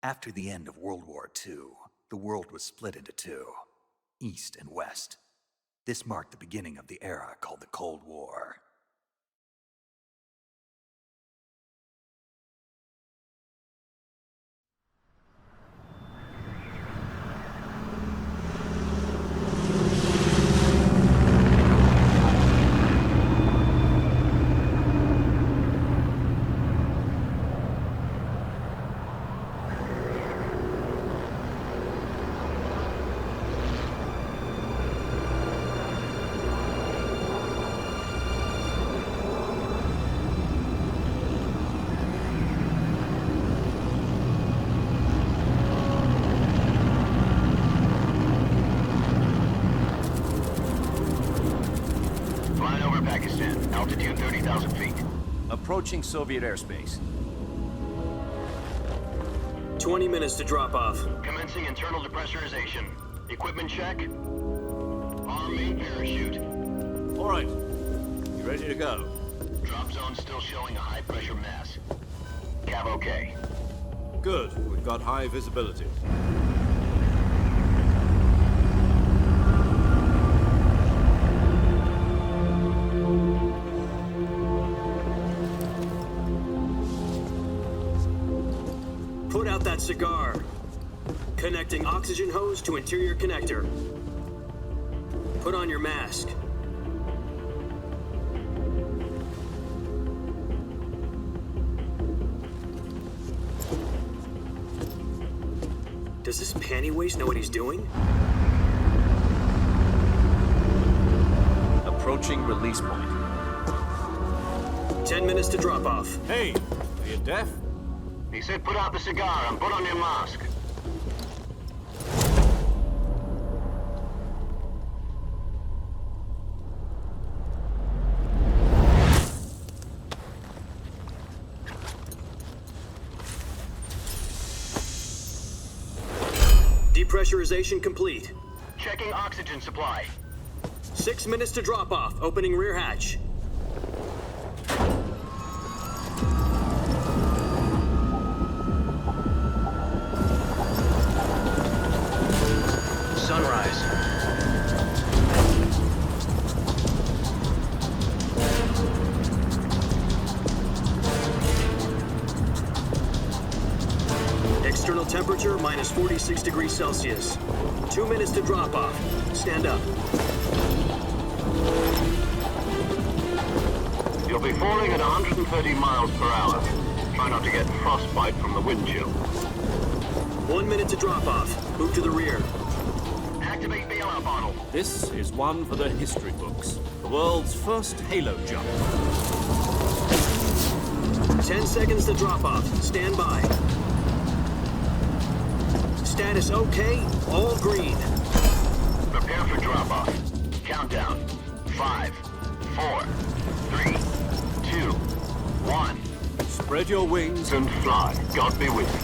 After the end of World War II, the world was split into two, East and West. This marked the beginning of the era called the Cold War. Altitude 30,000 feet. Approaching Soviet airspace. 20 minutes to drop off. Commencing internal depressurization. Equipment check. Arm main parachute. All right. You ready to go? Drop zone still showing a high pressure mass. Cav okay. Good. We've got high visibility. Put out that cigar. Connecting oxygen hose to interior connector. Put on your mask. Does this pantywaist know what he's doing? Approaching release point. 10 minutes to drop off. Hey, are you deaf? He said put out the cigar and put on your mask. Depressurization complete. Checking oxygen supply. 6 minutes to drop off. Opening rear hatch. Sunrise. External temperature minus 46 degrees Celsius. 2 minutes to drop off. Stand up. You'll be falling at 130 miles per hour. Try not to get frostbite from the wind chill. 1 minute to drop off. Move to the rear. Activate bailout bottle. This is one for the history books. The world's first halo jump. 10 seconds to drop off. Stand by. Status okay. All green. Prepare for drop off. Countdown. 5, 4, 3, 2, 1. Spread your wings And fly. God be with you.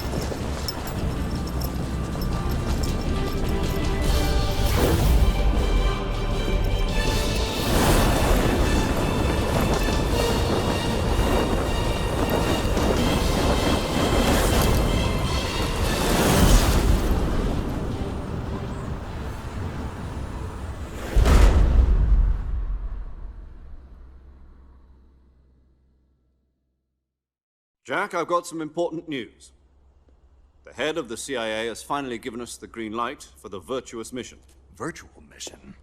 Jack, I've got some important news. The head of the CIA has finally given us the green light for the virtuous mission. Virtual mission?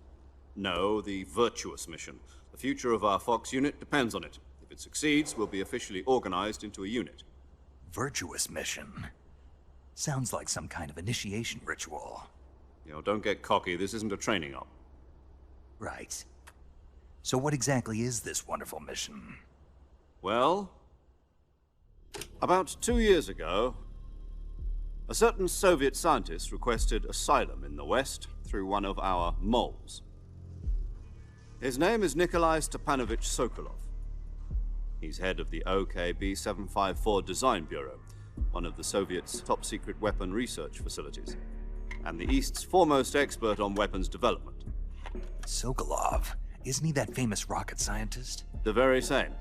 No, the virtuous mission. The future of our Fox unit depends on it. If it succeeds, we'll be officially organized into a unit. Virtuous mission? Sounds like some kind of initiation ritual. You know, don't get cocky. This isn't a training op. Right. So what exactly is this wonderful mission? Well, about 2 years ago, a certain Soviet scientist requested asylum in the West through one of our moles. His name is Nikolai Stepanovich Sokolov. He's head of the OKB 754 Design Bureau, one of the Soviets' top-secret weapon research facilities, and the East's foremost expert on weapons development. Sokolov? Isn't he that famous rocket scientist? The very same.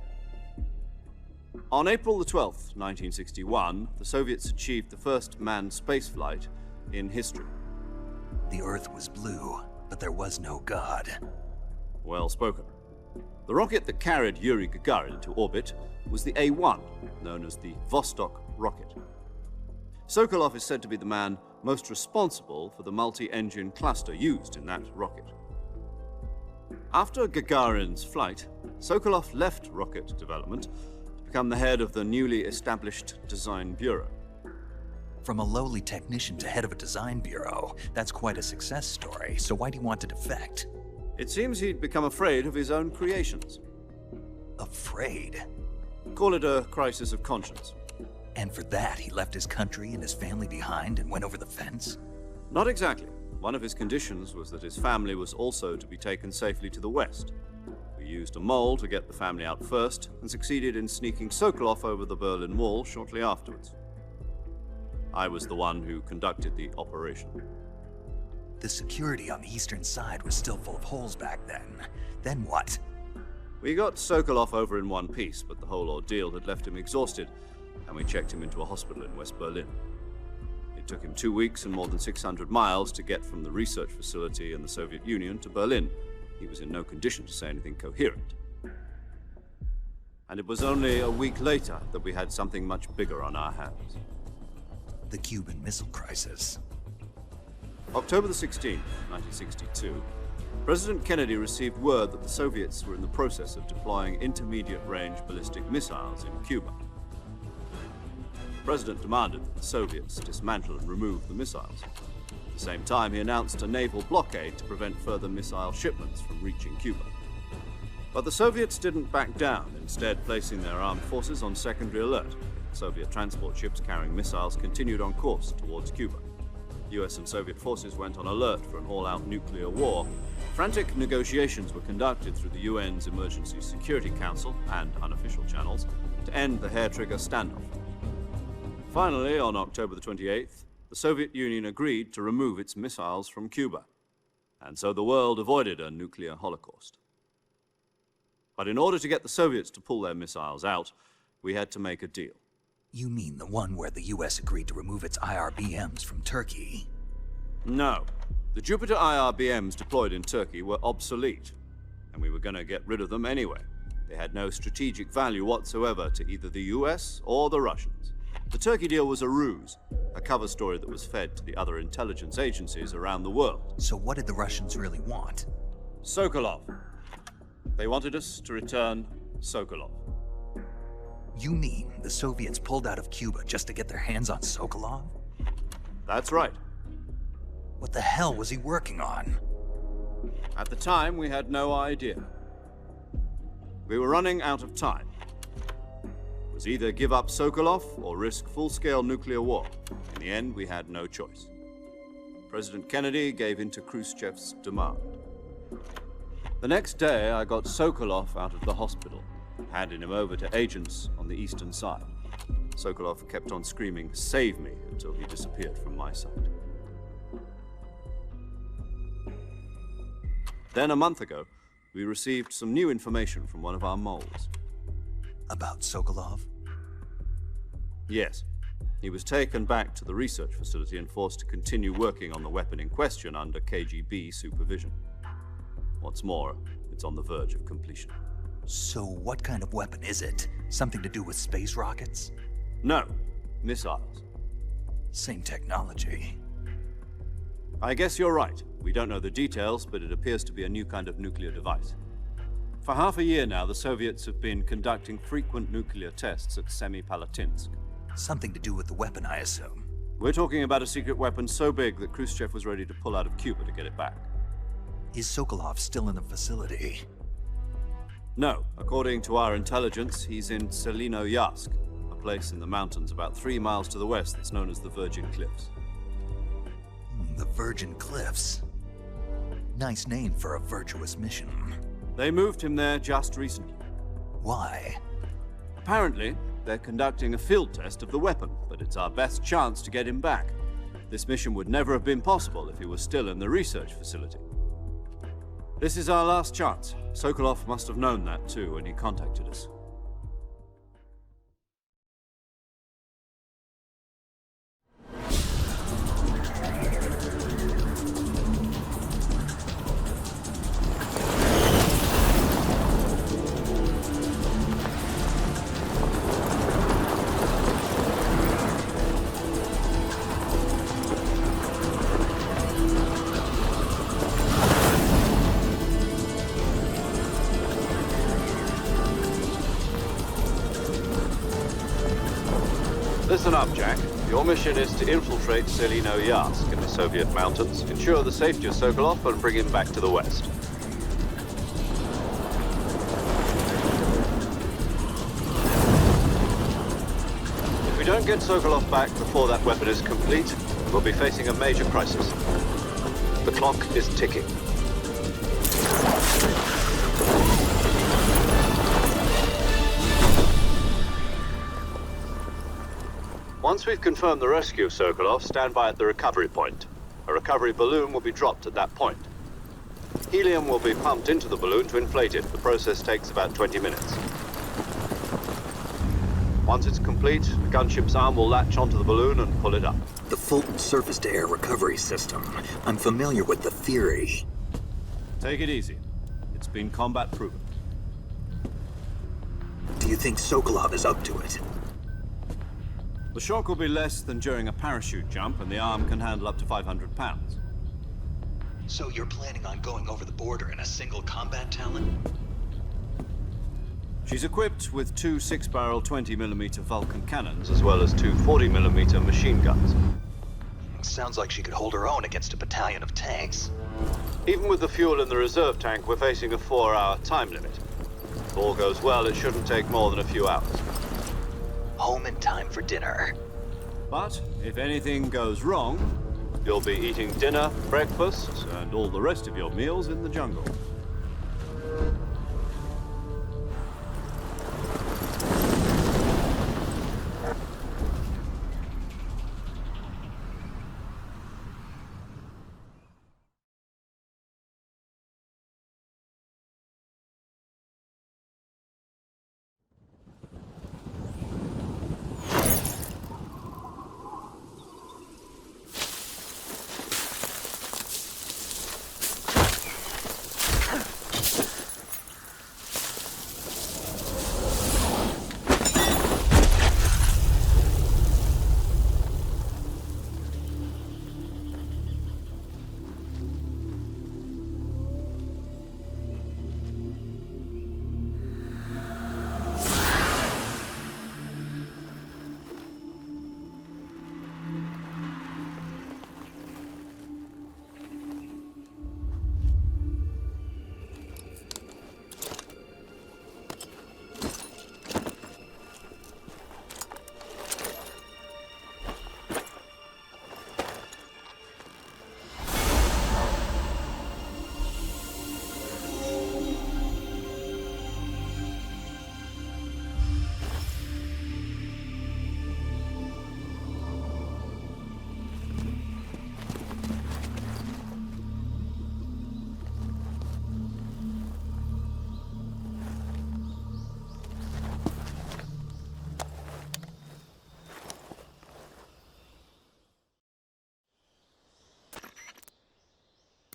On April the 12th, 1961, the Soviets achieved the first manned spaceflight in history. The Earth was blue, but there was no God. Well spoken. The rocket that carried Yuri Gagarin to orbit was the A-1, known as the Vostok rocket. Sokolov is said to be the man most responsible for the multi-engine cluster used in that rocket. After Gagarin's flight, Sokolov left rocket development to become the head of the newly established Design Bureau. From a lowly technician to head of a design bureau, that's quite a success story, so why'd he want to defect? It seems he'd become afraid of his own creations. Afraid? Call it a crisis of conscience. And for that, he left his country and his family behind and went over the fence? Not exactly. One of his conditions was that his family was also to be taken safely to the west. We used a mole to get the family out first and succeeded in sneaking Sokolov over the Berlin Wall shortly afterwards. I was the one who conducted the operation. The security on the eastern side was still full of holes back then. Then what? We got Sokolov over in one piece, but the whole ordeal had left him exhausted, and we checked him into a hospital in West Berlin. It took him 2 weeks and more than 600 miles to get from the research facility in the Soviet Union to Berlin. He was in no condition to say anything coherent. And it was only a week later that we had something much bigger on our hands. The Cuban Missile Crisis. October the 16th, 1962, President Kennedy received word that the Soviets were in the process of deploying intermediate-range ballistic missiles in Cuba. The President demanded that the Soviets dismantle and remove the missiles. At the same time, he announced a naval blockade to prevent further missile shipments from reaching Cuba. But the Soviets didn't back down, instead placing their armed forces on secondary alert. Soviet transport ships carrying missiles continued on course towards Cuba. US and Soviet forces went on alert for an all-out nuclear war. Frantic negotiations were conducted through the UN's Emergency Security Council and unofficial channels to end the hair-trigger standoff. Finally, on October the 28th, the Soviet Union agreed to remove its missiles from Cuba, and so the world avoided a nuclear holocaust. But in order to get the Soviets to pull their missiles out, we had to make a deal. You mean the one where the US agreed to remove its IRBMs from Turkey? No. The Jupiter IRBMs deployed in Turkey were obsolete, and we were going to get rid of them anyway. They had no strategic value whatsoever to either the US or the Russians. The Turkey deal was a ruse, a cover story that was fed to the other intelligence agencies around the world. So what did the Russians really want? Sokolov. They wanted us to return Sokolov. You mean the Soviets pulled out of Cuba just to get their hands on Sokolov? That's right. What the hell was he working on? At the time, we had no idea. We were running out of time. It was either give up Sokolov or risk full-scale nuclear war. In the end, we had no choice. President Kennedy gave in to Khrushchev's demand. The next day, I got Sokolov out of the hospital, handing him over to agents on the eastern side. Sokolov kept on screaming, "Save me," until he disappeared from my sight. Then, a month ago, we received some new information from one of our moles. About Sokolov? Yes. He was taken back to the research facility and forced to continue working on the weapon in question under KGB supervision. What's more, it's on the verge of completion. So what kind of weapon is it? Something to do with space rockets? No, missiles. Same technology. I guess you're right. We don't know the details, but it appears to be a new kind of nuclear device. For half a year now, the Soviets have been conducting frequent nuclear tests at Semipalatinsk. Something to do with the weapon, I assume. We're talking about a secret weapon so big that Khrushchev was ready to pull out of Cuba to get it back. Is Sokolov still in the facility? No. According to our intelligence, he's in Selinoyarsk, a place in the mountains about 3 miles to the west that's known as the Virgin Cliffs. The Virgin Cliffs. Nice name for a virtuous mission. They moved him there just recently. Why? Apparently, they're conducting a field test of the weapon, but it's our best chance to get him back. This mission would never have been possible if he was still in the research facility. This is our last chance. Sokolov must have known that too when he contacted us. Listen up, Jack. Your mission is to infiltrate Selino Yask in the Soviet mountains, ensure the safety of Sokolov, and bring him back to the west. If we don't get Sokolov back before that weapon is complete, we'll be facing a major crisis. The clock is ticking. Once we've confirmed the rescue of Sokolov, stand by at the recovery point. A recovery balloon will be dropped at that point. Helium will be pumped into the balloon to inflate it. The process takes about 20 minutes. Once it's complete, the gunship's arm will latch onto the balloon and pull it up. The Fulton surface-to-air recovery system. I'm familiar with the theory. Take it easy. It's been combat proven. Do you think Sokolov is up to it? The shock will be less than during a parachute jump, and the arm can handle up to 500 pounds. So you're planning on going over the border in a single combat Talon? She's equipped with two 6-barrel 20mm Vulcan cannons, as well as two 40mm machine guns. Sounds like she could hold her own against a battalion of tanks. Even with the fuel in the reserve tank, we're facing a 4-hour time limit. If all goes well, it shouldn't take more than a few hours. Home in time for dinner. But if anything goes wrong, you'll be eating dinner, breakfast, and all the rest of your meals in the jungle.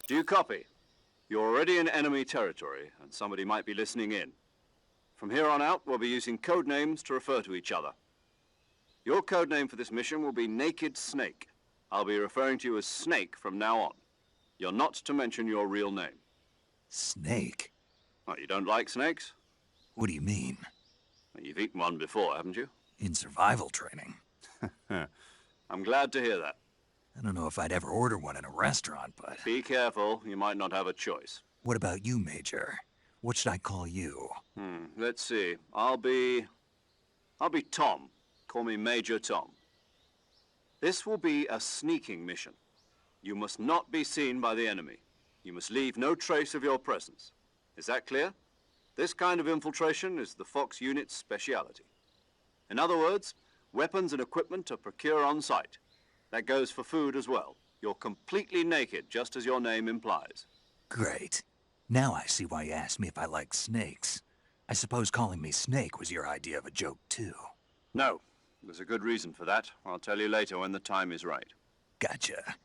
Do you copy? You're already in enemy territory, and somebody might be listening in. From here on out, we'll be using code names to refer to each other. Your code name for this mission will be Naked Snake. I'll be referring to you as Snake from now on. You're not to mention your real name. Snake? What, you don't like snakes? What do you mean? Well, you've eaten one before, haven't you? In survival training. I'm glad to hear that. I don't know if I'd ever order one in a restaurant, but... Be careful, you might not have a choice. What about you, Major? What should I call you? Let's see. I'll be Tom. Call me Major Tom. This will be a sneaking mission. You must not be seen by the enemy. You must leave no trace of your presence. Is that clear? This kind of infiltration is the Fox unit's speciality. In other words, weapons and equipment are procured on site. That goes for food as well. You're completely naked, just as your name implies. Great. Now I see why you asked me if I like snakes. I suppose calling me Snake was your idea of a joke, too. No. There's a good reason for that. I'll tell you later when the time is right. Gotcha.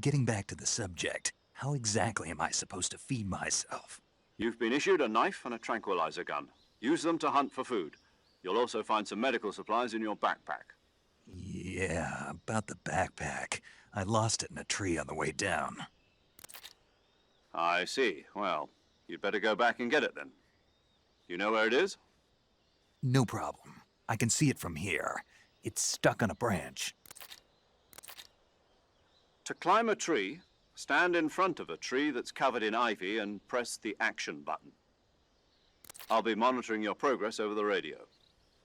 Getting back to the subject, how exactly am I supposed to feed myself? You've been issued a knife and a tranquilizer gun. Use them to hunt for food. You'll also find some medical supplies in your backpack. Yeah, about the backpack. I lost it in a tree on the way down. I see. Well, you'd better go back and get it then. You know where it is? No problem. I can see it from here. It's stuck on a branch. To climb a tree, stand in front of a tree that's covered in ivy and press the action button. I'll be monitoring your progress over the radio.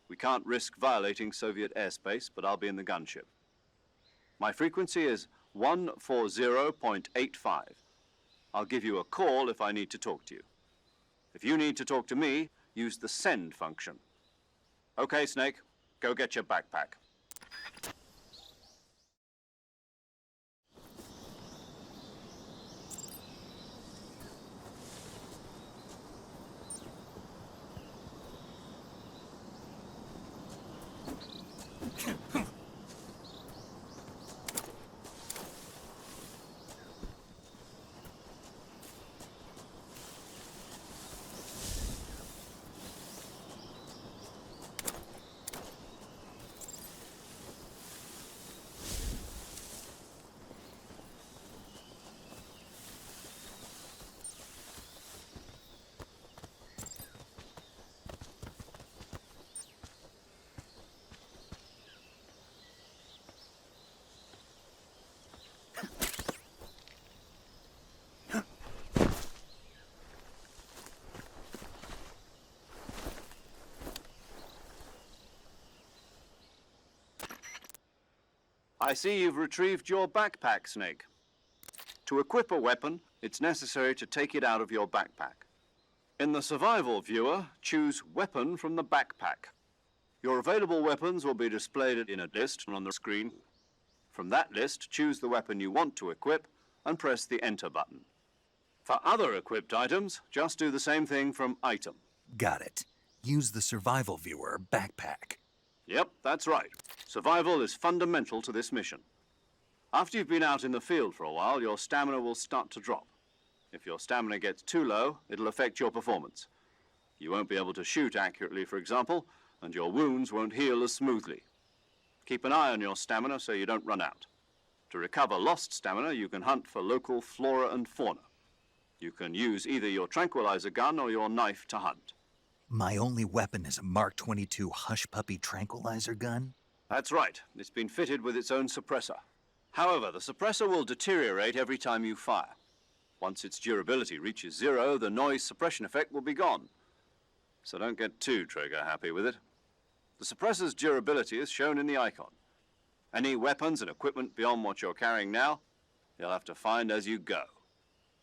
We can't risk violating Soviet airspace, but I'll be in the gunship. My frequency is 140.85. I'll give you a call if I need to talk to you. If you need to talk to me, use the send function. Okay, Snake, go get your backpack. I see you've retrieved your backpack, Snake. To equip a weapon, it's necessary to take it out of your backpack. In the survival viewer, choose Weapon from the backpack. Your available weapons will be displayed in a list on the screen. From that list, choose the weapon you want to equip and press the Enter button. For other equipped items, just do the same thing from Item. Got it. Use the survival viewer backpack. Yep, that's right. Survival is fundamental to this mission. After you've been out in the field for a while, your stamina will start to drop. If your stamina gets too low, it'll affect your performance. You won't be able to shoot accurately, for example, and your wounds won't heal as smoothly. Keep an eye on your stamina so you don't run out. To recover lost stamina, you can hunt for local flora and fauna. You can use either your tranquilizer gun or your knife to hunt. My only weapon is a Mark 22 Hush Puppy tranquilizer gun? That's right. It's been fitted with its own suppressor. However, the suppressor will deteriorate every time you fire. Once its durability reaches 0, the noise suppression effect will be gone. So don't get too trigger happy with it. The suppressor's durability is shown in the icon. Any weapons and equipment beyond what you're carrying now, you'll have to find as you go.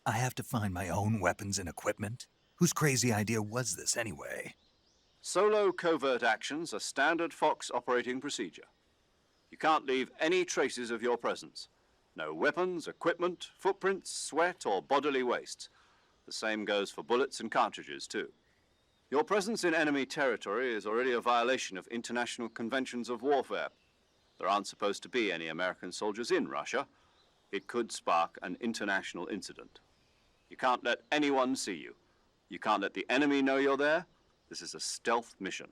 I have to find my own weapons and equipment? Whose crazy idea was this anyway? Solo covert actions are standard Fox operating procedure. You can't leave any traces of your presence. No weapons, equipment, footprints, sweat, or bodily wastes. The same goes for bullets and cartridges, too. Your presence in enemy territory is already a violation of international conventions of warfare. There aren't supposed to be any American soldiers in Russia. It could spark an international incident. You can't let anyone see you. You can't let the enemy know you're there. This is a stealth mission.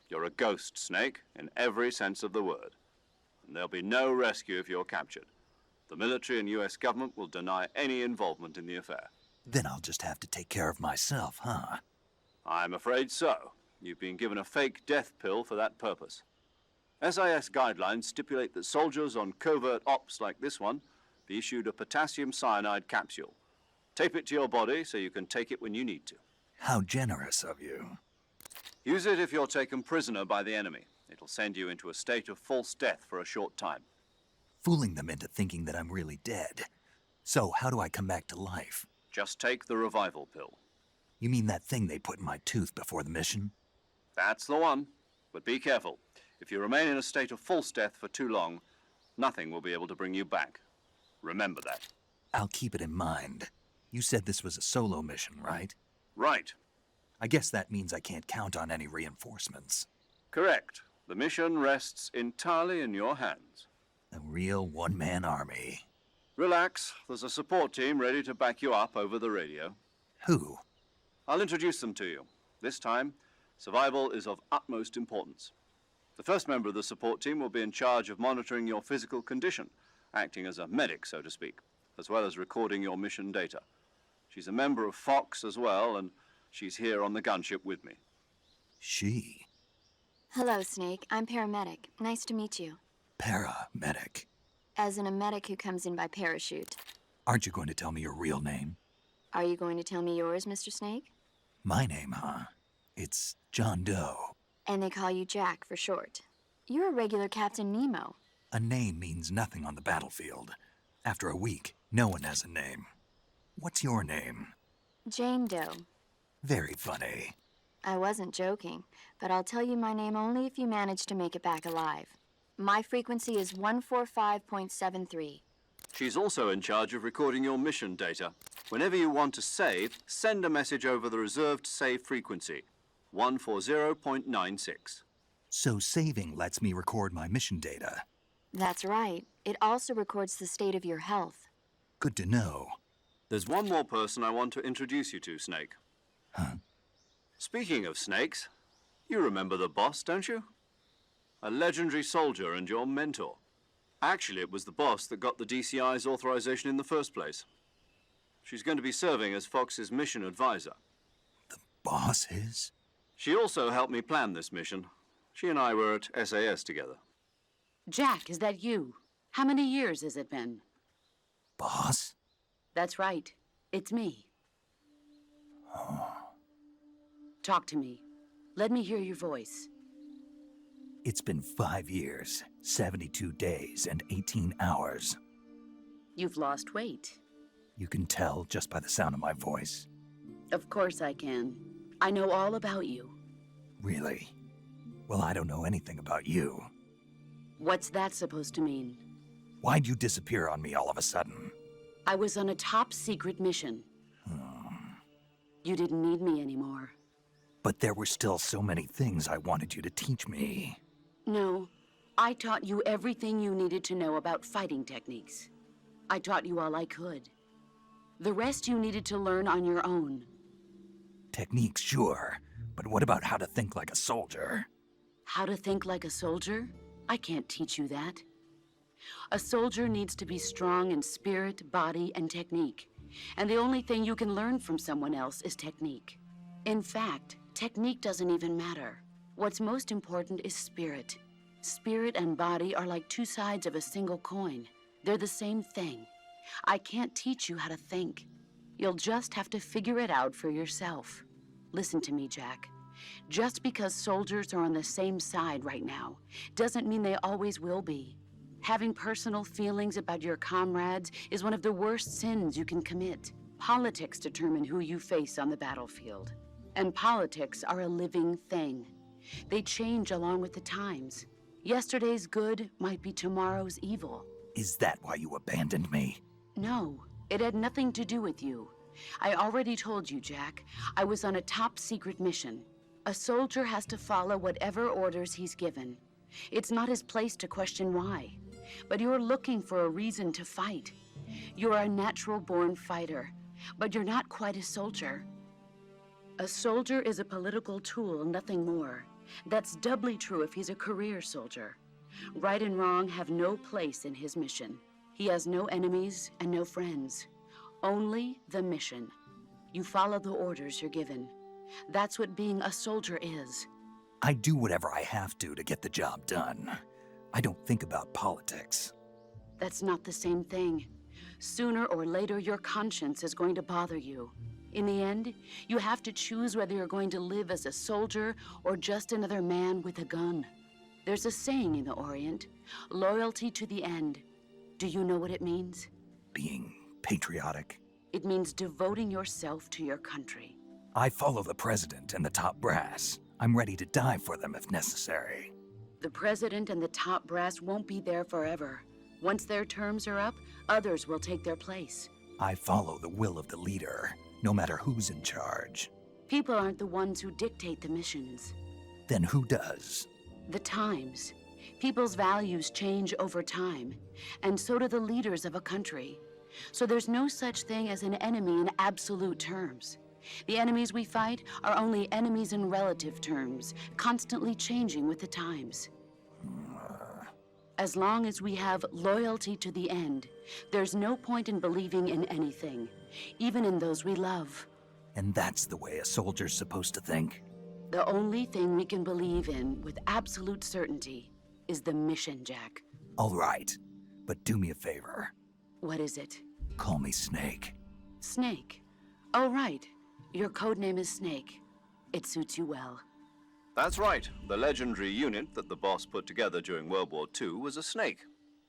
You're a ghost, Snake, in every sense of the word. And there'll be no rescue if you're captured. The military and US government will deny any involvement in the affair. Then I'll just have to take care of myself, huh? I'm afraid so. You've been given a fake death pill for that purpose. SIS guidelines stipulate that soldiers on covert ops like this one be issued a potassium cyanide capsule. Tape it to your body so you can take it when you need to. How generous of you. Use it if you're taken prisoner by the enemy. It'll send you into a state of false death for a short time. Fooling them into thinking that I'm really dead. So how do I come back to life? Just take the revival pill. You mean that thing they put in my tooth before the mission? That's the one. But be careful. If you remain in a state of false death for too long, nothing will be able to bring you back. Remember that. I'll keep it in mind. You said this was a solo mission, right? Right. I guess that means I can't count on any reinforcements. Correct. The mission rests entirely in your hands. A real one-man army. Relax. There's a support team ready to back you up over the radio. Who? I'll introduce them to you. This time, survival is of utmost importance. The first member of the support team will be in charge of monitoring your physical condition, acting as a medic, so to speak, as well as recording your mission data. She's a member of Fox as well, and she's here on the gunship with me. She? Hello, Snake. I'm paramedic. Nice to meet you. Paramedic. As in a medic who comes in by parachute. Aren't you going to tell me your real name? Are you going to tell me yours, Mr. Snake? My name, huh? It's John Doe. And they call you Jack for short. You're a regular Captain Nemo. A name means nothing on the battlefield. After a week, no one has a name. What's your name? Jane Doe. Very funny. I wasn't joking, but I'll tell you my name only if you manage to make it back alive. My frequency is 145.73. She's also in charge of recording your mission data. Whenever you want to save, send a message over the reserved save frequency, 140.96. So saving lets me record my mission data. That's right. It also records the state of your health. Good to know. There's one more person I want to introduce you to, Snake. Huh? Speaking of snakes, you remember the boss, don't you? A legendary soldier and your mentor. Actually, it was the boss that got the DCI's authorization in the first place. She's going to be serving as Fox's mission advisor. The boss is? She also helped me plan this mission. She and I were at SAS together. Jack, is that you? How many years has it been? Boss? That's right. It's me. Talk to me. Let me hear your voice. It's been 5 years, 72 days, and 18 hours. You've lost weight. You can tell just by the sound of my voice. Of course I can. I know all about you. Really? Well, I don't know anything about you. What's that supposed to mean? Why'd you disappear on me all of a sudden? I was on a top-secret mission. You didn't need me anymore. But there were still so many things I wanted you to teach me. No, I taught you everything you needed to know about fighting techniques. I taught you all I could. The rest you needed to learn on your own. Techniques, sure. But what about how to think like a soldier? How to think like a soldier? I can't teach you that. A soldier needs to be strong in spirit, body, and technique. And the only thing you can learn from someone else is technique. In fact, technique doesn't even matter. What's most important is spirit. Spirit and body are like two sides of a single coin. They're the same thing. I can't teach you how to think. You'll just have to figure it out for yourself. Listen to me, Jack. Just because soldiers are on the same side right now doesn't mean they always will be. Having personal feelings about your comrades is one of the worst sins you can commit. Politics determine who you face on the battlefield. And politics are a living thing. They change along with the times. Yesterday's good might be tomorrow's evil. Is that why you abandoned me? No, it had nothing to do with you. I already told you, Jack. I was on a top-secret mission. A soldier has to follow whatever orders he's given. It's not his place to question why. But you're looking for a reason to fight. You're a natural-born fighter, but you're not quite a soldier. A soldier is a political tool, nothing more. That's doubly true if he's a career soldier. Right and wrong have no place in his mission. He has no enemies and no friends. Only the mission. You follow the orders you're given. That's what being a soldier is. I do whatever I have to get the job done. I don't think about politics. That's not the same thing. Sooner or later, your conscience is going to bother you. In the end, you have to choose whether you're going to live as a soldier or just another man with a gun. There's a saying in the Orient, loyalty to the end. Do you know what it means? Being patriotic. It means devoting yourself to your country. I follow the president and the top brass. I'm ready to die for them if necessary. The president and the top brass won't be there forever. Once their terms are up, others will take their place. I follow the will of the leader, no matter who's in charge. People aren't the ones who dictate the missions. Then who does? The times. People's values change over time, and so do the leaders of a country. So there's no such thing as an enemy in absolute terms. The enemies we fight are only enemies in relative terms, constantly changing with the times. As long as we have loyalty to the end, there's no point in believing in anything, even in those we love. And that's the way a soldier's supposed to think? The only thing we can believe in with absolute certainty is the mission, Jack. All right, but do me a favor. What is it? Call me Snake. Snake. Oh, right. Your code name is Snake. It suits you well. That's right. The legendary unit that the boss put together during World War II was a snake.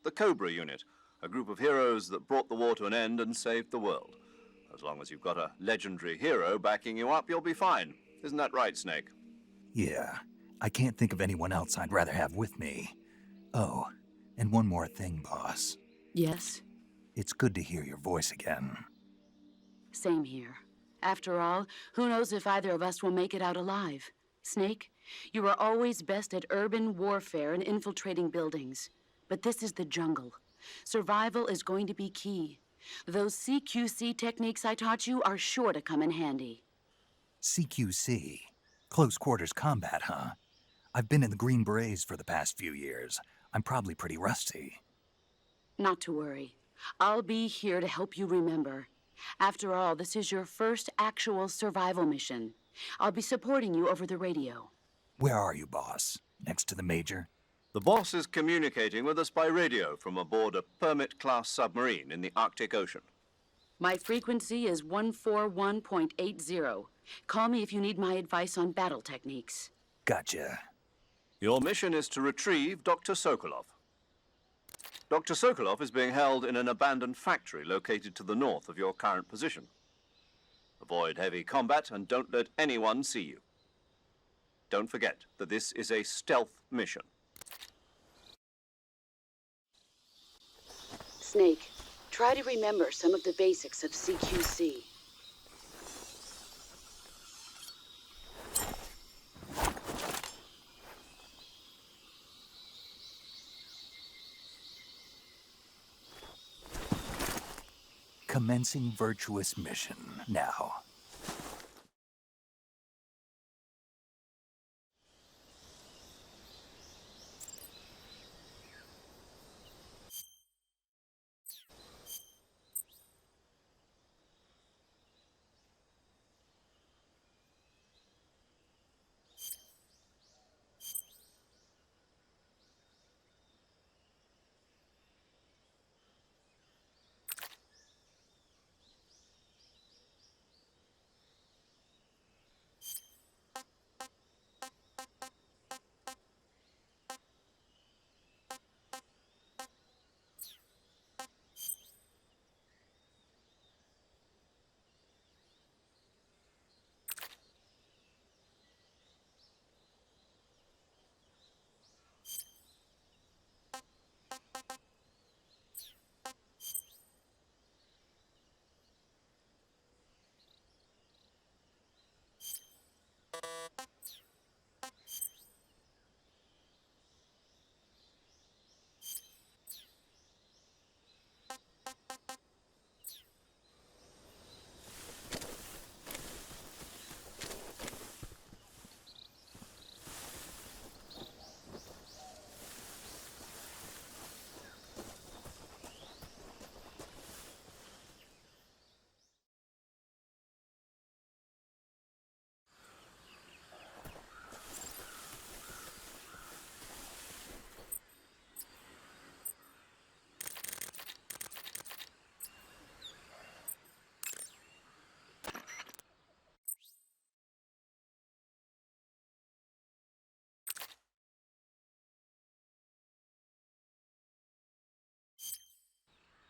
The Cobra unit, a group of heroes that brought the war to an end and saved the world. As long as you've got a legendary hero backing you up, you'll be fine. Isn't that right, Snake? Yeah, I can't think of anyone else I'd rather have with me. Oh, and one more thing, boss. Yes? It's good to hear your voice again. Same here. After all, who knows if either of us will make it out alive? Snake, you were always best at urban warfare and infiltrating buildings. But this is the jungle. Survival is going to be key. Those CQC techniques I taught you are sure to come in handy. CQC? Close quarters combat, huh? I've been in the Green Berets for the past few years. I'm probably pretty rusty. Not to worry. I'll be here to help you remember. After all, this is your first actual survival mission. I'll be supporting you over the radio. Where are you, boss? Next to the Major? The boss is communicating with us by radio from aboard a Permit-class submarine in the Arctic Ocean. My frequency is 141.80. Call me if you need my advice on battle techniques. Gotcha. Your mission is to retrieve Dr. Sokolov. Dr. Sokolov is being held in an abandoned factory located to the north of your current position. Avoid heavy combat and don't let anyone see you. Don't forget that this is a stealth mission. Snake, try to remember some of the basics of CQC. Commencing virtuous mission now.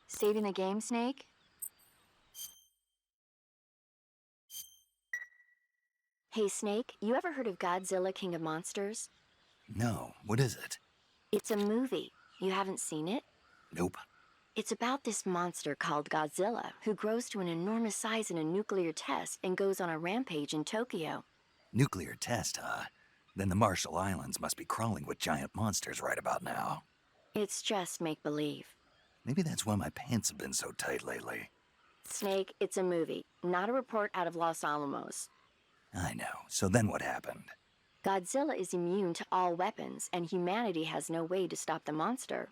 Saving the game, Snake? Hey, Snake, you ever heard of Godzilla, King of Monsters? No, what is it? It's a movie. You haven't seen it? Nope. It's about this monster called Godzilla, who grows to an enormous size in a nuclear test and goes on a rampage in Tokyo. Nuclear test, huh? Then the Marshall Islands must be crawling with giant monsters right about now. It's just make-believe. Maybe that's why my pants have been so tight lately. Snake, it's a movie, not a report out of Los Alamos. I know. So then what happened? Godzilla is immune to all weapons, and humanity has no way to stop the monster.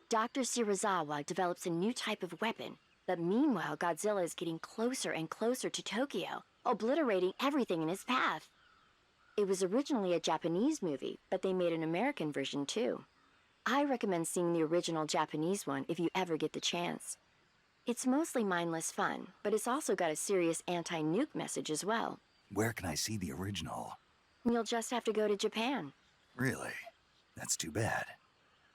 Dr. Shirazawa develops a new type of weapon, but meanwhile Godzilla is getting closer and closer to Tokyo, obliterating everything in his path. It was originally a Japanese movie, but they made an American version too. I recommend seeing the original Japanese one if you ever get the chance. It's mostly mindless fun, but it's also got a serious anti-nuke message as well. Where can I see the original? You'll just have to go to Japan. Really? That's too bad.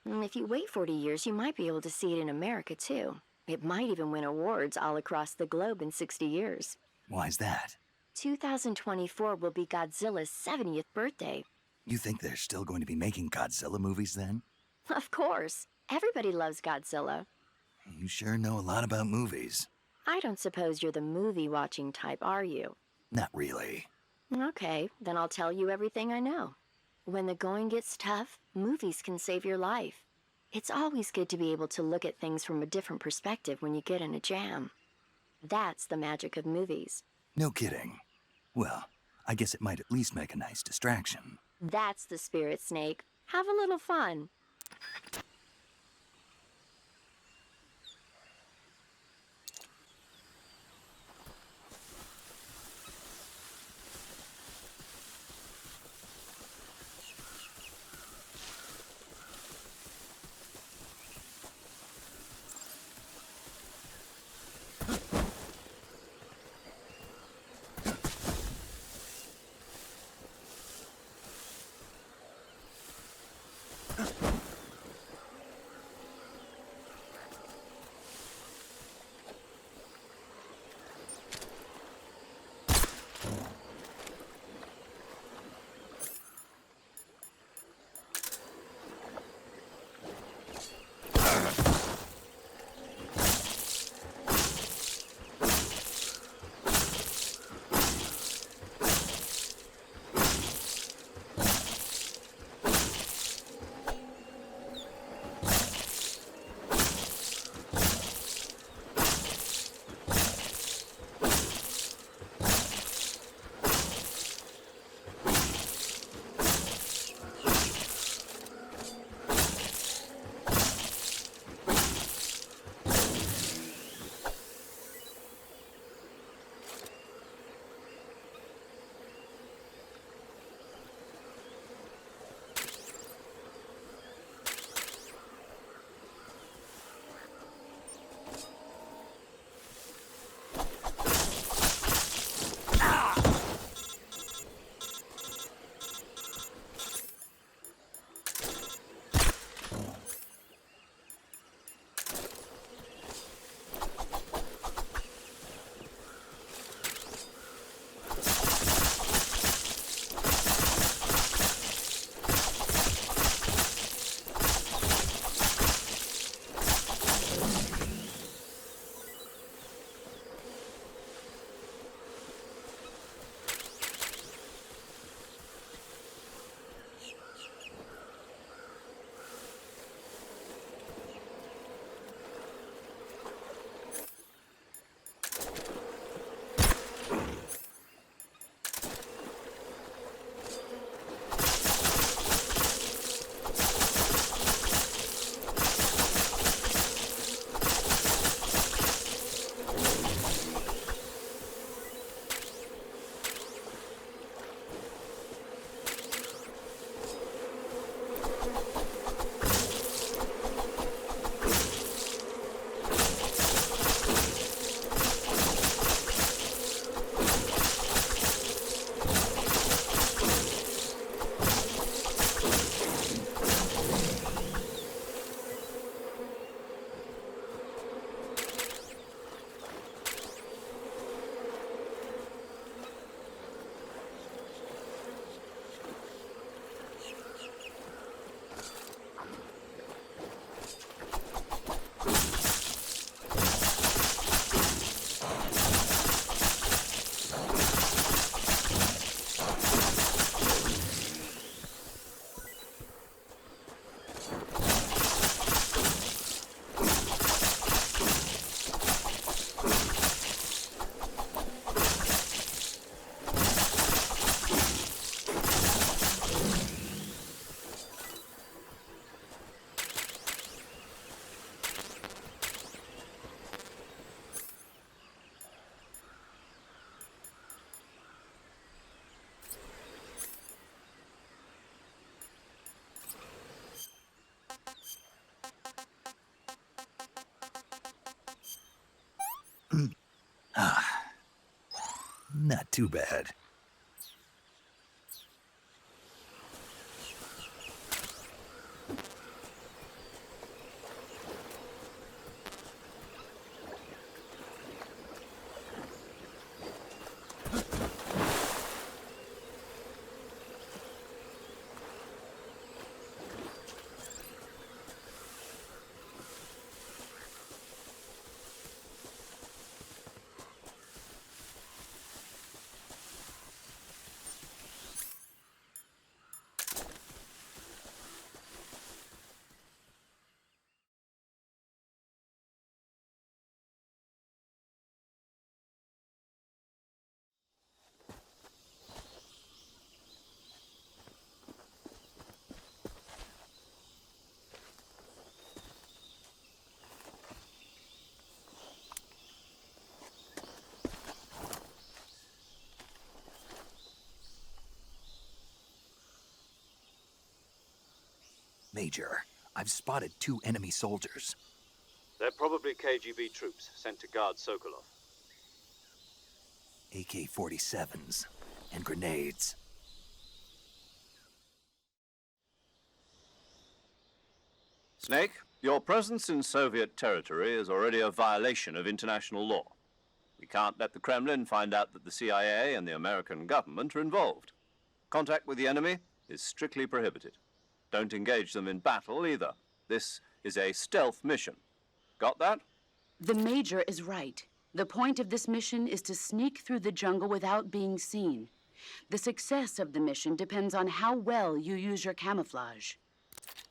And if you wait 40 years, you might be able to see it in America too. It might even win awards all across the globe in 60 years. Why's that? 2024 will be Godzilla's 70th birthday. You think they're still going to be making Godzilla movies then? Of course. Everybody loves Godzilla. You sure know a lot about movies. I don't suppose you're the movie-watching type, are you? Not really. Okay, then I'll tell you everything I know. When the going gets tough, movies can save your life. It's always good to be able to look at things from a different perspective when you get in a jam. That's the magic of movies. No kidding. Well, I guess it might at least make a nice distraction. That's the spirit, Snake. Have a little fun. Not too bad. Major, I've spotted 2 enemy soldiers. They're probably KGB troops sent to guard Sokolov. AK-47s and grenades. Snake, your presence in Soviet territory is already a violation of international law. We can't let the Kremlin find out that the CIA and the American government are involved. Contact with the enemy is strictly prohibited. Don't engage them in battle either. This is a stealth mission. Got that? The Major is right. The point of this mission is to sneak through the jungle without being seen. The success of the mission depends on how well you use your camouflage.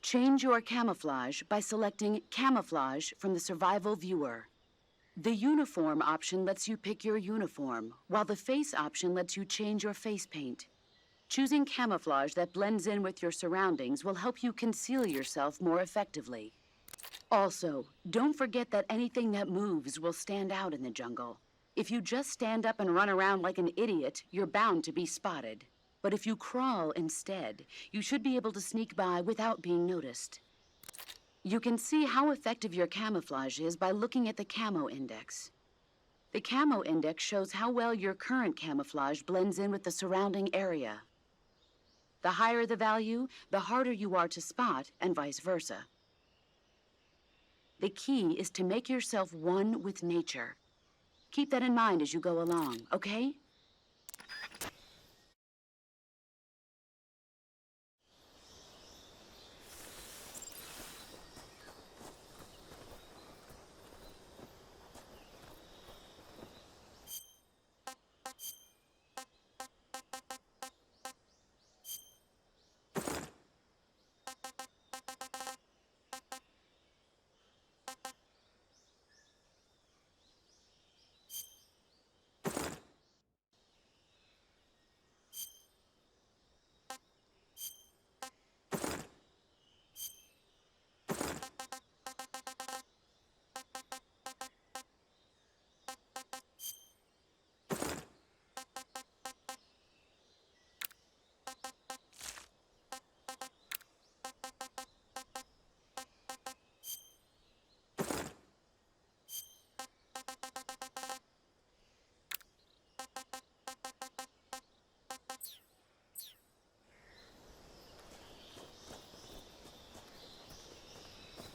Change your camouflage by selecting Camouflage from the Survival Viewer. The Uniform option lets you pick your uniform, while the Face option lets you change your face paint. Choosing camouflage that blends in with your surroundings will help you conceal yourself more effectively. Also, don't forget that anything that moves will stand out in the jungle. If you just stand up and run around like an idiot, you're bound to be spotted. But if you crawl instead, you should be able to sneak by without being noticed. You can see how effective your camouflage is by looking at the Camo Index. The Camo Index shows how well your current camouflage blends in with the surrounding area. The higher the value, the harder you are to spot, and vice versa. The key is to make yourself one with nature. Keep that in mind as you go along, okay?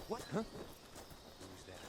What? Huh? Who's that?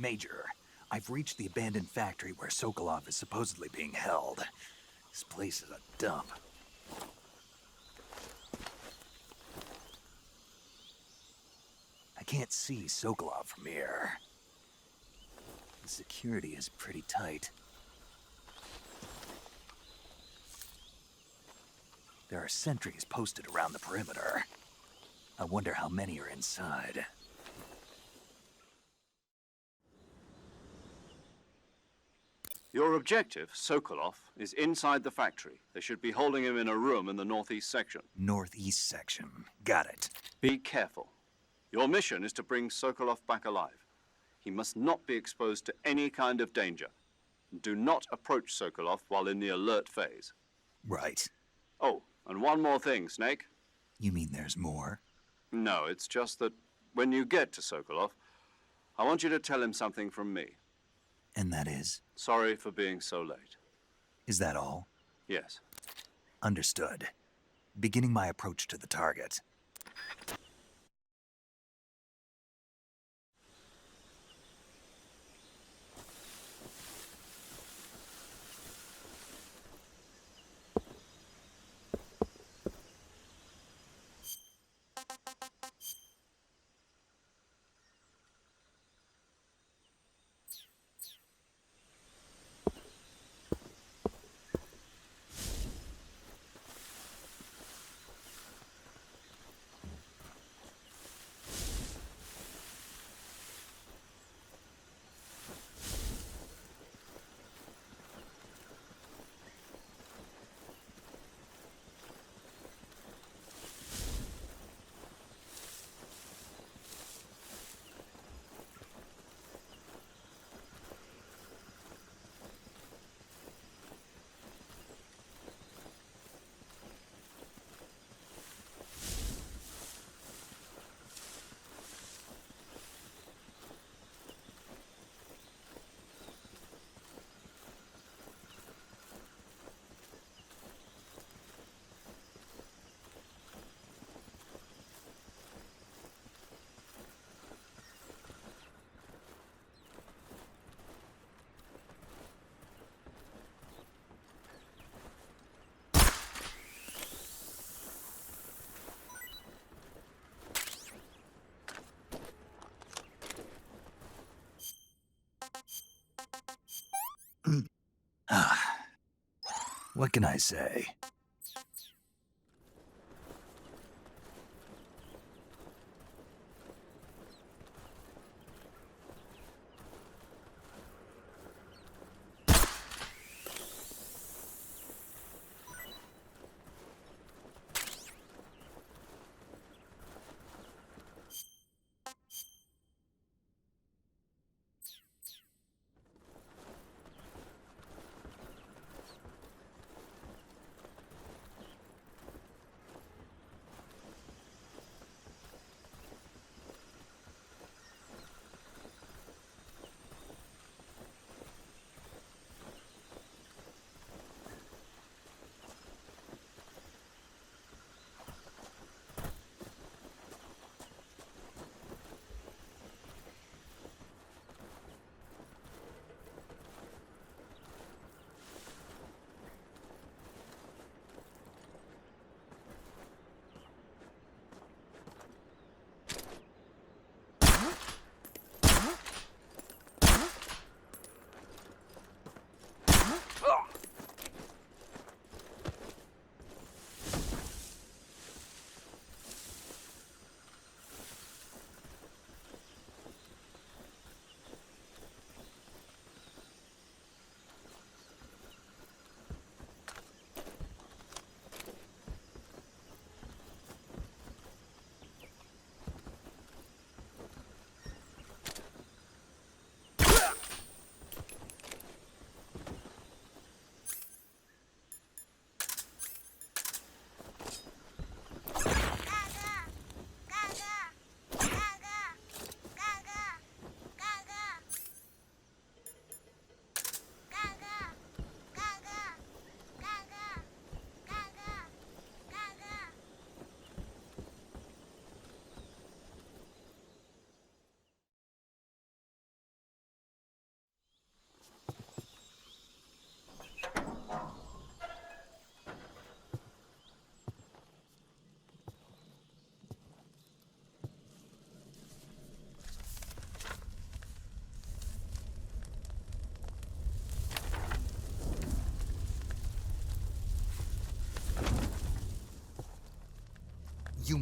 Major, I've reached the abandoned factory where Sokolov is supposedly being held. This place is a dump. I can't see Sokolov from here. The security is pretty tight. There are sentries posted around the perimeter. I wonder how many are inside. Your objective, Sokolov, is inside the factory. They should be holding him in a room in the northeast section. Northeast section. Got it. Be careful. Your mission is to bring Sokolov back alive. He must not be exposed to any kind of danger. Do not approach Sokolov while in the alert phase. Right. Oh, and one more thing, Snake. You mean there's more? No, it's just that when you get to Sokolov, I want you to tell him something from me. And that is? Sorry for being so late. Is that all? Yes. Understood. Beginning my approach to the target. What can I say?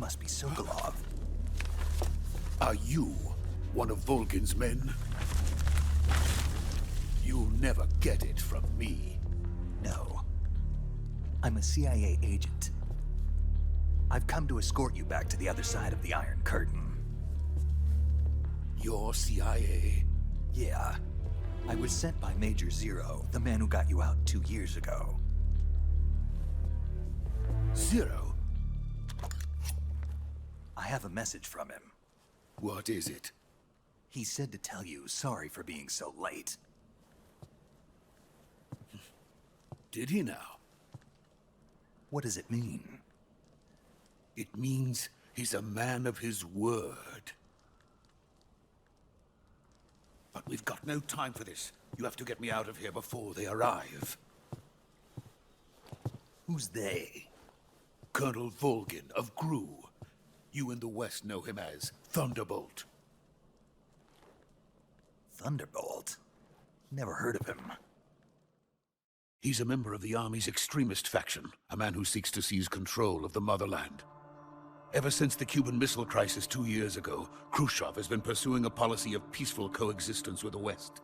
must be Sokolov. Are you one of Volgin's men? You'll never get it from me. No. I'm a CIA agent. I've come to escort you back to the other side of the Iron Curtain. You're CIA? Yeah. I was sent by Major Zero, the man who got you out 2 years ago. Zero? I have a message from him. What is it? He said to tell you sorry for being so late. Did he now? What does it mean? It means he's a man of his word. But we've got no time for this. You have to get me out of here before they arrive. Who's they? Colonel Volgin of GRU. You in the West know him as Thunderbolt. Thunderbolt? Never heard of him. He's a member of the Army's extremist faction, a man who seeks to seize control of the motherland. Ever since the Cuban Missile Crisis 2 years ago, Khrushchev has been pursuing a policy of peaceful coexistence with the West.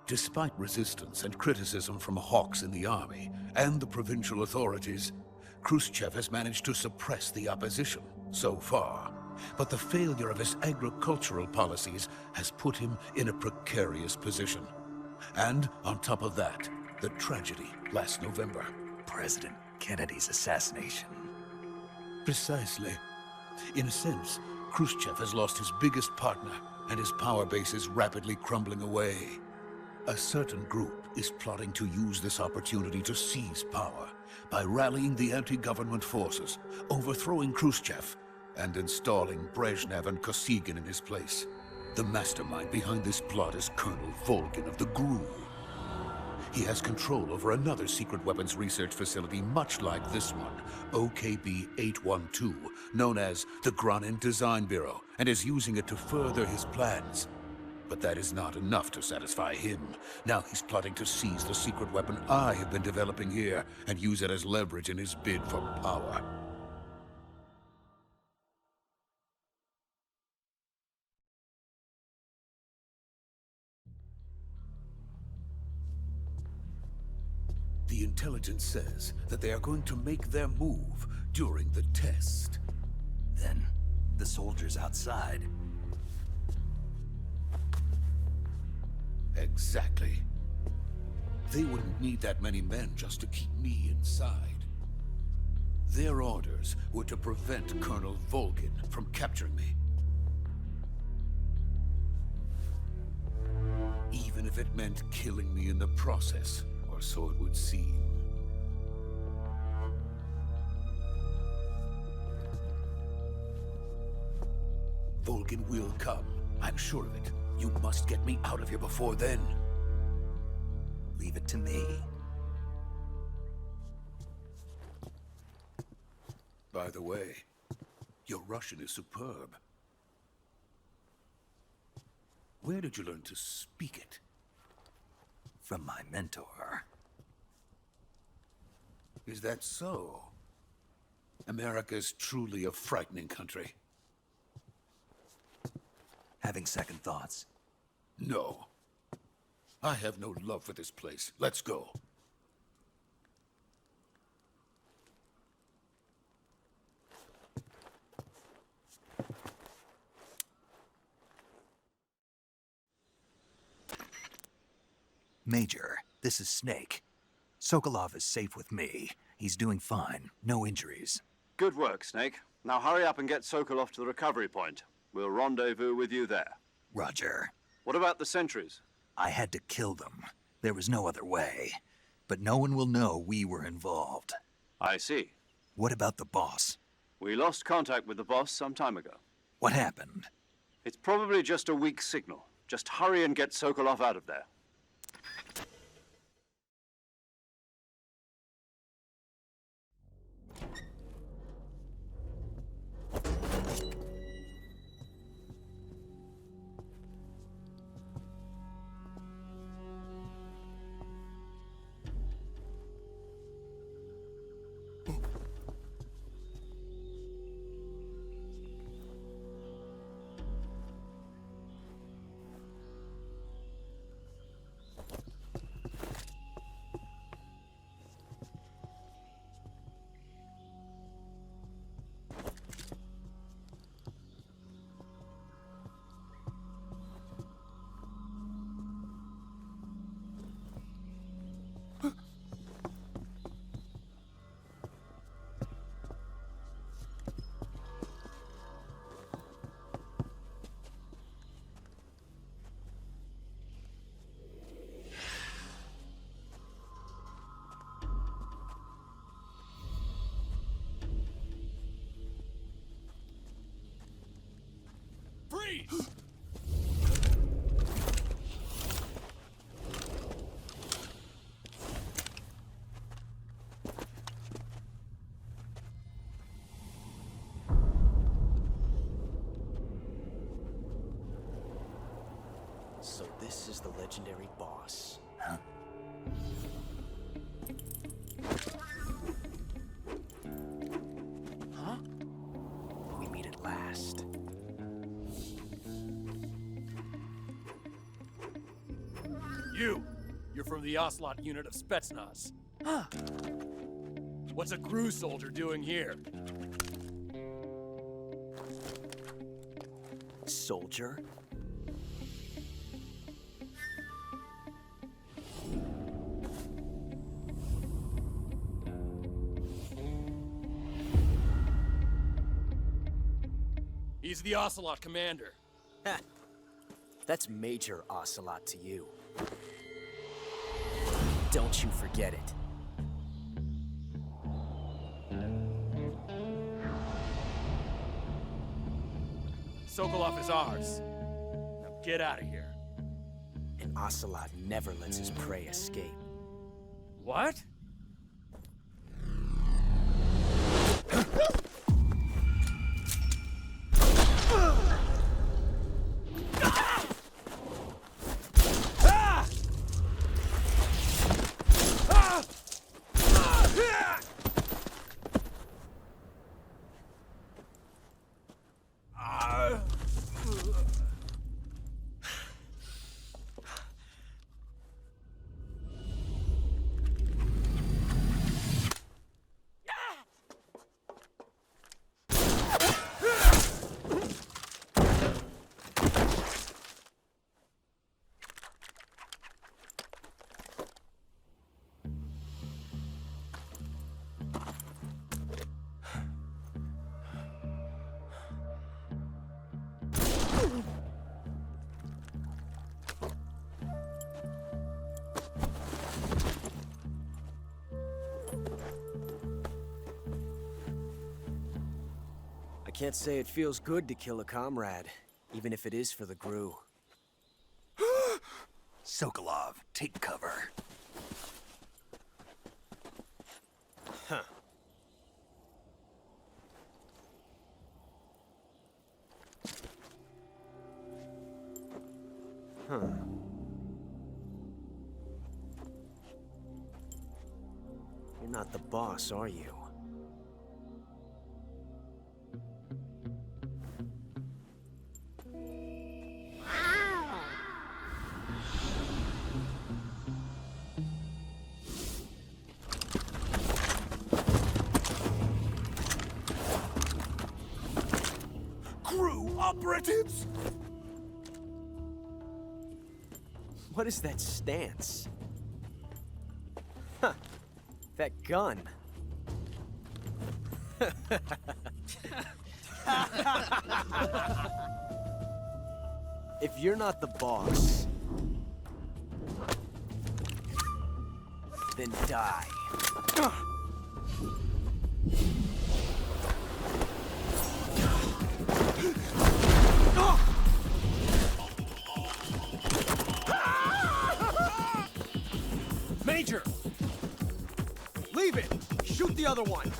Despite resistance and criticism from hawks in the army and the provincial authorities, Khrushchev has managed to suppress the opposition, so far. But the failure of his agricultural policies has put him in a precarious position. And on top of that, the tragedy last November. President Kennedy's assassination. Precisely. In a sense, Khrushchev has lost his biggest partner, and his power base is rapidly crumbling away. A certain group is plotting to use this opportunity to seize power by rallying the anti-government forces, overthrowing Khrushchev, and installing Brezhnev and Kosygin in his place. The mastermind behind this plot is Colonel Volgin of the GRU. He has control over another secret weapons research facility much like this one, OKB-812, known as the Granin Design Bureau, and is using it to further his plans. But that is not enough to satisfy him. Now he's plotting to seize the secret weapon I have been developing here and use it as leverage in his bid for power. The intelligence says that they are going to make their move during the test. Then, the soldiers outside. Exactly. They wouldn't need that many men just to keep me inside. Their orders were to prevent Colonel Volgin from capturing me. Even if it meant killing me in the process, or so it would seem. Volgin will come. I'm sure of it. You must get me out of here before then. Leave it to me. By the way, your Russian is superb. Where did you learn to speak it? From my mentor. Is that so? America's truly a frightening country. Having second thoughts. No. I have no love for this place. Let's go. Major, this is Snake. Sokolov is safe with me. He's doing fine. No injuries. Good work, Snake. Now hurry up and get Sokolov to the recovery point. We'll rendezvous with you there. Roger. What about the sentries? I had to kill them. There was no other way. But no one will know we were involved. I see. What about the boss? We lost contact with the boss some time ago. What happened? It's probably just a weak signal. Just hurry and get Sokolov out of there. Freeze! So this is the legendary boss. Huh? Huh? We meet at last. You're from the Ocelot unit of Spetsnaz. Huh. What's a crew soldier doing here? Soldier? He's the Ocelot commander. Ha! That's Major Ocelot to you. Don't you forget it. Sokolov is ours. Now get out of here. And Ocelot never lets his prey escape. What? I can't say it feels good to kill a comrade, even if it is for the GRU. Sokolov, take cover. Huh. Huh. You're not the boss, are you? GRU operatives! What is that stance? Huh. That gun. If you're not the boss, then die. Major! Leave it! Shoot the other one!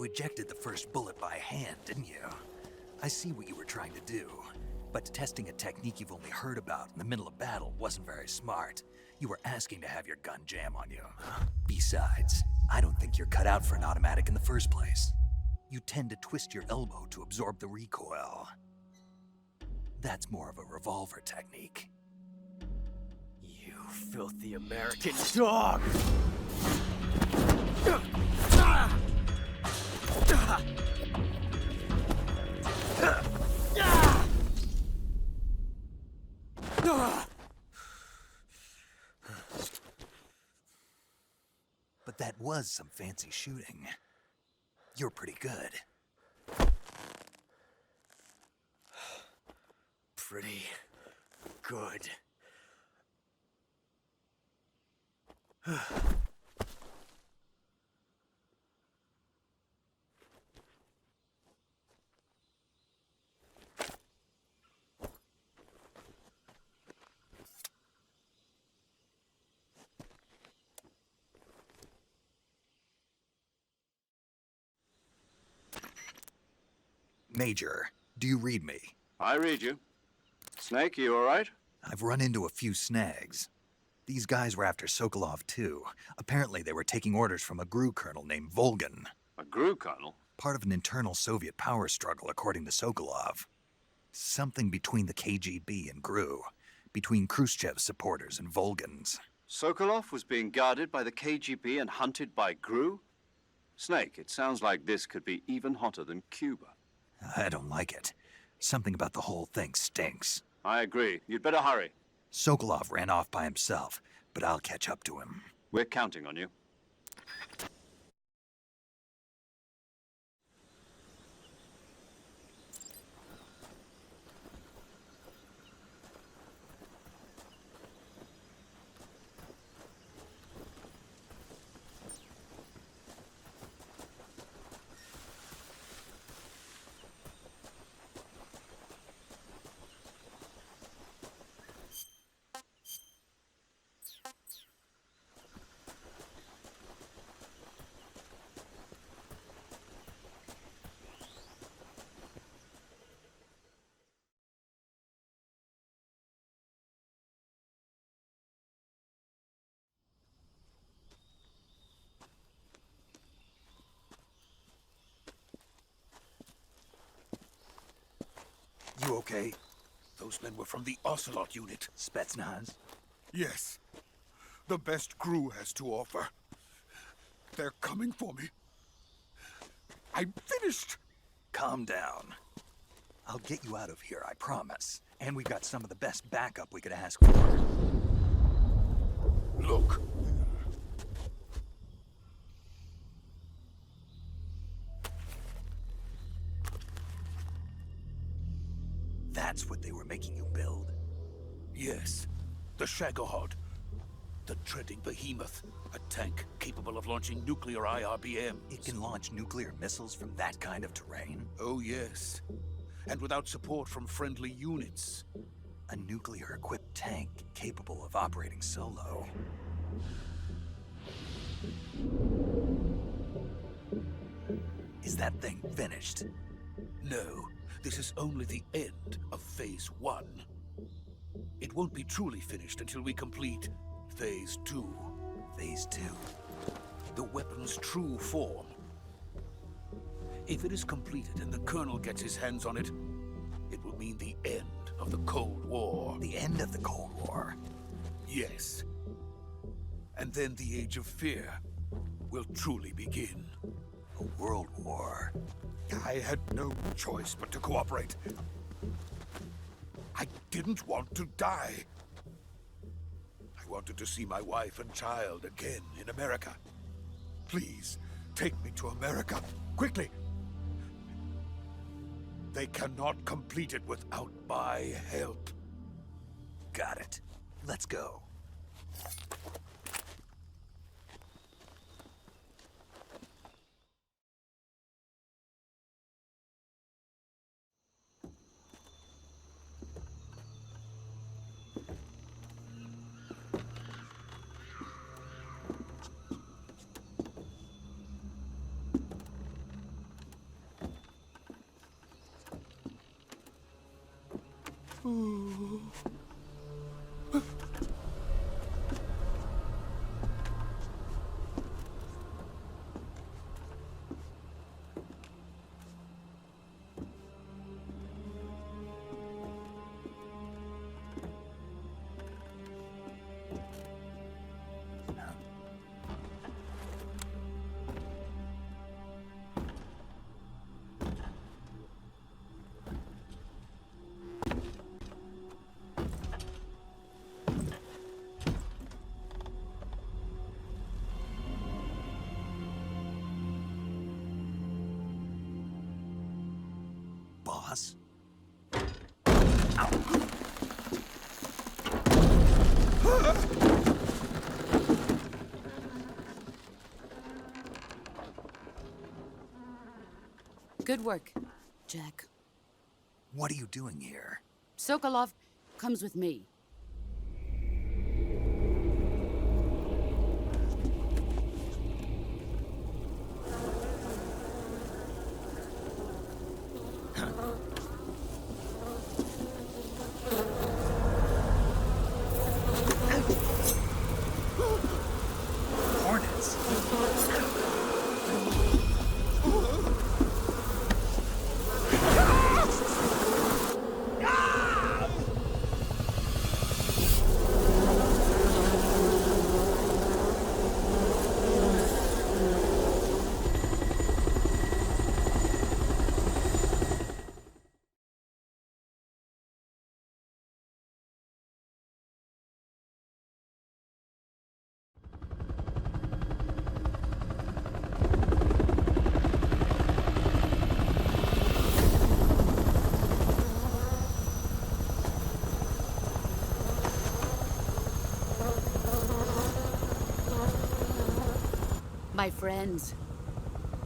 You ejected the first bullet by hand, didn't you? I see what you were trying to do, but testing a technique you've only heard about in the middle of battle wasn't very smart. You were asking to have your gun jam on you. Besides, I don't think you're cut out for an automatic in the first place. You tend to twist your elbow to absorb the recoil. That's more of a revolver technique. You filthy American dog! But that was some fancy shooting. You're pretty good. Pretty good. Major, do you read me? I read you. Snake, you all right? I've run into a few snags. These guys were after Sokolov too. Apparently they were taking orders from a GRU colonel named Volgan. A GRU colonel? Part of an internal Soviet power struggle, according to Sokolov. Something between the KGB and GRU. Between Khrushchev's supporters and Volgan's. Sokolov was being guarded by the KGB and hunted by GRU? Snake, it sounds like this could be even hotter than Cuba. I don't like it. Something about the whole thing stinks. I agree. You'd better hurry. Sokolov ran off by himself, but I'll catch up to him. We're counting on you. You okay? Those men were from the Ocelot unit. Spetsnaz? Yes. The best GRU has to offer. They're coming for me. I'm finished. Calm down. I'll get you out of here, I promise. And we got some of the best backup we could ask for. Look. That's what they were making you build? Yes. The Shagohod. The treading behemoth. A tank capable of launching nuclear IRBMs. It can launch nuclear missiles from that kind of terrain? Oh, yes. And without support from friendly units. A nuclear-equipped tank capable of operating solo. Is that thing finished? No. This is only the end of Phase 1. It won't be truly finished until we complete Phase 2. Phase 2? The weapon's true form. If it is completed and the Colonel gets his hands on it, it will mean the end of the Cold War. The end of the Cold War? Yes. And then the Age of Fear will truly begin. A world war? I had no choice but to cooperate. I didn't want to die. I wanted to see my wife and child again in America. Please, take me to America, quickly. They cannot complete it without my help. Got it. Let's go. Boss? Good work, Jack. What are you doing here? Sokolov comes with me. Hornets? My friends,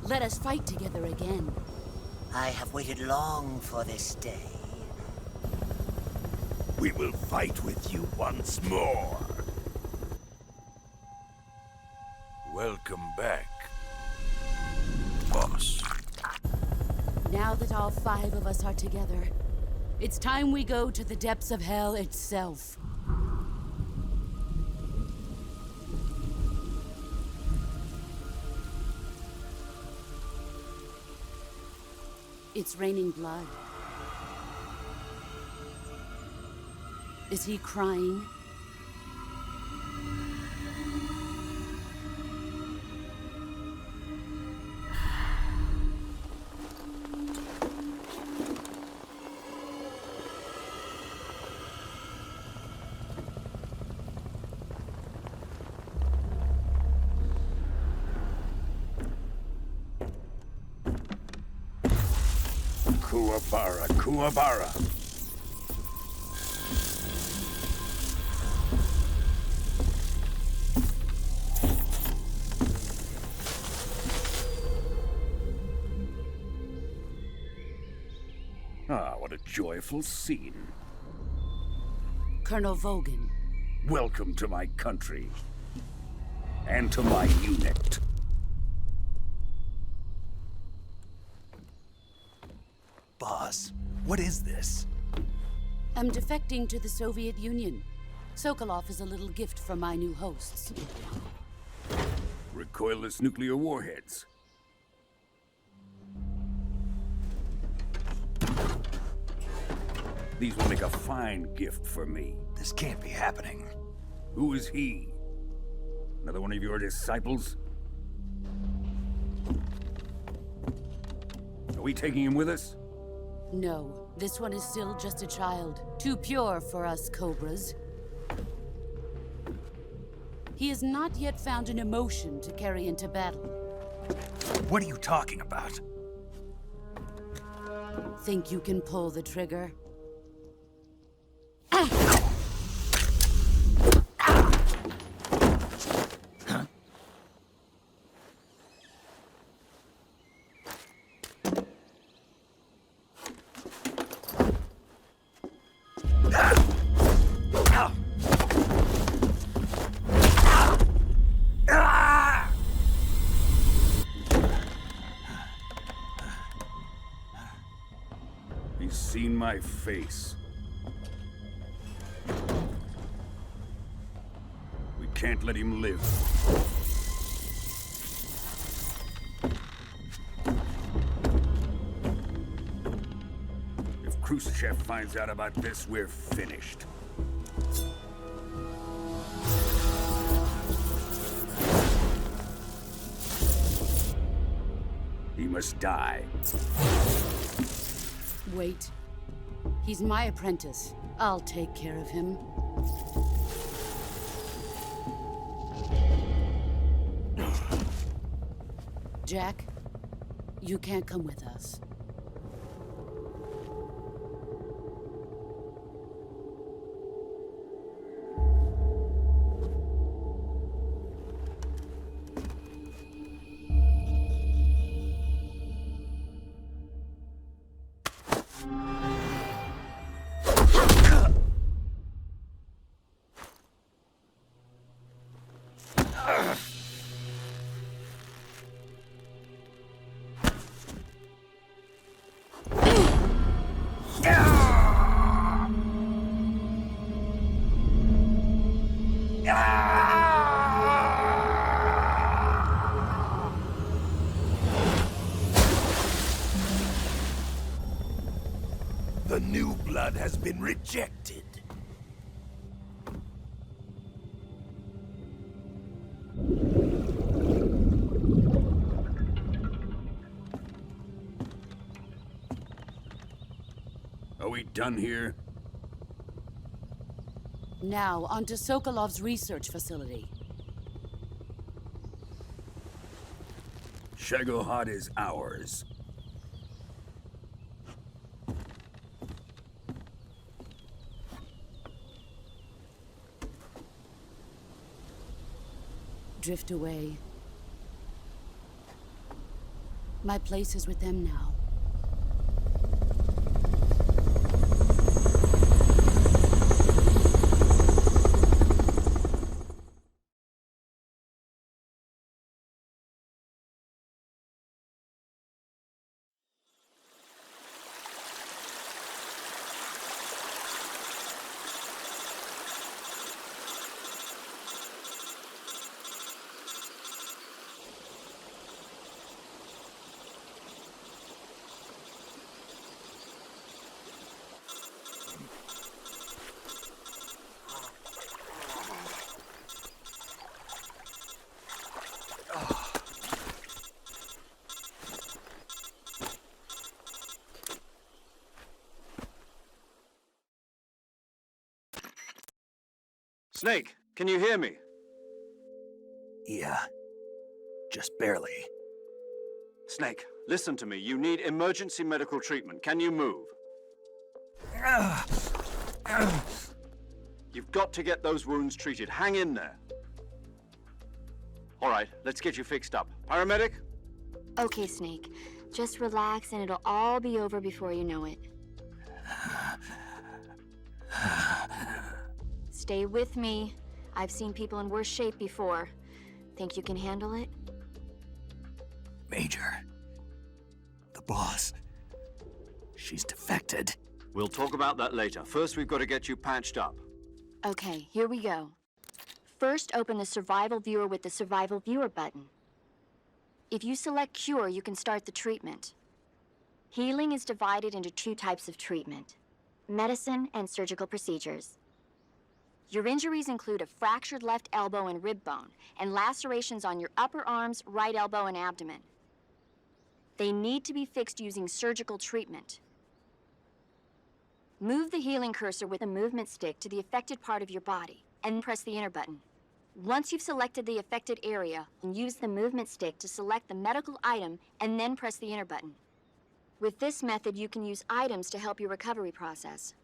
let us fight together again. I have waited long for this day. We will fight with you once more. Welcome back, boss. Now that all 5 of us are together, it's time we go to the depths of hell itself. It's raining blood. Is he crying? Kuwabara, Kuwabara. Ah, what a joyful scene. Colonel Vogan. Welcome to my country. And to my unit. Boss, what is this? I'm defecting to the Soviet Union. Sokolov is a little gift from my new hosts. Recoilless nuclear warheads. These will make a fine gift for me. This can't be happening. Who is he? Another one of your disciples? Are we taking him with us? No, this one is still just a child. Too pure for us Cobras. He has not yet found an emotion to carry into battle. What are you talking about? Think you can pull the trigger? He's seen my face. We can't let him live. If Khrushchev finds out about this, we're finished. He must die. Wait. He's my apprentice. I'll take care of him. Jack, you can't come with us. The new blood has been rejected. Are we done here? Now, on to Sokolov's research facility. Shagohod is ours. Drift away. My place is with them now. Snake, can you hear me? Yeah. Just barely. Snake, listen to me. You need emergency medical treatment. Can you move? You've got to get those wounds treated. Hang in there. All right, let's get you fixed up. Paramedic? Okay, Snake. Just relax and it'll all be over before you know it. Stay with me. I've seen people in worse shape before. Think you can handle it? Major. The boss. She's defected. We'll talk about that later. First, we've got to get you patched up. Okay, here we go. First, open the Survival Viewer with the Survival Viewer button. If you select Cure, you can start the treatment. Healing is divided into two types of treatment: medicine and surgical procedures. Your injuries include a fractured left elbow and rib bone, and lacerations on your upper arms, right elbow, and abdomen. They need to be fixed using surgical treatment. Move the healing cursor with a movement stick to the affected part of your body, and press the enter button. Once you've selected the affected area, use the movement stick to select the medical item, and then press the enter button. With this method, you can use items to help your recovery process.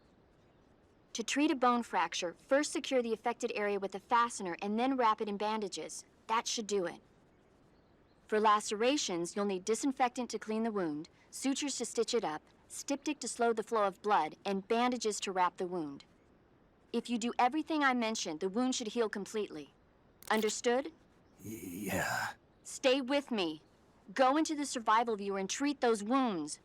To treat a bone fracture, first secure the affected area with a fastener and then wrap it in bandages. That should do it. For lacerations, you'll need disinfectant to clean the wound, sutures to stitch it up, styptic to slow the flow of blood, and bandages to wrap the wound. If you do everything I mentioned, the wound should heal completely. Understood? Yeah. Stay with me. Go into the Survival Viewer and treat those wounds.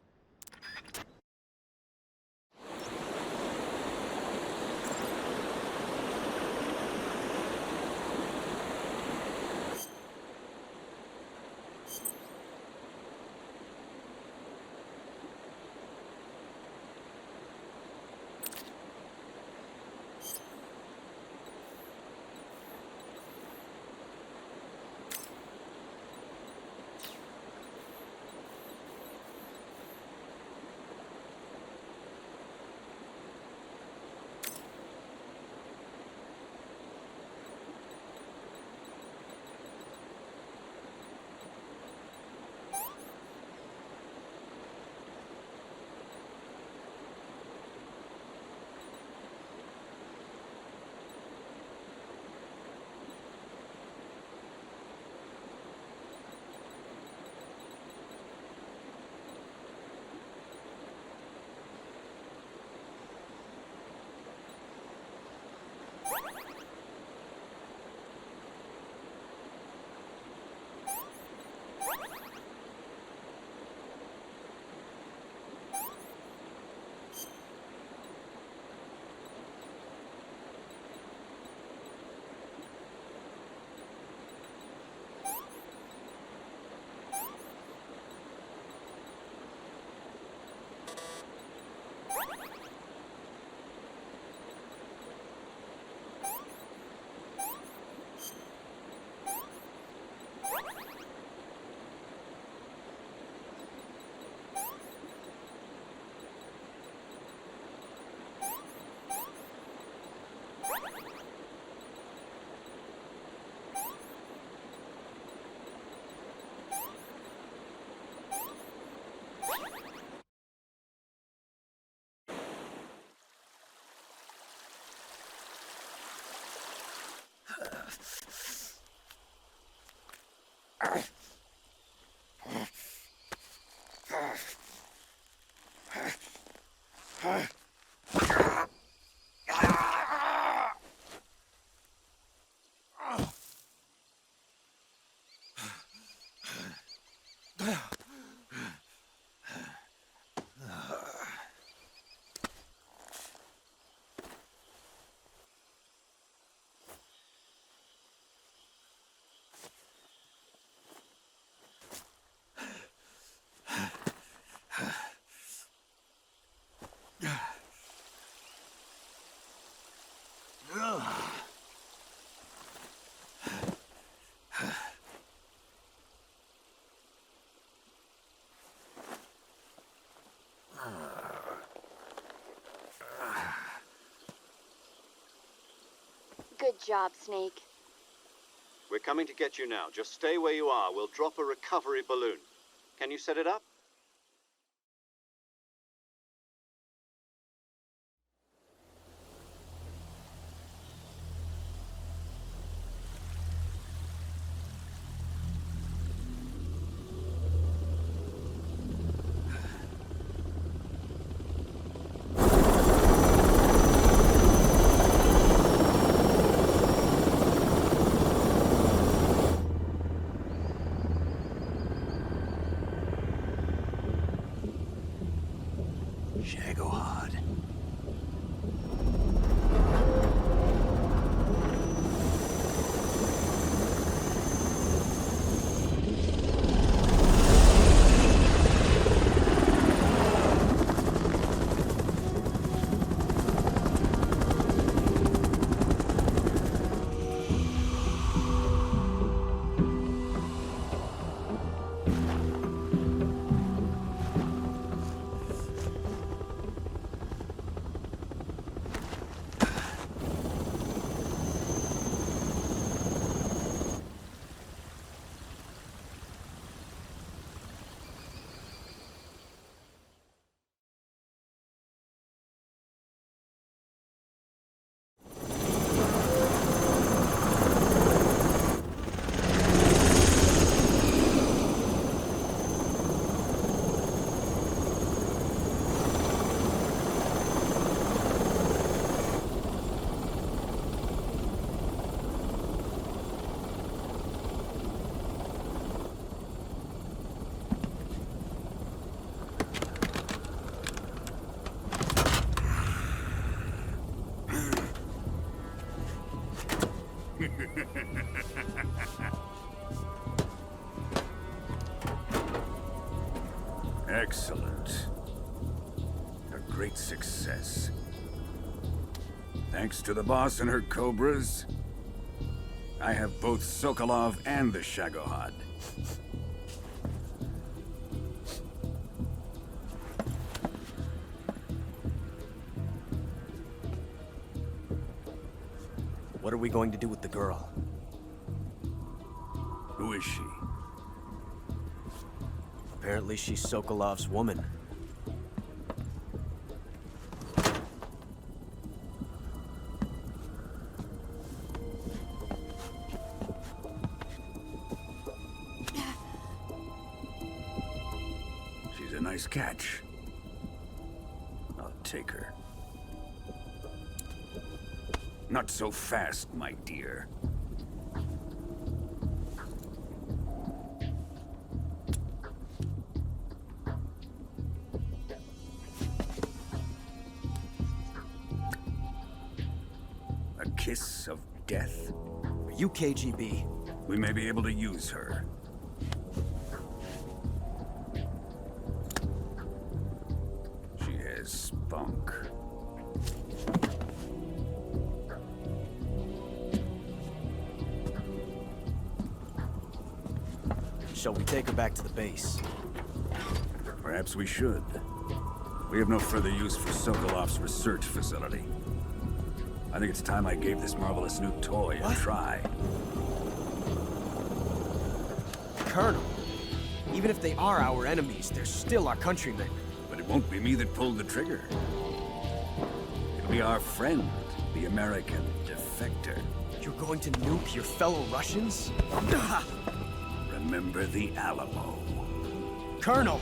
Good job, Snake. We're coming to get you now. Just stay where you are. We'll drop a recovery balloon. Can you set it up? Shagohod. Excellent. A great success. Thanks to the boss and her cobras, I have both Sokolov and the Shagohod. What are we going to do with the girl? Who is she? Apparently she's Sokolov's woman. She's a nice catch. I'll take her. Not so fast, my dear. A kiss of death? Are you KGB? We may be able to use her. She has spunk. Shall we take her back to the base? Perhaps we should. We have no further use for Sokolov's research facility. I think it's time I gave this marvelous new toy a try. Colonel, even if they are our enemies, they're still our countrymen. But it won't be me that pulled the trigger. It'll be our friend, the American defector. You're going to nuke your fellow Russians? Remember the Alamo. Colonel!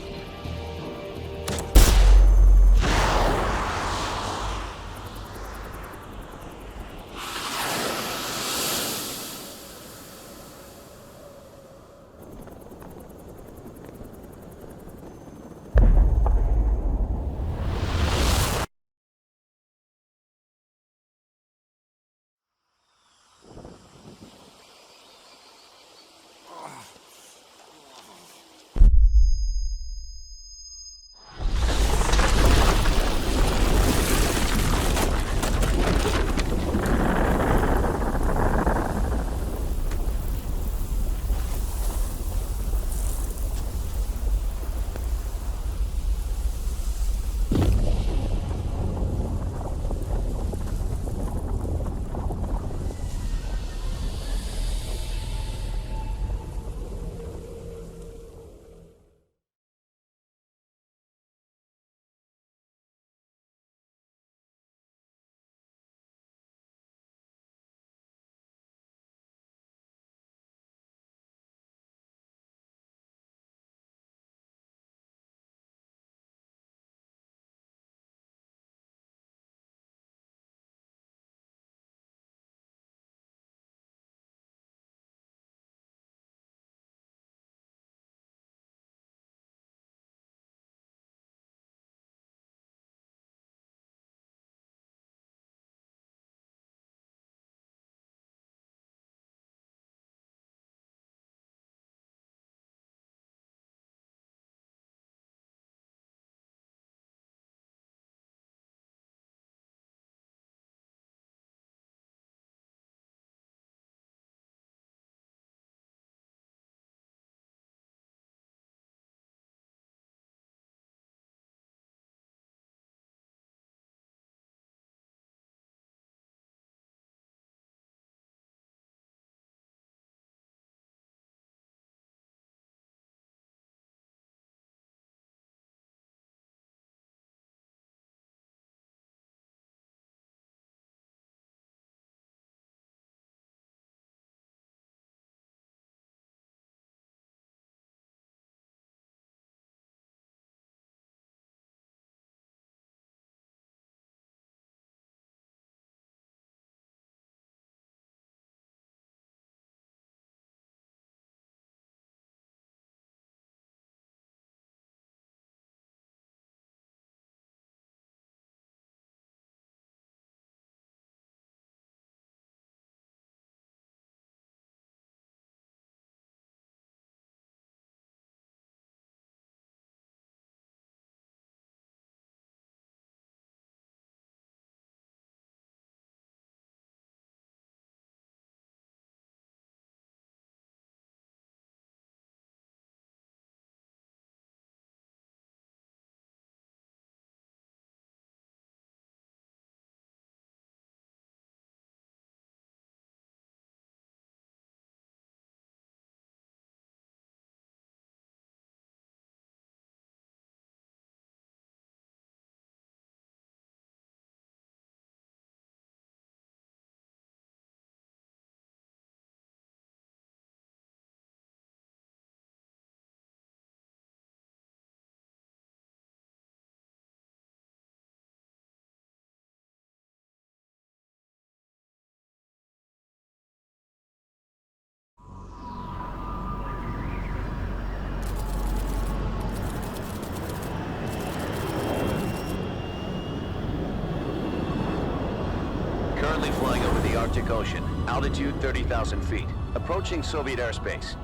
Currently flying over the Arctic Ocean, altitude 30,000 feet, approaching Soviet airspace.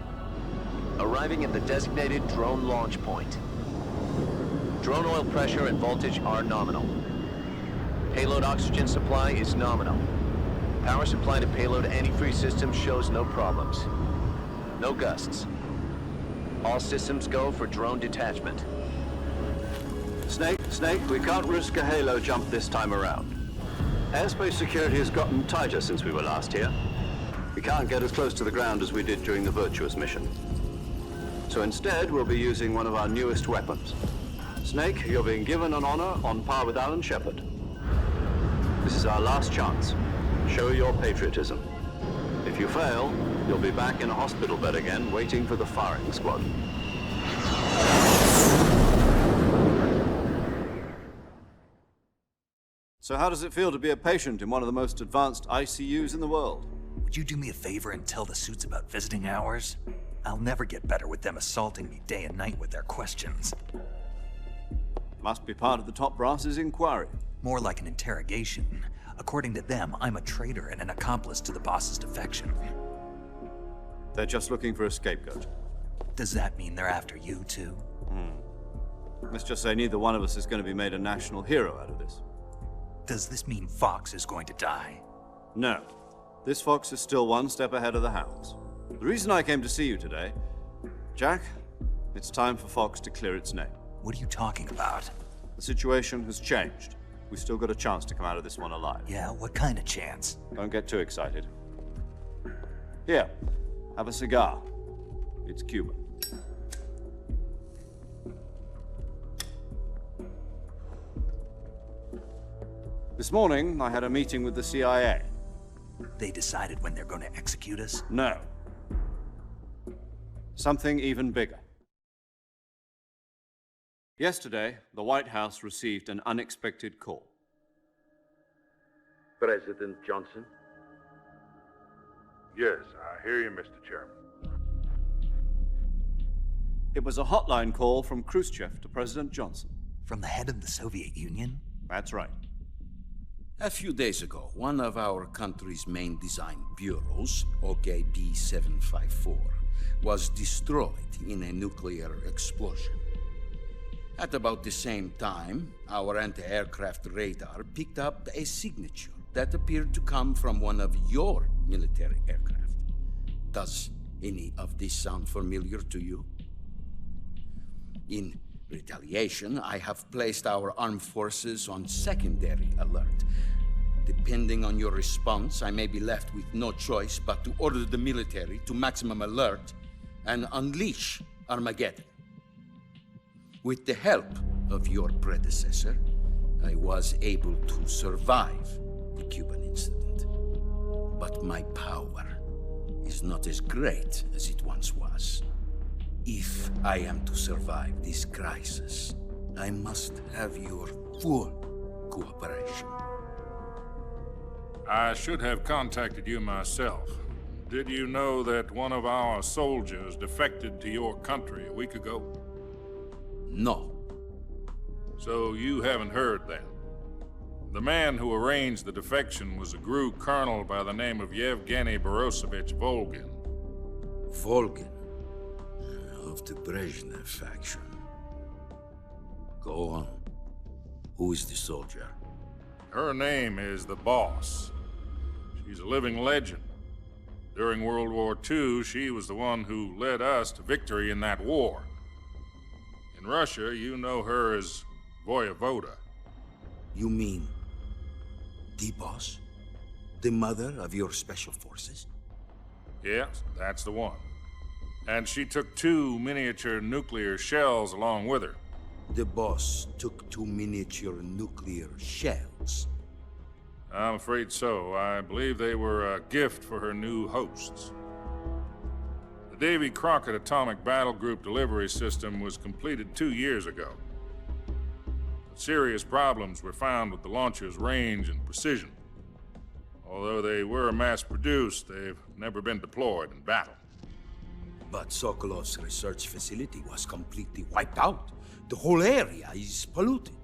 Arriving at the designated drone launch point. Drone oil pressure and voltage are nominal. Payload oxygen supply is nominal. Power supply to payload antifreeze system shows no problems. No gusts. All systems go for drone detachment. Snake, we can't risk a halo jump this time around. Airspace security has gotten tighter since we were last here. We can't get as close to the ground as we did during the Virtuous mission. So instead, we'll be using one of our newest weapons. Snake, you're being given an honor on par with Alan Shepard. This is our last chance. Show your patriotism. If you fail, you'll be back in a hospital bed again, waiting for the firing squad. So how does it feel to be a patient in one of the most advanced ICUs in the world? Would you do me a favor and tell the suits about visiting hours? I'll never get better with them assaulting me day and night with their questions. Must be part of the top brass's inquiry. More like an interrogation. According to them, I'm a traitor and an accomplice to the boss's defection. They're just looking for a scapegoat. Does that mean they're after you, too? Let's just say neither one of us is going to be made a national hero out of this. Does this mean Fox is going to die? No. This fox is still one step ahead of the hounds. The reason I came to see you today, Jack, it's time for Fox to clear its name. What are you talking about? The situation has changed. We've still got a chance to come out of this one alive. Yeah, what kind of chance? Don't get too excited. Here, have a cigar. It's Cuban. This morning, I had a meeting with the CIA. They decided when they're going to execute us? No. Something even bigger. Yesterday, the White House received an unexpected call. President Johnson? Yes, I hear you, Mr. Chairman. It was a hotline call from Khrushchev to President Johnson. From the head of the Soviet Union? That's right. A few days ago, one of our country's main design bureaus, OKB 754, was destroyed in a nuclear explosion. At about the same time, our anti-aircraft radar picked up a signature that appeared to come from one of your military aircraft. Does any of this sound familiar to you? In retaliation, I have placed our armed forces on secondary alert. Depending on your response, I may be left with no choice but to order the military to maximum alert and unleash Armageddon. With the help of your predecessor, I was able to survive the Cuban incident. But my power is not as great as it once was. If I am to survive this crisis, I must have your full cooperation. I should have contacted you myself. Did you know that one of our soldiers defected to your country a week ago? No. So you haven't heard then. The man who arranged the defection was a GRU colonel by the name of Yevgeny Borisovich Volgin. Volgin? Of the Brezhnev faction. Go on. Who is the soldier? Her name is the Boss. She's a living legend. During World War II, she was the one who led us to victory in that war. In Russia, you know her as Voyevoda. You mean the Boss? The mother of your special forces? Yes, that's the one. And she took 2 miniature nuclear shells along with her. The Boss took 2 miniature nuclear shells? I'm afraid so. I believe they were a gift for her new hosts. The Davy Crockett Atomic Battle Group delivery system was completed 2 years ago. Serious problems were found with the launcher's range and precision. Although they were mass-produced, they've never been deployed in battle. But Sokolov's research facility was completely wiped out. The whole area is polluted.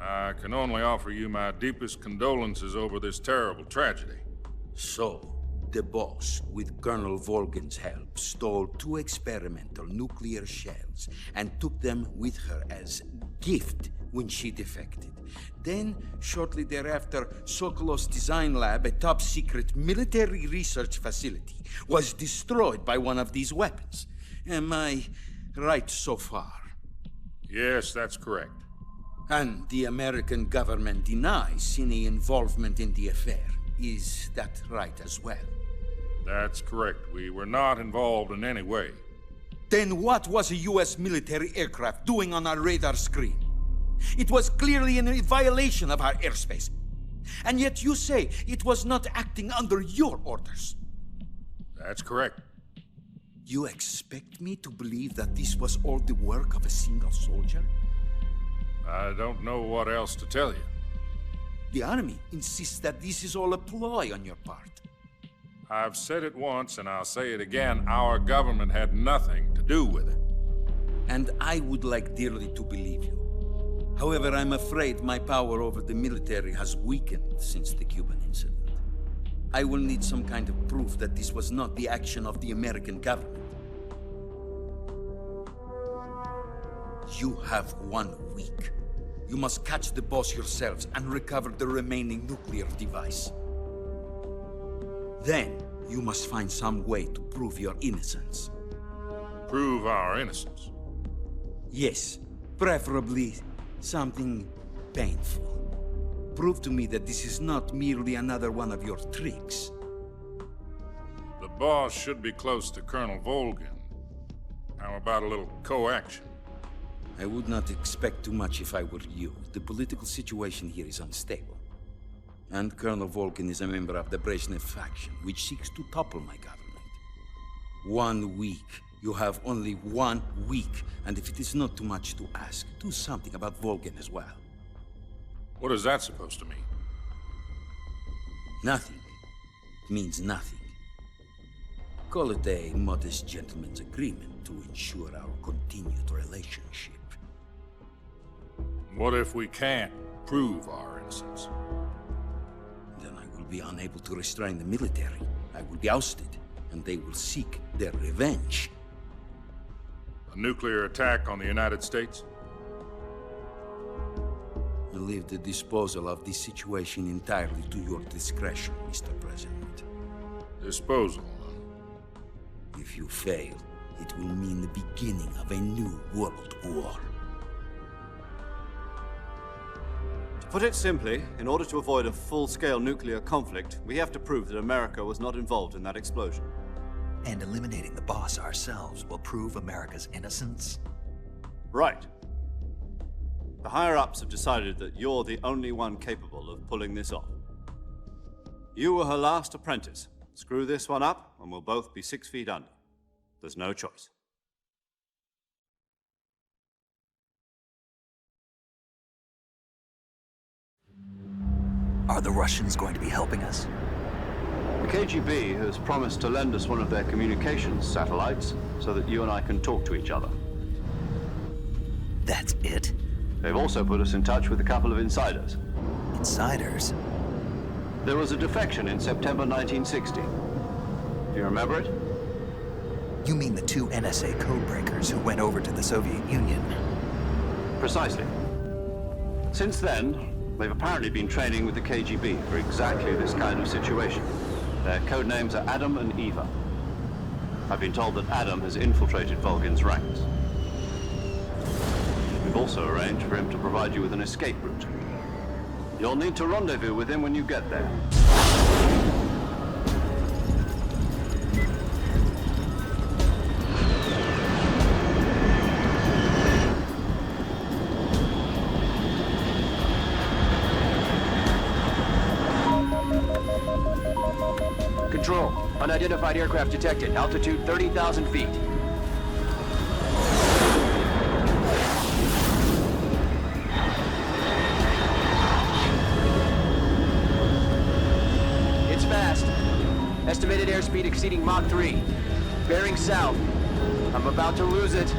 I can only offer you my deepest condolences over this terrible tragedy. So, the Boss, with Colonel Volgin's help, stole 2 experimental nuclear shells and took them with her as gift when she defected. Then, shortly thereafter, Sokolov's design lab, a top-secret military research facility, was destroyed by one of these weapons. Am I right so far? Yes, that's correct. And the American government denies any involvement in the affair. Is that right as well? That's correct. We were not involved in any way. Then what was a U.S. military aircraft doing on our radar screen? It was clearly in a violation of our airspace. And yet you say it was not acting under your orders. That's correct. You expect me to believe that this was all the work of a single soldier? I don't know what else to tell you. The army insists that this is all a ploy on your part. I've said it once, and I'll say it again. Our government had nothing to do with it. And I would like dearly to believe you. However, I'm afraid my power over the military has weakened since the Cuban incident. I will need some kind of proof that this was not the action of the American government. You have 1 week. You must catch the boss yourselves and recover the remaining nuclear device. Then, you must find some way to prove your innocence. Prove our innocence? Yes, preferably something painful. Prove to me that this is not merely another one of your tricks. The boss should be close to Colonel Volgin. How about a little co-action? I would not expect too much if I were you. The political situation here is unstable. And Colonel Volgin is a member of the Brezhnev faction, which seeks to topple my government. 1 week. You have only 1 week, and if it is not too much to ask, do something about Volgin as well. What is that supposed to mean? Nothing. It means nothing. Call it a modest gentleman's agreement to ensure our continued relationship. What if we can't prove our innocence? Then I will be unable to restrain the military. I will be ousted, and they will seek their revenge. A nuclear attack on the United States? I leave the disposal of this situation entirely to your discretion, Mr. President. Disposal? If you fail, it will mean the beginning of a new world war. To put it simply, in order to avoid a full-scale nuclear conflict, we have to prove that America was not involved in that explosion. And eliminating the boss ourselves will prove America's innocence? Right. The higher-ups have decided that you're the only one capable of pulling this off. You were her last apprentice. Screw this one up, and we'll both be 6 feet under. There's no choice. Are the Russians going to be helping us? The KGB has promised to lend us one of their communications satellites so that you and I can talk to each other. That's it? They've also put us in touch with a couple of insiders. Insiders? There was a defection in September 1960. Do you remember it? You mean the 2 NSA codebreakers who went over to the Soviet Union? Precisely. Since then, they've apparently been training with the KGB for exactly this kind of situation. Their code names are Adam and Eva. I've been told that Adam has infiltrated Volgin's ranks. We've also arranged for him to provide you with an escape route. You'll need to rendezvous with him when you get there. Control, unidentified aircraft detected. Altitude 30,000 feet. It's fast. Estimated airspeed exceeding Mach 3. Bearing south. I'm about to lose it.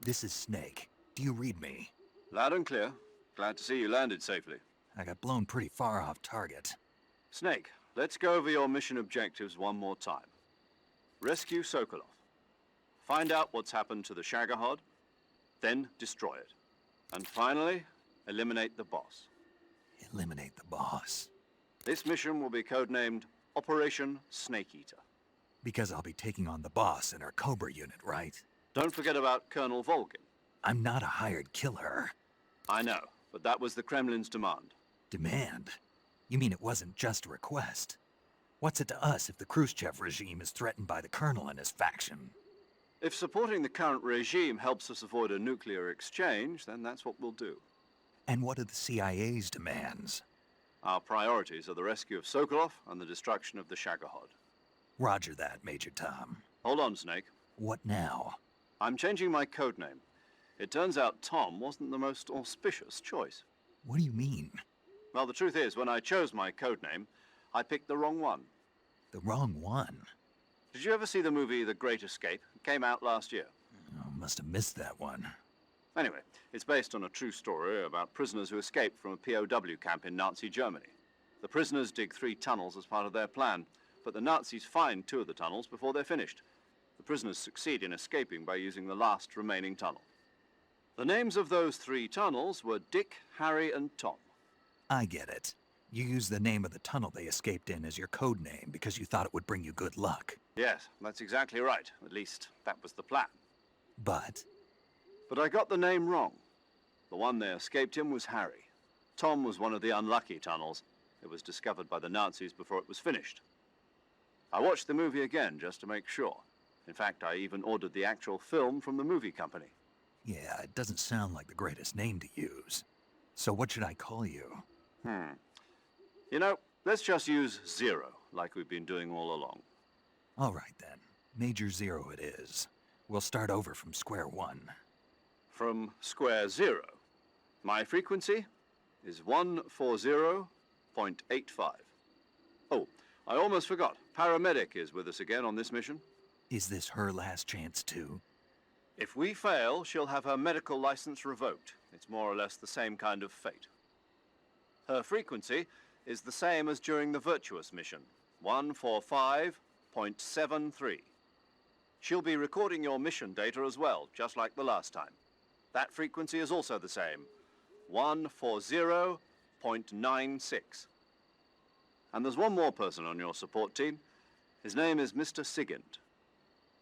This is Snake. Do you read me? Loud and clear. Glad to see you landed safely. I got blown pretty far off target. Snake, let's go over your mission objectives one more time. Rescue Sokolov. Find out what's happened to the Shagohod, then destroy it. And finally, eliminate the boss. Eliminate the boss. This mission will be codenamed Operation Snake Eater. Because I'll be taking on the boss in our Cobra unit, right? Don't forget about Colonel Volgin. I'm not a hired killer. I know, but that was the Kremlin's demand. Demand? You mean it wasn't just a request? What's it to us if the Khrushchev regime is threatened by the Colonel and his faction? If supporting the current regime helps us avoid a nuclear exchange, then that's what we'll do. And what are the CIA's demands? Our priorities are the rescue of Sokolov and the destruction of the Shagohod. Roger that, Major Tom. Hold on, Snake. What now? I'm changing my codename. It turns out Tom wasn't the most auspicious choice. What do you mean? Well, the truth is, when I chose my codename, I picked the wrong one. The wrong one? Did you ever see the movie The Great Escape? It came out last year. Oh, must have missed that one. Anyway, it's based on a true story about prisoners who escaped from a POW camp in Nazi Germany. The prisoners dig 3 tunnels as part of their plan, but the Nazis find 2 of the tunnels before they're finished. The prisoners succeed in escaping by using the last remaining tunnel. The names of those 3 tunnels were Dick, Harry, and Tom. I get it. You used the name of the tunnel they escaped in as your code name because you thought it would bring you good luck. Yes, that's exactly right. At least, that was the plan. But I got the name wrong. The one they escaped in was Harry. Tom was one of the unlucky tunnels. It was discovered by the Nazis before it was finished. I watched the movie again just to make sure. In fact, I even ordered the actual film from the movie company. yeah, it doesn't sound like the greatest name to use. So what should I call you? You know, let's just use Zero, like we've been doing all along. All right then. Major Zero it is. We'll start over from square one. From square 0. My frequency is 140.85. Oh, I almost forgot. Paramedic is with us again on this mission. Is this her last chance too? If we fail, she'll have her medical license revoked. It's more or less the same kind of fate. Her frequency is the same as during the Virtuous mission, 145.73. She'll be recording your mission data as well, just like the last time. That frequency is also the same, 140.96. And there's one more person on your support team. His name is Mr. Sigint.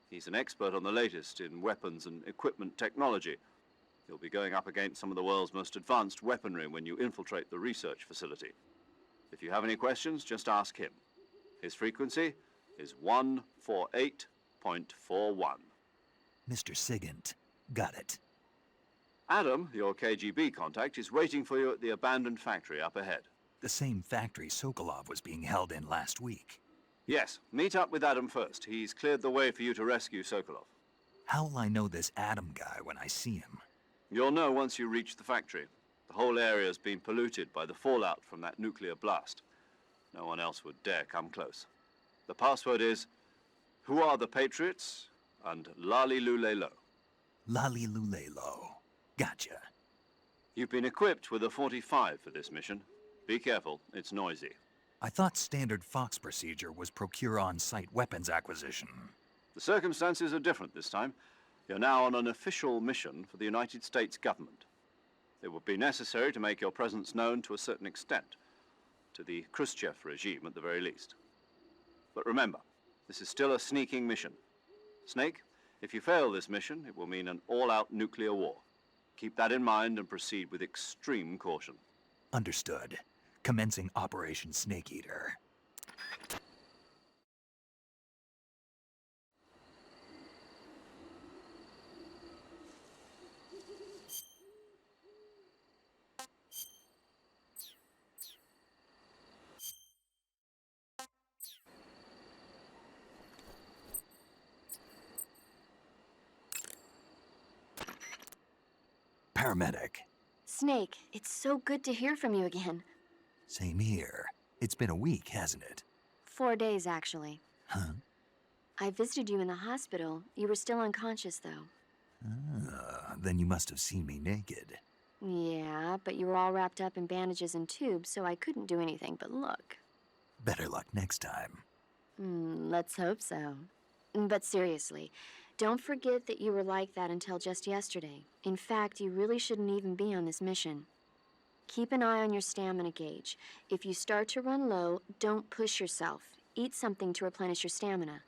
He's an expert on the latest in weapons and equipment technology. You'll be going up against some of the world's most advanced weaponry when you infiltrate the research facility. If you have any questions, just ask him. His frequency is 148.41. Mr. Sigint. Got it. Adam, your KGB contact, is waiting for you at the abandoned factory up ahead. The same factory Sokolov was being held in last week. Yes, meet up with Adam first. He's cleared the way for you to rescue Sokolov. How will I know this Adam guy when I see him? You'll know once you reach the factory. The whole area's been polluted by the fallout from that nuclear blast. No one else would dare come close. The password is, "Who are the Patriots?" and Lali Lulelo. Lali Lulelo. Gotcha. You've been equipped with a 45 for this mission. Be careful, it's noisy. I thought standard Fox procedure was procure on-site weapons acquisition. The circumstances are different this time. You're now on an official mission for the United States government. It would be necessary to make your presence known to a certain extent, to the Khrushchev regime at the very least. But remember, this is still a sneaking mission. Snake, if you fail this mission, it will mean an all-out nuclear war. Keep that in mind and proceed with extreme caution. Understood. Commencing Operation Snake Eater. Paramedic. Snake, it's so good to hear from you again. Same here. It's been a week, hasn't it? 4 days, actually. Huh? I visited you in the hospital. You were still unconscious, though. Then you must have seen me naked. Yeah, but you were all wrapped up in bandages and tubes, so I couldn't do anything but look. Better luck next time. Let's hope so. But seriously, don't forget that you were like that until just yesterday. In fact, you really shouldn't even be on this mission. Keep an eye on your stamina gauge. If you start to run low, don't push yourself. Eat something to replenish your stamina.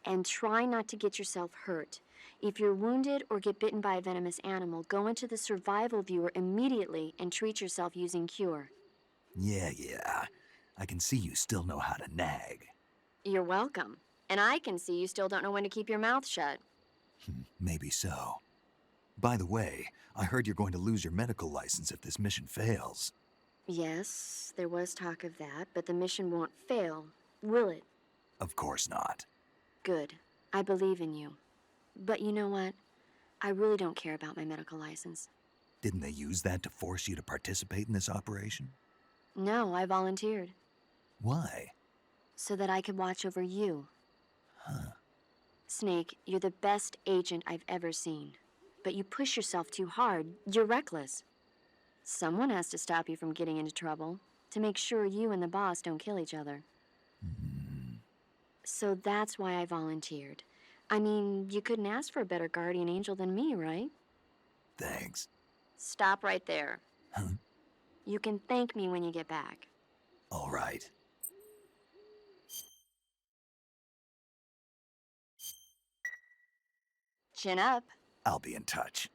And try not to get yourself hurt. If you're wounded or get bitten by a venomous animal, go into the survival viewer immediately and treat yourself using Cure. Yeah. I can see you still know how to nag. You're welcome. And I can see you still don't know when to keep your mouth shut. Maybe so. By the way, I heard you're going to lose your medical license if this mission fails. Yes, there was talk of that, but the mission won't fail, will it? Of course not. Good. I believe in you. But you know what? I really don't care about my medical license. Didn't they use that to force you to participate in this operation? No, I volunteered. Why? So that I could watch over you. Huh. Snake, you're the best agent I've ever seen. But you push yourself too hard. You're reckless. Someone has to stop you from getting into trouble, to make sure you and the boss don't kill each other. So that's why I volunteered. I mean, you couldn't ask for a better guardian angel than me, right? Thanks. Stop right there. Huh? You can thank me when you get back. All right. Chin up. I'll be in touch.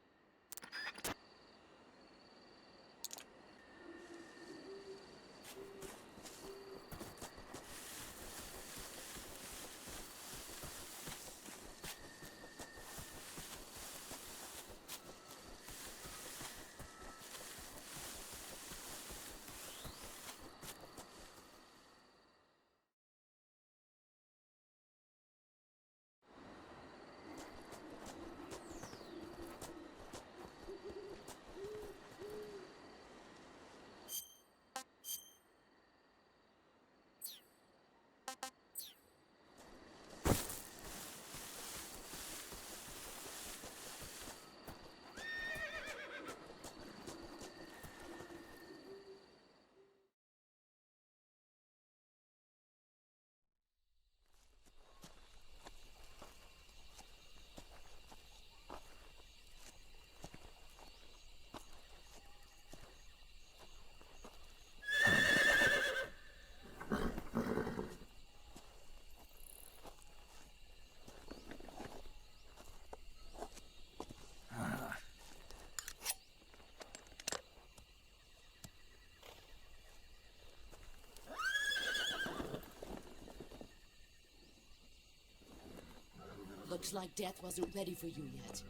Looks like death wasn't ready for you yet.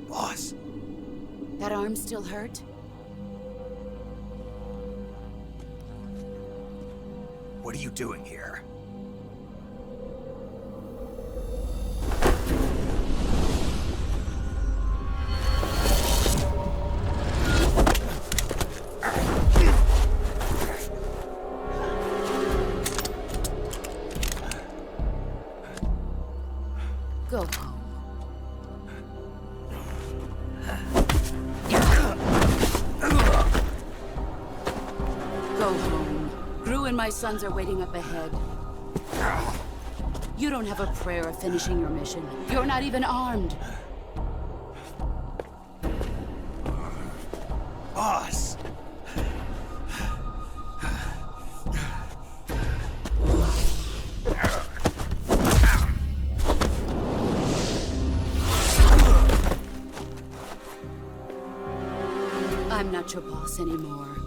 Boss. That arm still hurt? What are you doing here? Go home. Go home. Gru and my sons are waiting up ahead. You don't have a prayer of finishing your mission. You're not even armed. Boss! I'm not your boss anymore.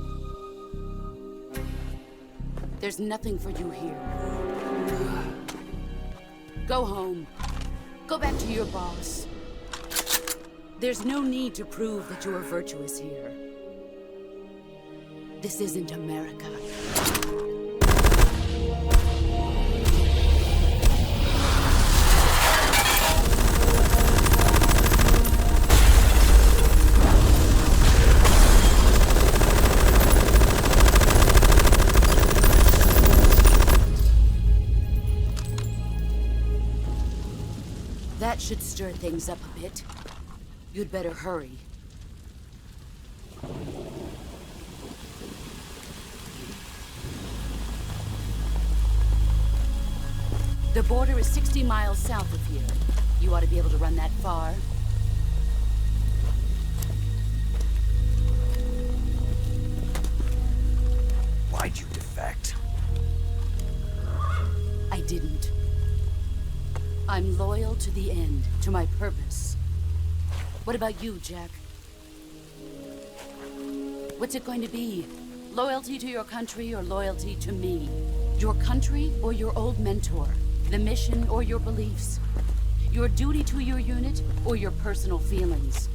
There's nothing for you here. Go home. Go back to your boss. There's no need to prove that you are virtuous here. This isn't America. should stir things up a bit. You'd better hurry. The border is 60 miles south of here. You ought to be able to run that far. Why'd you defect? I didn't. I'm loyal to the end, to my purpose. What about you, Jack? What's it going to be? Loyalty to your country or loyalty to me? Your country or your old mentor? The mission or your beliefs? Your duty to your unit or your personal feelings?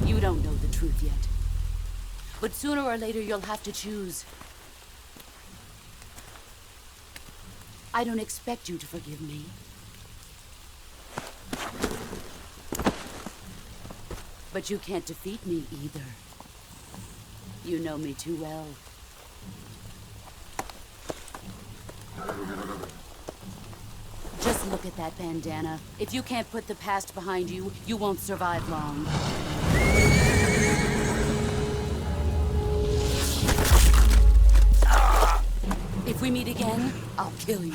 You don't know the truth yet. But sooner or later you'll have to choose. I don't expect you to forgive me. But you can't defeat me either. You know me too well. Just look at that bandana. If you can't put the past behind you, you won't survive long. If we meet again, I'll kill you.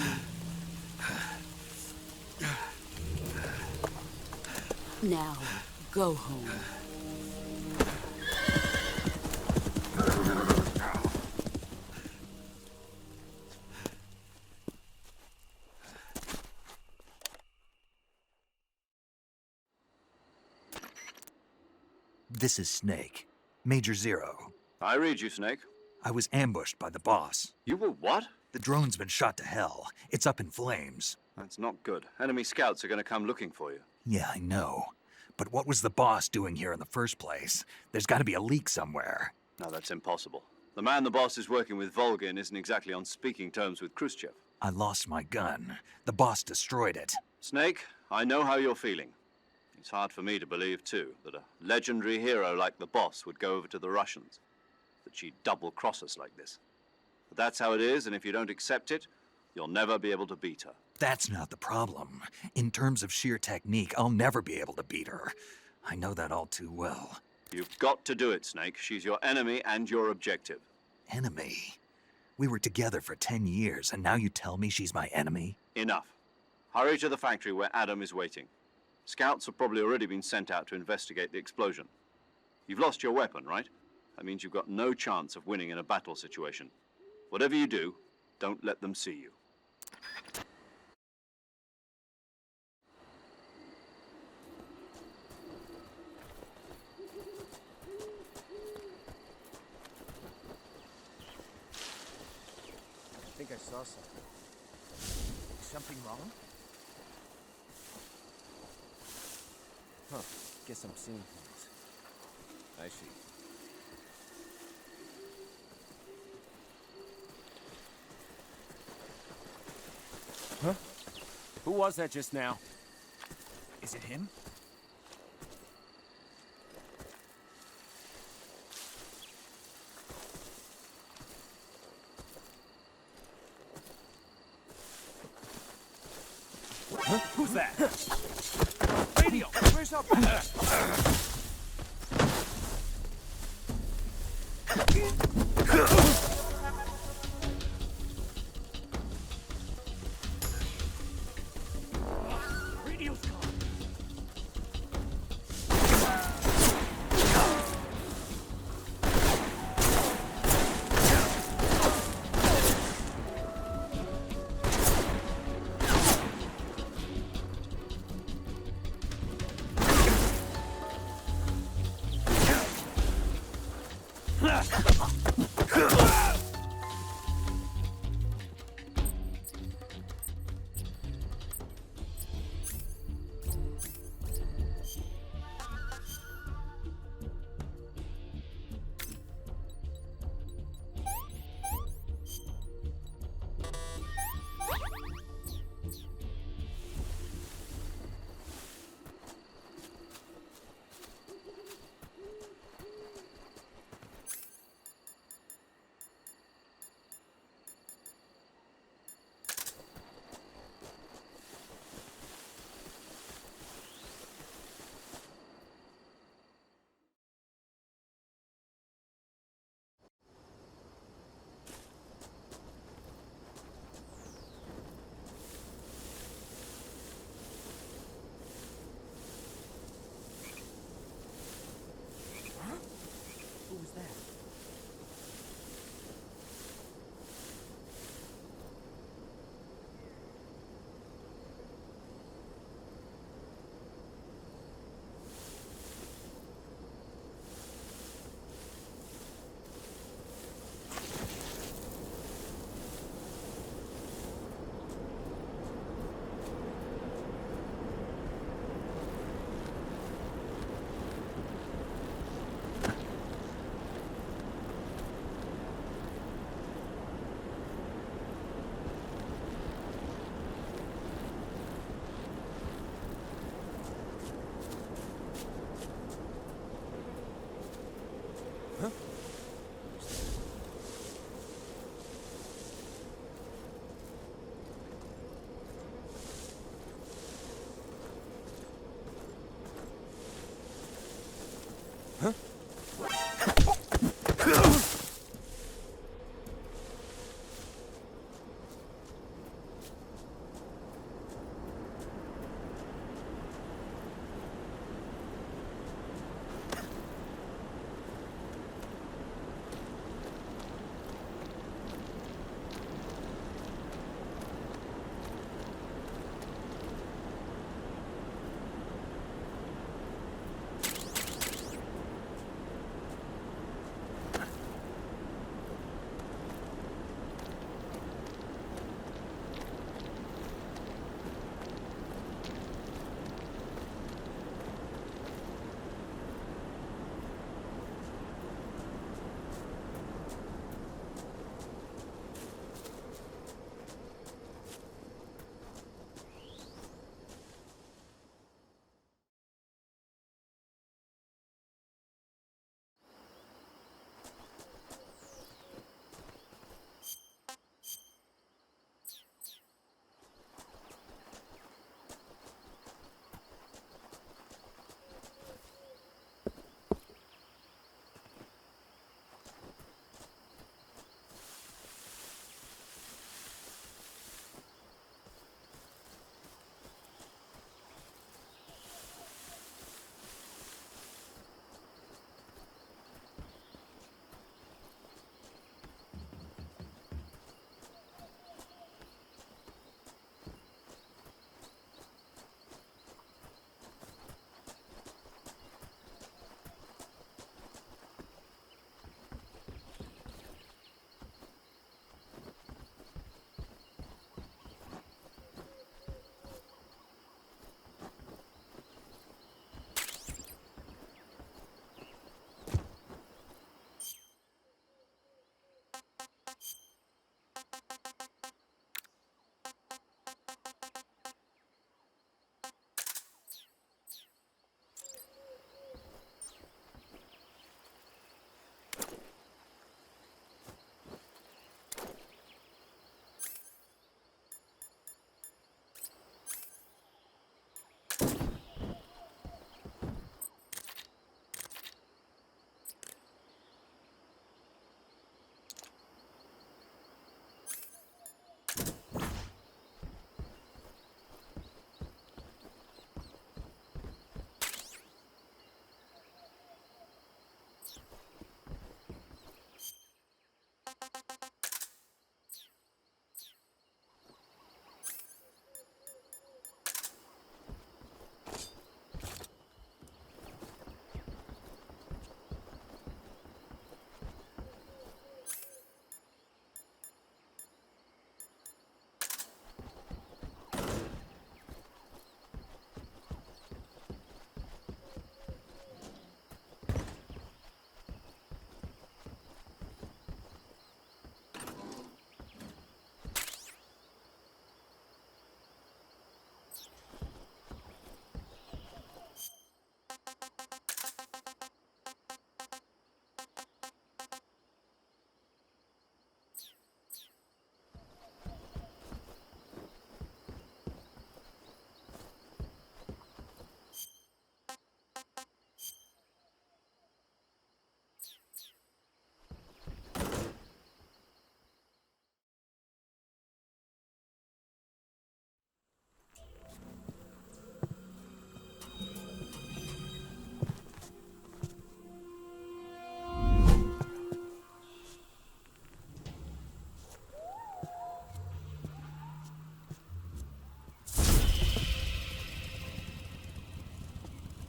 Now, go home. This is Snake. Major Zero. I read you, Snake. I was ambushed by the boss. You were what? The drone's been shot to hell. It's up in flames. That's not good. Enemy scouts are going to come looking for you. Yeah, I know. But what was the boss doing here in the first place? There's got to be a leak somewhere. No, that's impossible. The man the boss is working with, Volgin, isn't exactly on speaking terms with Khrushchev. I lost my gun. The boss destroyed it. Snake, I know how you're feeling. It's hard for me to believe, too, that a legendary hero like the boss would go over to the Russians. That she'd double-cross us like this. But that's how it is, and if you don't accept it, you'll never be able to beat her. That's not the problem. In terms of sheer technique, I'll never be able to beat her. I know that all too well. You've got to do it, Snake. She's your enemy and your objective. Enemy? We were together for 10 years, and now you tell me she's my enemy? Enough. Hurry to the factory where Adam is waiting. Scouts have probably already been sent out to investigate the explosion. You've lost your weapon, right? That means you've got no chance of winning in a battle situation. Whatever you do, don't let them see you. I think I saw something. Something wrong? Huh. Guess I'm seeing things. I see. Huh? Who was that just now? Is it him? Huh? Who's that? Radio, where's our Radio's gone.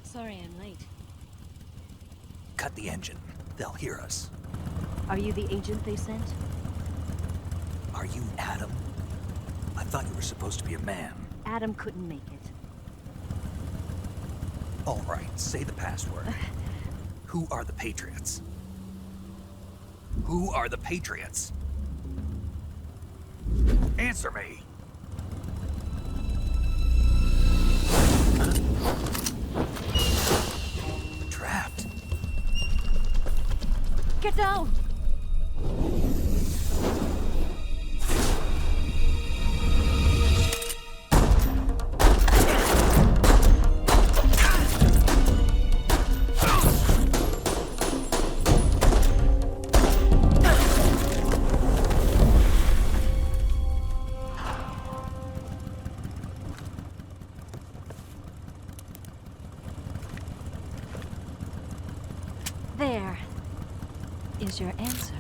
Sorry I'm late. Cut the engine. They'll hear us. Are you the agent they sent? Are you Adam? I thought you were supposed to be a man. Adam couldn't make it. All right, say the password. Who are the Patriots? Who are the Patriots? Answer me! Trapped. Get down! is your answer?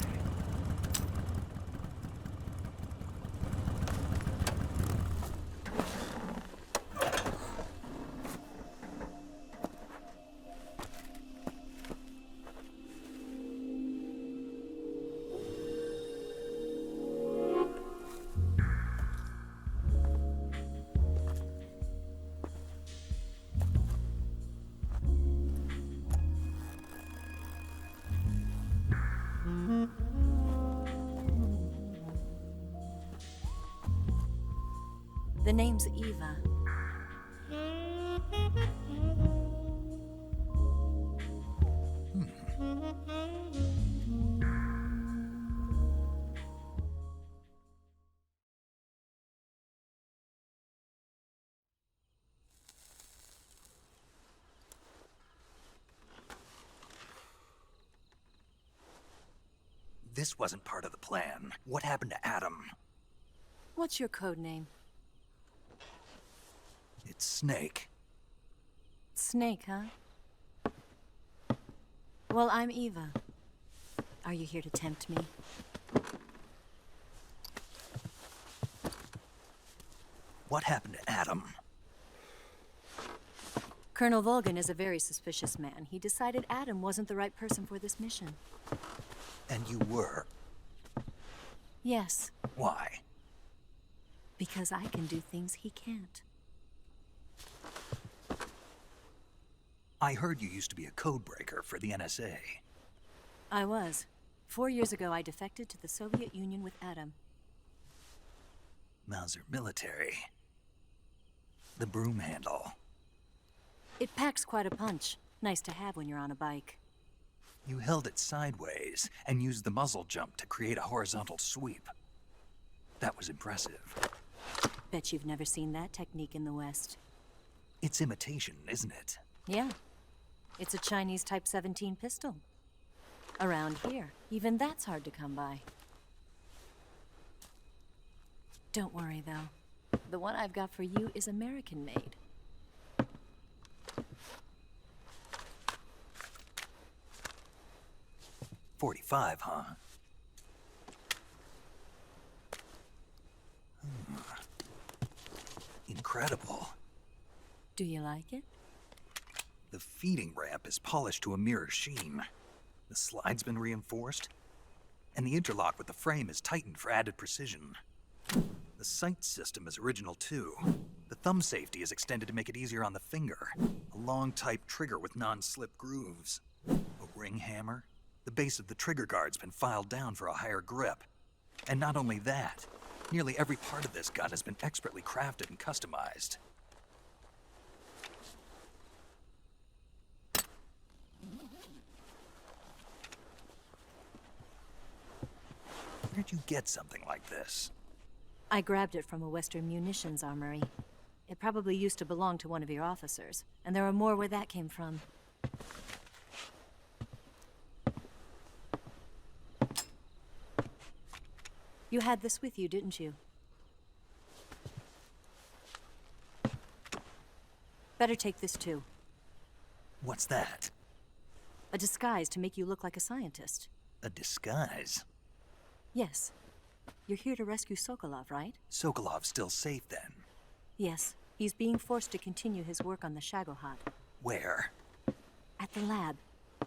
The name's Eva. This wasn't part of the plan. What happened to Adam? What's your code name? It's Snake. Snake, huh? Well, I'm Eva. Are you here to tempt me? What happened to Adam? Colonel Volgan is a very suspicious man. He decided Adam wasn't the right person for this mission. And you were? Yes. Why? Because I can do things he can't. I heard you used to be a codebreaker for the NSA. I was. 4 years ago, I defected to the Soviet Union with Adam. Mauser military. The broom handle. It packs quite a punch. Nice to have when you're on a bike. You held it sideways and used the muzzle jump to create a horizontal sweep. That was impressive. Bet you've never seen that technique in the West. It's imitation, isn't it? Yeah. It's a Chinese Type 17 pistol. Around here, even that's hard to come by. Don't worry, though. The one I've got for you is American-made. .45, huh? Incredible. Do you like it? The feeding ramp is polished to a mirror sheen. The slide's been reinforced, and the interlock with the frame is tightened for added precision. The sight system is original too. The thumb safety is extended to make it easier on the finger. A long type trigger with non-slip grooves. A ring hammer. The base of the trigger guard's been filed down for a higher grip. And not only that, nearly every part of this gun has been expertly crafted and customized. Where'd you get something like this? I grabbed it from a Western munitions armory. It probably used to belong to one of your officers, and there are more where that came from. You had this with you, didn't you? Better take this too. What's that? A disguise to make you look like a scientist. A disguise? Yes. You're here to rescue Sokolov, right? Sokolov's still safe then? Yes. He's being forced to continue his work on the Shagohod. Where? At the lab.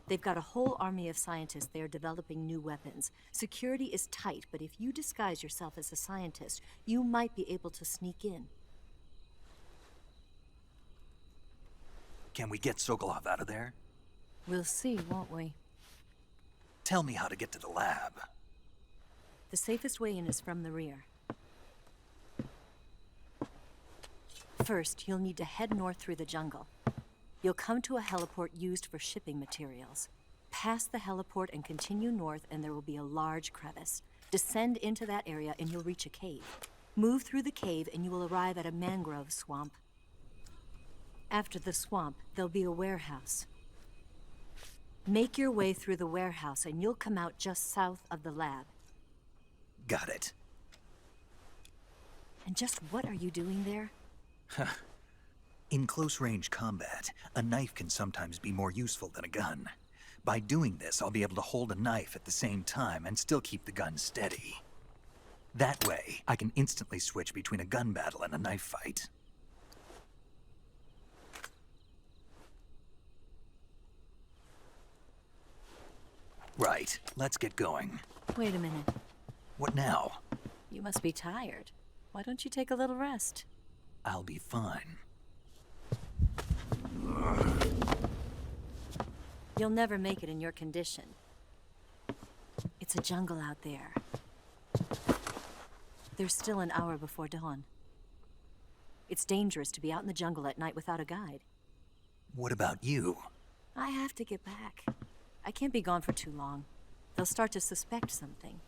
They've got a whole army of scientists there developing new weapons. Security is tight, but if you disguise yourself as a scientist, you might be able to sneak in. Can we get Sokolov out of there? We'll see, won't we? Tell me how to get to the lab. The safest way in is from the rear. First, you'll need to head north through the jungle. You'll come to a heliport used for shipping materials. Pass the heliport and continue north, and there will be a large crevice. Descend into that area and you'll reach a cave. Move through the cave and you will arrive at a mangrove swamp. After the swamp, there'll be a warehouse. Make your way through the warehouse and you'll come out just south of the lab. Got it. And just what are you doing there? In close-range combat, a knife can sometimes be more useful than a gun. By doing this, I'll be able to hold a knife at the same time and still keep the gun steady. That way, I can instantly switch between a gun battle and a knife fight. Right, let's get going. Wait a minute. What now? You must be tired. Why don't you take a little rest? I'll be fine. You'll never make it in your condition. It's a jungle out there. There's still an hour before dawn. It's dangerous to be out in the jungle at night without a guide. What about you? I have to get back. I can't be gone for too long. They'll start to suspect something.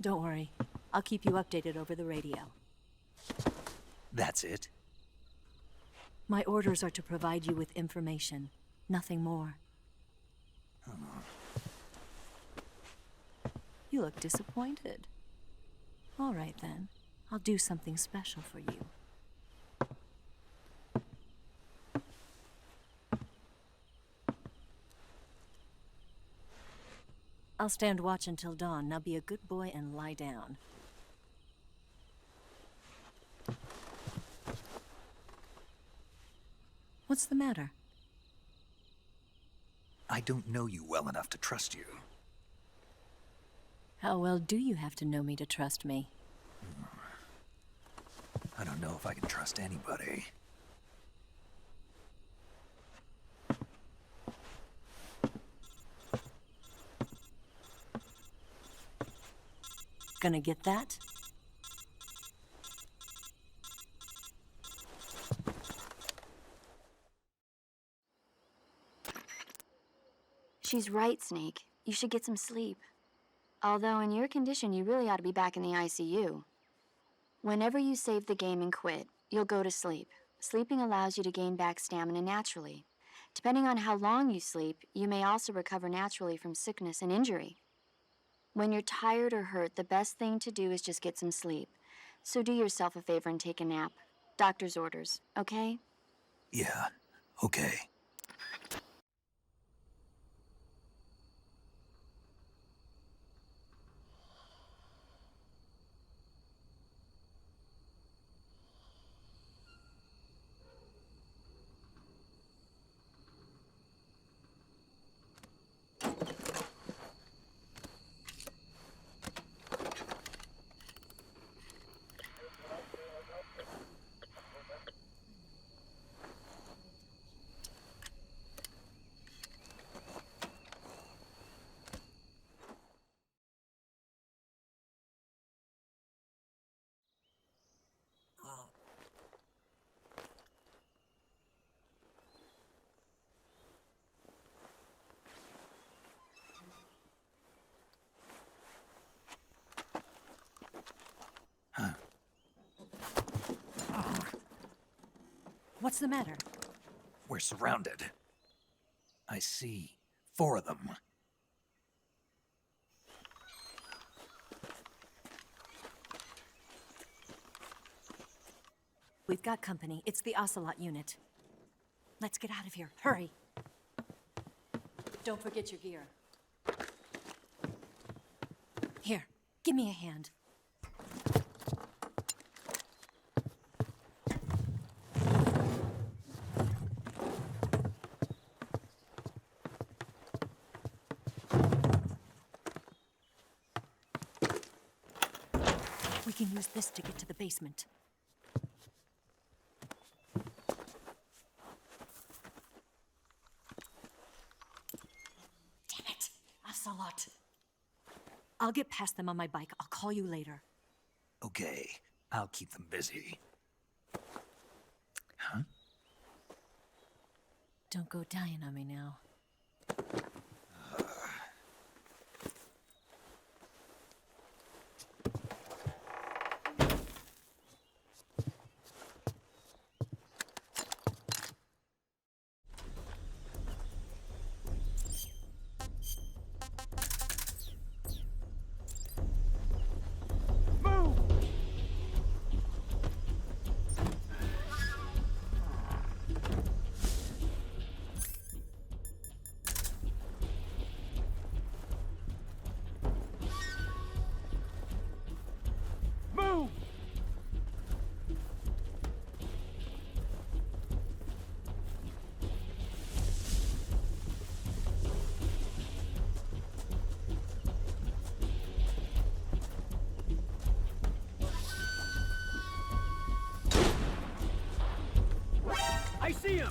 Don't worry. I'll keep you updated over the radio. That's it? My orders are to provide you with information, nothing more. You look disappointed. All right then. I'll do something special for you. I'll stand watch until dawn. Now be a good boy and lie down. What's the matter? I don't know you well enough to trust you. How well do you have to know me to trust me? I don't know if I can trust anybody. Gonna get that? She's right, Snake. You should get some sleep. Although in your condition, you really ought to be back in the ICU. Whenever you save the game and quit, you'll go to sleep. Sleeping allows you to gain back stamina naturally. Depending on how long you sleep, you may also recover naturally from sickness and injury. When you're tired or hurt, the best thing to do is just get some sleep. So do yourself a favor and take a nap. Doctor's orders, okay? Yeah, okay. What's the matter? We're surrounded. I see 4 of them. We've got company. It's the Ocelot unit. Let's get out of here. Hurry. Don't forget your gear. Here, give me a hand. We can use this to get to the basement. Damn it! Ocelot. I'll get past them on my bike. I'll call you later. Okay, I'll keep them busy. Huh? Don't go dying on me now. I see him!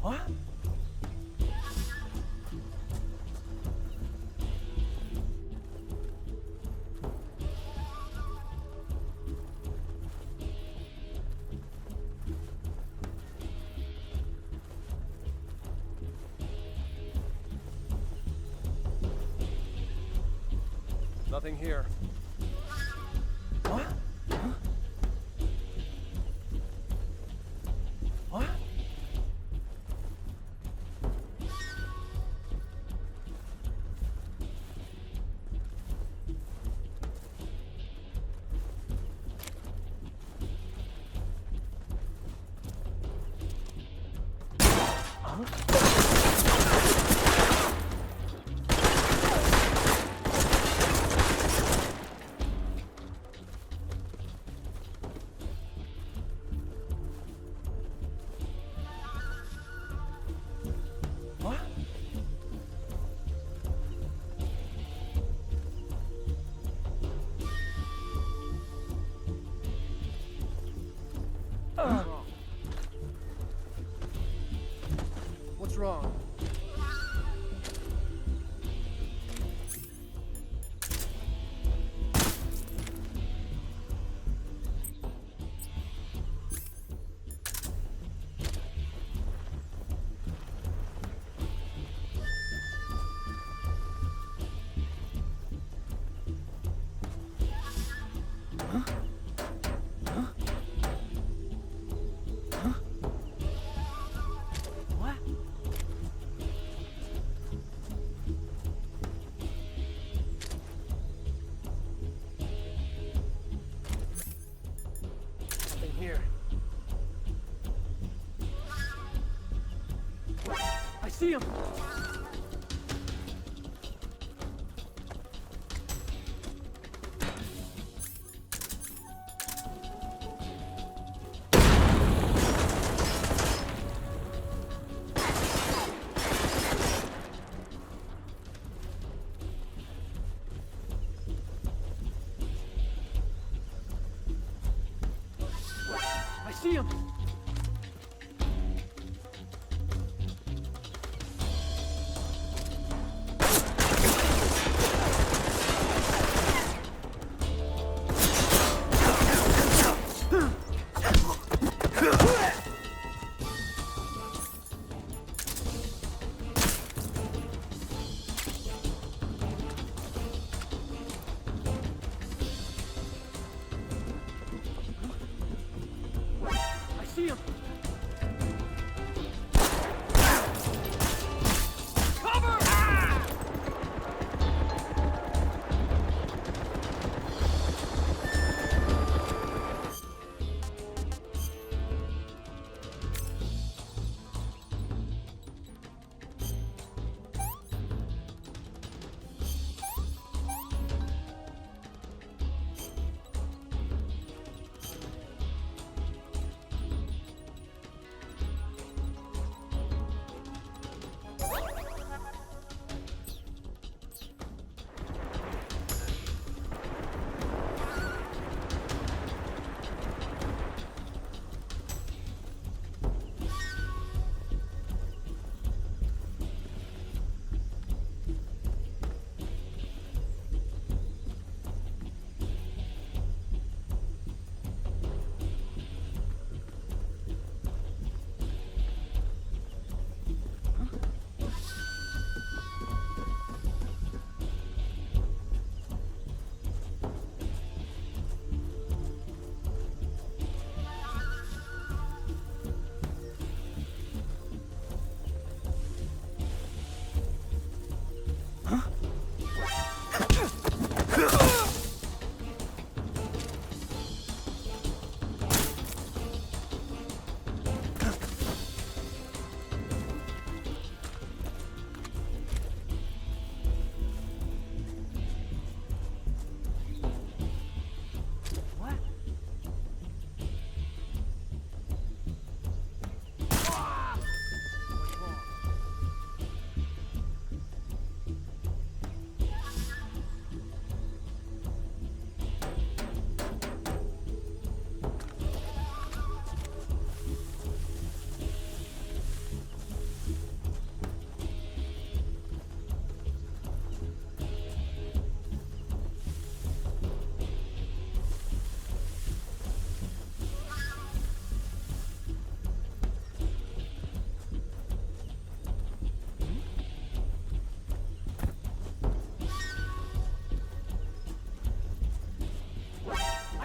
What? Nothing here. What? Huh? What? What's wrong? Here. I see him! I see him! see him!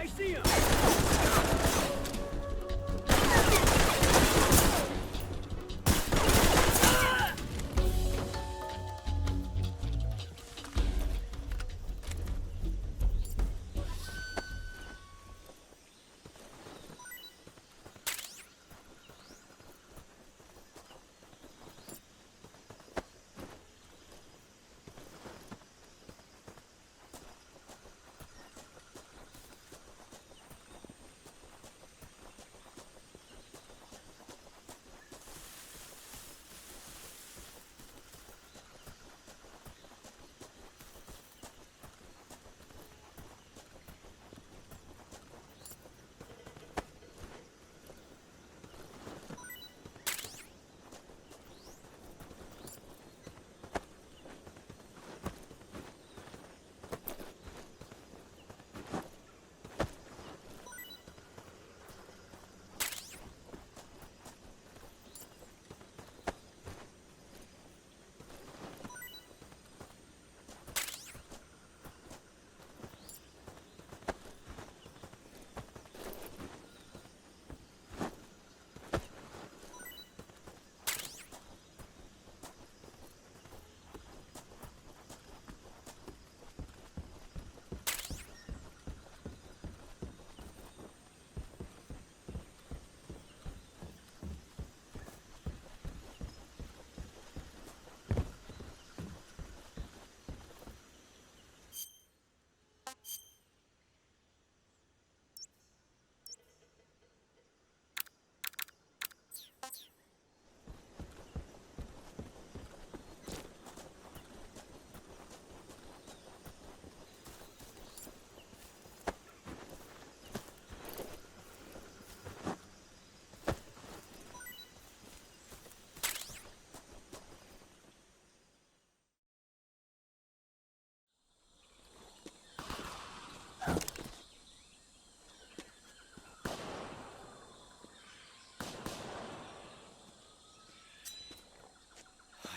I see him!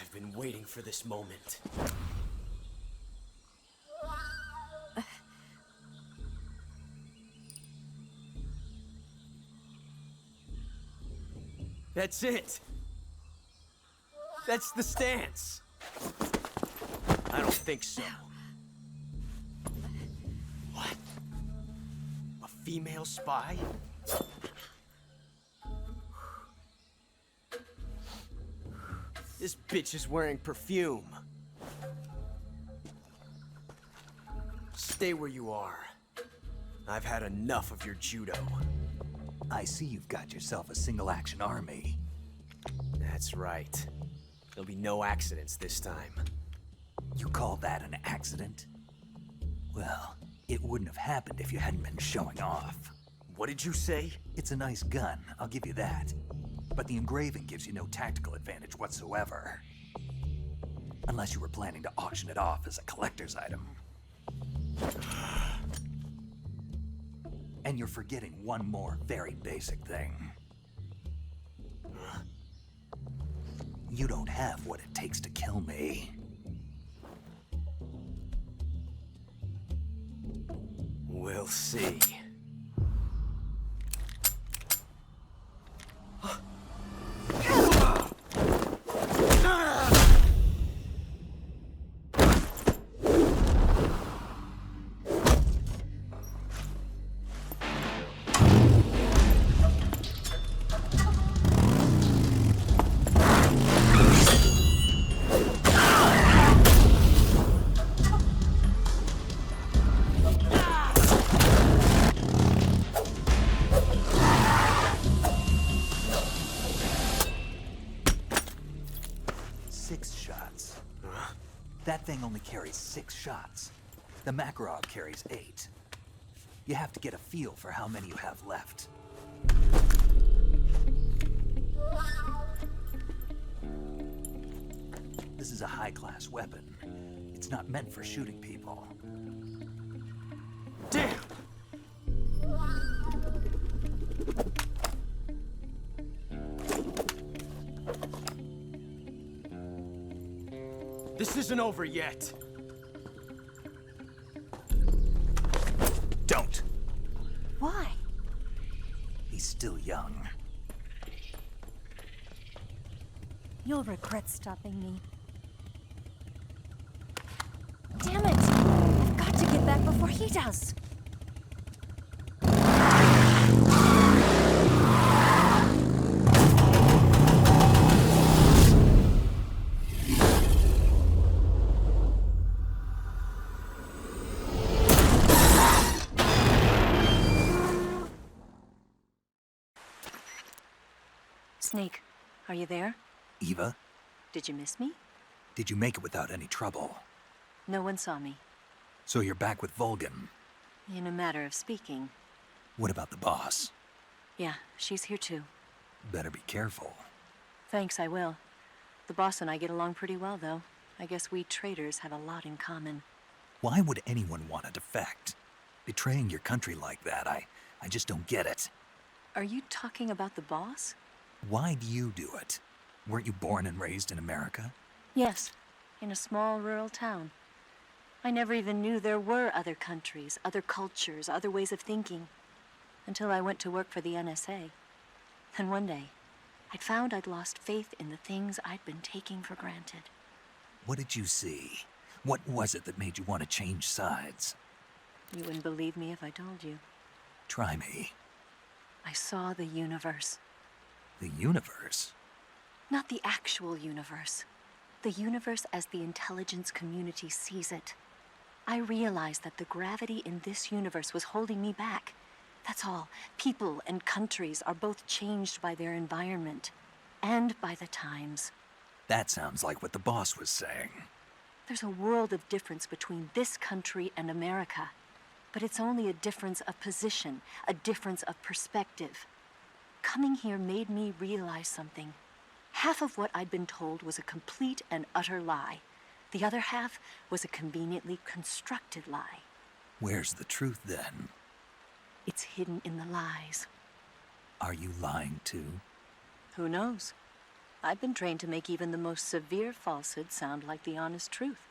I've been waiting for this moment. That's it. That's the stance. I don't think so. What? A female spy? This bitch is wearing perfume. Stay where you are. I've had enough of your judo. I see you've got yourself a single-action army. That's right. There'll be no accidents this time. You call that an accident? Well, it wouldn't have happened if you hadn't been showing off. What did you say? It's a nice gun, I'll give you that. But the engraving gives you no tactical advantage whatsoever. Unless you were planning to auction it off as a collector's item. And you're forgetting one more very basic thing. You don't have what it takes to kill me. We'll see. That thing only carries 6 shots. The Makarov carries 8. You have to get a feel for how many you have left. This is a high-class weapon. It's not meant for shooting people. Damn! This isn't over yet. Don't. Why? He's still young. You'll regret stopping me. Damn it! I've got to get back before he does. Snake, are you there? Eva, Did you miss me? did you make it without any trouble? No one saw me. So you're back with Vulcan. In a matter of speaking. What about the boss? Yeah, she's here too. Better be careful. Thanks, I will. The boss and I get along pretty well, though. I guess we traitors have a lot in common. Why would anyone want to defect? Betraying your country like that, I just don't get it. Are you talking about the boss? Why do you do it? Weren't you born and raised in America? Yes, in a small rural town. I never even knew there were other countries, other cultures, other ways of thinking. Until I went to work for the NSA. Then one day, I'd found I'd lost faith in the things I'd been taking for granted. What did you see? What was it that made you want to change sides? You wouldn't believe me if I told you. Try me. I saw the universe. The universe? Not the actual universe. The universe as the intelligence community sees it. I realized that the gravity in this universe was holding me back. That's all. People and countries are both changed by their environment and by the times. That sounds like what the boss was saying. There's a world of difference between this country and America. But it's only a difference of position, a difference of perspective. Coming here made me realize something. Half of what I'd been told was a complete and utter lie. The other half was a conveniently constructed lie. Where's the truth then? It's hidden in the lies. Are you lying too? Who knows? I've been trained to make even the most severe falsehood sound like the honest truth.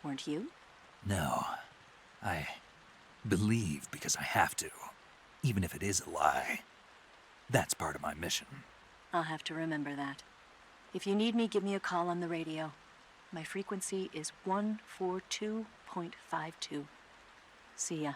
Weren't you? No. I believe because I have to, even if it is a lie. That's part of my mission. I'll have to remember that. If you need me, give me a call on the radio. My frequency is 142.52. See ya.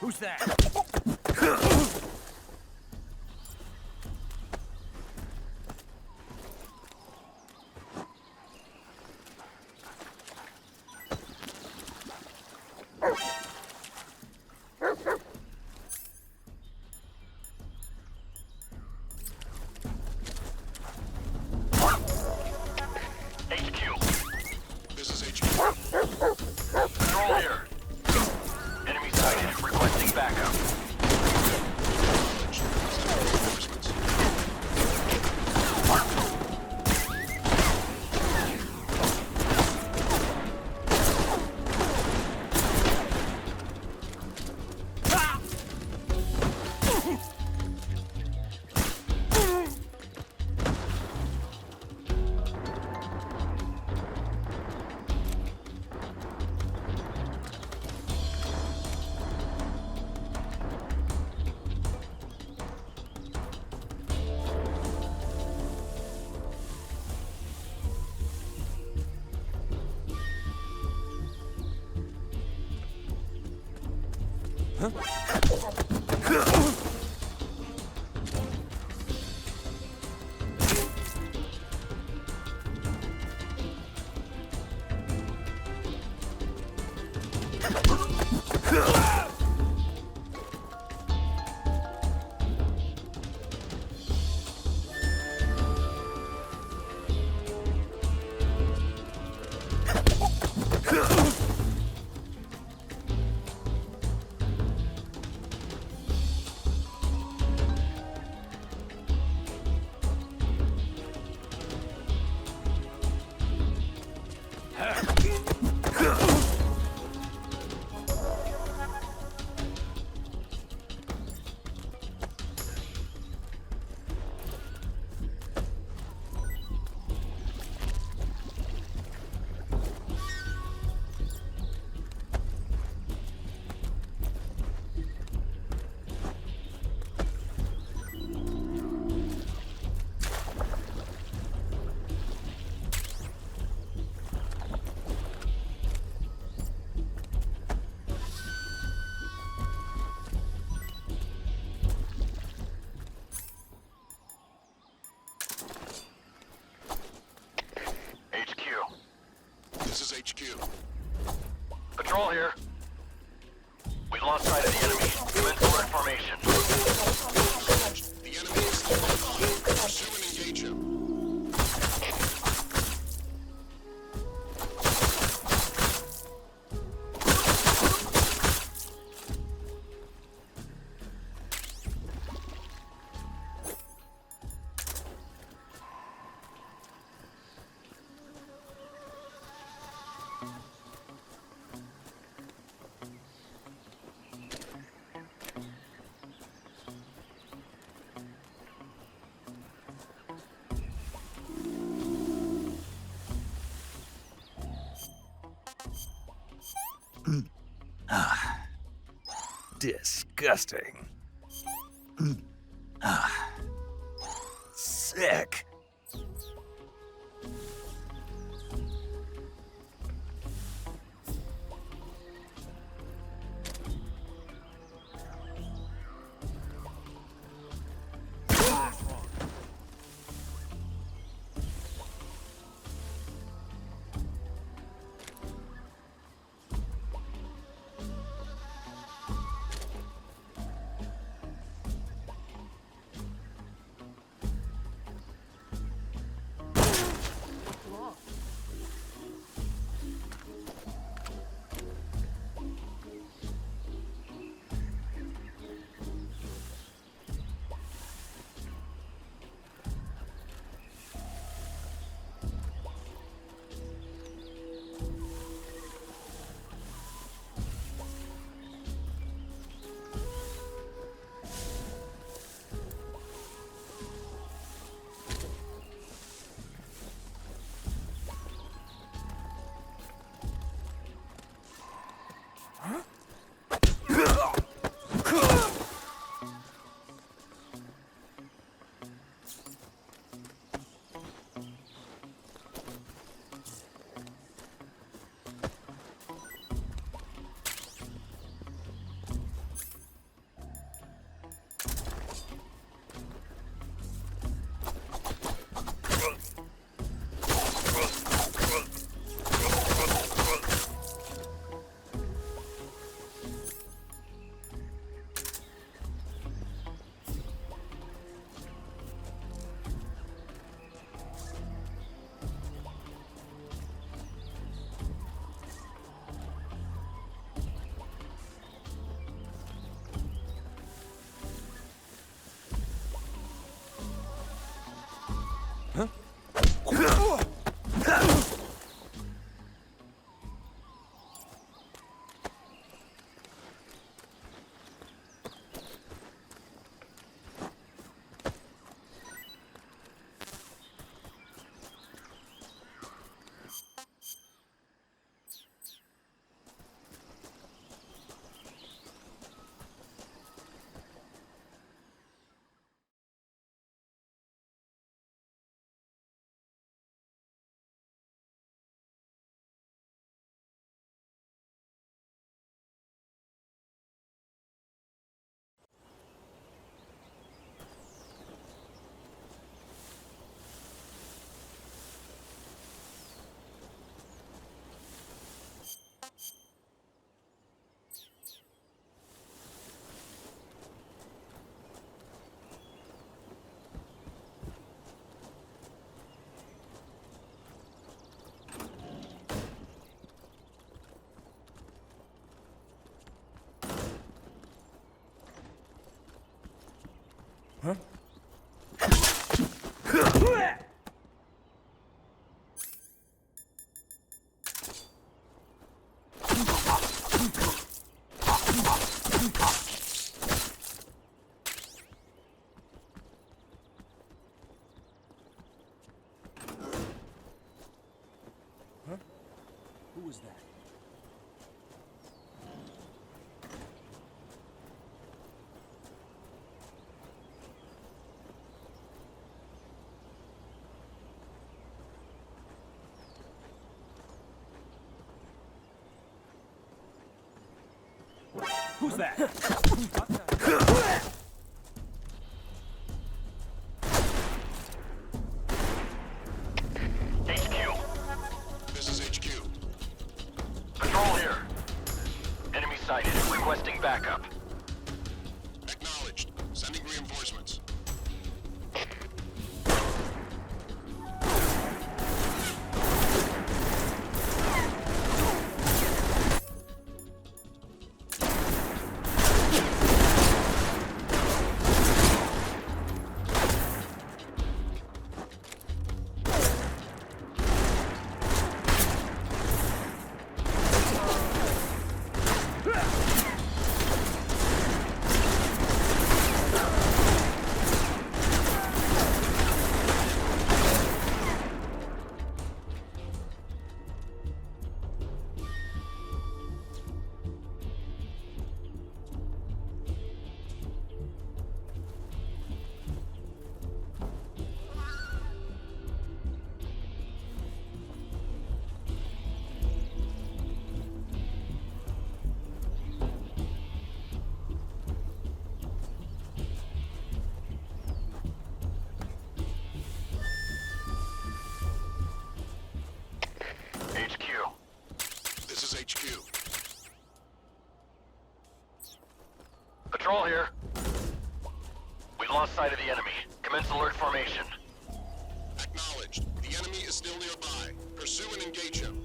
Who's that? This is HQ. Control here. Enemy sighted. Requesting backup. Disgusting. Sick. Huh? Who was that? Who's that? HQ. This is HQ. Control here. Enemy sighted. Requesting backup. Acknowledged. Sending reinforcements. lost sight of the enemy. Commence alert formation. Acknowledged. The enemy is still nearby. Pursue and engage him.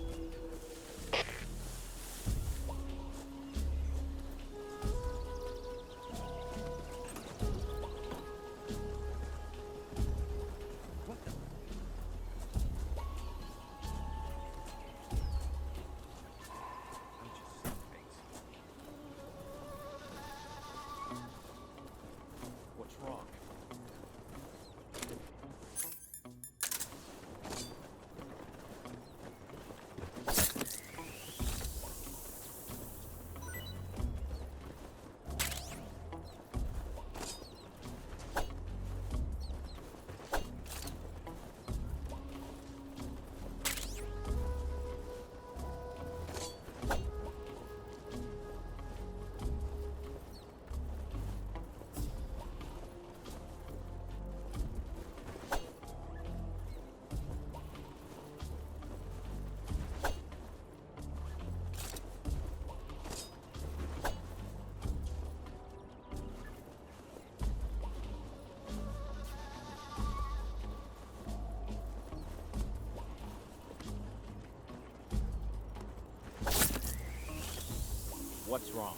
What's wrong? What's wrong?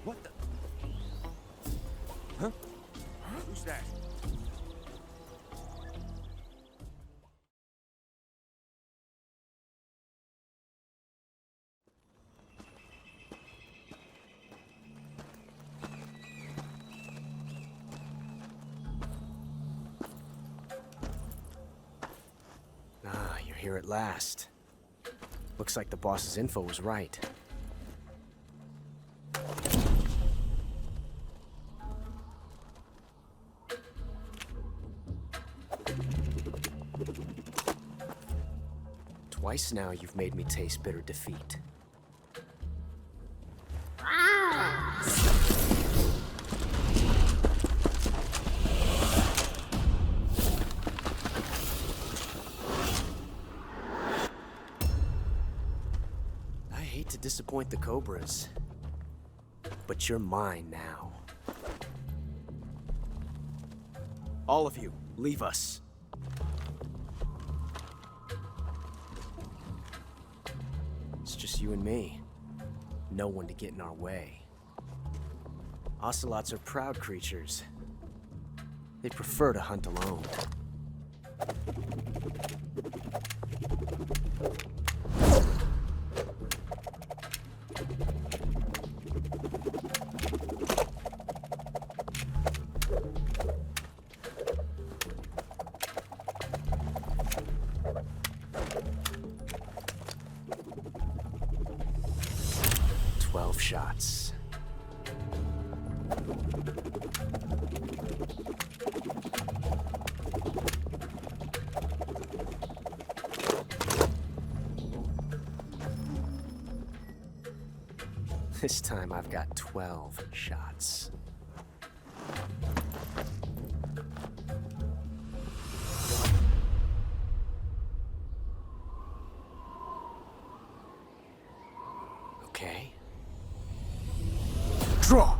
What the? Huh? Who's that? Ah, you're here at last. Looks like the boss's info was right. Twice now you've made me taste bitter defeat. I hate to disappoint the Cobras, but you're mine now. All of you, leave us. It's just you and me. No one to get in our way. Ocelots are proud creatures. They prefer to hunt alone. Shots. This time I've got 12 shots. Okay. Draw!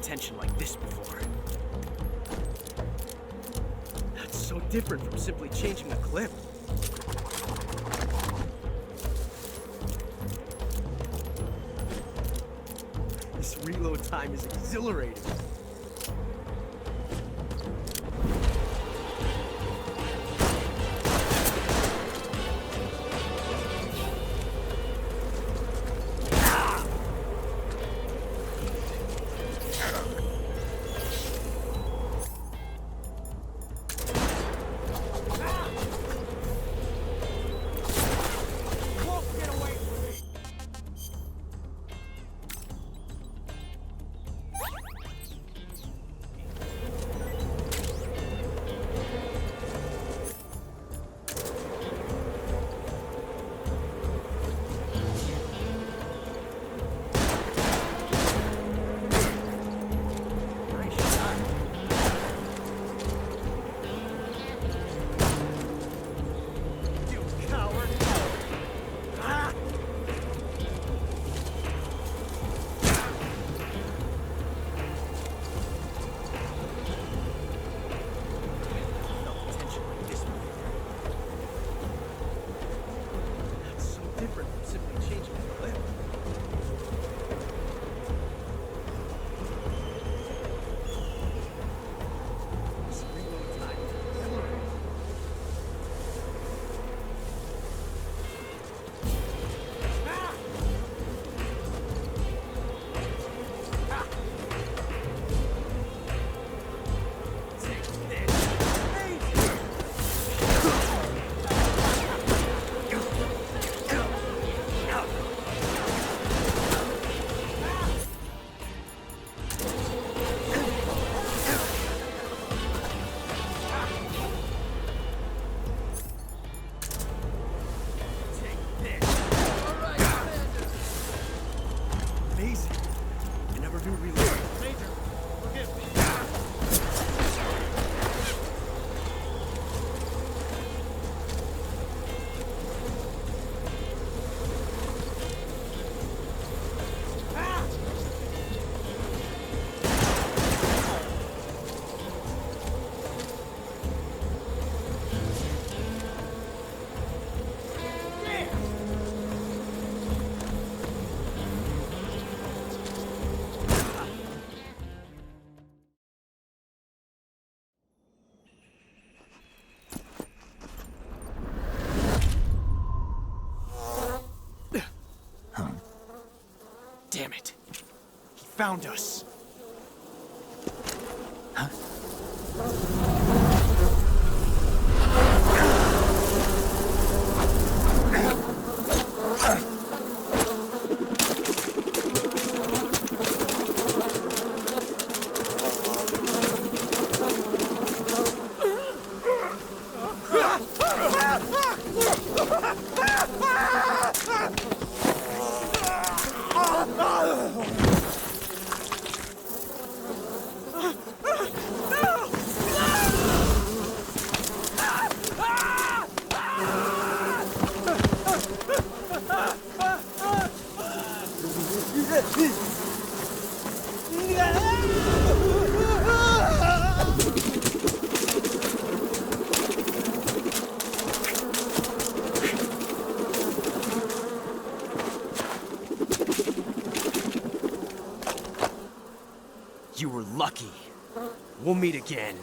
tension like this before. That's so different from simply changing a clip. This reload time is exhilarating. Damn it. He found us. You were lucky. We'll meet again.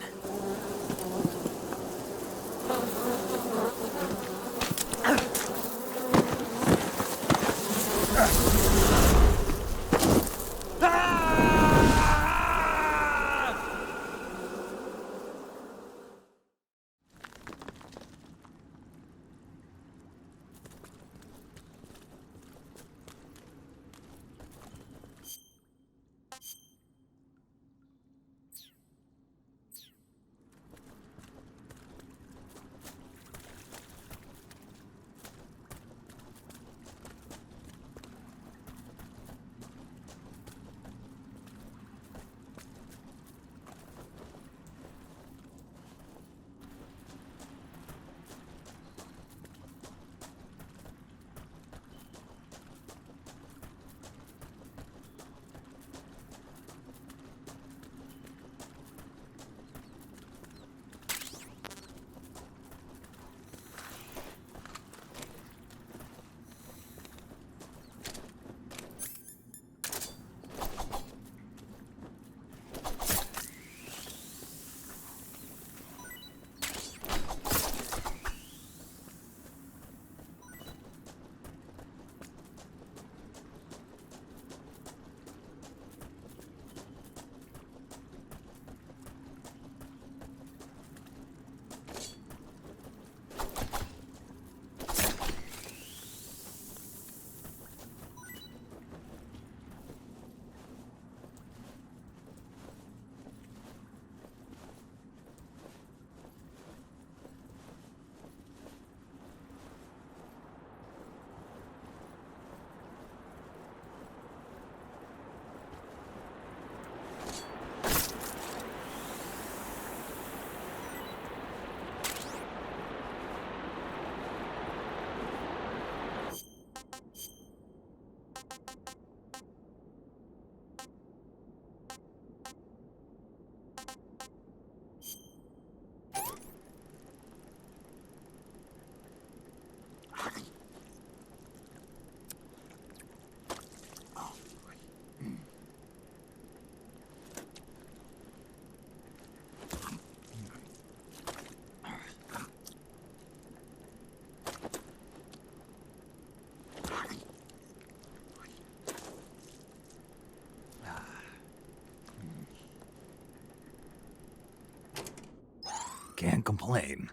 Can't complain.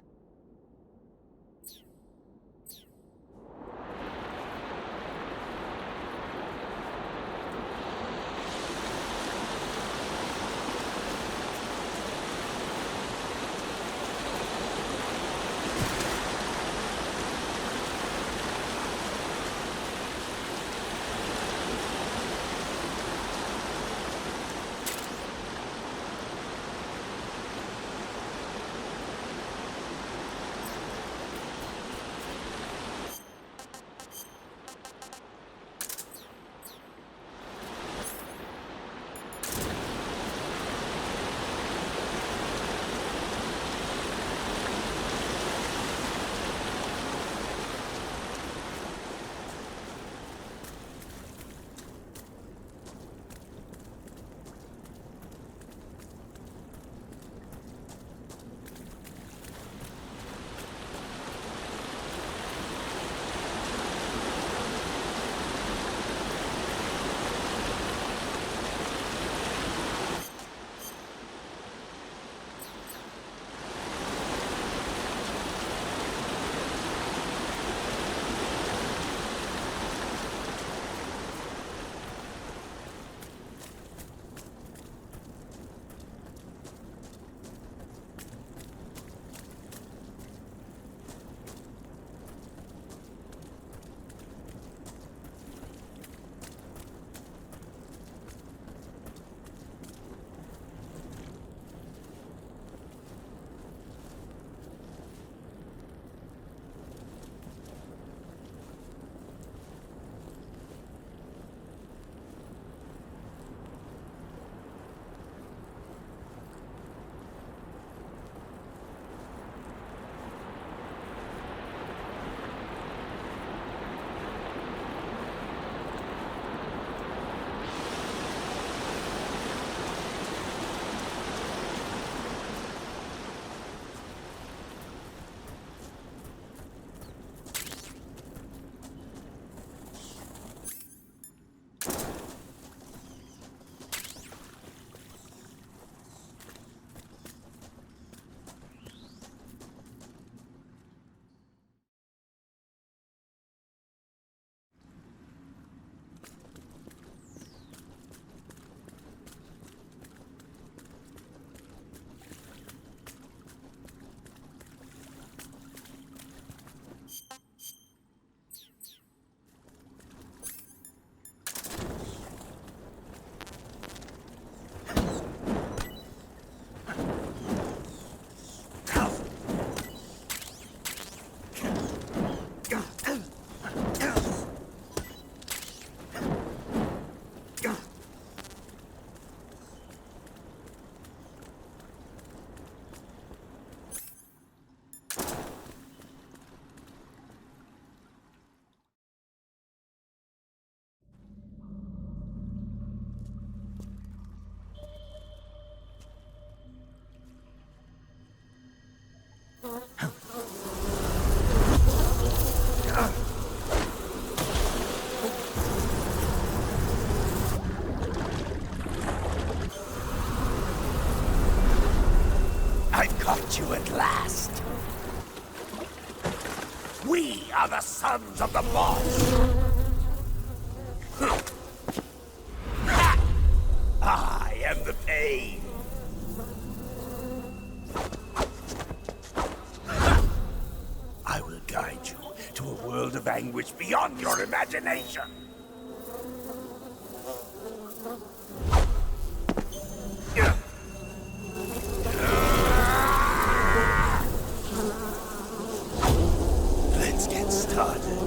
I've caught you at last. We are the sons of the boss. I am the pain. I will guide you to a world of anguish beyond your imagination. Let's get started.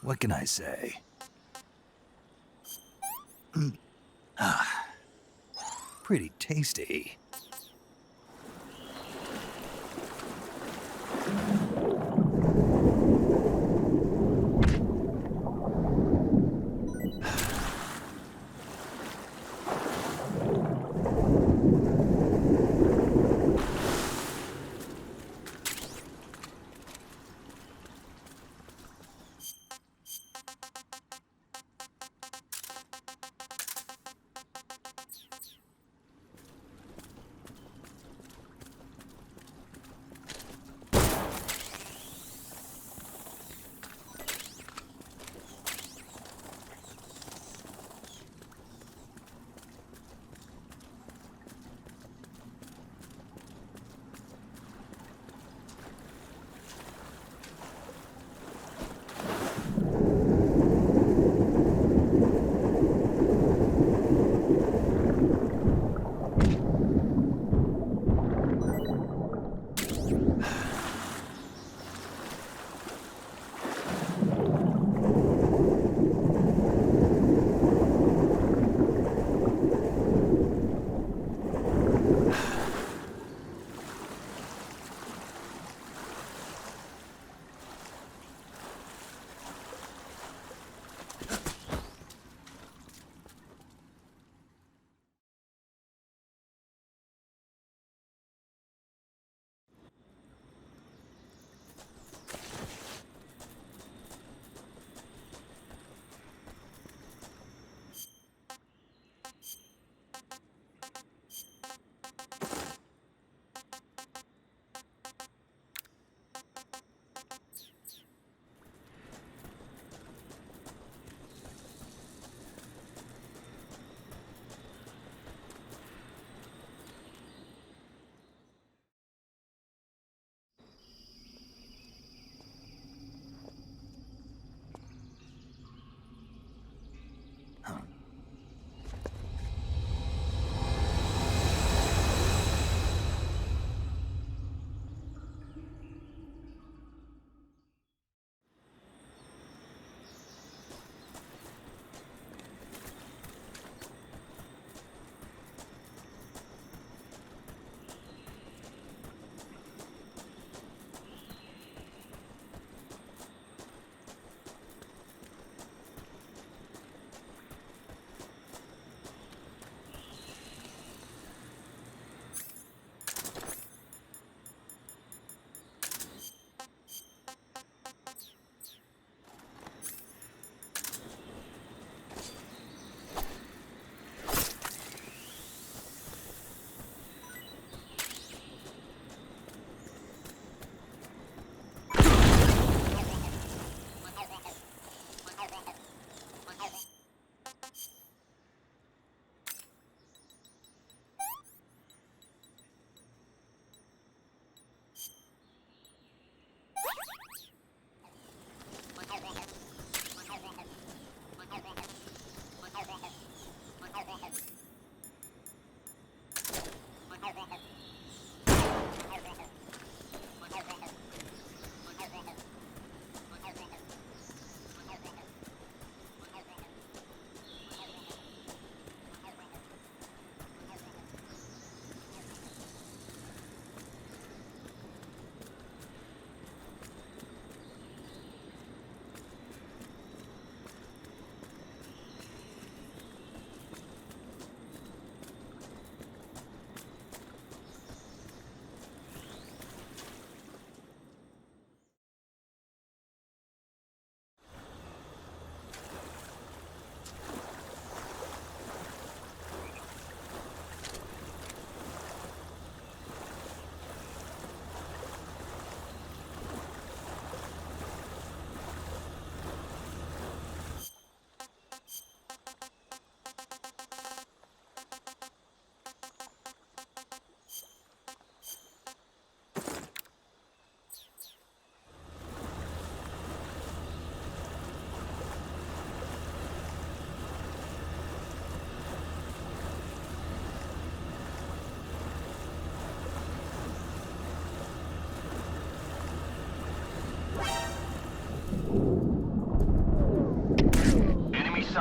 What can I say? Pretty tasty.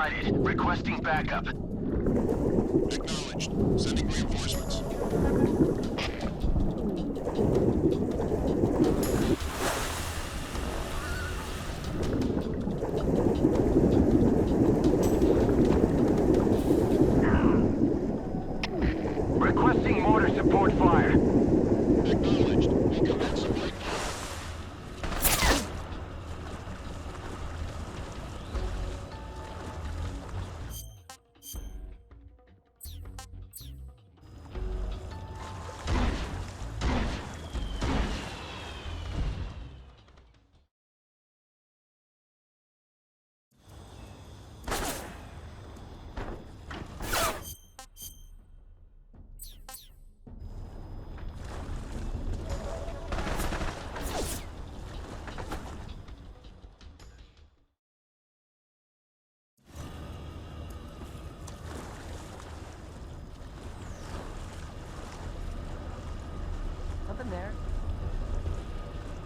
sighted. Requesting backup. Acknowledged. Sending reinforcements. Requesting mortar support fire. Acknowledged. We'll commence a light Something there.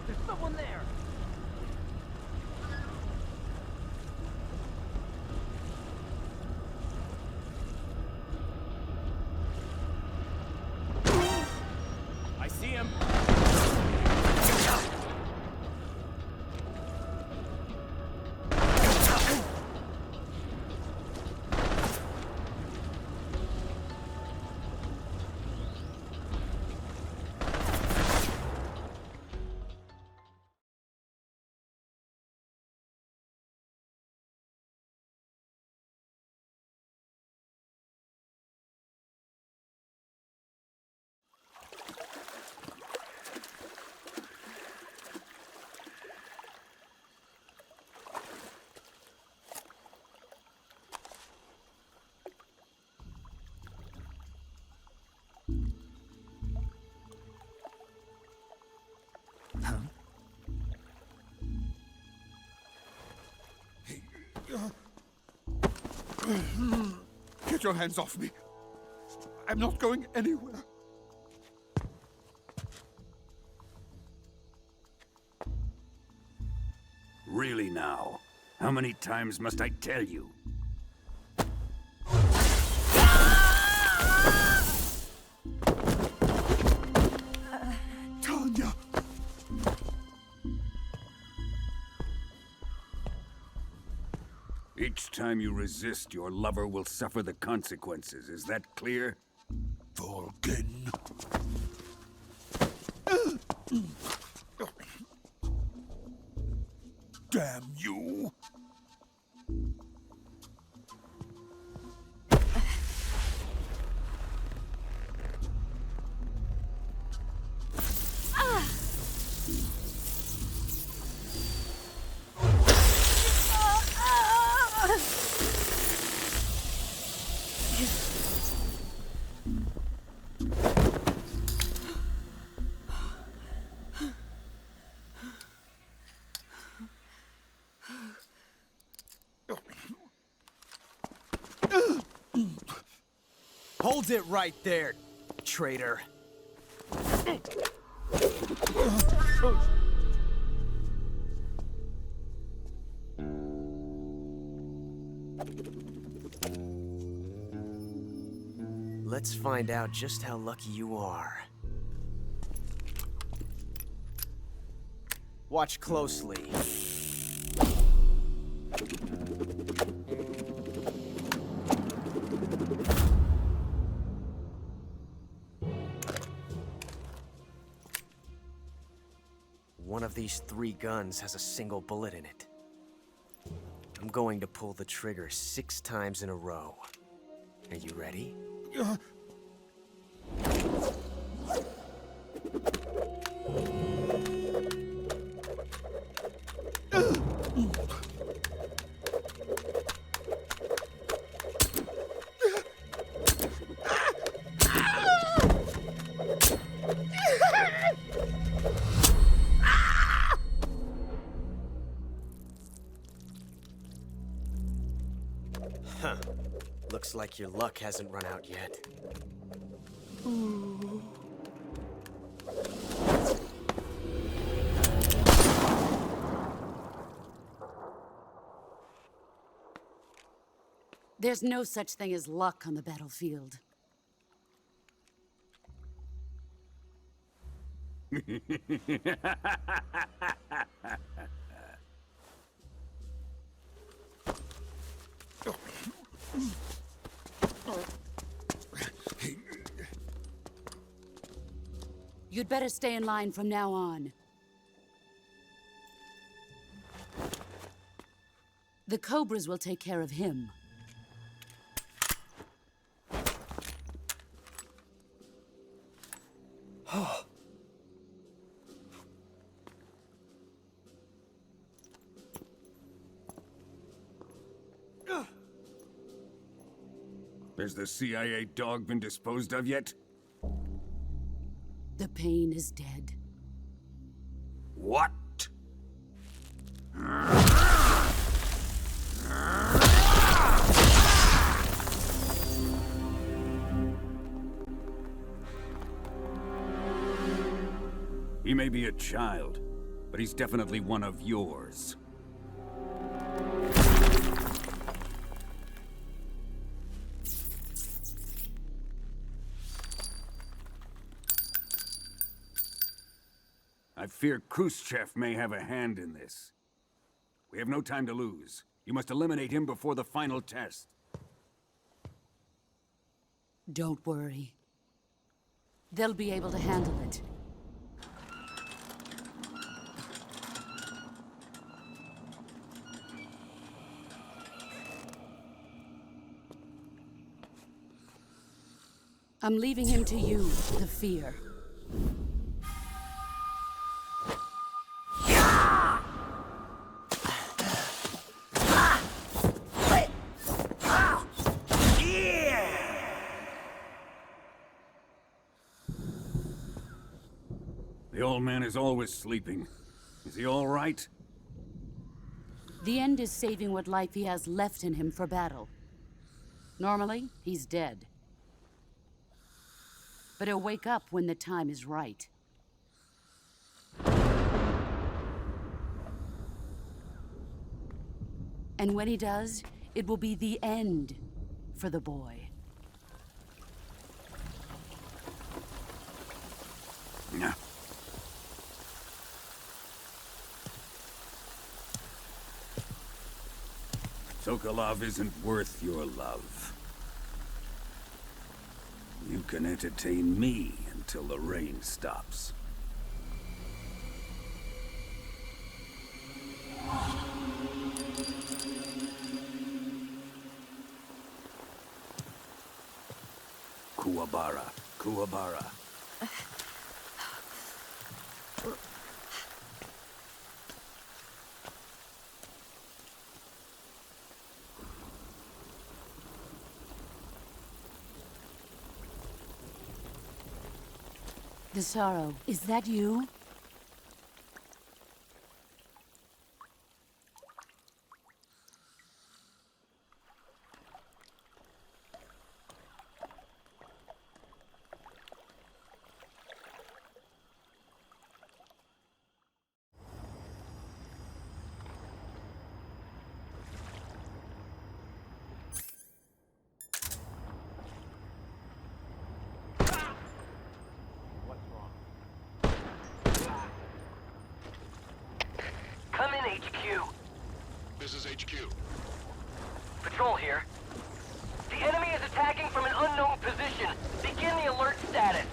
There's someone there. I see him. Get your hands off me. I'm not going anywhere. Really now? How many times must I tell you? Tanya! Each time you resist, your lover will suffer the consequences. Is that clear? Vulcan. Damn you! Hold it right there, traitor. Let's find out just how lucky you are. Watch closely. One of these 3 guns has a single bullet in it. I'm going to pull the trigger 6 times in a row. Are you ready? Huh. Looks like your luck hasn't run out yet. There's no such thing as luck on the battlefield. You'd better stay in line from now on. The Cobras will take care of him. Has the CIA dog been disposed of yet? The pain is dead. What? He may be a child, but he's definitely one of yours. I fear Khrushchev may have a hand in this. We have no time to lose. You must eliminate him before the final test. Don't worry. They'll be able to handle it. I'm leaving him to you, the fear. The old man is always sleeping. Is he all right? The end is saving what life he has left in him for battle. Normally, he's dead. But he'll wake up when the time is right. And when he does, it will be the end for the boy. Yeah. Sokolov isn't worth your love. You can entertain me until the rain stops. Kuwabara, Kuwabara. The sorrow, is that you? Come in, HQ. This is HQ. Patrol here. The enemy is attacking from an unknown position. Begin the alert status.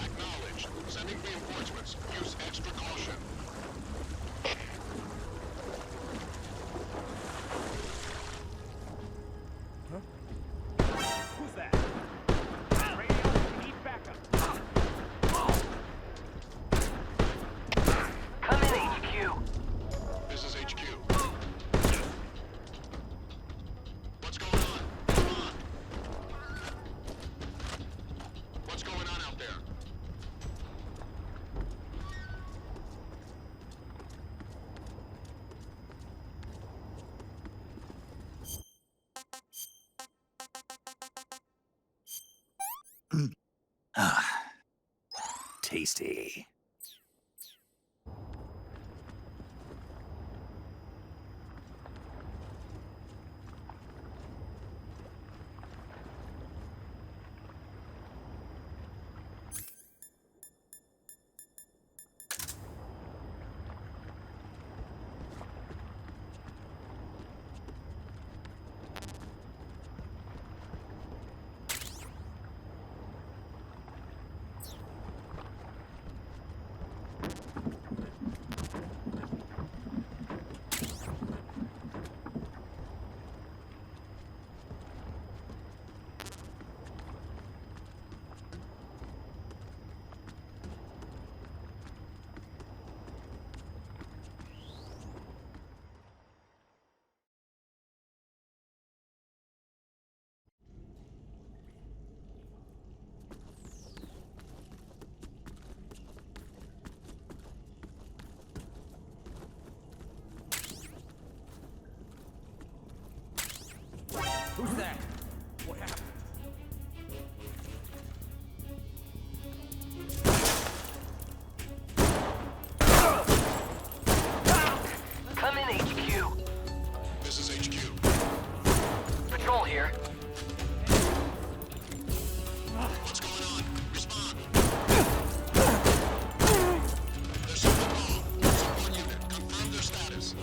Acknowledged. Sending reinforcements. Use extra caution. Who's that? Radio, we need backup. Come in, HQ. This is HQ. What's going on? Come on. What's going on out there? Tasty. Who's that? What happened? Come in, HQ. This is HQ. Patrol here. What's going on? Respond. There's something wrong. Support unit. Confirm their status.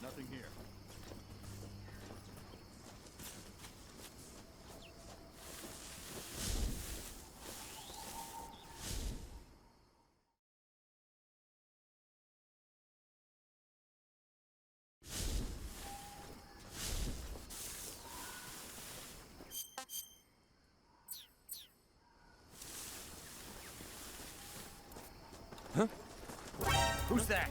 Nothing here. Huh? Who's that?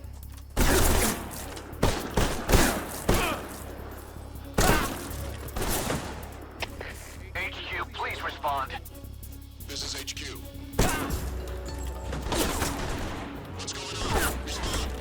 HQ, please respond. This is HQ. What's going on? Respond.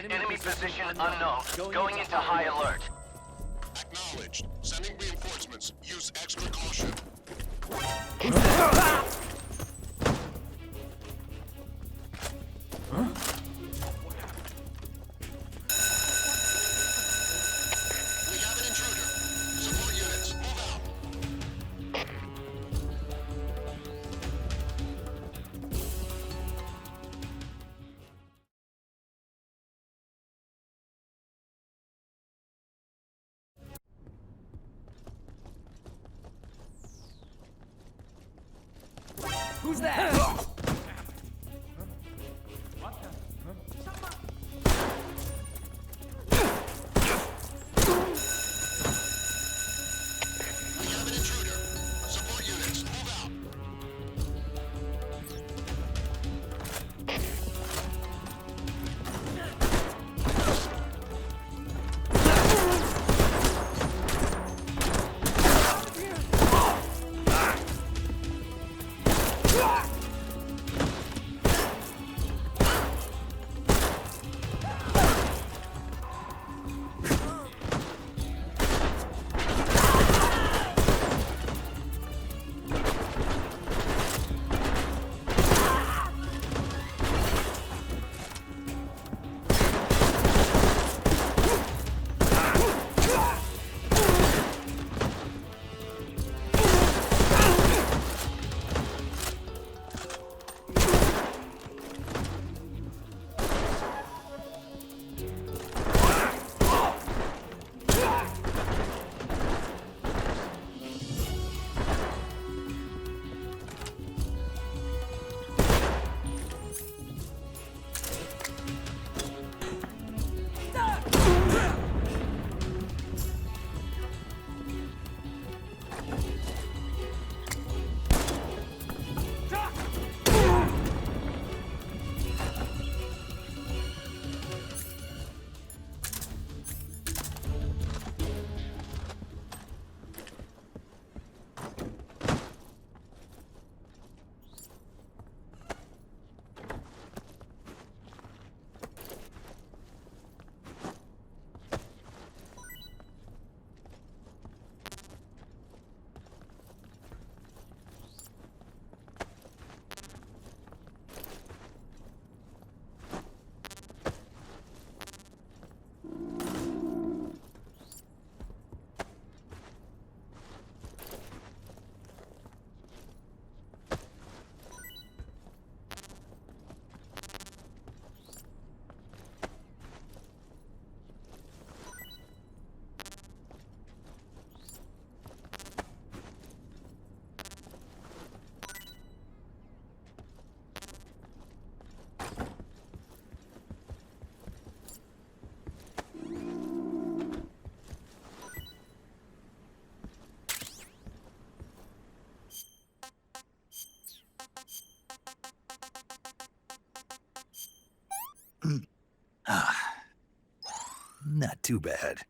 Enemy position unknown. Going into high alert. Acknowledged. Sending reinforcements. Use extra caution. We have an intruder. Support units, move out. Who's that? We have an intruder. Support units, move out. Not too bad.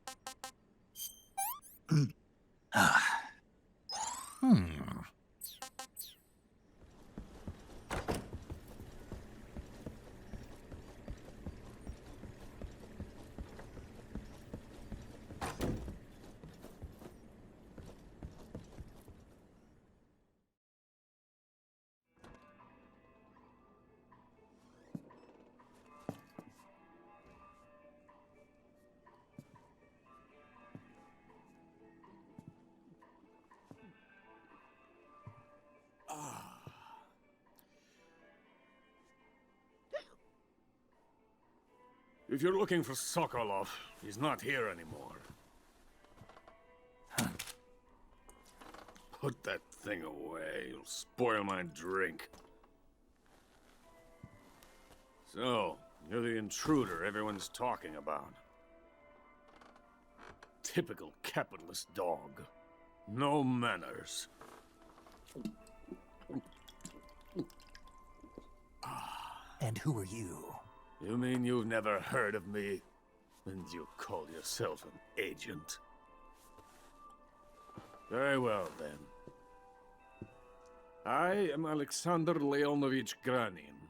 If you're looking for Sokolov, he's not here anymore. Put that thing away. You'll spoil my drink. So, you're the intruder everyone's talking about. Typical capitalist dog. No manners. And who are you? You mean you've never heard of me? And you call yourself an agent? Very well, then. I am Alexander Leonovich Granin.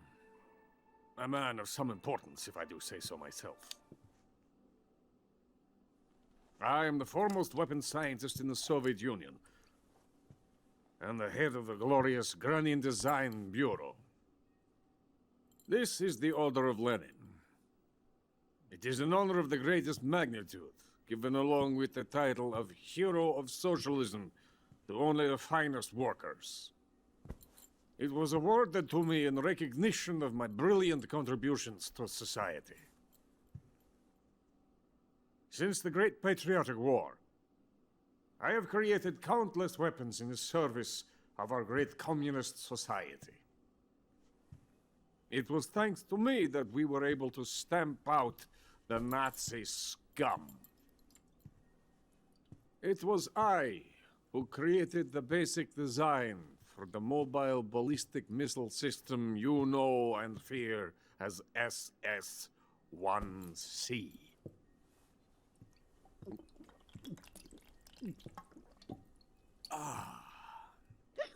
A man of some importance, if I do say so myself. I am the foremost weapons scientist in the Soviet Union, and the head of the glorious Granin Design Bureau. This is the Order of Lenin. It is an honor of the greatest magnitude, given along with the title of Hero of Socialism to only the finest workers. It was awarded to me in recognition of my brilliant contributions to society. Since the Great Patriotic War, I have created countless weapons in the service of our great communist society. It was thanks to me that we were able to stamp out the Nazi scum. It was I who created the basic design for the mobile ballistic missile system you know and fear as SS-1C.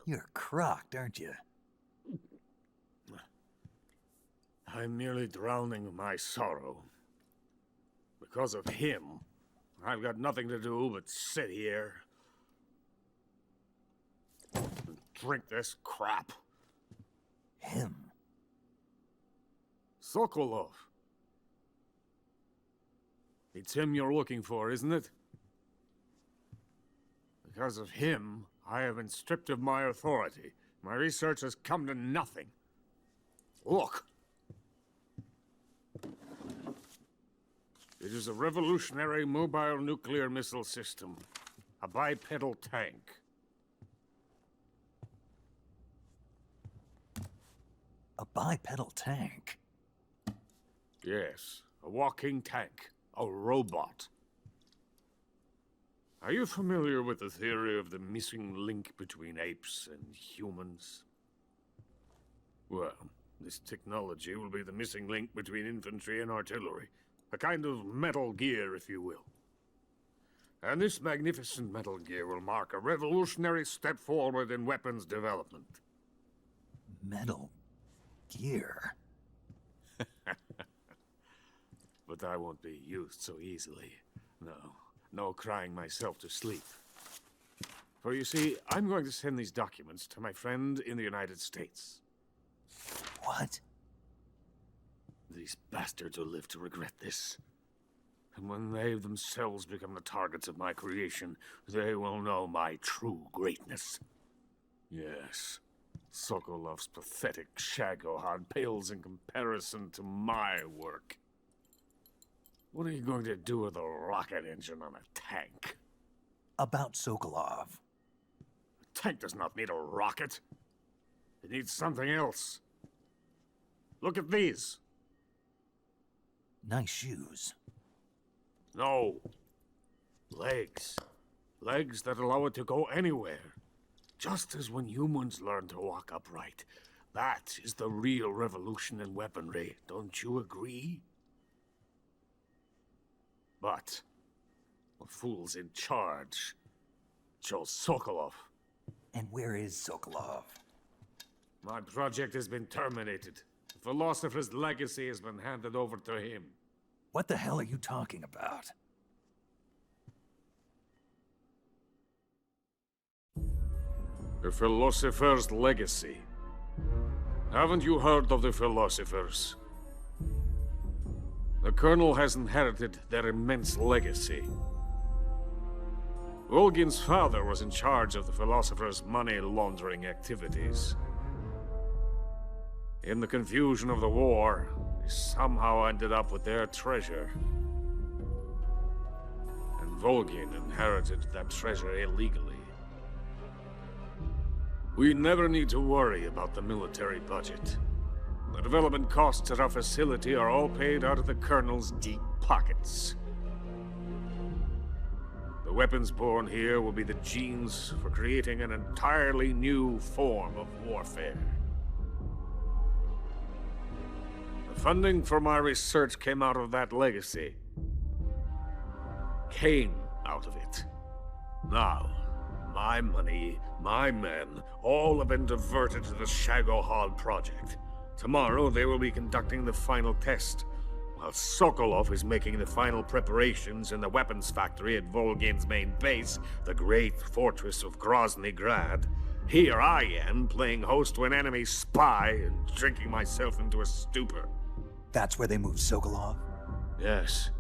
You're crocked, aren't you? I'm merely drowning my sorrow. Because of him, I've got nothing to do but sit here and drink this crap. Him? Sokolov. It's him you're looking for, isn't it? Because of him, I have been stripped of my authority. My research has come to nothing. Look. It is a revolutionary mobile nuclear missile system. A bipedal tank. A bipedal tank? Yes, a walking tank. A robot. Are you familiar with the theory of the missing link between apes and humans? Well, this technology will be the missing link between infantry and artillery. A kind of Metal Gear, if you will. And this magnificent Metal Gear will mark a revolutionary step forward in weapons development. Metal Gear? But I won't be used so easily. No crying myself to sleep. For you see, I'm going to send these documents to my friend in the United States. What? These bastards will live to regret this. And when they themselves become the targets of my creation, they will know my true greatness. Yes, Sokolov's pathetic Shagohod pales in comparison to my work. What are you going to do with a rocket engine on a tank? About Sokolov. A tank does not need a rocket. It needs something else. Look at these. Nice shoes. No. Legs. Legs that allow it to go anywhere. Just as when humans learn to walk upright. That is the real revolution in weaponry. Don't you agree? But the fool's in charge. Chose Sokolov. And where is Sokolov? My project has been terminated. The philosopher's legacy has been handed over to him. What the hell are you talking about? The philosopher's legacy. Haven't you heard of the philosophers? The Colonel has inherited their immense legacy. Volgin's father was in charge of the philosophers' money laundering activities. In the confusion of the war, he somehow ended up with their treasure. And Volgin inherited that treasure illegally. We never need to worry about the military budget. The development costs at our facility are all paid out of the Colonel's deep pockets. The weapons born here will be the genes for creating an entirely new form of warfare. The funding for my research came out of that legacy. Came out of it. Now, my money, my men, all have been diverted to the Shagohod project. Tomorrow they will be conducting the final test, while Sokolov is making the final preparations in the weapons factory at Volgin's main base, the great fortress of Grozny Grad. Here I am, playing host to an enemy spy and drinking myself into a stupor. That's where they moved Sokolov? Yes.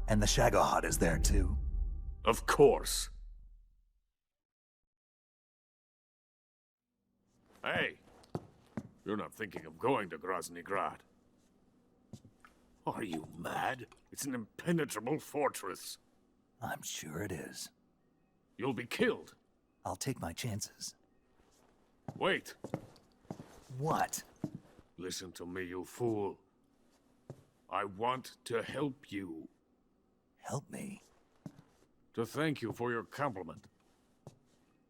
And the Shagohod is there too? Of course. Hey, you're not thinking of going to Grozny Grad. Are you mad? It's an impenetrable fortress. I'm sure it is. You'll be killed. I'll take my chances. Wait. What? Listen to me, you fool. I want to help you. Help me? To thank you for your compliment.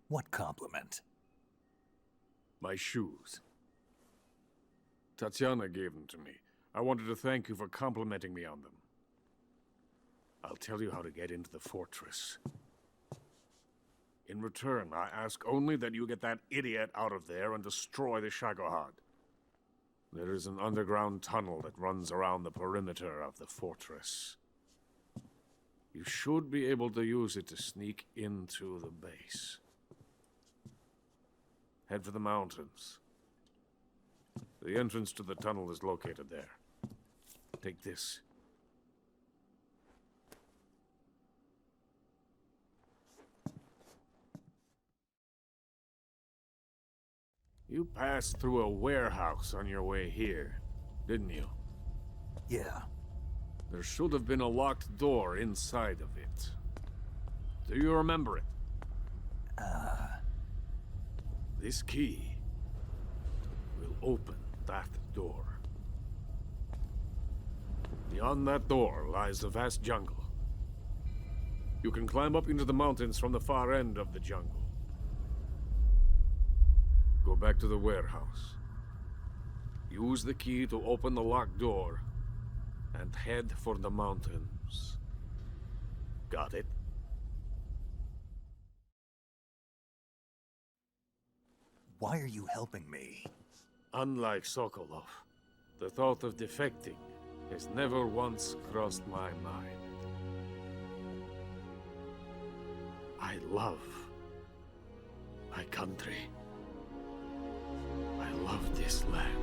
What compliment? My shoes. Tatiana gave them to me. I wanted to thank you for complimenting me on them. I'll tell you how to get into the fortress. In return, I ask only that you get that idiot out of there and destroy the Shagohod. There is an underground tunnel that runs around the perimeter of the fortress. You should be able to use it to sneak into the base. Head for the mountains. The entrance to the tunnel is located there. Take this. You passed through a warehouse on your way here, didn't you? Yeah. There should have been a locked door inside of it. Do you remember it? This key will open that door. Beyond that door lies a vast jungle. You can climb up into the mountains from the far end of the jungle. Go back to the warehouse. Use the key to open the locked door, and head for the mountains. Got it? Why are you helping me? Unlike Sokolov, the thought of defecting has never once crossed my mind. I love my country. I love this land.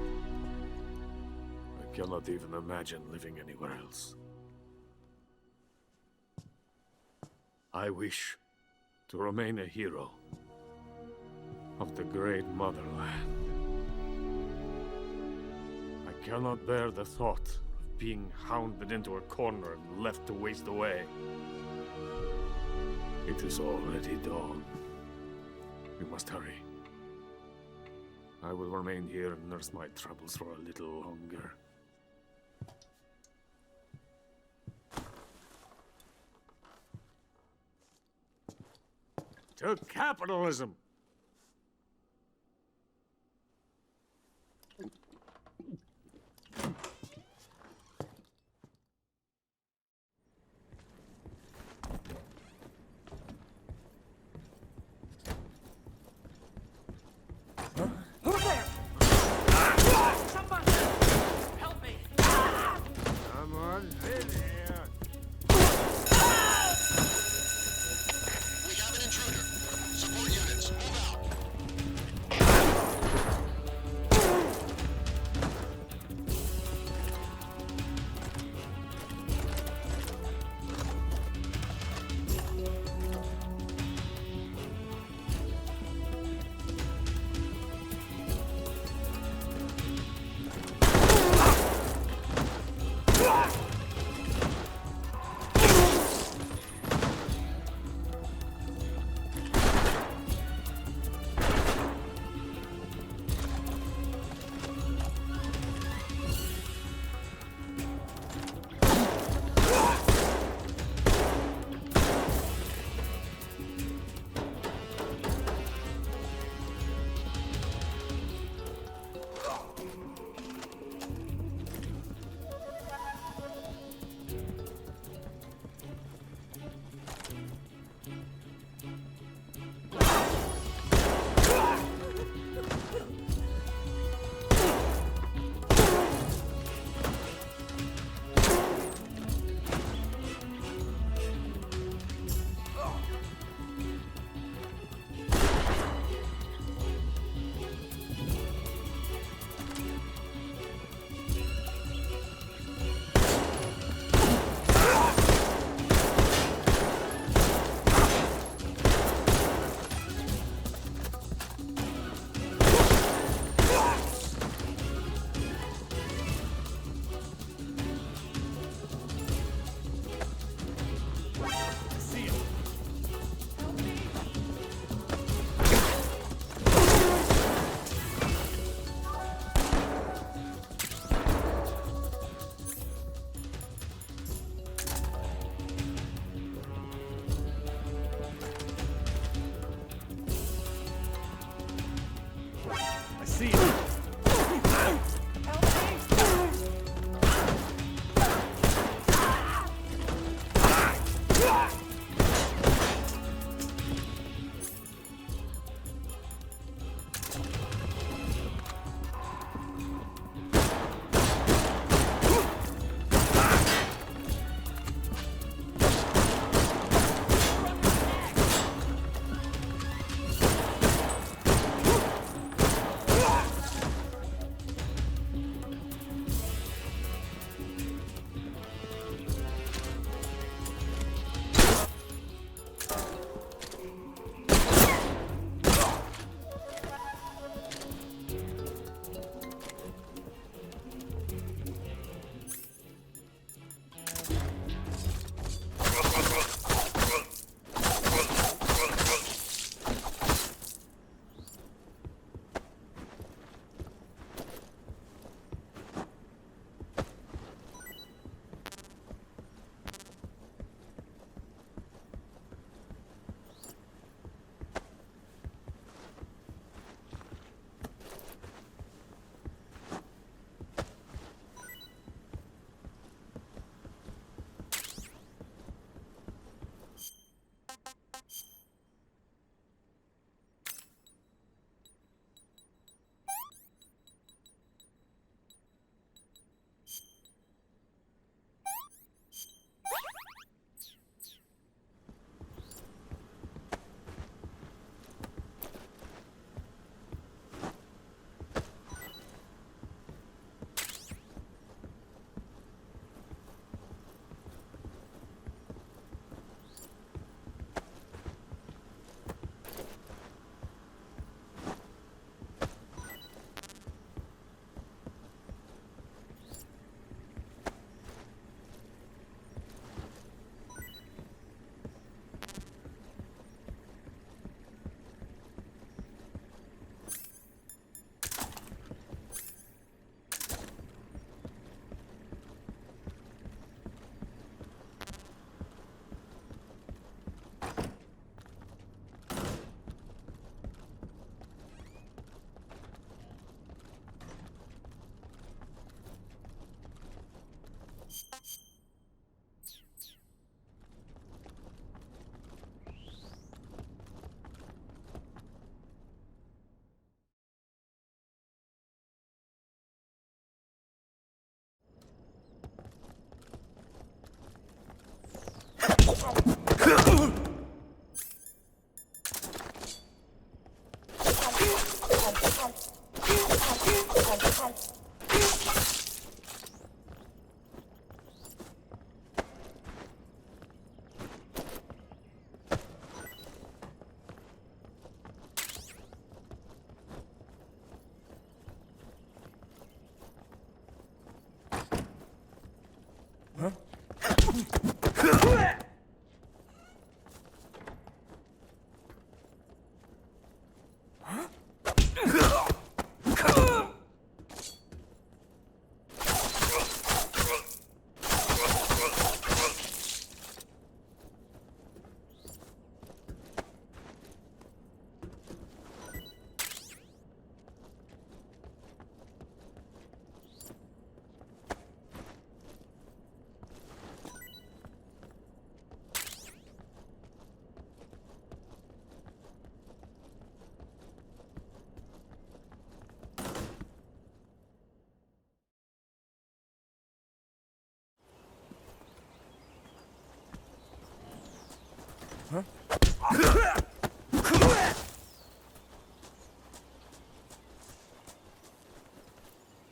I cannot even imagine living anywhere else. I wish to remain a hero of the great motherland. I cannot bear the thought of being hounded into a corner and left to waste away. It is already dawn. We must hurry. I will remain here and nurse my troubles for a little longer. To capitalism! Who's there? Somebody! Help me! Come on, in here. We have an intruder. Support units, move out.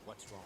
What's wrong?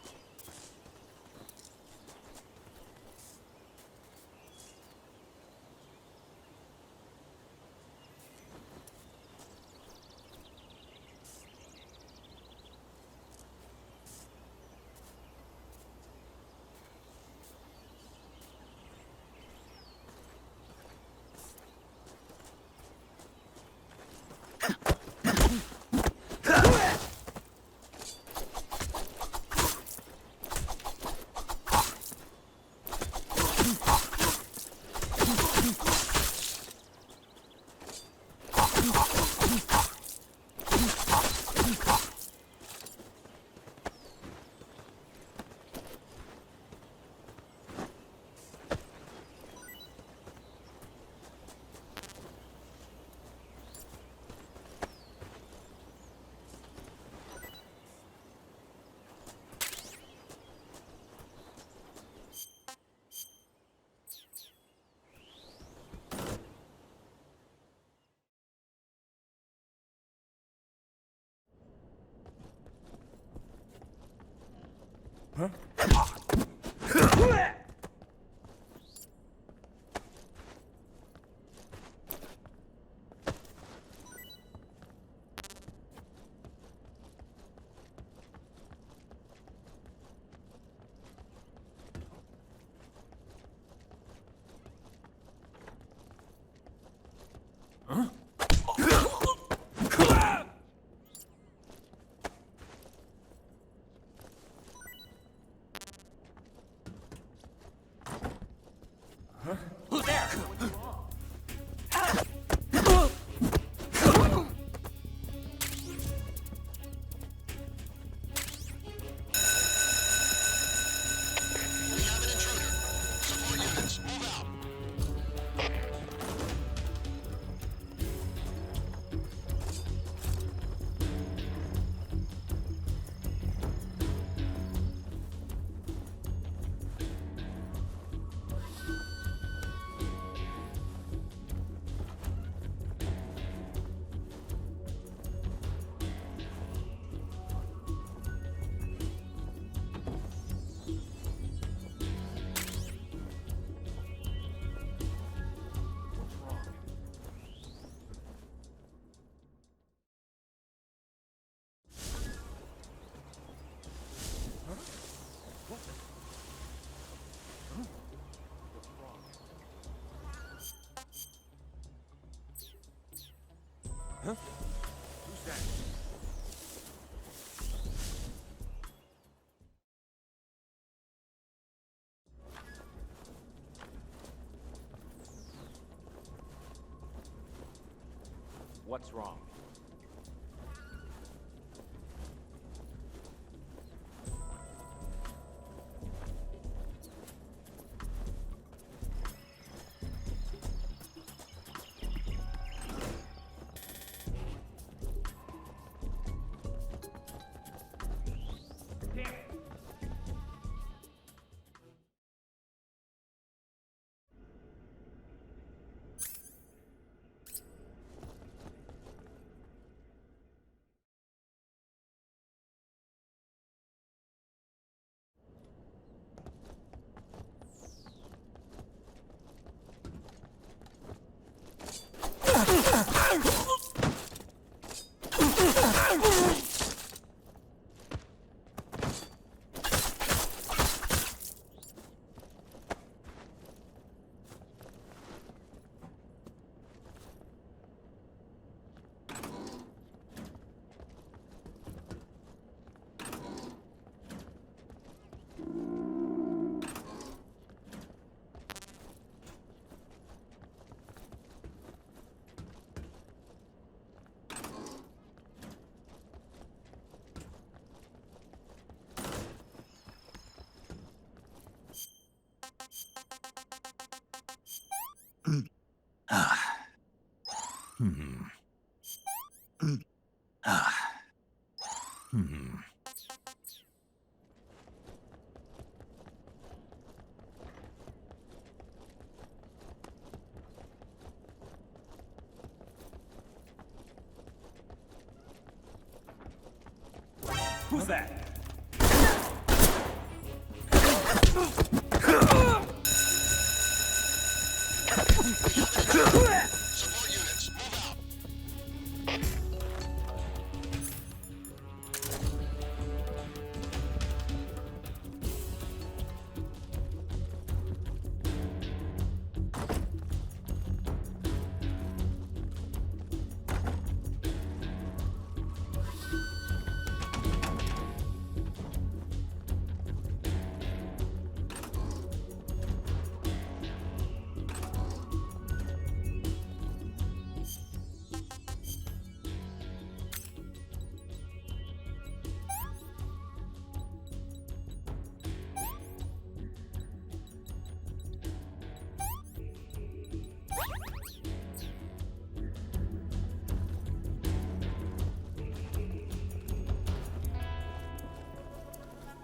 Who's there? We have an intruder. Support units, move out. Huh? Who's that? What's wrong? Who's that? Support units, move out.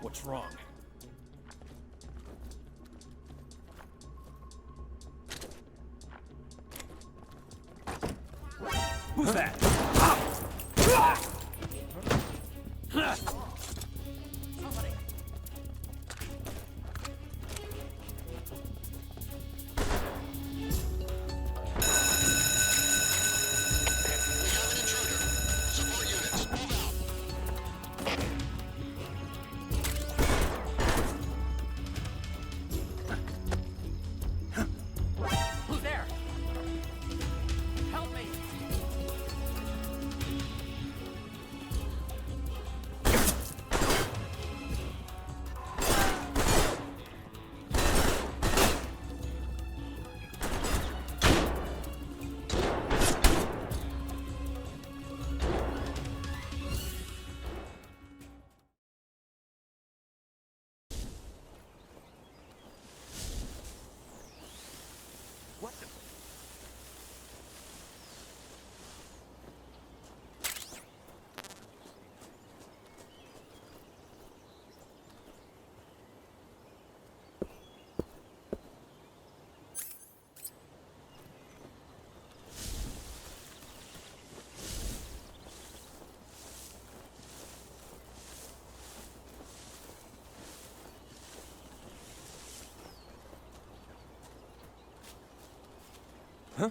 What's wrong? Who's that? Who's there? Help me! What the? Huh? I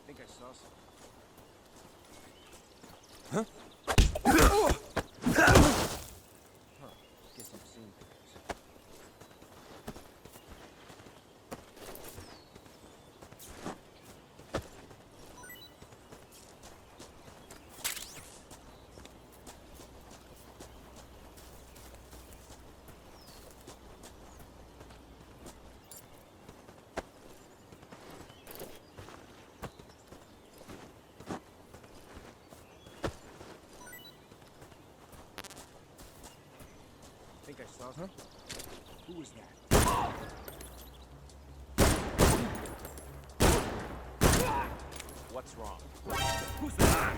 think I saw something. Huh? Guess you've seen things. I think I saw something. Who was that? What's wrong? Who's that?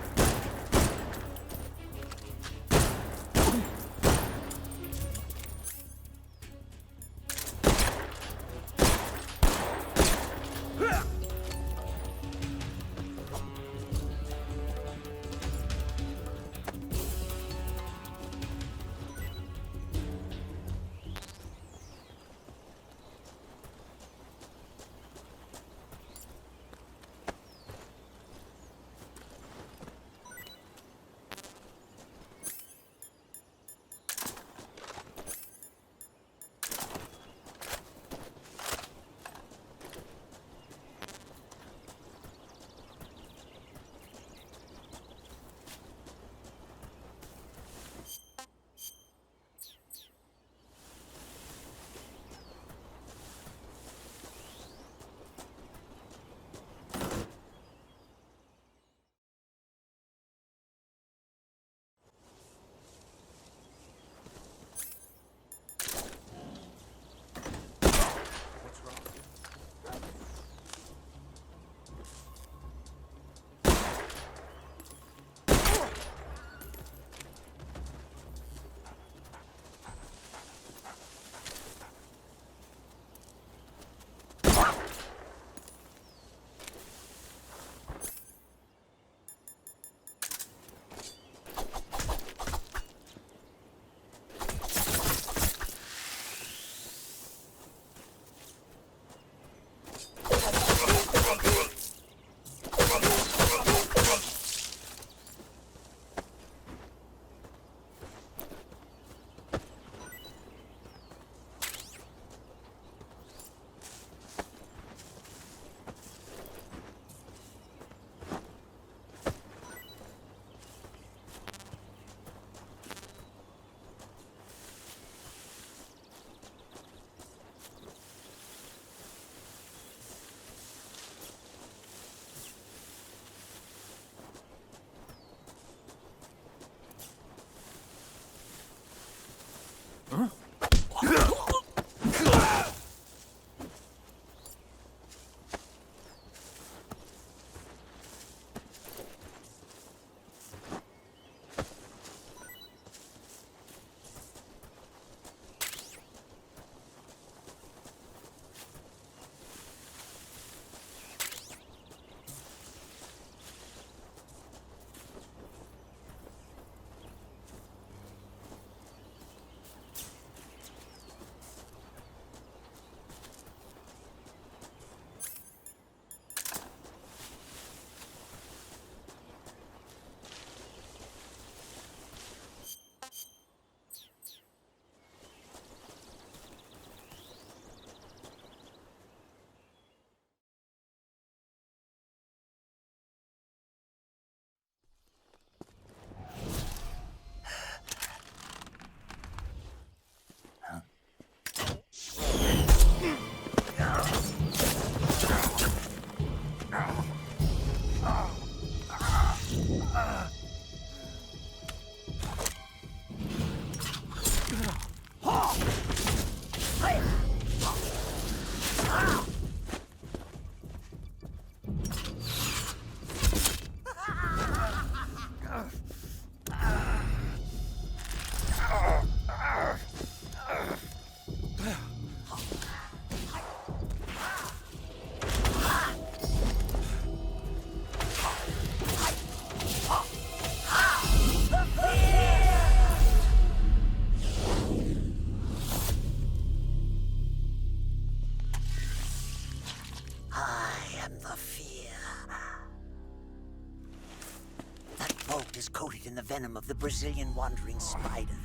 Is coated in the venom of the Brazilian wandering spider.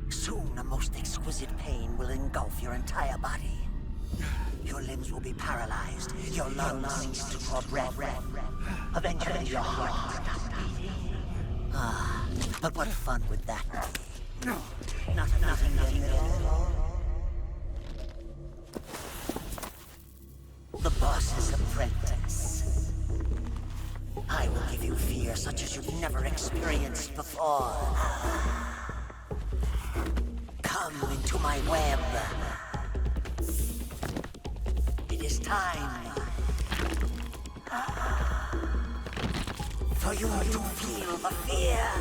Soon, a most exquisite pain will engulf your entire body. Your limbs will be paralyzed, your lungs cease to draw breath. Eventually, your heart will stop beating. Ah, but what fun would that be? Nothing in the middle. The boss's apprentice. I will give you fear such as you've never experienced before. Come into my web. It is time for you to feel the fear.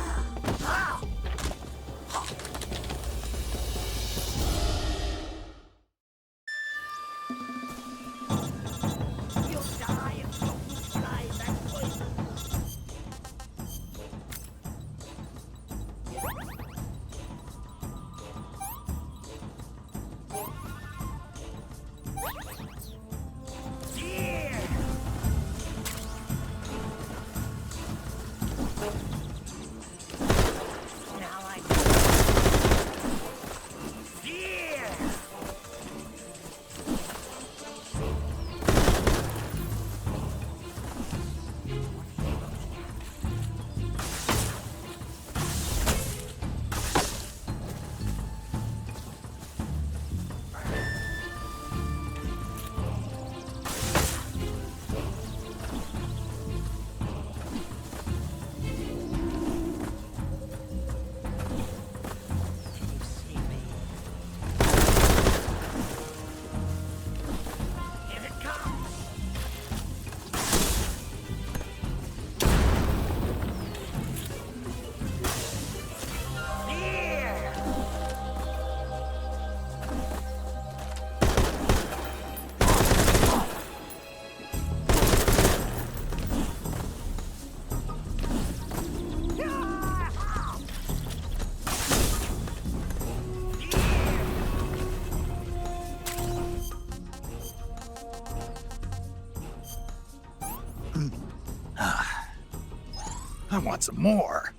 I want some more.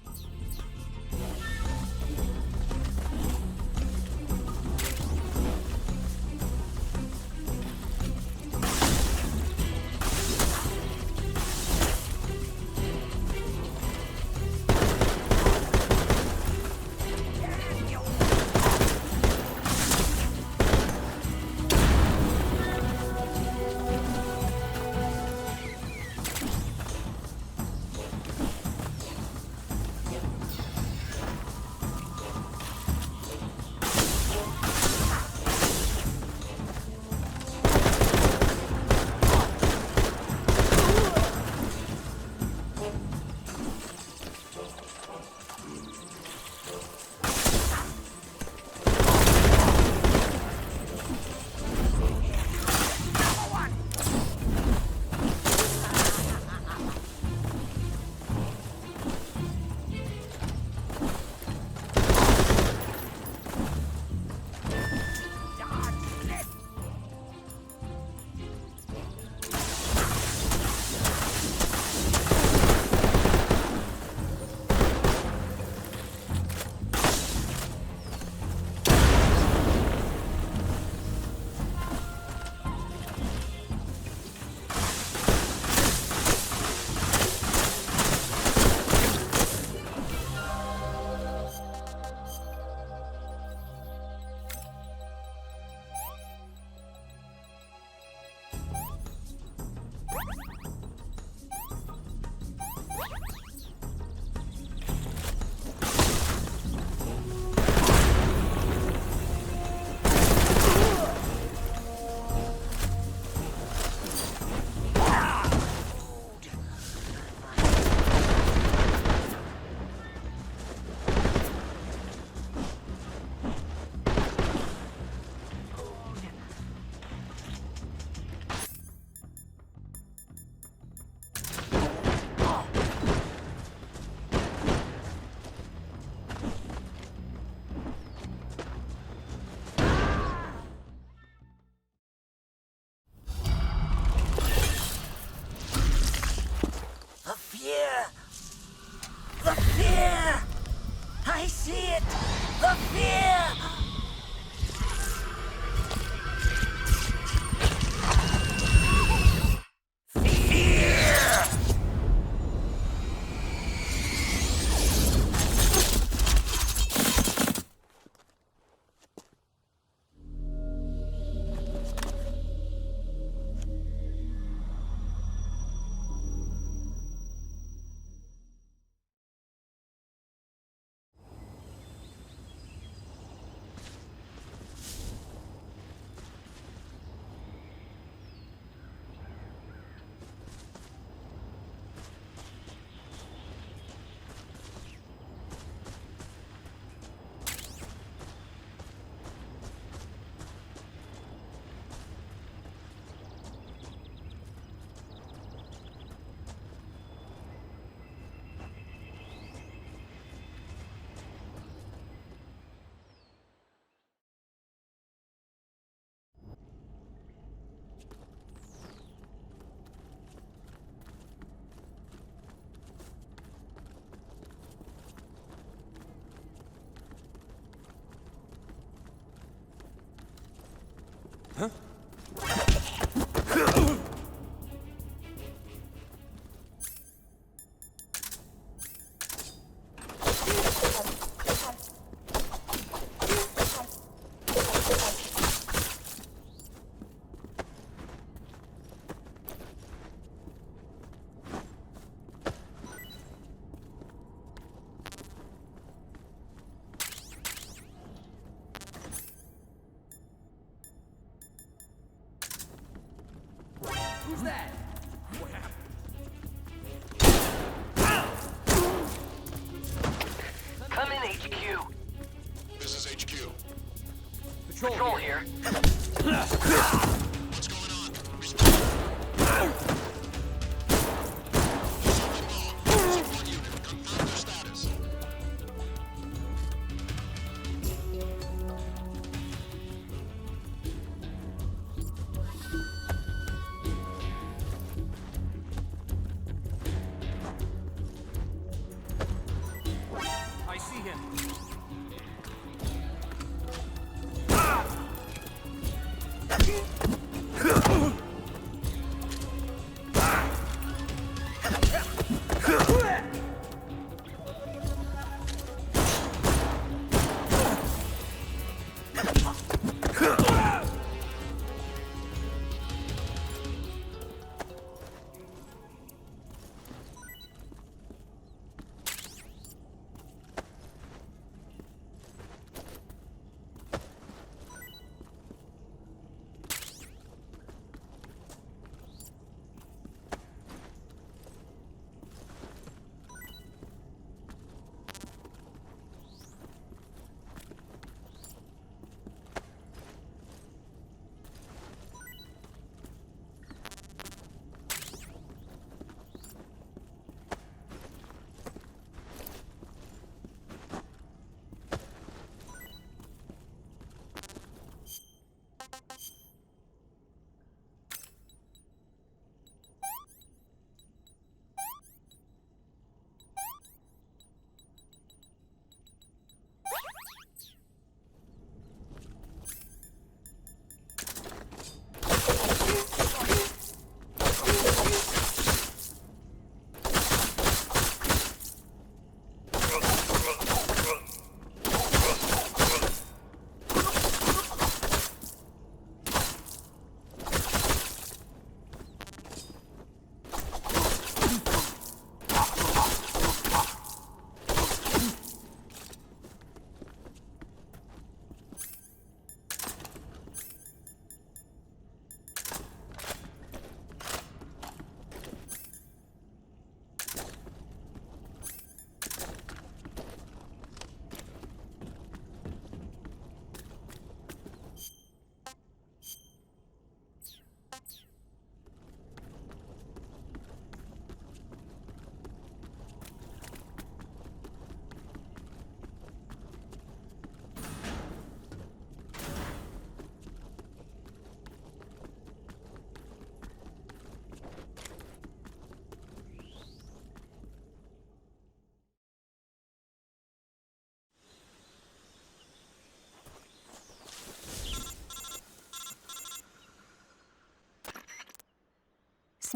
fear! The fear! I see it! The fear! Huh? Who's that? Come in, HQ. This is HQ. Patrol here. What's going on? Support unit, confirm their status. I see him.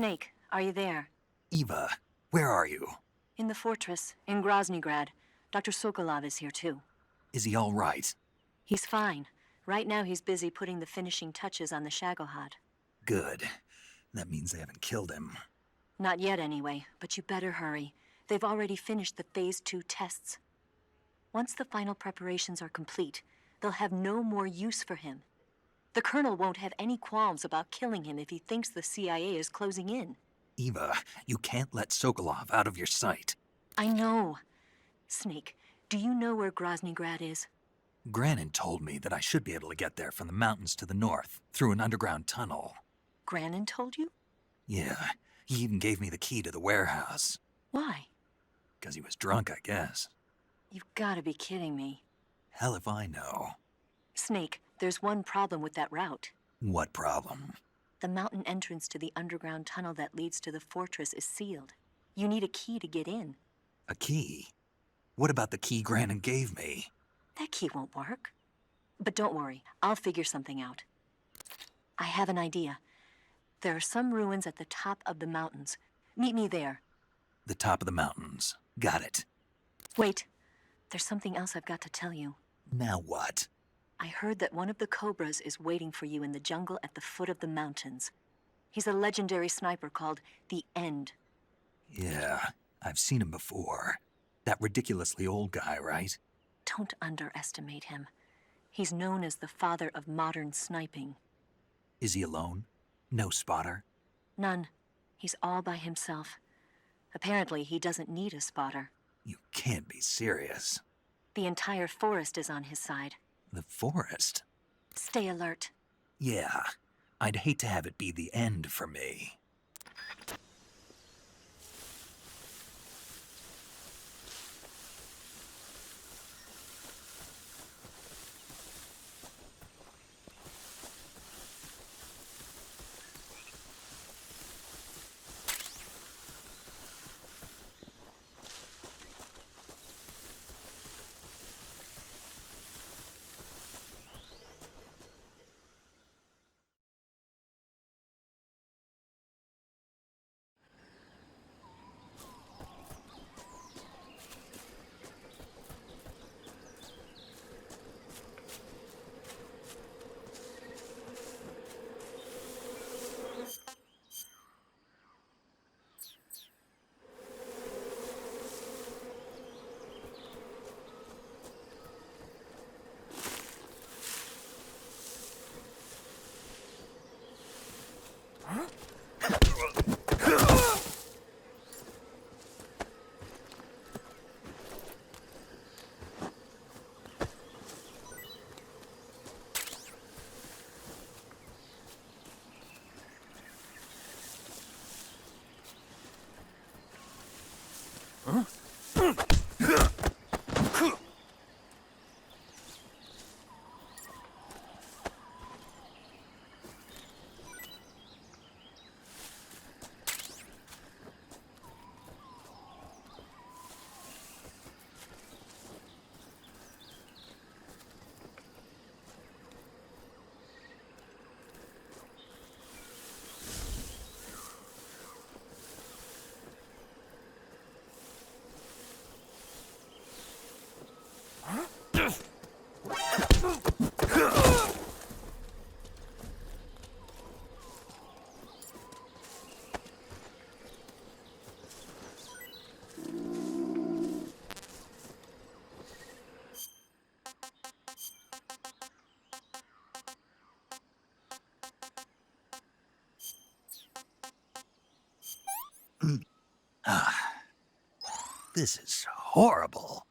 Snake, are you there? Eva, where are you? In the fortress, in Groznygrad. Dr. Sokolov is here too. Is he all right? He's fine. Right now he's busy putting the finishing touches on the Shagohod. Good. That means they haven't killed him. Not yet anyway, but you better hurry. They've already finished the Phase 2 tests. Once the final preparations are complete, they'll have no more use for him. The Colonel won't have any qualms about killing him if he thinks the CIA is closing in. Eva, you can't let Sokolov out of your sight. I know. Snake, do you know where Groznygrad is? Granin told me that I should be able to get there from the mountains to the north, through an underground tunnel. Granin told you? Yeah, he even gave me the key to the warehouse. Why? 'Cause he was drunk, I guess. You've gotta be kidding me. Hell if I know. Snake, there's one problem with that route. What problem? The mountain entrance to the underground tunnel that leads to the fortress is sealed. You need a key to get in. A key? What about the key Granin gave me? That key won't work. But don't worry, I'll figure something out. I have an idea. There are some ruins at the top of the mountains. Meet me there. The top of the mountains. Got it. Wait, there's something else I've got to tell you. Now what? I heard that one of the Cobras is waiting for you in the jungle at the foot of the mountains. He's a legendary sniper called the End. Yeah, I've seen him before. That ridiculously old guy, right? Don't underestimate him. He's known as the father of modern sniping. Is he alone? No spotter? None. He's all by himself. Apparently, he doesn't need a spotter. You can't be serious. The entire forest is on his side. The forest? Stay alert. Yeah, I'd hate to have it be the end for me. This is horrible.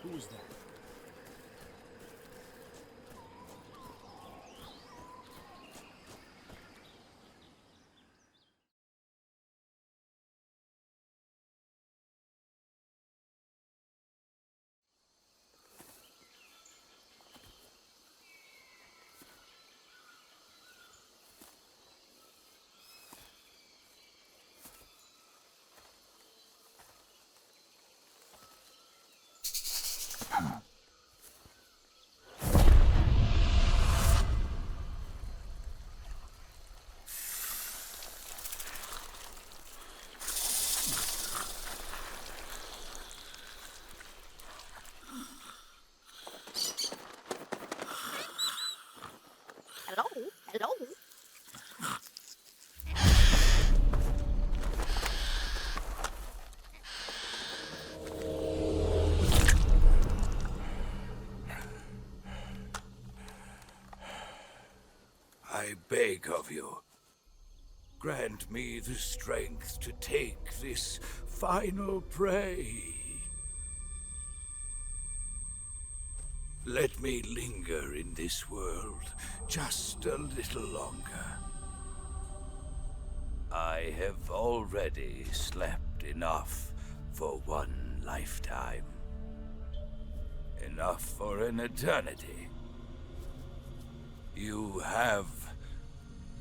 Who was that? beg of you. Grant me the strength to take this final prey. Let me linger in this world just a little longer. I have already slept enough for one lifetime. Enough for an eternity. You have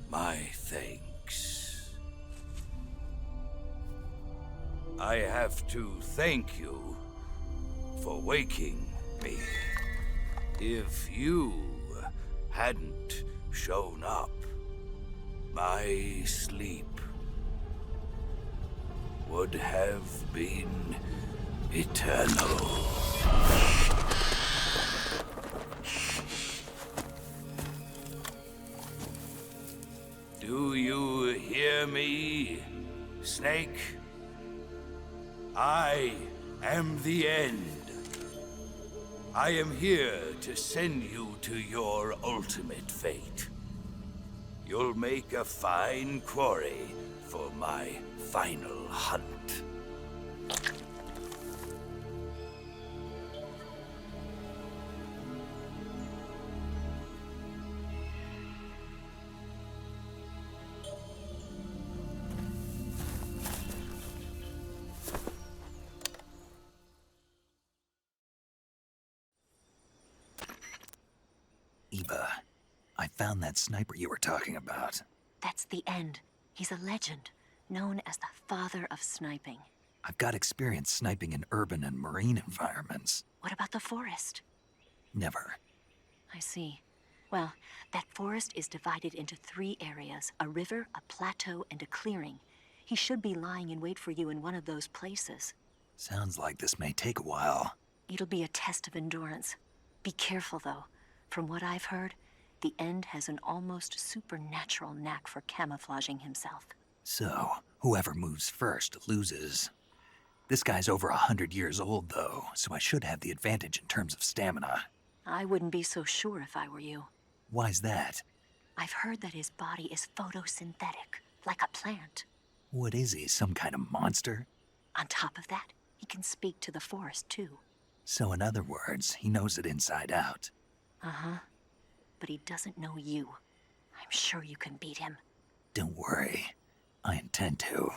my thanks. I have to thank you for waking me. If you hadn't shown up, my sleep would have been eternal. Do you hear me, Snake? I am the end. I am here to send you to your ultimate fate. You'll make a fine quarry for my final hunt. Eva, I found that sniper you were talking about. That's the end. He's a legend, known as the father of sniping. I've got experience sniping in urban and marine environments. What about the forest? Never. I see. Well, that forest is divided into 3 areas, a river, a plateau, and a clearing. He should be lying in wait for you in one of those places. Sounds like this may take a while. It'll be a test of endurance. Be careful, though. From what I've heard, the End has an almost supernatural knack for camouflaging himself. So, whoever moves first loses. This guy's over 100 years old, though, so I should have the advantage in terms of stamina. I wouldn't be so sure if I were you. Why's that? I've heard that his body is photosynthetic, like a plant. What is he, some kind of monster? On top of that, he can speak to the forest, too. So in other words, he knows it inside out. Uh-huh. But he doesn't know you. I'm sure you can beat him. Don't worry. I intend to.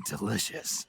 delicious.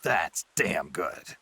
That's damn good.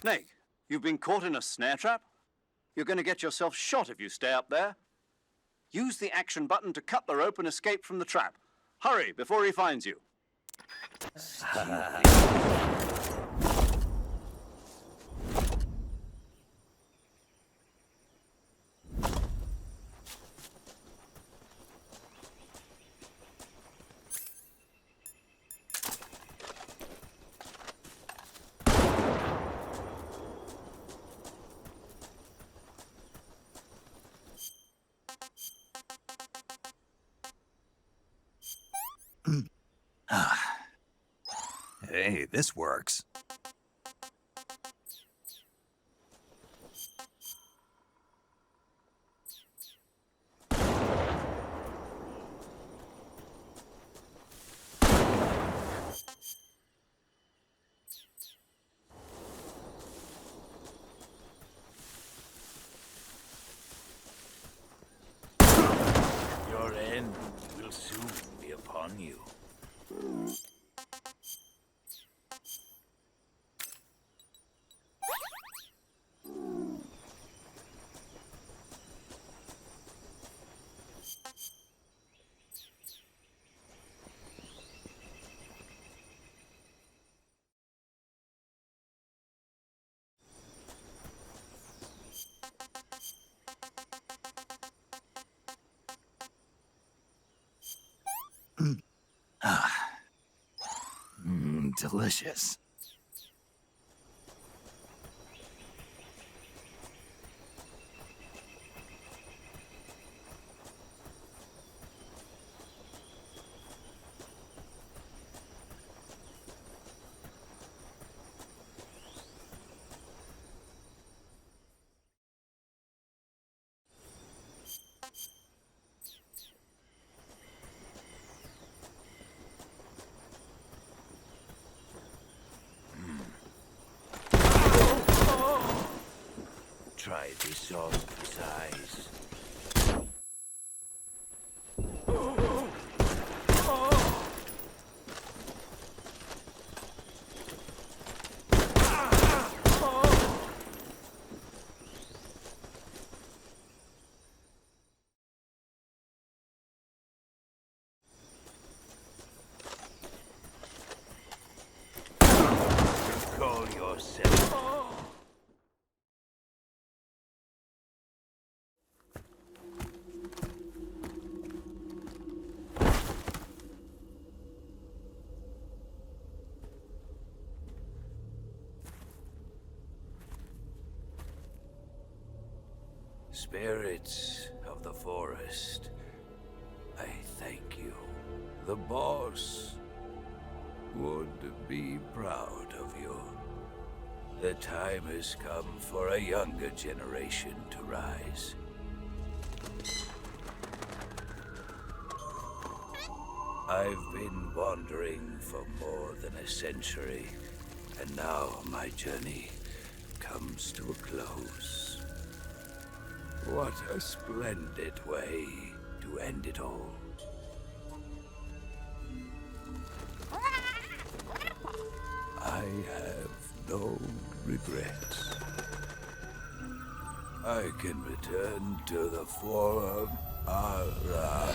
Snake, you've been caught in a snare trap? You're going to get yourself shot if you stay up there. Use the action button to cut the rope and escape from the trap. Hurry, before he finds you. Hey, this works. Your end will soon be upon you. Delicious. Try this on for size. Call yourself. Spirits of the forest, I thank you. The boss would be proud of you. The time has come for a younger generation to rise. I've been wandering for more than a century, and now my journey comes to a close. What a splendid way to end it all. I have no regrets. I can return to the Forum Ara.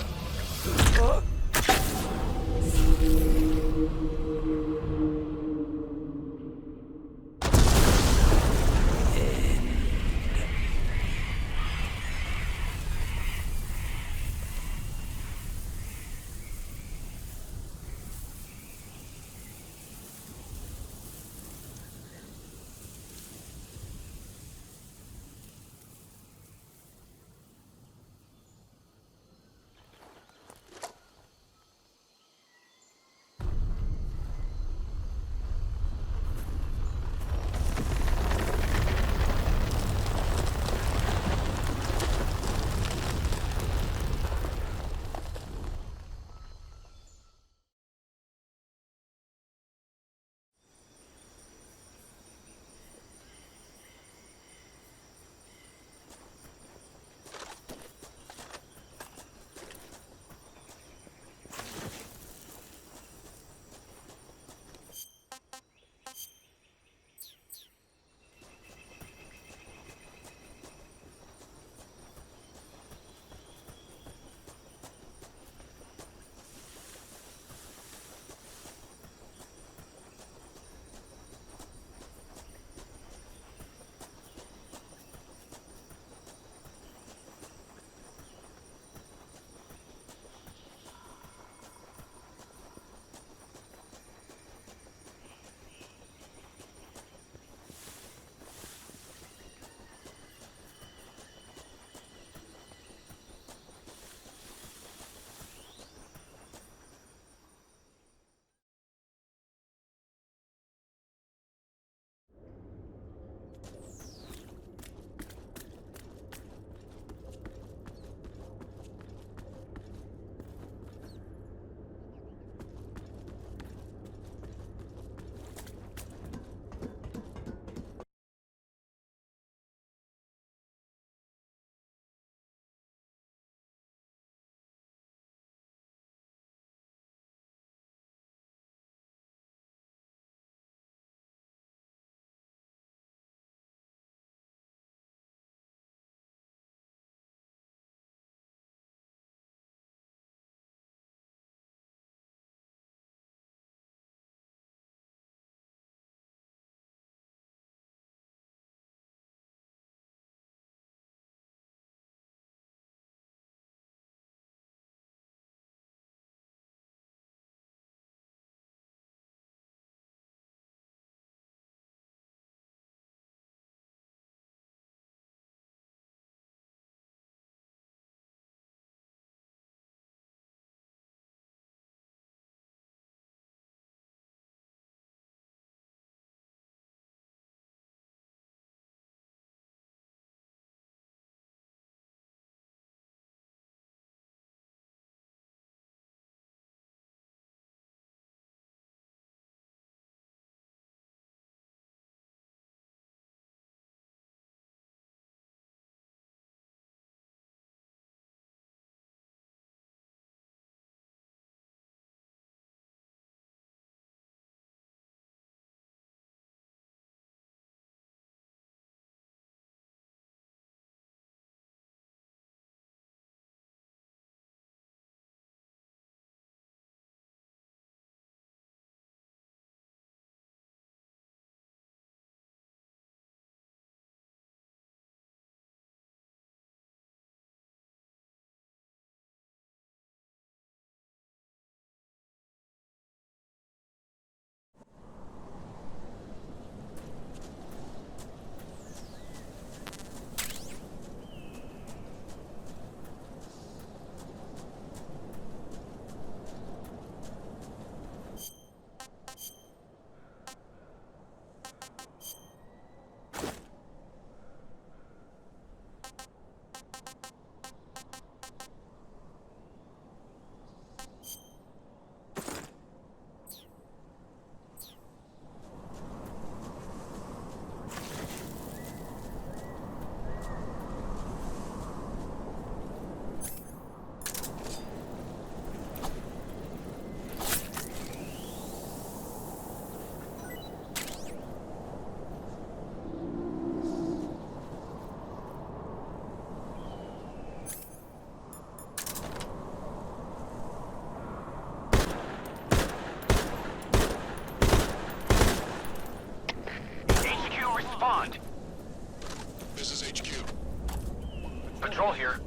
Patrol here.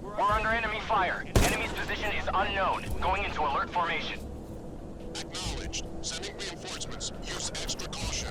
We're under enemy fire. Enemy's position is unknown. Going into alert formation. Acknowledged. Sending reinforcements. Use extra caution.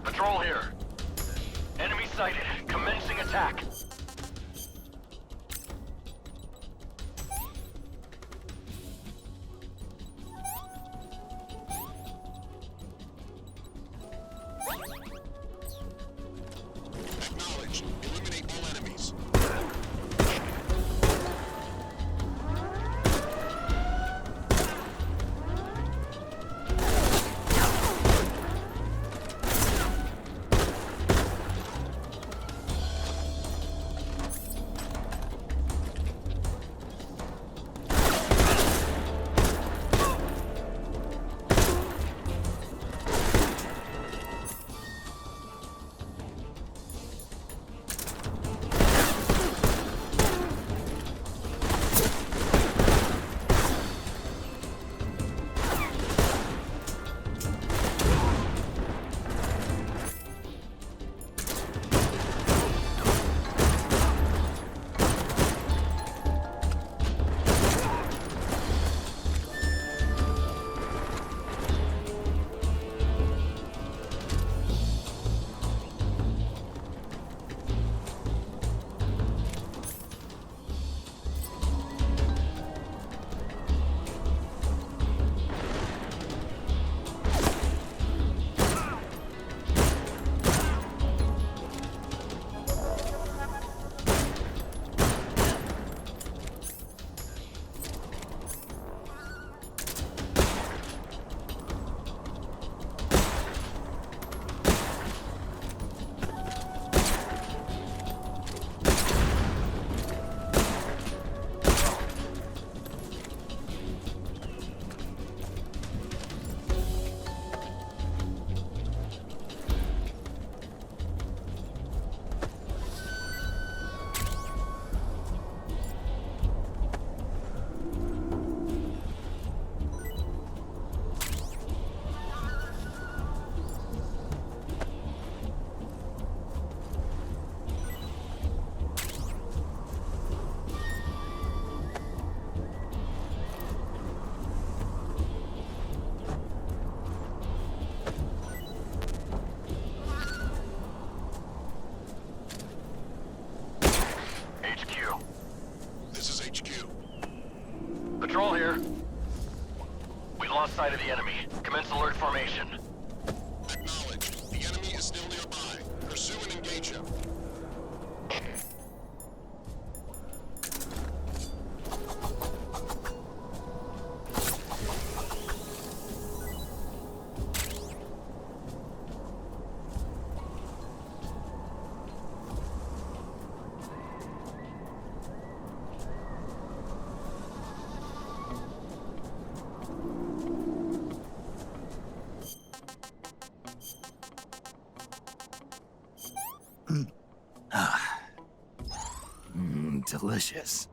Patrol here. Enemy sighted. Commencing attack. Acknowledged. Eliminate all enemies. Patrol here. We lost sight of the enemy. Commence alert formation. Acknowledged. The enemy is still nearby. Pursue and engage him. Delicious.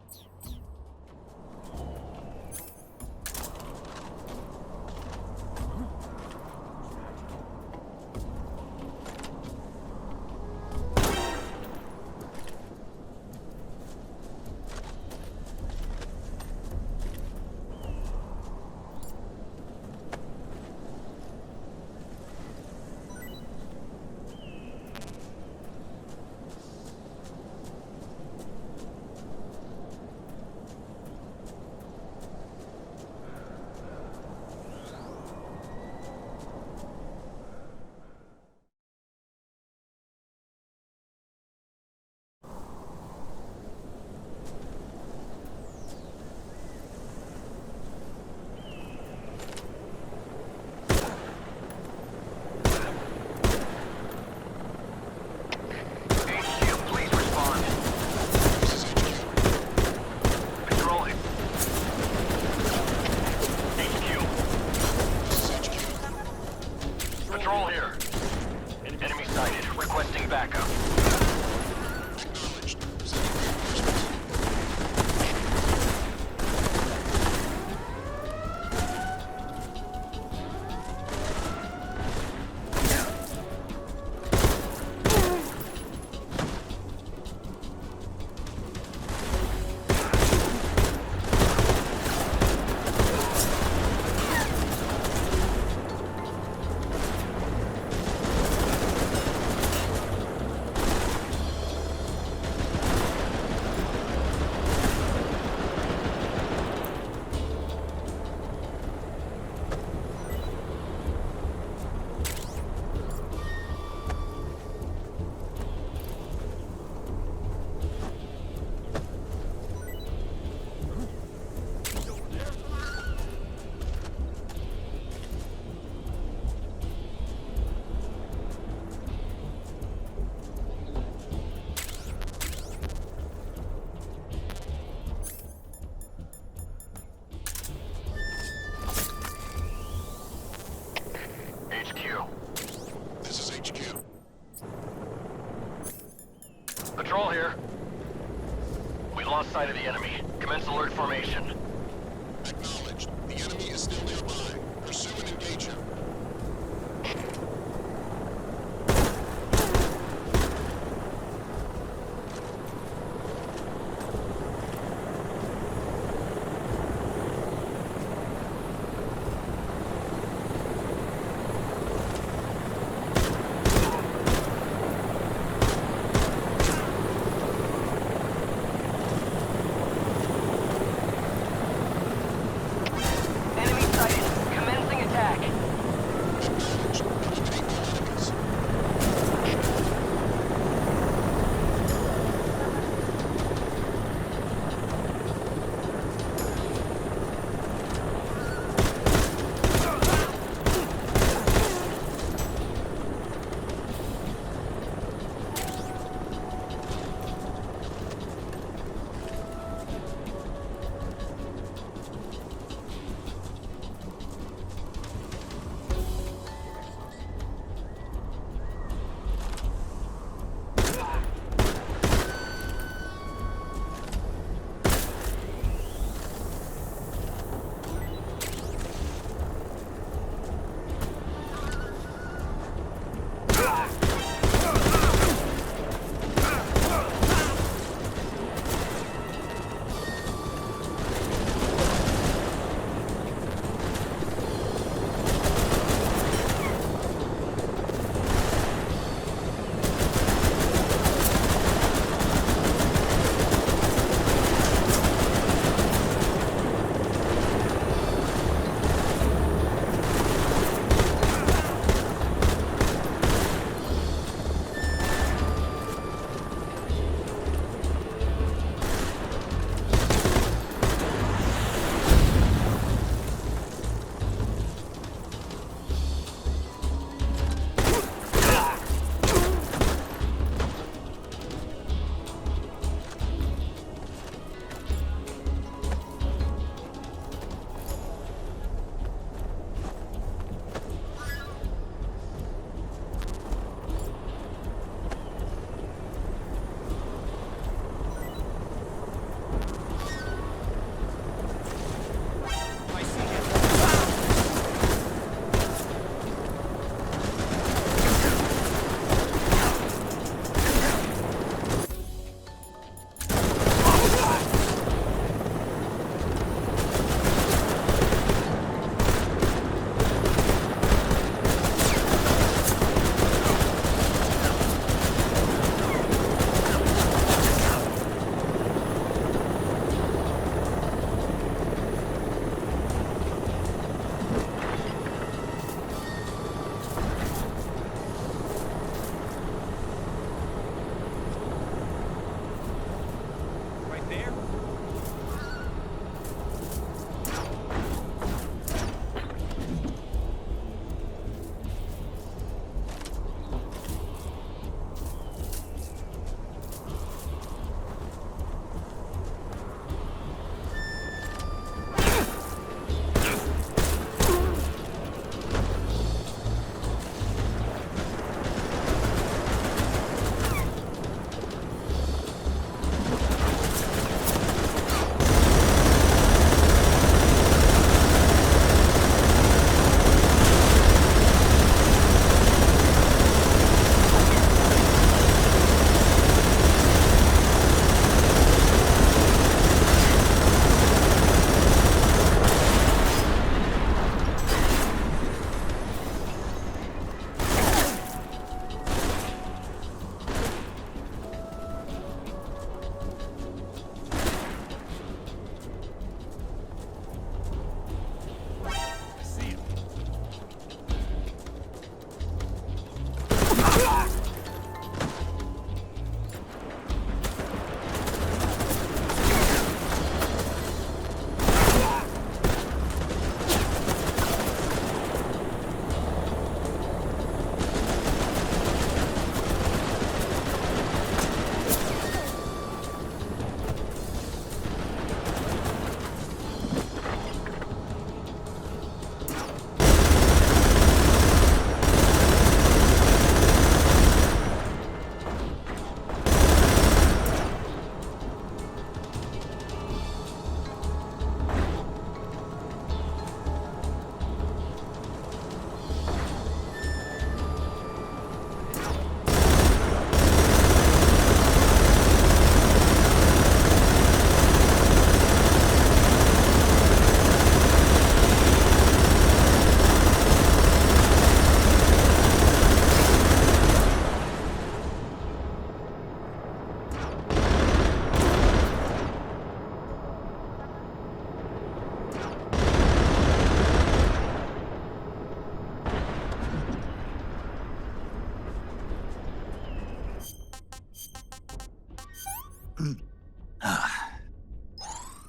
Patrol here. We lost sight of the enemy. Commence alert formation. Acknowledged. The enemy is still nearby. Pursue and engage him. Enemy sighted. Commencing attack.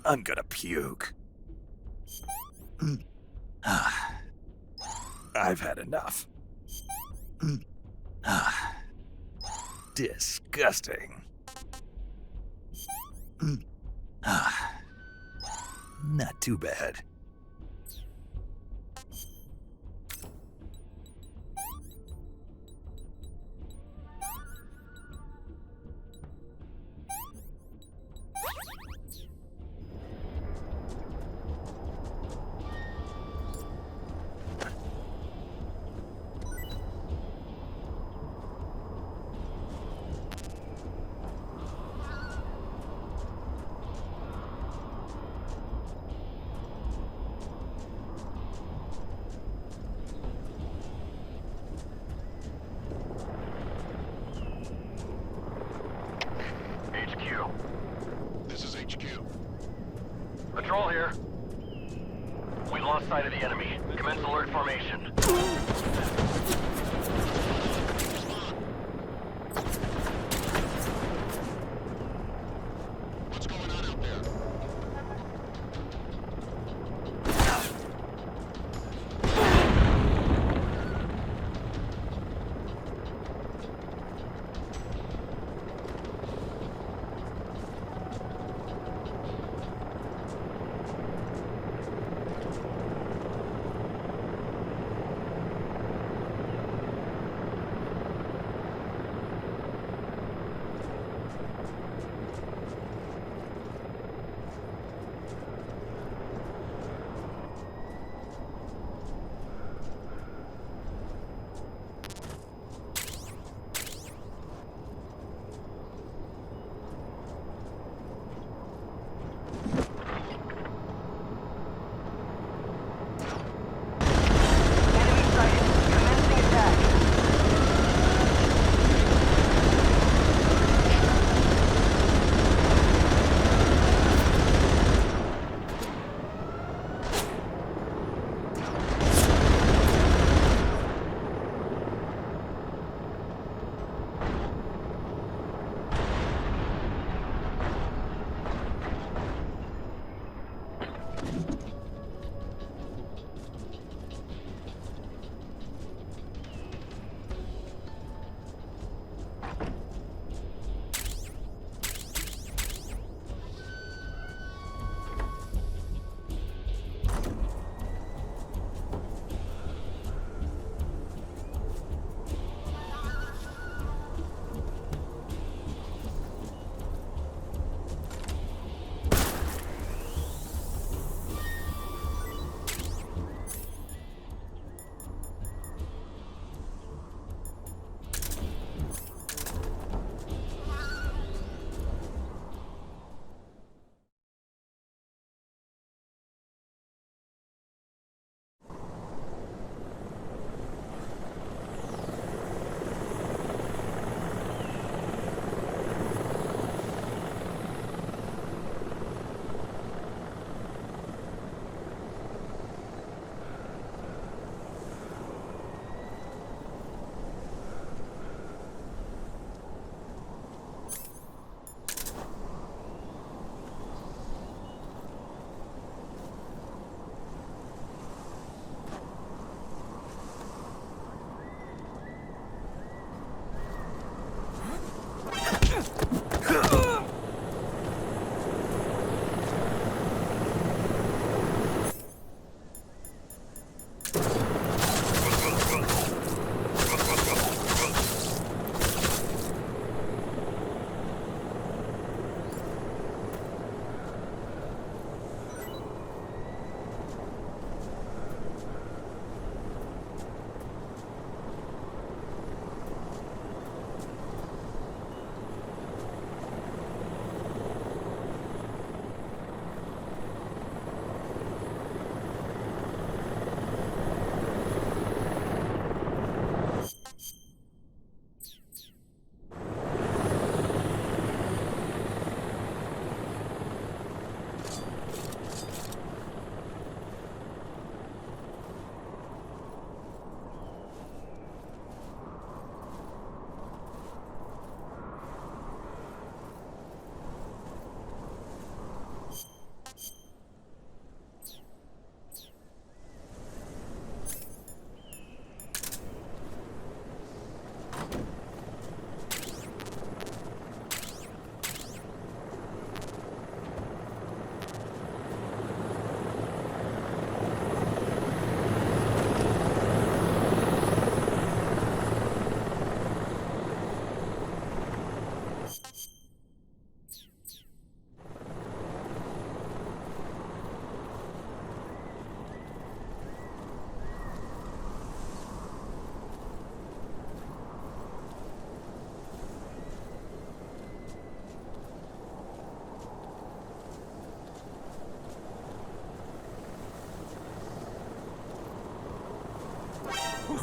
I'm gonna puke. I've had enough. Disgusting. Not too bad. This is HQ. Patrol here. We lost sight of the enemy. Commence alert formation. What's going on out there?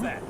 that?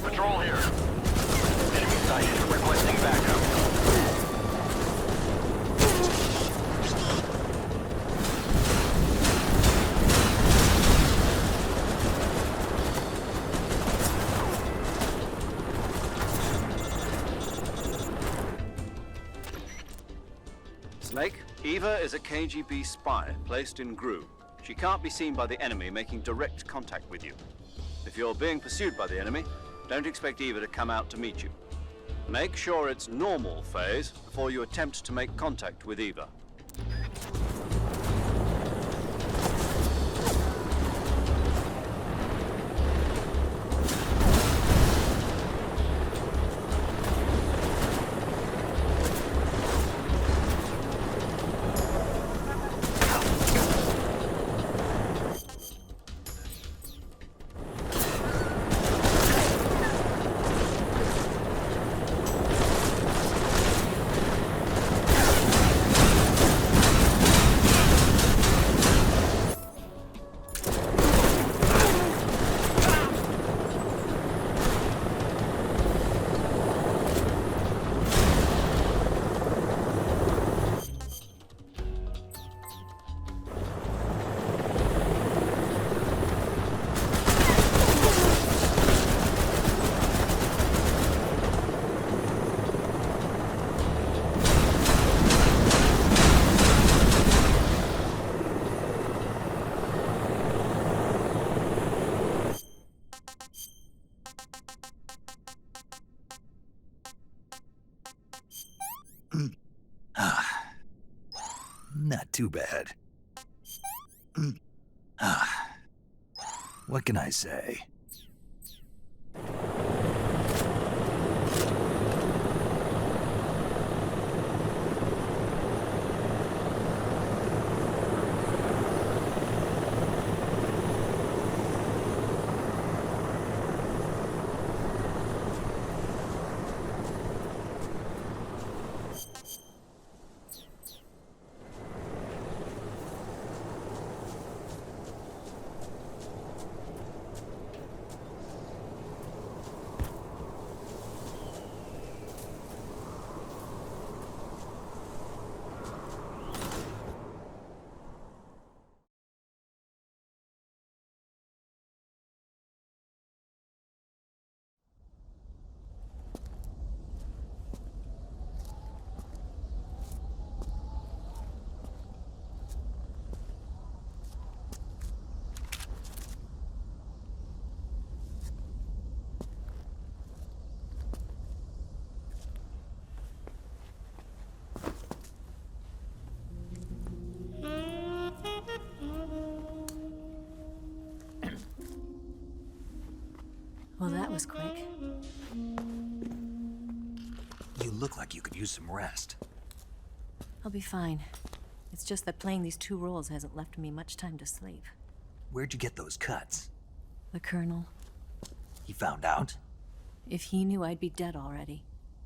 Patrol here. Enemy sighted. Requesting backup. Snake, Eva is a KGB spy placed in Gru. She can't be seen by the enemy making direct contact with you. If you're being pursued by the enemy, don't expect Eva to come out to meet you. Make sure it's normal phase before you attempt to make contact with Eva. Not too bad. What can I say? Well, that was quick. You look like you could use some rest. I'll be fine. It's just that playing these two roles hasn't left me much time to sleep. Where'd you get those cuts? The Colonel. He found out? If he knew, I'd be dead already.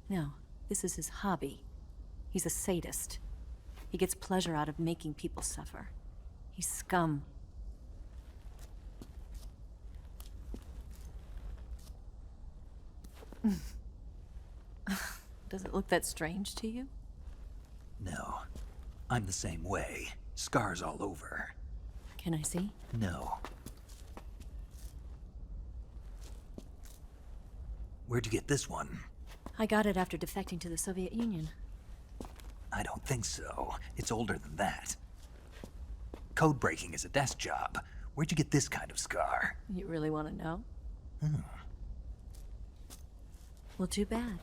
No, this is his hobby. He's a sadist. He gets pleasure out of making people suffer. He's scum. Does it look that strange to you? No. I'm the same way. Scars all over. Can I see? No. Where'd you get this one? I got it after defecting to the Soviet Union. I don't think so. It's older than that. Code breaking is a desk job. Where'd you get this kind of scar? You really want to know? Hmm. Well, too bad.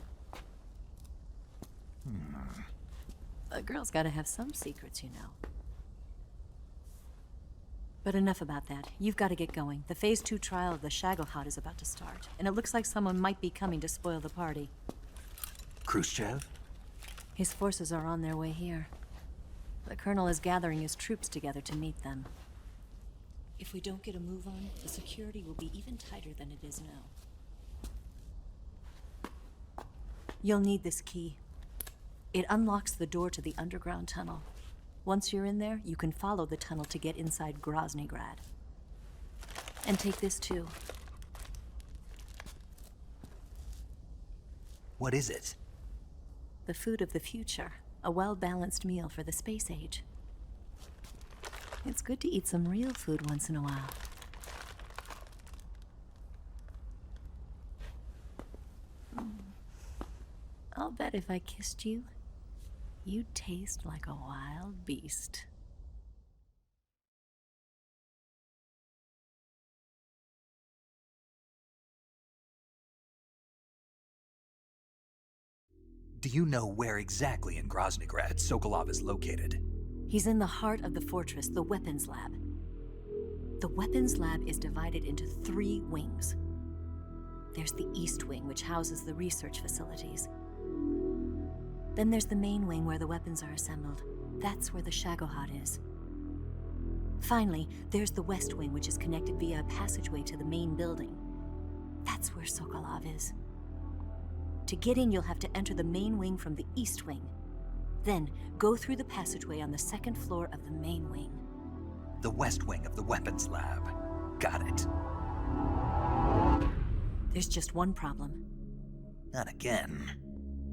A girl's gotta have some secrets, you know. But enough about that. You've got to get going. The Phase 2 trial of the Shagohod is about to start, and it looks like someone might be coming to spoil the party. Khrushchev? His forces are on their way here. The Colonel is gathering his troops together to meet them. If we don't get a move on, the security will be even tighter than it is now. You'll need this key. It unlocks the door to the underground tunnel. Once you're in there, you can follow the tunnel to get inside Groznygrad. And take this too. What is it? The food of the future. A well-balanced meal for the space age. It's good to eat some real food once in a while. I'll bet if I kissed you, you'd taste like a wild beast. Do you know where exactly in Groznygrad Sokolov is located? He's in the heart of the fortress, the weapons lab. The weapons lab is divided into 3 wings. There's the East Wing, which houses the research facilities. Then there's the main wing where the weapons are assembled. That's where the Shagohod is. Finally, there's the West Wing, which is connected via a passageway to the main building. That's where Sokolov is. To get in, you'll have to enter the main wing from the East Wing. Then, go through the passageway on the 2nd floor of the main wing. The West Wing of the weapons lab. Got it. There's just one problem. Not again.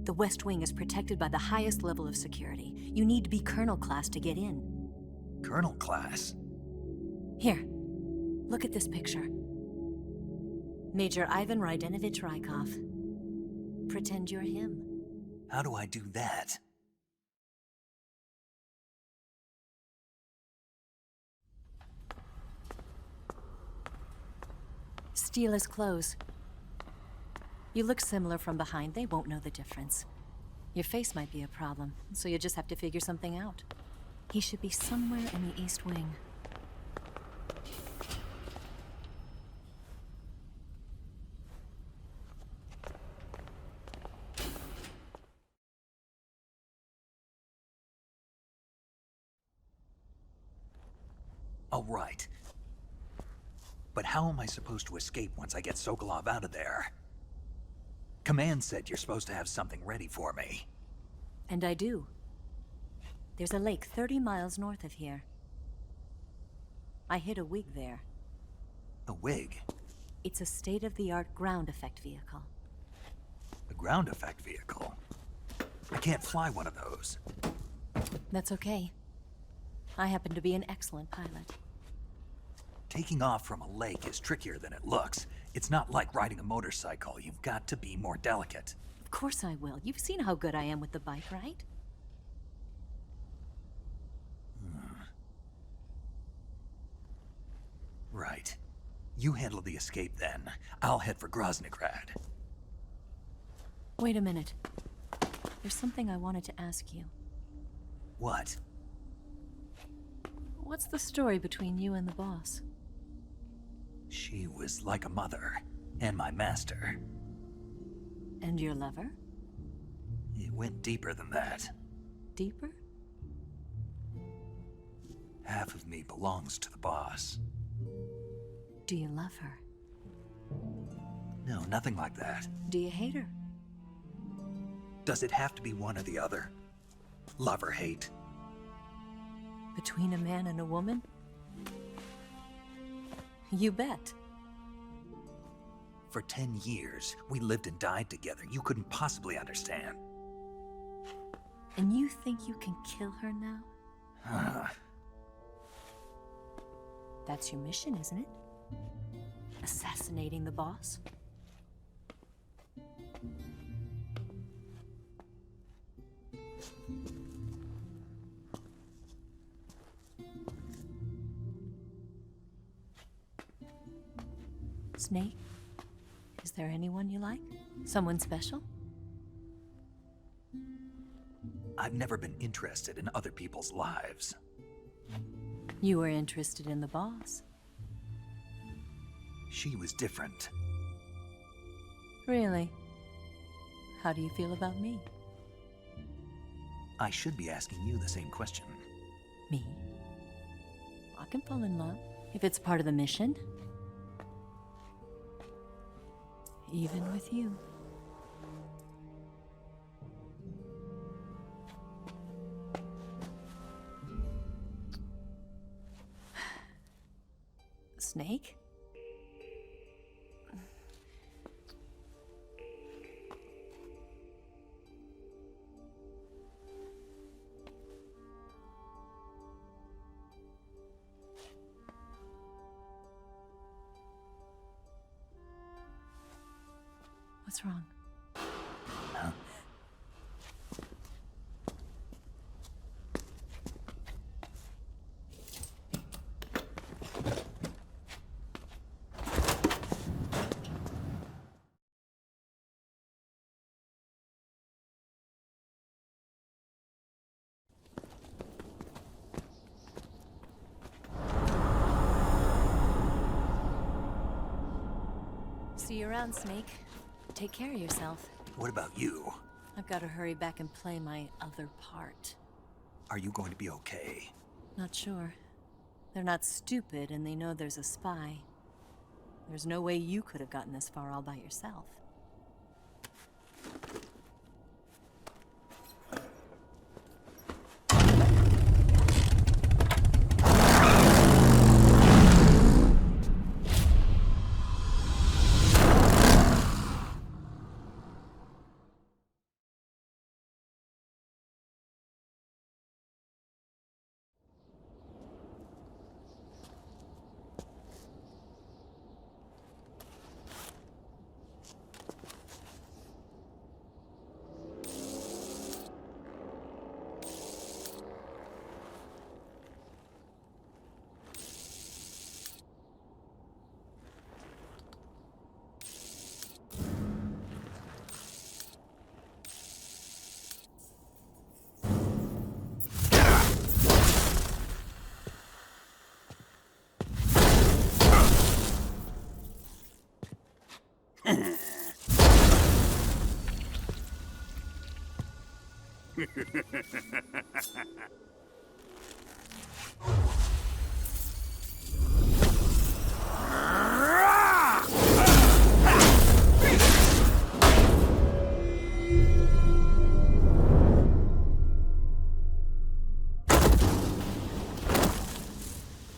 The West Wing is protected by the highest level of security. You need to be Colonel class to get in. Colonel class? Here, look at this picture. Major Ivan Rydenovich Rykov. Pretend you're him. How do I do that? Steal his clothes. You look similar from behind. They won't know the difference. Your face might be a problem, so you just have to figure something out. He should be somewhere in the East Wing. All right. But how am I supposed to escape once I get Sokolov out of there? Command said you're supposed to have something ready for me. And I do. There's a lake 30 miles north of here. I hid a wig there. A wig? It's a state-of-the-art ground effect vehicle. A ground effect vehicle? I can't fly one of those. That's okay. I happen to be an excellent pilot. Taking off from a lake is trickier than it looks. It's not like riding a motorcycle. You've got to be more delicate. Of course I will. You've seen how good I am with the bike, right? Right. You handle the escape then. I'll head for Groznygrad. Wait a minute. There's something I wanted to ask you. What? What's the story between you and the boss? She was like a mother, and my master. And your lover? It went deeper than that. Deeper? Half of me belongs to the boss. Do you love her? No, nothing like that. Do you hate her? Does it have to be one or the other? Love or hate? Between a man and a woman? You bet. For 10 years, we lived and died together. You couldn't possibly understand. And you think you can kill her now? That's your mission, isn't it? Assassinating the boss? Snake, is there anyone you like? Someone special? I've never been interested in other people's lives. You were interested in the boss. She was different. Really? How do you feel about me? I should be asking you the same question. Me? I can fall in love if it's part of the mission. Even with you. Snake? What's wrong? Huh? See you around, Snake. Take care of yourself. What about you? I've got to hurry back and play my other part. Are you going to be okay? Not sure. They're not stupid, and they know there's a spy. There's no way you could have gotten this far all by yourself.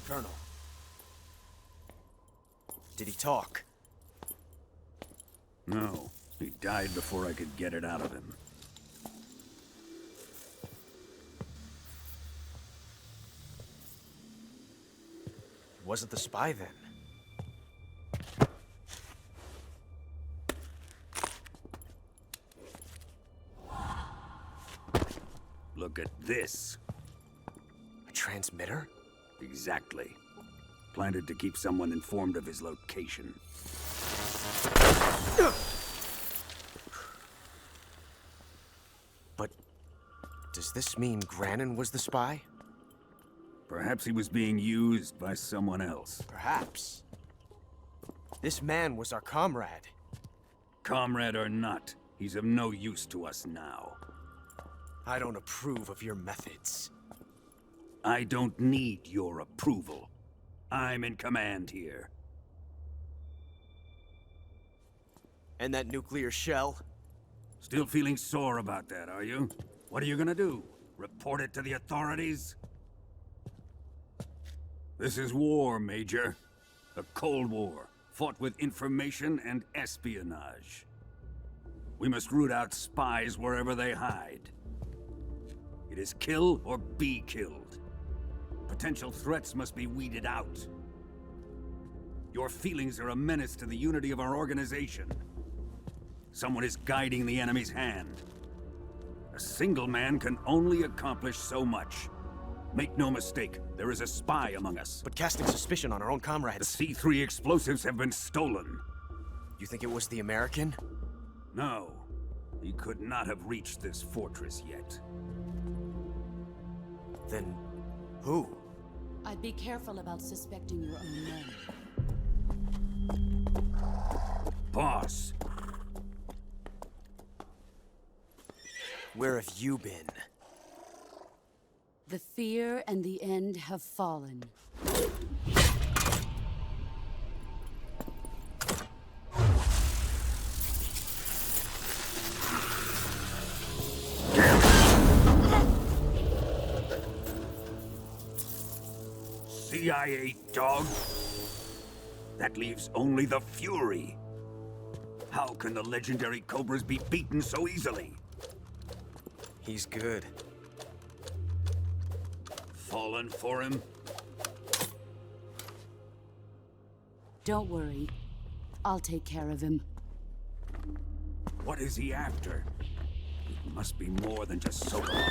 Colonel. Did he talk? No. He died before I could get it out of him. He wasn't the spy then. Look at this. A transmitter? Exactly. Planted to keep someone informed of his location. But does this mean Granin was the spy? Perhaps he was being used by someone else. Perhaps. This man was our comrade. Comrade or not, he's of no use to us now. I don't approve of your methods. I don't need your approval. I'm in command here. And that nuclear shell? Still feeling sore about that, are you? What are you gonna do? Report it to the authorities? This is war, Major. A Cold War, fought with information and espionage. We must root out spies wherever they hide. It is kill or be killed. Potential threats must be weeded out. Your feelings are a menace to the unity of our organization. Someone is guiding the enemy's hand. A single man can only accomplish so much. Make no mistake, there is a spy among us. But casting suspicion on our own comrades. The C3 explosives have been stolen. You think it was the American? No. He could not have reached this fortress yet. Then, who? I'd be careful about suspecting your own men. Boss! Where have you been? The fear and the end have fallen. CIA dog? That leaves only the Fury. How can the legendary Cobras be beaten so easily? He's good. Fallen for him? Don't worry. I'll take care of him. What is he after? It must be more than just Sokolov.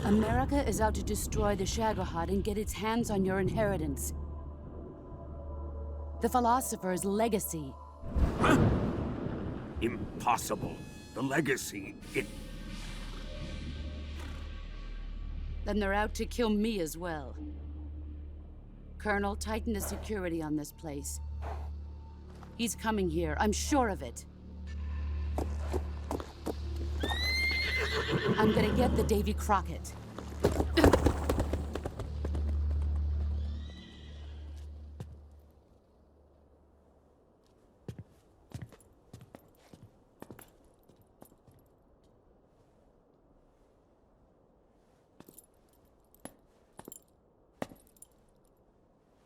America is out to destroy the Shagohod and get its hands on your inheritance. The Philosopher's legacy. Huh? Impossible. The legacy, Then they're out to kill me as well. Colonel, tighten the security on this place. He's coming here, I'm sure of it. I'm gonna get the Davy Crockett.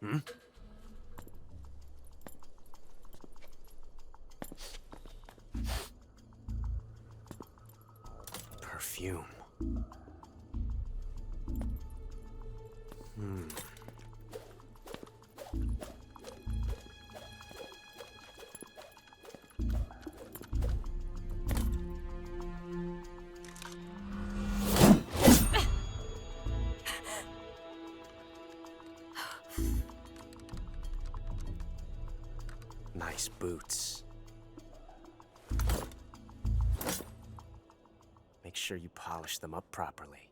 Hmm? Perfume. Nice boots. Make sure you polish them up properly.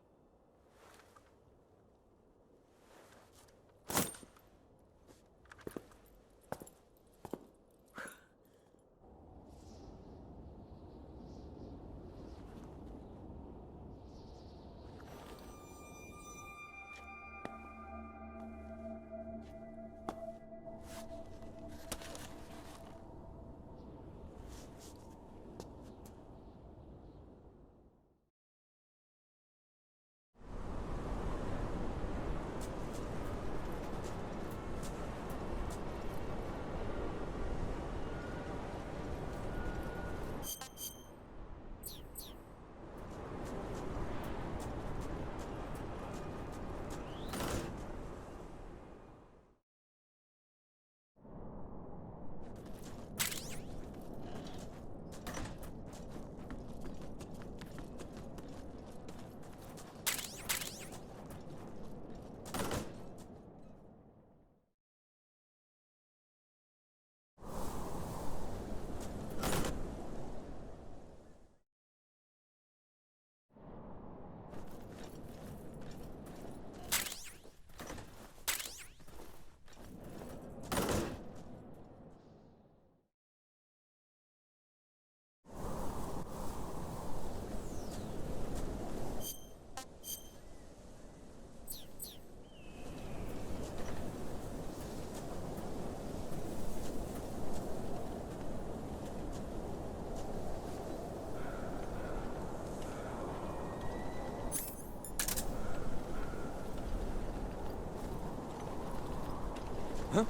Huh?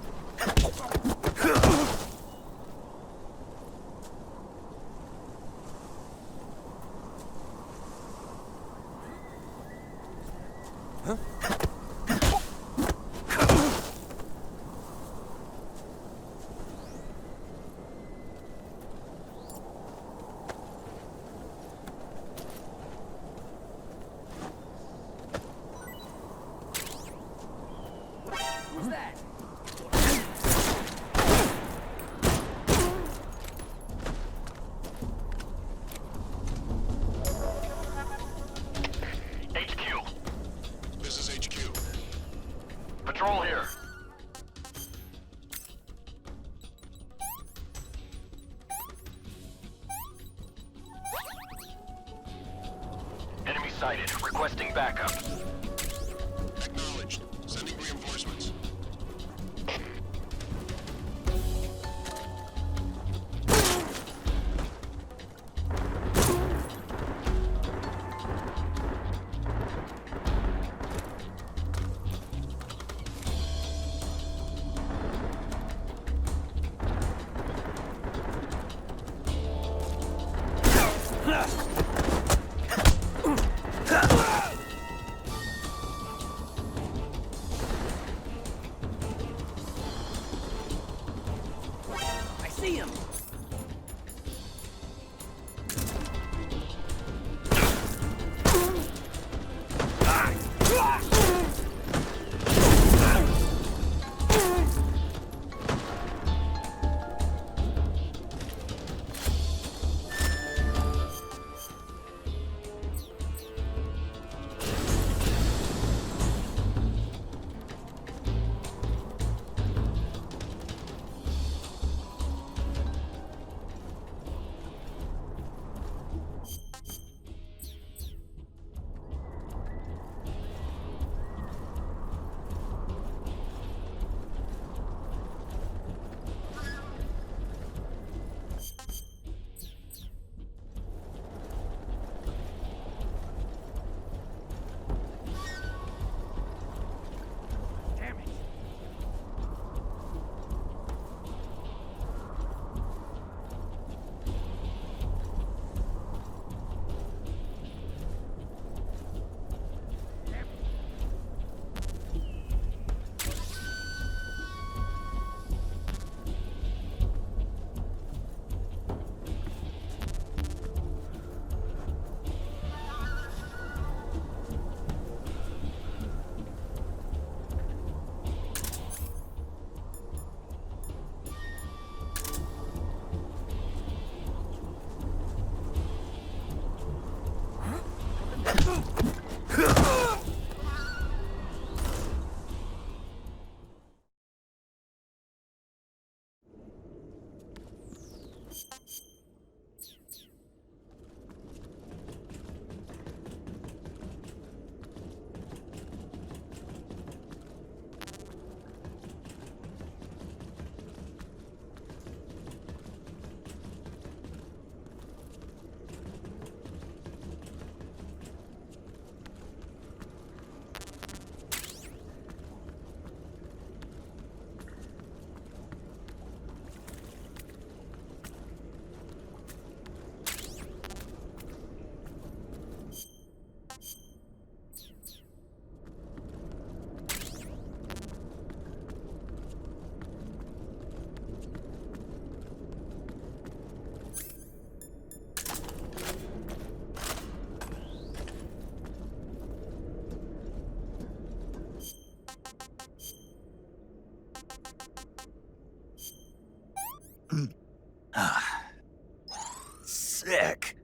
Huh? sighted. Requesting backup. Acknowledged. Sending reinforcements. I see him! Sick.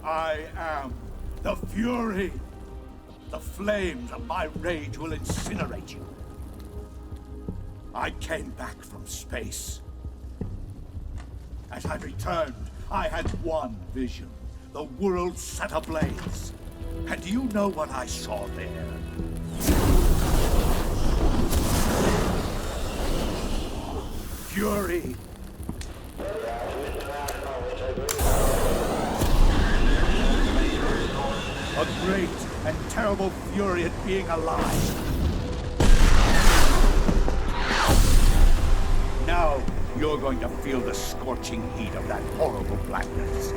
I am the Fury. The flames of my rage will incinerate you. I came back from space. As I returned, I had one vision. The world set ablaze. And do you know what I saw there? Fury. A great and terrible fury at being alive. Now, you're going to feel the scorching heat of that horrible blackness.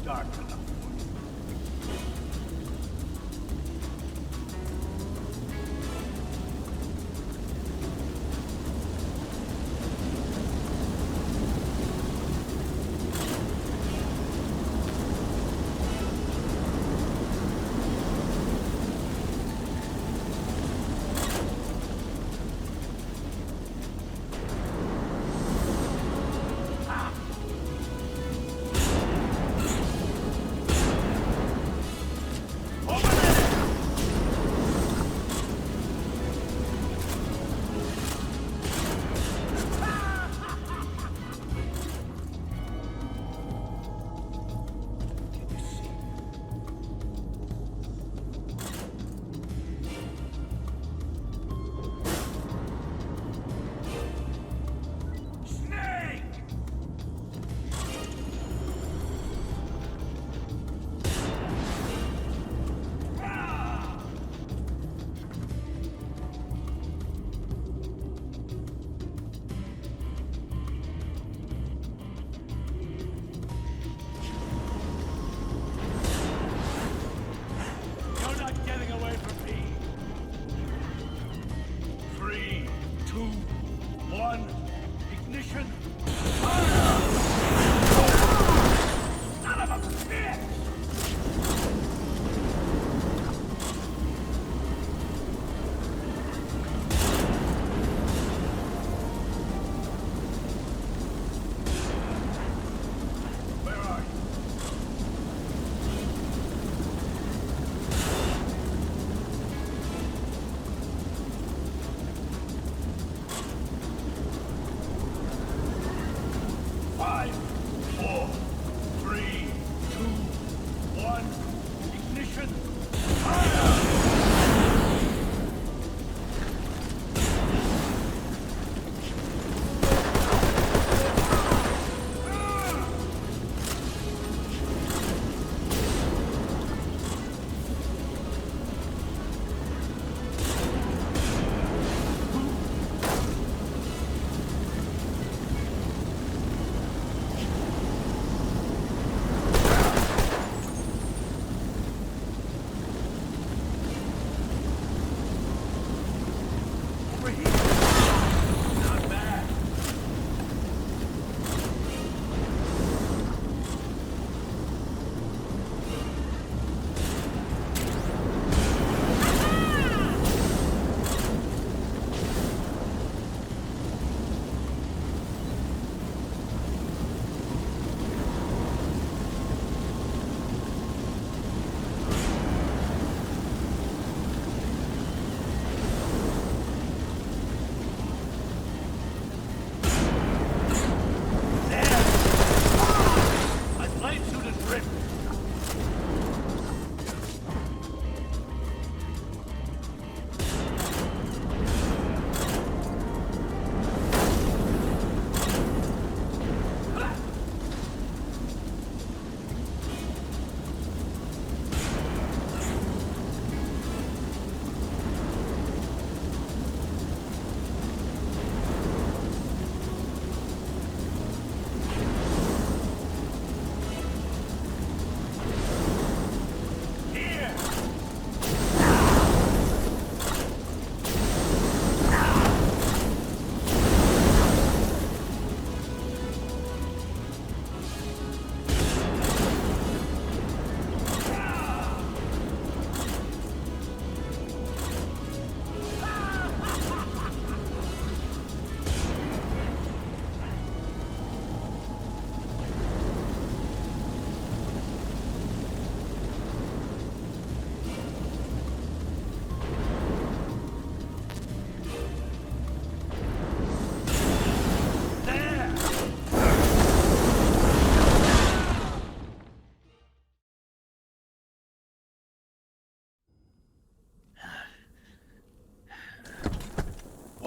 Dark enough.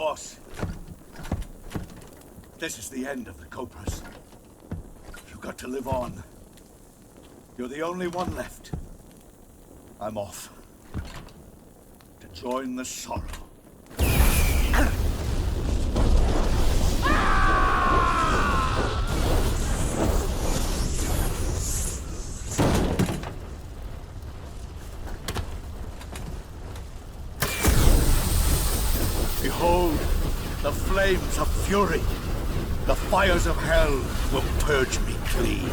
Boss, this is the end of the Cobras. You've got to live on. You're the only one left. I'm off. To join the sorrow. Behold, the flames of fury. The fires of hell will purge me clean.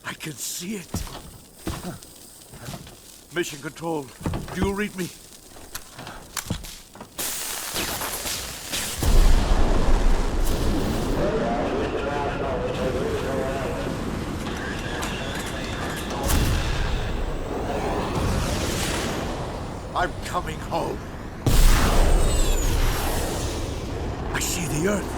I can see it. Mission Control, do you read me? I'm coming home. I see the Earth.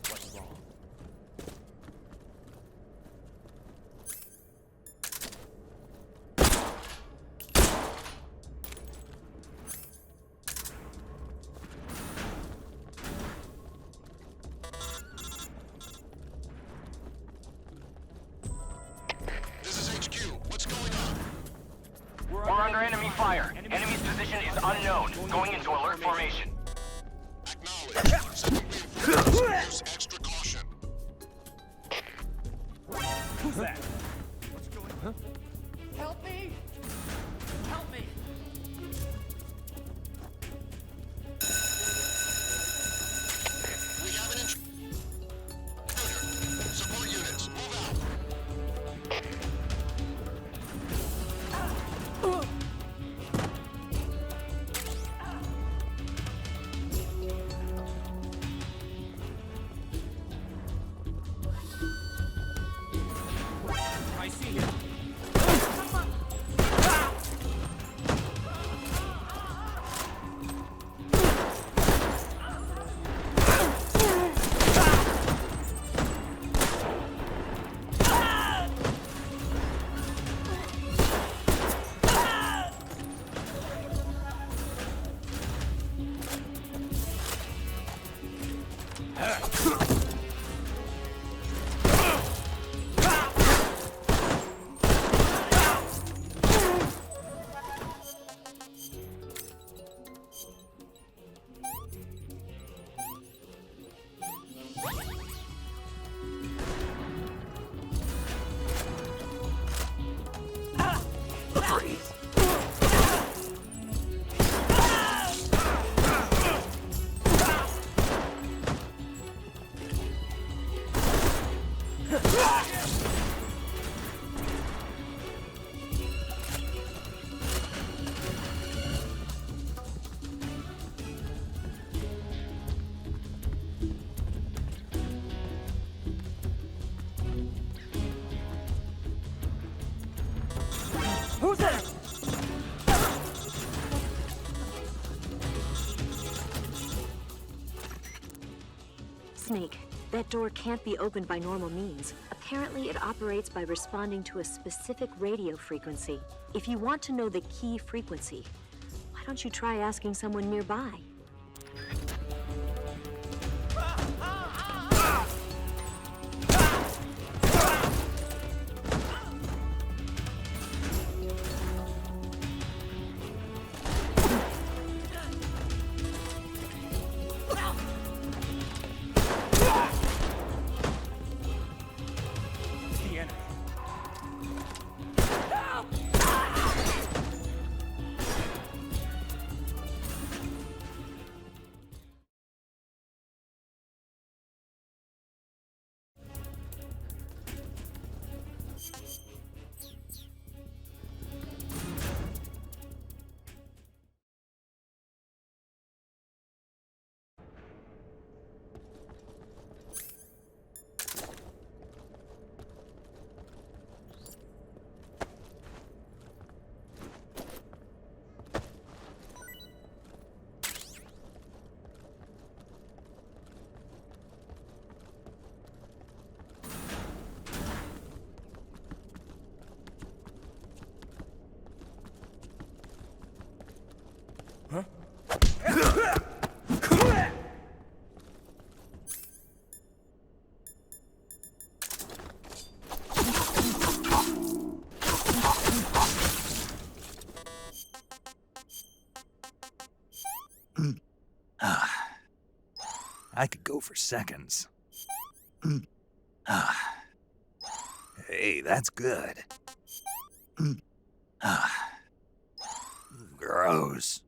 What's wrong? This is HQ. What's going on? We're under enemy fire. Enemy's position is unknown. Going into alert formation. Acknowledge. Sending reinforcements. Use extra caution. Who's that? What's going on? Help me! Help me! We have an intruder. Support units, move out. I see him. Who's that? Snake, that door can't be opened by normal means. Apparently, it operates by responding to a specific radio frequency. If you want to know the key frequency, why don't you try asking someone nearby? The enemy. Huh? I could go for seconds. Hey, that's good. Gross.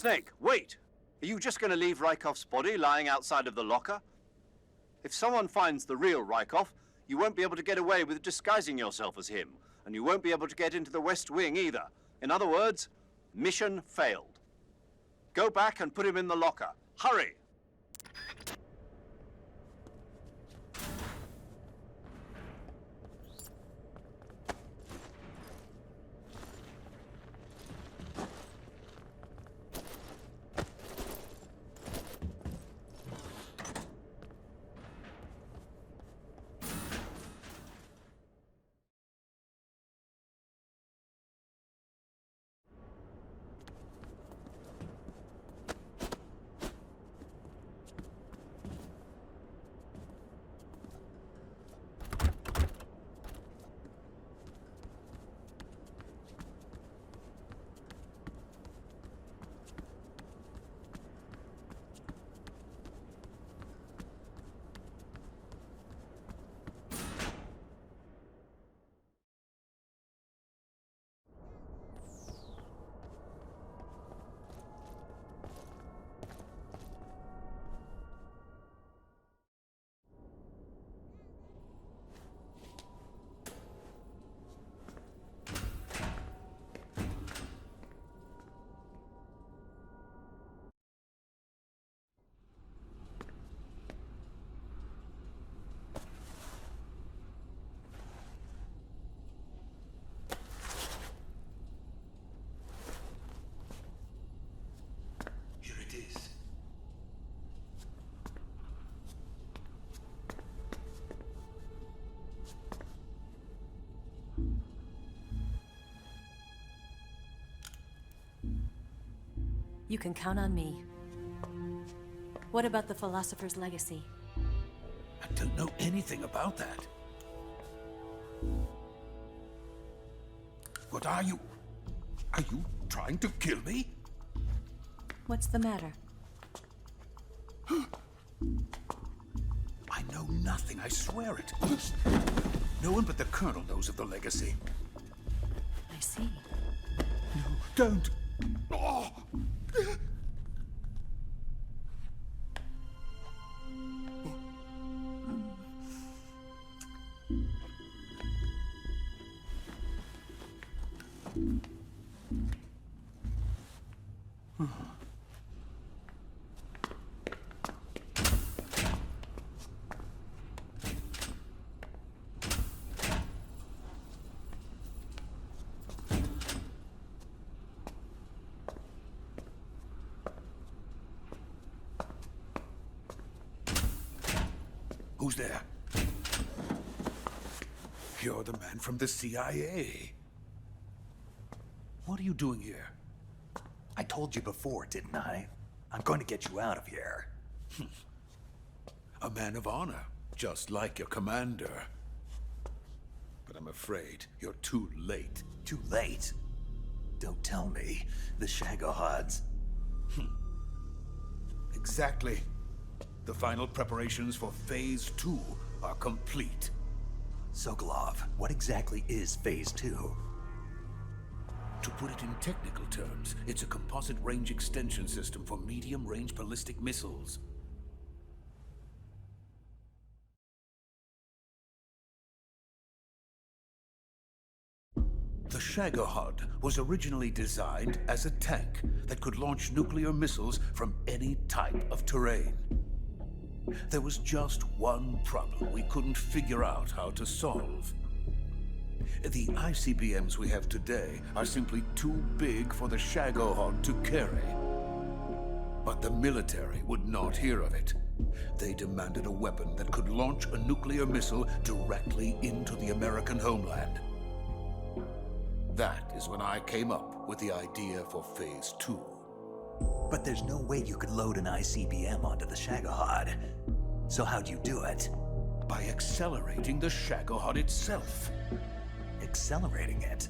Snake, wait! Are you just going to leave Rykov's body lying outside of the locker? If someone finds the real Rykov, you won't be able to get away with disguising yourself as him, and you won't be able to get into the West Wing either. In other words, mission failed. Go back and put him in the locker. Hurry! You can count on me. What about the Philosopher's Legacy? I don't know anything about that. What are you? Are you trying to kill me? What's the matter? I know nothing, I swear it. No one but the Colonel knows of the legacy. I see. No, don't. Oh. Who's there? You're the man from the CIA. What are you doing here? I told you before, didn't I? I'm going to get you out of here. A man of honor, just like your commander. But I'm afraid you're too late. Too late? Don't tell me. The Shagohods. Exactly. The final preparations for Phase 2 are complete. Sokolov, what exactly is Phase 2? To put it in technical terms, it's a composite range extension system for medium-range ballistic missiles. The Shagohod was originally designed as a tank that could launch nuclear missiles from any type of terrain. There was just one problem we couldn't figure out how to solve. The ICBMs we have today are simply too big for the Shagohod to carry. But the military would not hear of it. They demanded a weapon that could launch a nuclear missile directly into the American homeland. That is when I came up with the idea for Phase 2. But there's no way you could load an ICBM onto the Shagohod. So how'd you do it? By accelerating the Shagohod itself. Accelerating it?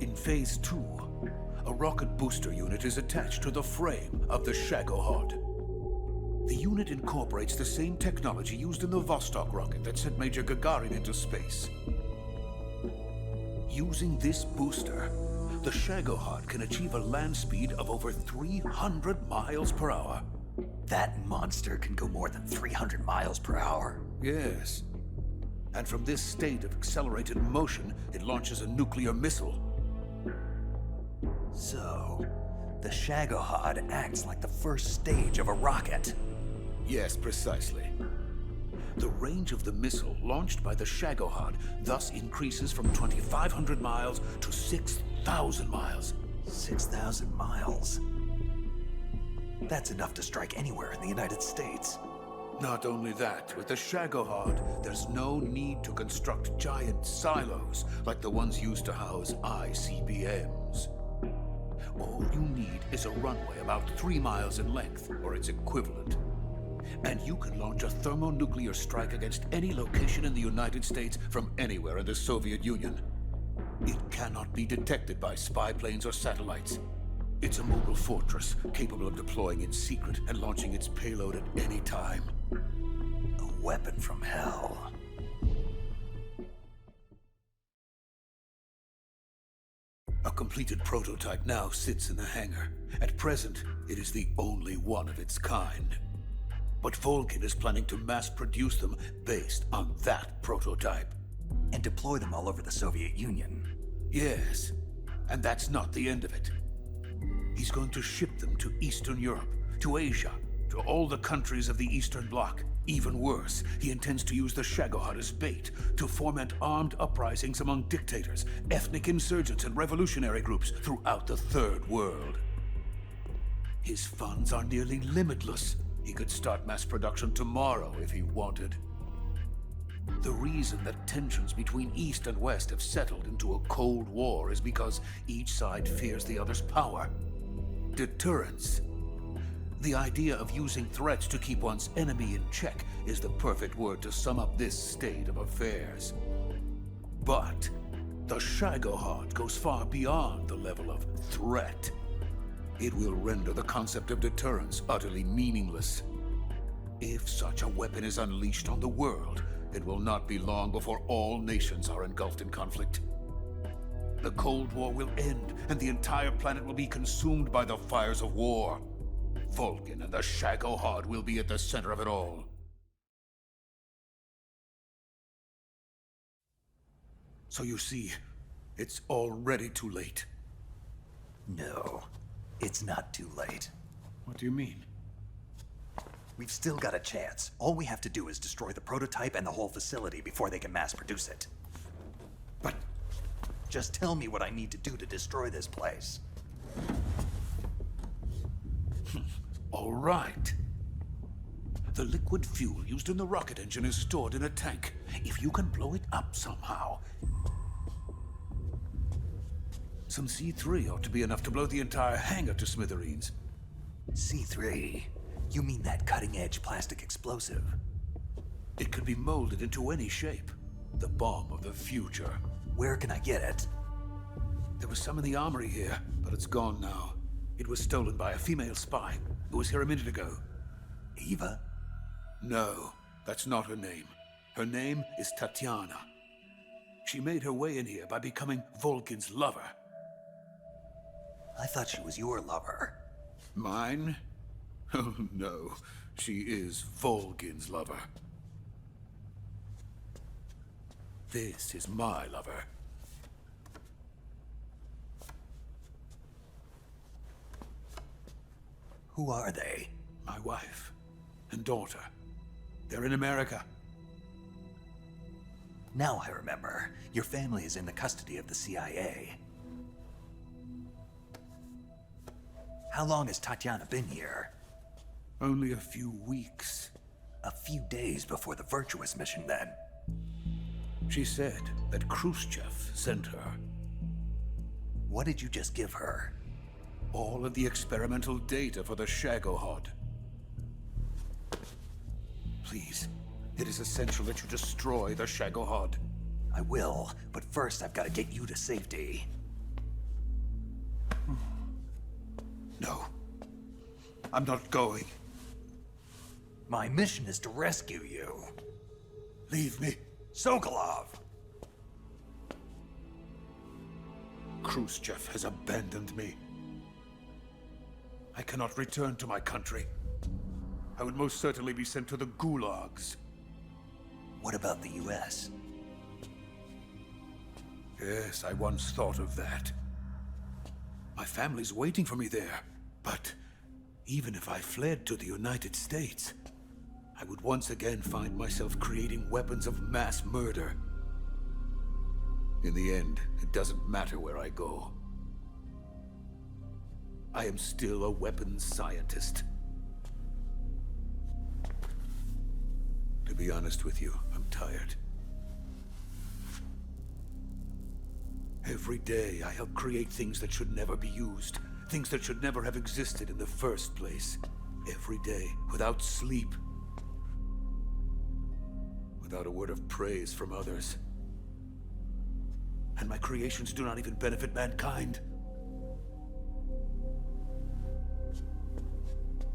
In Phase 2, a rocket booster unit is attached to the frame of the Shagohod. The unit incorporates the same technology used in the Vostok rocket that sent Major Gagarin into space. Using this booster, the Shagohod can achieve a land speed of over 300 miles per hour. That monster can go more than 300 miles per hour? Yes. And from this state of accelerated motion, it launches a nuclear missile. So, the Shagohod acts like the first stage of a rocket. Yes, precisely. The range of the missile launched by the Shagohod thus increases from 2,500 miles to 6,000 miles. 6,000 miles? That's enough to strike anywhere in the United States. Not only that, with the Shagohod, there's no need to construct giant silos like the ones used to house ICBMs. All you need is a runway about 3 miles in length, or its equivalent. And you can launch a thermonuclear strike against any location in the United States from anywhere in the Soviet Union. It cannot be detected by spy planes or satellites. It's a mobile fortress, capable of deploying in secret and launching its payload at any time. A weapon from hell. A completed prototype now sits in the hangar. At present, it is the only one of its kind. But Volkin is planning to mass produce them based on that prototype. And deploy them all over the Soviet Union. Yes, and that's not the end of it. He's going to ship them to Eastern Europe, to Asia, to all the countries of the Eastern Bloc. Even worse, he intends to use the Shagohod as bait to foment armed uprisings among dictators, ethnic insurgents, and revolutionary groups throughout the Third World. His funds are nearly limitless. He could start mass production tomorrow if he wanted. The reason that tensions between East and West have settled into a Cold War is because each side fears the other's power. Deterrence. The idea of using threats to keep one's enemy in check is the perfect word to sum up this state of affairs. But the Shagohod goes far beyond the level of threat. It will render the concept of deterrence utterly meaningless. If such a weapon is unleashed on the world, it will not be long before all nations are engulfed in conflict. The Cold War will end, and the entire planet will be consumed by the fires of war. Vulcan and the Shagohod will be at the center of it all. So you see, it's already too late. No, it's not too late. What do you mean? We've still got a chance. All we have to do is destroy the prototype and the whole facility before they can mass produce it. But... just tell me what I need to do to destroy this place. All right. The liquid fuel used in the rocket engine is stored in a tank. If you can blow it up somehow... some C3 ought to be enough to blow the entire hangar to smithereens. C3? You mean that cutting-edge plastic explosive? It could be molded into any shape. The bomb of the future. Where can I get it? There was some in the armory here, but it's gone now. It was stolen by a female spy who was here a minute ago. Eva? No, that's not her name. Her name is Tatiana. She made her way in here by becoming Vulcan's lover. I thought she was your lover. Mine? Oh no, she is Vulcan's lover. This is my lover. Who are they? My wife and daughter. They're in America. Now I remember. Your family is in the custody of the CIA. How long has Tatiana been here? Only a few weeks. A few days before the Virtuous mission, then. She said that Khrushchev sent her. What did you just give her? All of the experimental data for the Shagohod. Please, it is essential that you destroy the Shagohod. I will, but first I've got to get you to safety. No. I'm not going. My mission is to rescue you. Leave me. Sokolov! Khrushchev has abandoned me. I cannot return to my country. I would most certainly be sent to the gulags. What about the US? Yes, I once thought of that. My family's waiting for me there. But even if I fled to the United States, I would once again find myself creating weapons of mass murder. In the end, it doesn't matter where I go. I am still a weapons scientist. To be honest with you, I'm tired. Every day, I help create things that should never be used. Things that should never have existed in the first place. Every day, without sleep. Without a word of praise from others. And my creations do not even benefit mankind.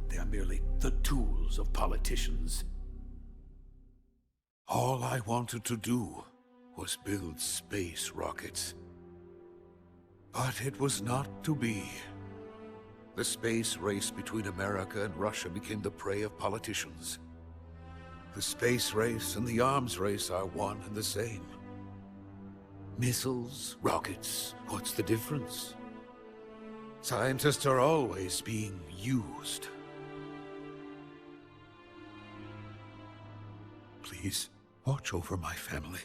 They are merely the tools of politicians. All I wanted to do was build space rockets. But it was not to be. The space race between America and Russia became the prey of politicians. The space race and the arms race are one and the same. Missiles, rockets, what's the difference? Scientists are always being used. Please, watch over my family.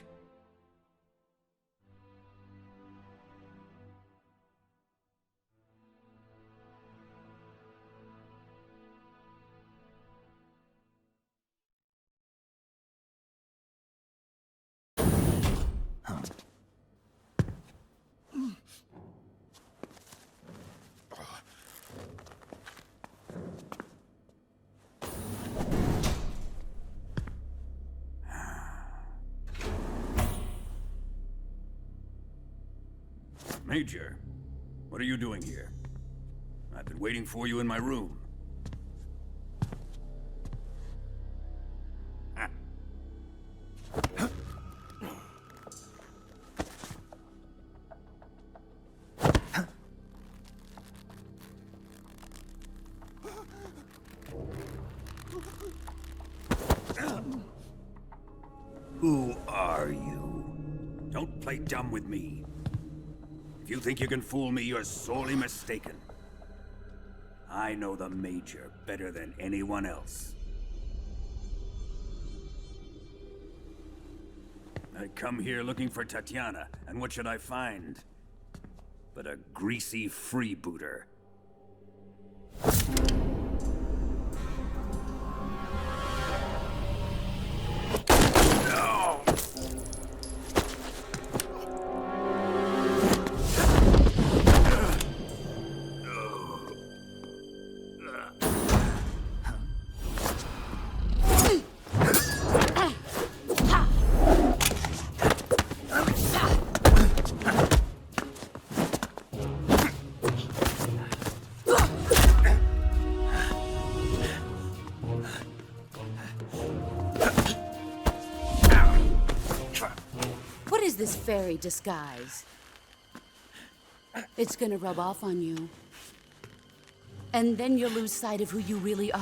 Major, what are you doing here? I've been waiting for you in my room. Who are you? Don't play dumb with me. If you think you can fool me, you're sorely mistaken. I know the Major better than anyone else. I come here looking for Tatiana, and what should I find? But a greasy freebooter. This fairy disguise. It's gonna rub off on you. And then you'll lose sight of who you really are.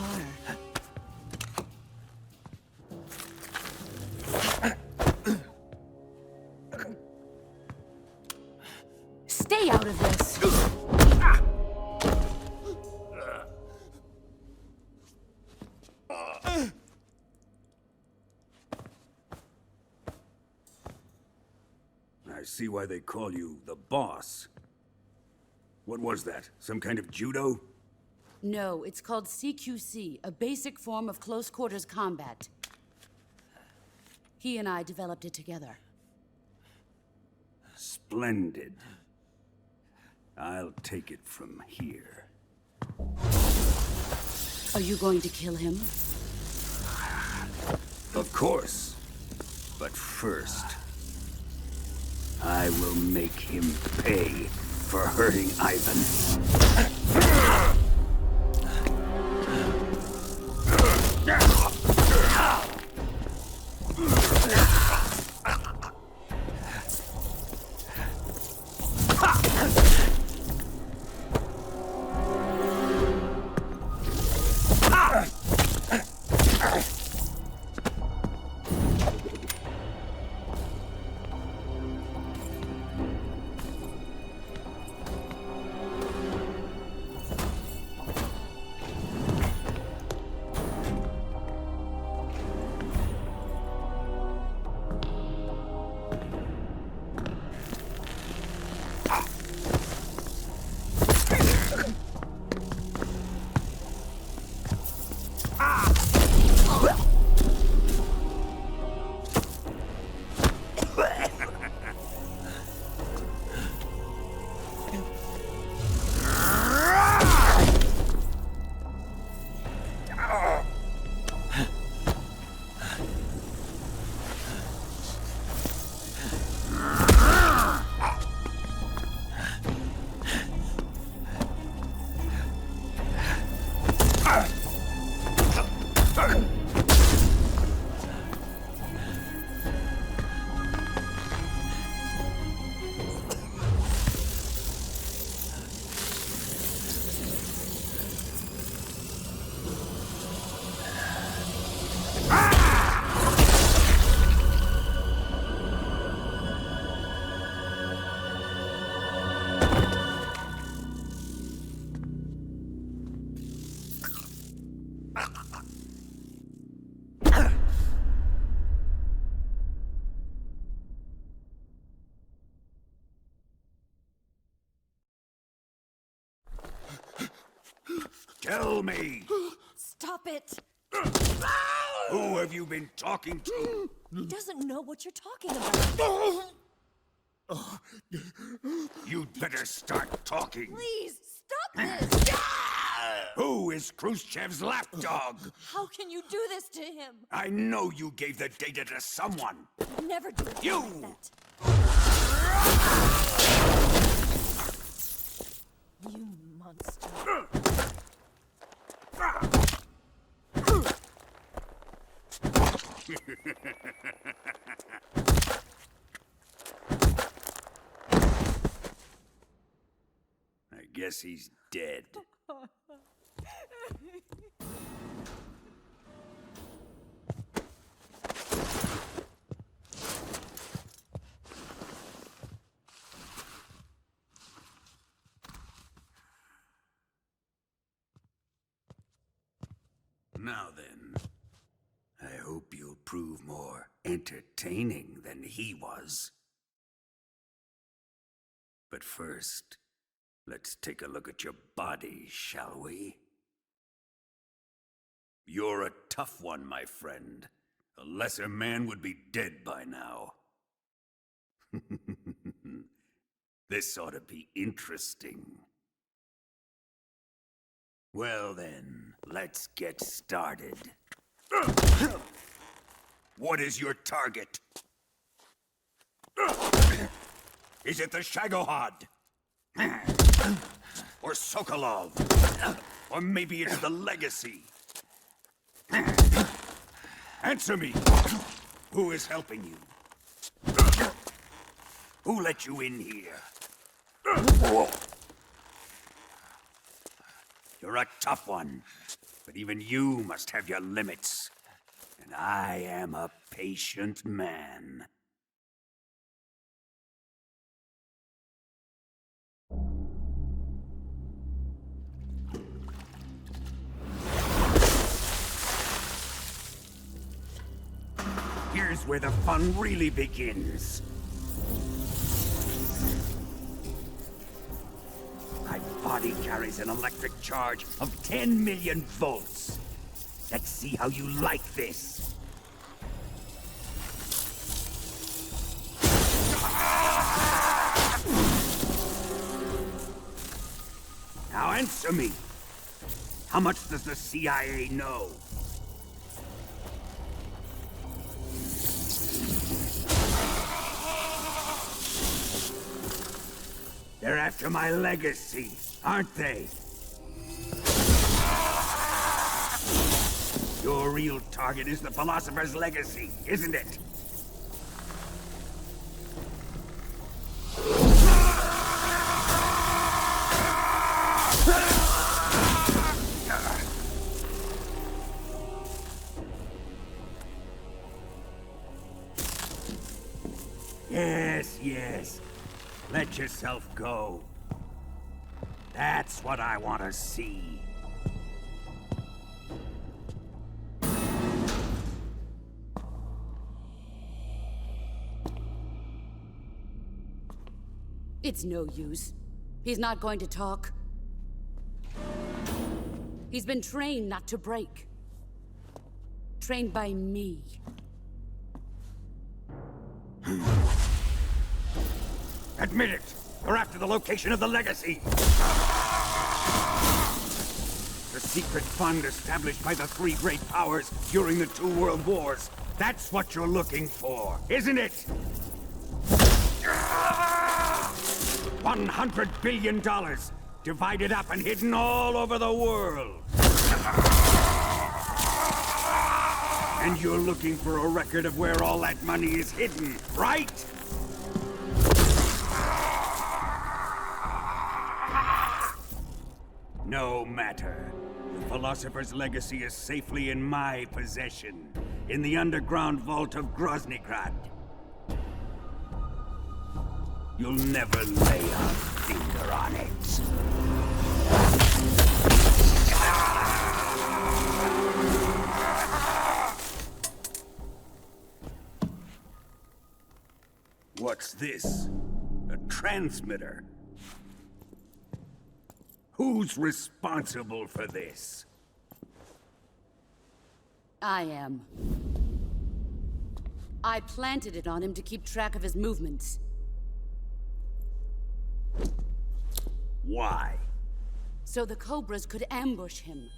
Stay out of this! I see why they call you the boss. What was that? Some kind of judo? No, it's called CQC, a basic form of close quarters combat. He and I developed it together. Splendid. I'll take it from here. Are you going to kill him? Of course. But first, I will make him pay for hurting Ivan. Tell me! Stop it! Who have you been talking to? He doesn't know what you're talking about. You'd better start talking. Please, stop this! Who is Khrushchev's lapdog? How can you do this to him? I know you gave the data to someone. Never do You! that. guess he's dead. Now then, I hope you'll prove more entertaining than he was. But first, let's take a look at your body, shall we? You're a tough one, my friend. A lesser man would be dead by now. This ought to be interesting. Well then, let's get started. What is your target? Is it the Shagohod? Or Sokolov? Or maybe it's the Legacy? Answer me! Who is helping you? Who let you in here? You're a tough one, but even you must have your limits. And I am a patient man. Here's where the fun really begins. My body carries an electric charge of 10 million volts. Let's see how you like this. Now answer me. How much does the CIA know? They're after my legacy, aren't they? Your real target is the Philosopher's Legacy, isn't it? Yes, yes. Let yourself go. That's what I want to see. It's no use. He's not going to talk. He's been trained not to break. Trained by me. Admit it! You're after the location of the Legacy! The secret fund established by the three great powers during the 2 world wars. That's what you're looking for, isn't it? $100 billion, divided up and hidden all over the world. And you're looking for a record of where all that money is hidden, right? No matter. The Philosopher's Legacy is safely in my possession, in the underground vault of Groznygrad. You'll never lay a finger on it. What's this? A transmitter? Who's responsible for this? I am. I planted it on him to keep track of his movements. Why? So the Cobras could ambush him.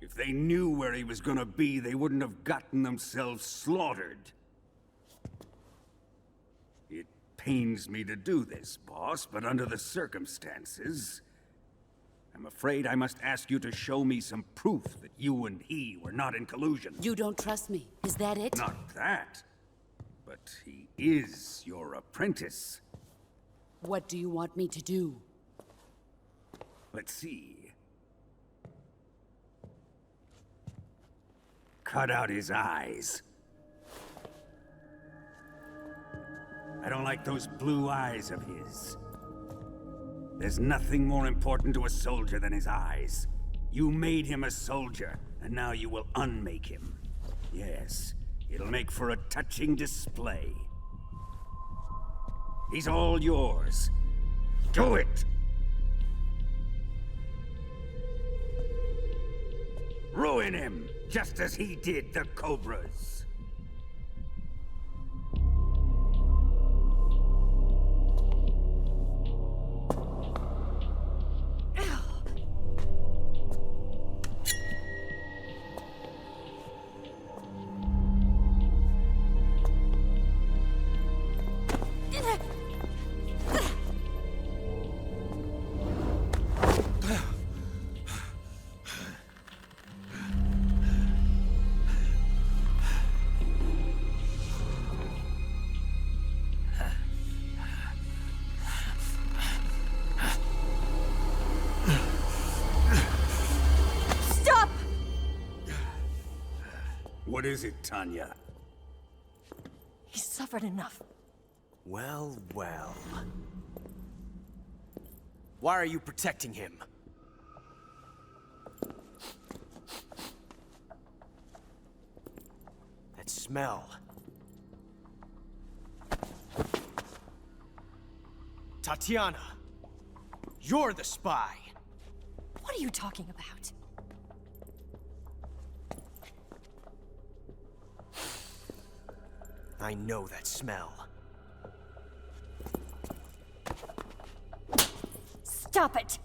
If they knew where he was gonna be, they wouldn't have gotten themselves slaughtered. It pains me to do this, boss, but under the circumstances, I'm afraid I must ask you to show me some proof that you and he were not in collusion. You don't trust me, is that it? Not that. But he is your apprentice. What do you want me to do? Let's see. Cut out his eyes. I don't like those blue eyes of his. There's nothing more important to a soldier than his eyes. You made him a soldier, and now you will unmake him. Yes, it'll make for a touching display. He's all yours. Do it! Ruin him, just as he did the Cobras. What is it, Tanya? He's suffered enough. Well, well. Why are you protecting him? That smell. Tatiana, you're the spy. What are you talking about? I know that smell. Stop it!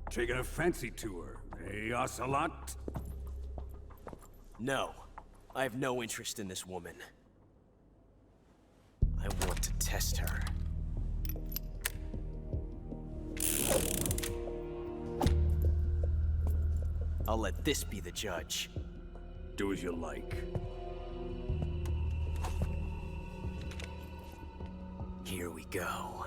Taking a fancy tour, eh, Ocelot? No. I have no interest in this woman. I want to test her. I'll let this be the judge. Do as you like. Here we go.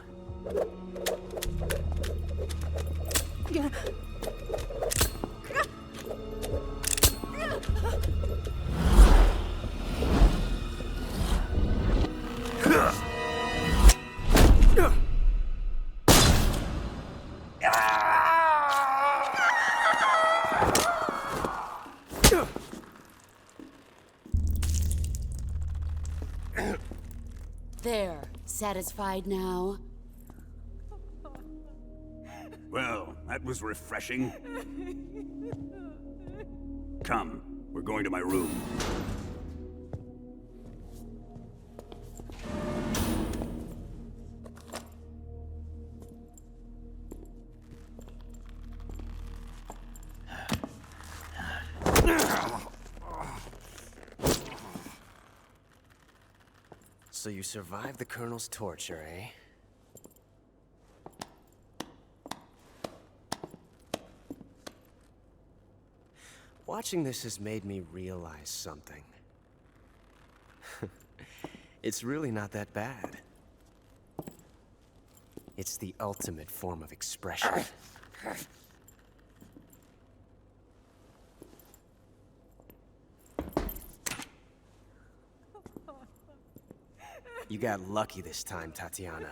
There. Satisfied now? Well, that was refreshing. Come, we're going to my room. So you survived the Colonel's torture, eh? Watching this has made me realize something. It's really not that bad. It's the ultimate form of expression. You got lucky this time, Tatiana.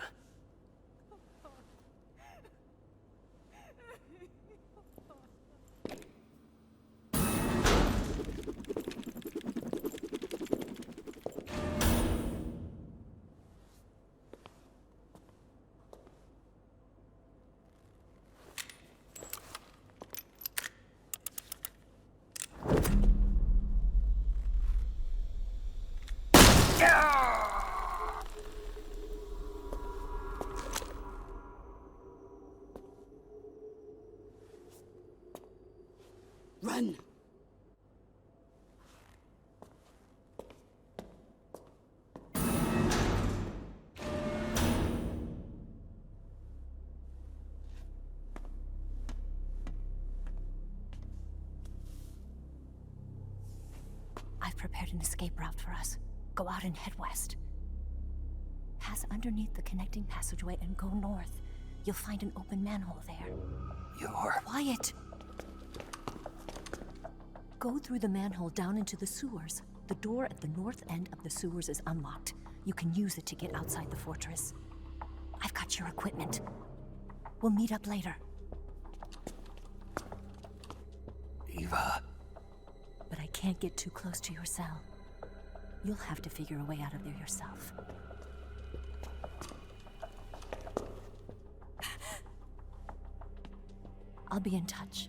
Run! I've prepared an escape route for us. Go out and head west. Pass underneath the connecting passageway and go north. You'll find an open manhole there. You're... Quiet! Go through the manhole down into the sewers. The door at the north end of the sewers is unlocked. You can use it to get outside the fortress. I've got your equipment. We'll meet up later. Eva... But I can't get too close to your cell. You'll have to figure a way out of there yourself. I'll be in touch.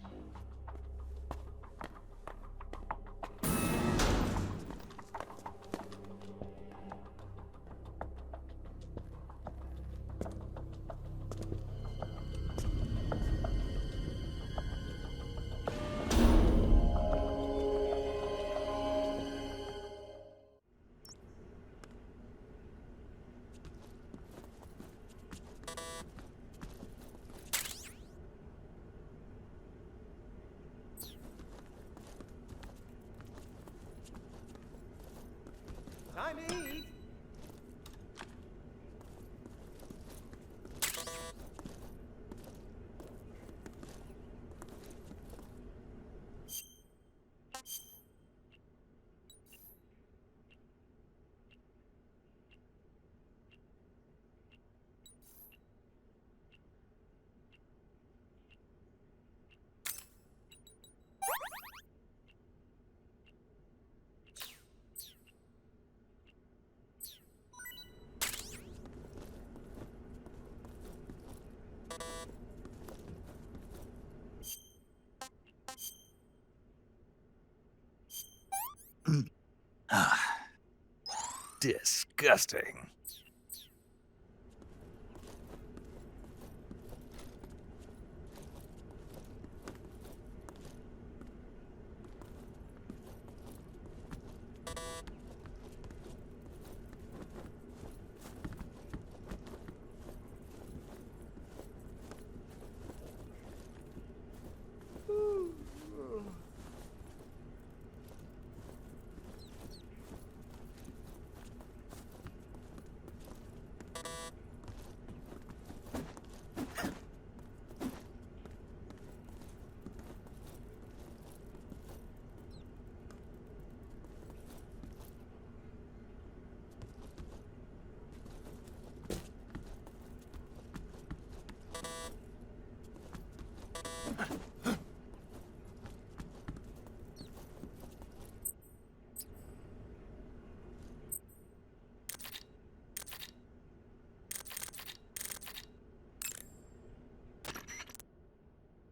Time to eat. Disgusting.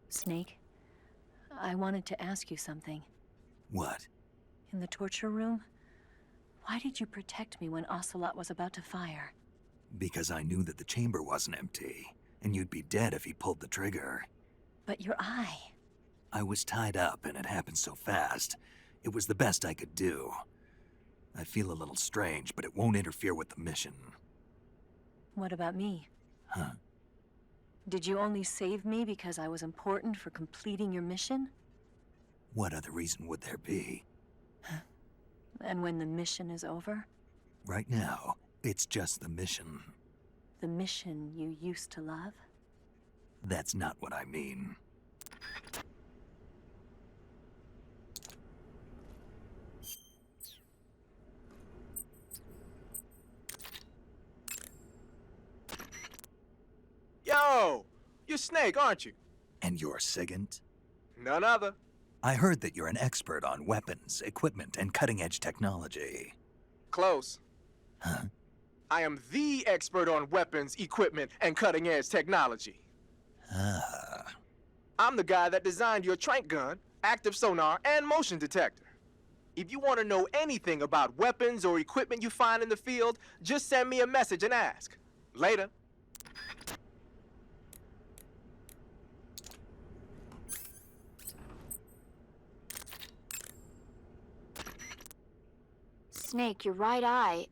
Snake, I wanted to ask you something. What? In the torture room, why did you protect me when Ocelot was about to fire? Because I knew that the chamber wasn't empty, and you'd be dead if he pulled the trigger. But your eye... I was tied up, and it happened so fast. It was the best I could do. I feel a little strange, but it won't interfere with the mission. What about me? Huh? Did you only save me because I was important for completing your mission? What other reason would there be? And when the mission is over? Right now, it's just the mission. The mission you used to love? That's not what I mean. Yo! You're Snake, aren't you? And you're Sigint? None other. I heard that you're an expert on weapons, equipment, and cutting-edge technology. Close. Huh? I am the expert on weapons, equipment, and cutting-edge technology. Ah. I'm the guy that designed your trank gun, active sonar, and motion detector. If you want to know anything about weapons or equipment you find in the field, just send me a message and ask. Later. Snake, your right eye...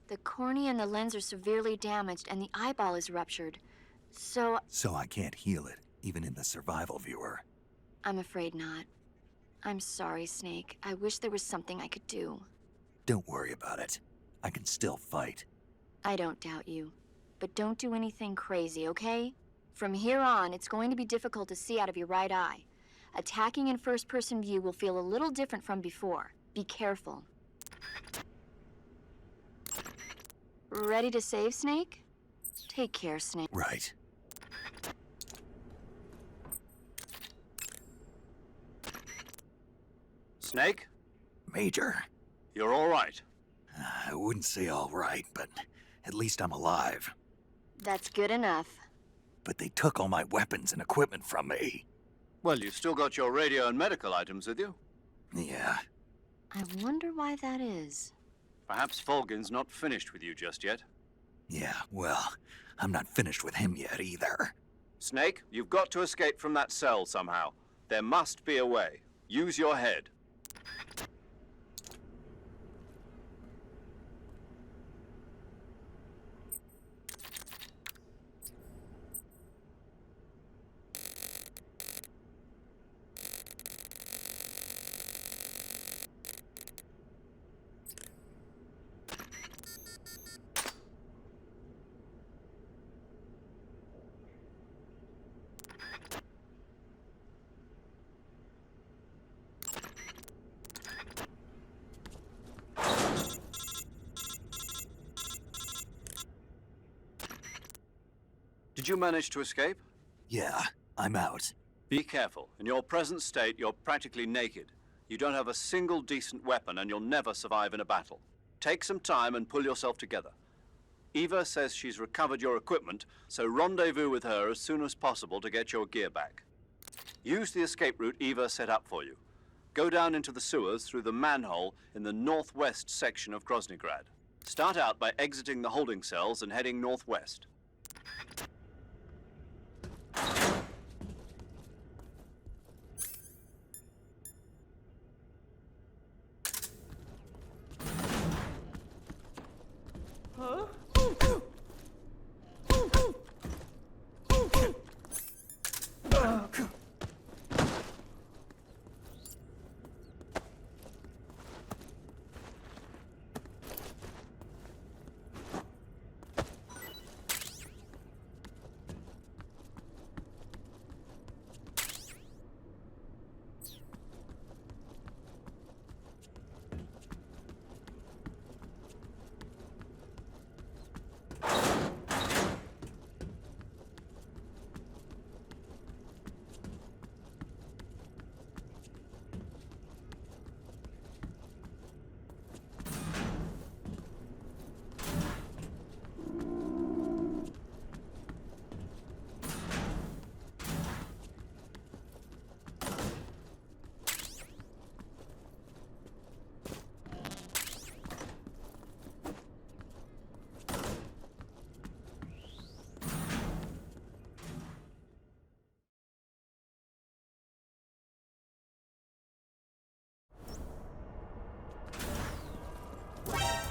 The cornea and the lens are severely damaged, and the eyeball is ruptured. So I can't heal it, even in the survival viewer. I'm afraid not. I'm sorry, Snake. I wish there was something I could do. Don't worry about it. I can still fight. I don't doubt you. but don't do anything crazy, okay? From here on, it's going to be difficult to see out of your right eye. Attacking in first-person view will feel a little different from before. Be careful. Ready to save, Snake? Take care, Snake. Right. Snake? Major. You're all right. I wouldn't say all right, but at least I'm alive. That's good enough. But they took all my weapons and equipment from me. Well, you've still got your radio and medical items with you. Yeah. I wonder why that is. Perhaps Volgin's not finished with you just yet. Yeah, well, I'm not finished with him yet either. Snake, you've got to escape from that cell somehow. There must be a way. Use your head. Did you manage to escape? Yeah, I'm out. Be careful. In your present state, you're practically naked. You don't have a single decent weapon, and you'll never survive in a battle. Take some time and pull yourself together. Eva says she's recovered your equipment, so rendezvous with her as soon as possible to get your gear back. Use the escape route Eva set up for you. Go down into the sewers through the manhole in the northwest section of Groznygrad. Start out by exiting the holding cells and heading northwest.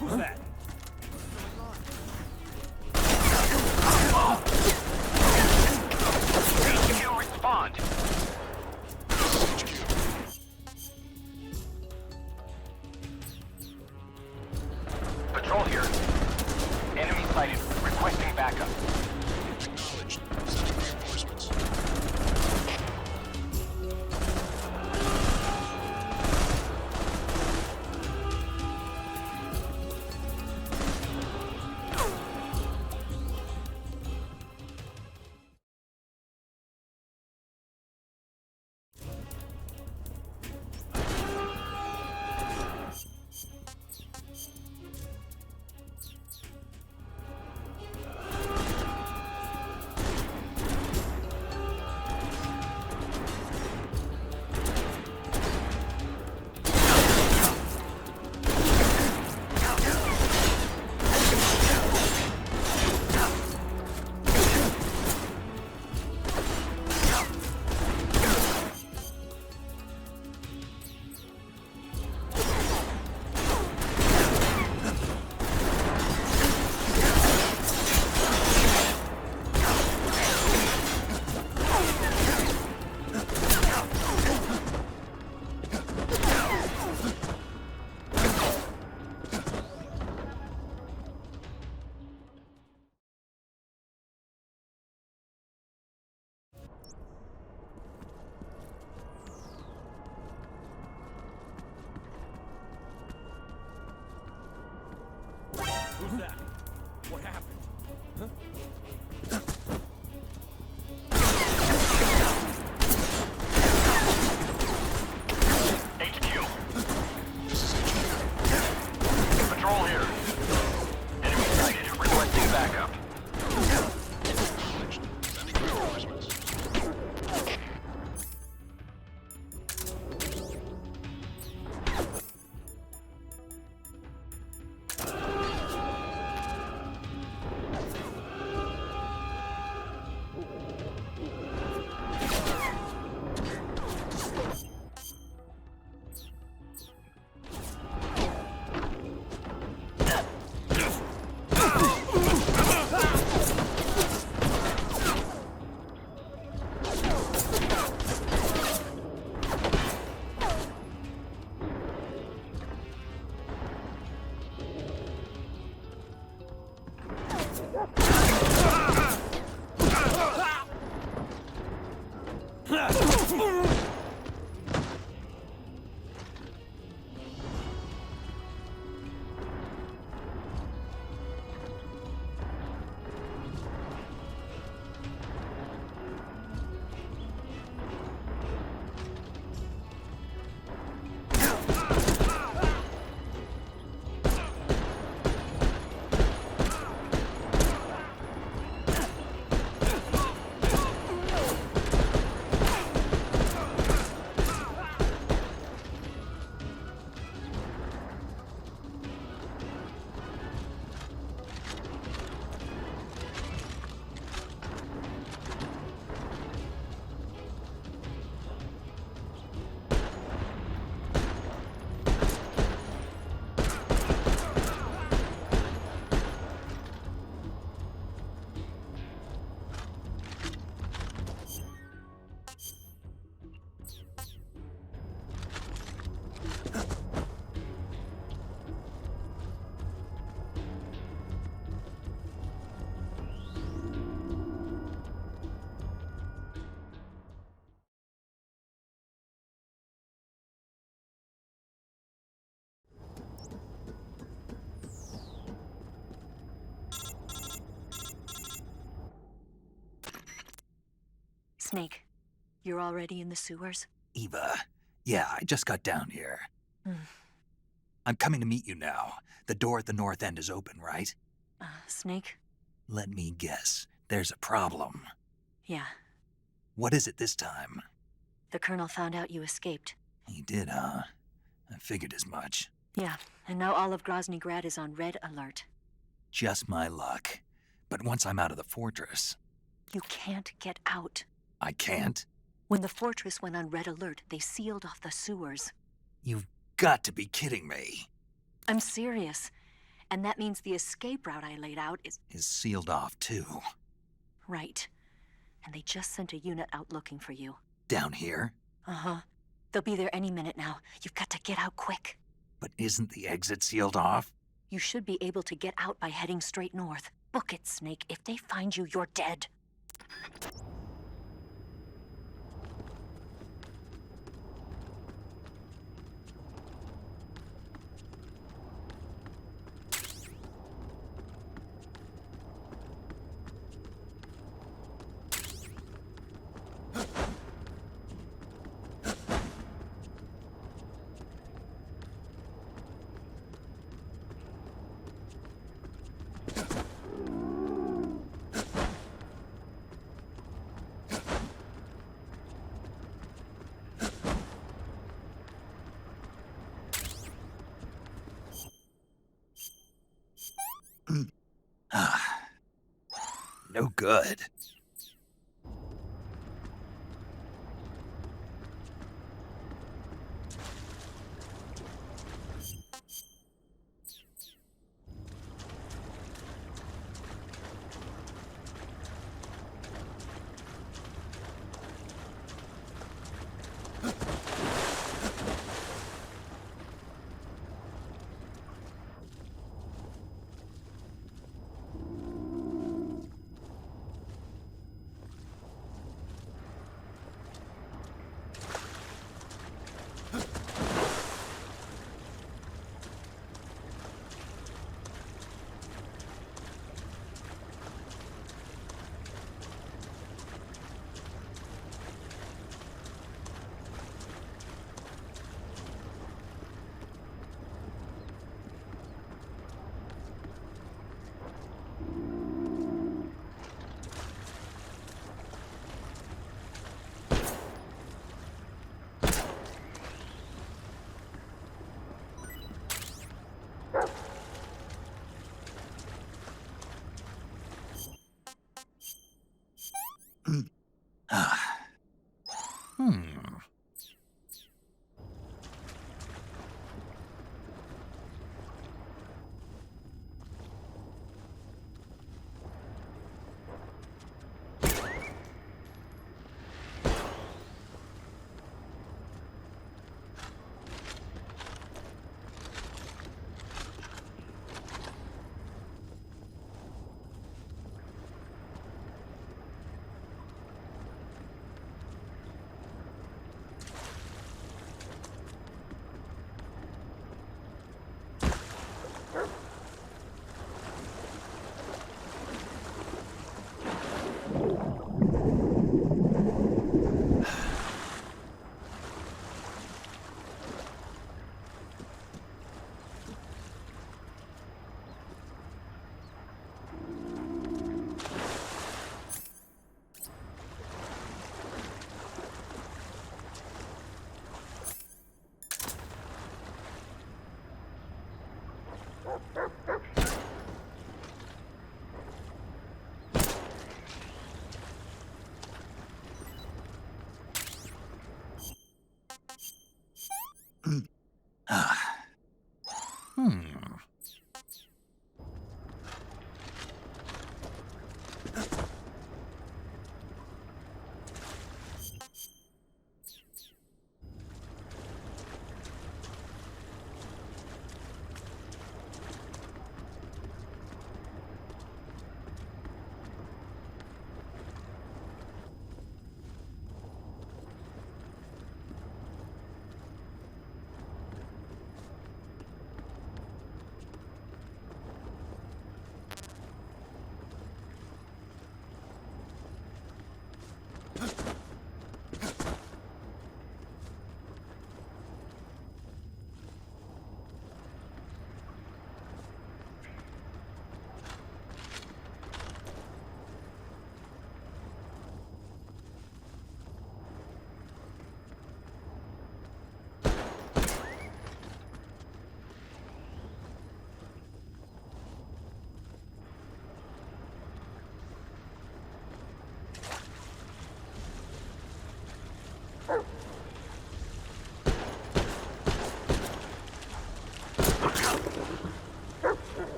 Who's that? HQ, respond. Patrol here. Enemy sighted. Requesting backup. Acknowledged. Sending reinforcements. What happened? Huh? HQ. This is HQ. Patrol here. Enemy sighted. Requesting backup. Acknowledged. Sending reinforcements. Snake, you're already in the sewers? Eva, yeah, I just got down here. Hmm. I'm coming to meet you now. The door at the north end is open, right? Snake? Let me guess. There's a problem. Yeah. What is it this time? The Colonel found out you escaped. He did, huh? I figured as much. Yeah, and now all of Grozny Grad is on red alert. Just my luck. But once I'm out of the fortress... You can't get out. I can't? When the fortress went on red alert, they sealed off the sewers. You've got to be kidding me. I'm serious. And that means the escape route I laid out is sealed off, too. Right. And they just sent a unit out looking for you. Down here? Uh-huh. They'll be there any minute now. You've got to get out quick. But isn't the exit sealed off? You should be able to get out by heading straight north. Book it, Snake. If they find you, you're dead. No good.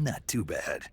Not too bad.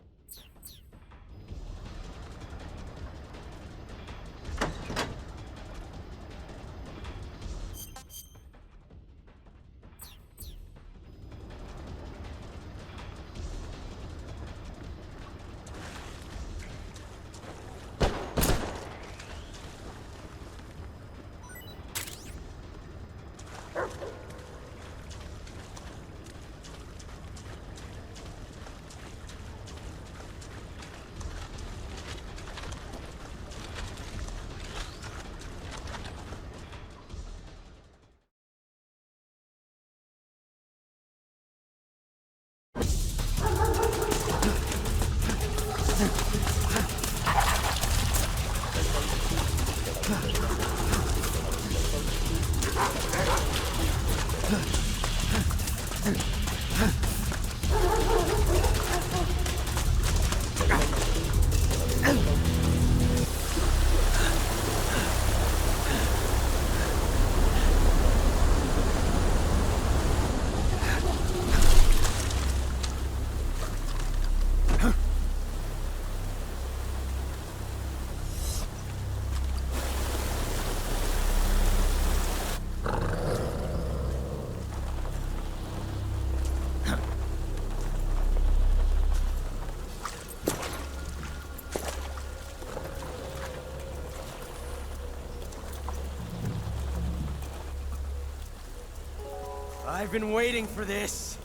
I've been waiting for this.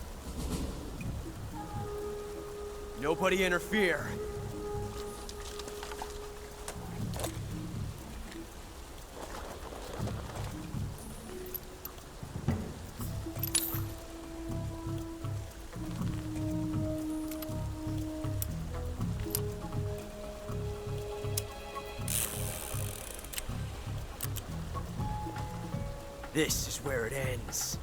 Nobody interfere. This is where it ends.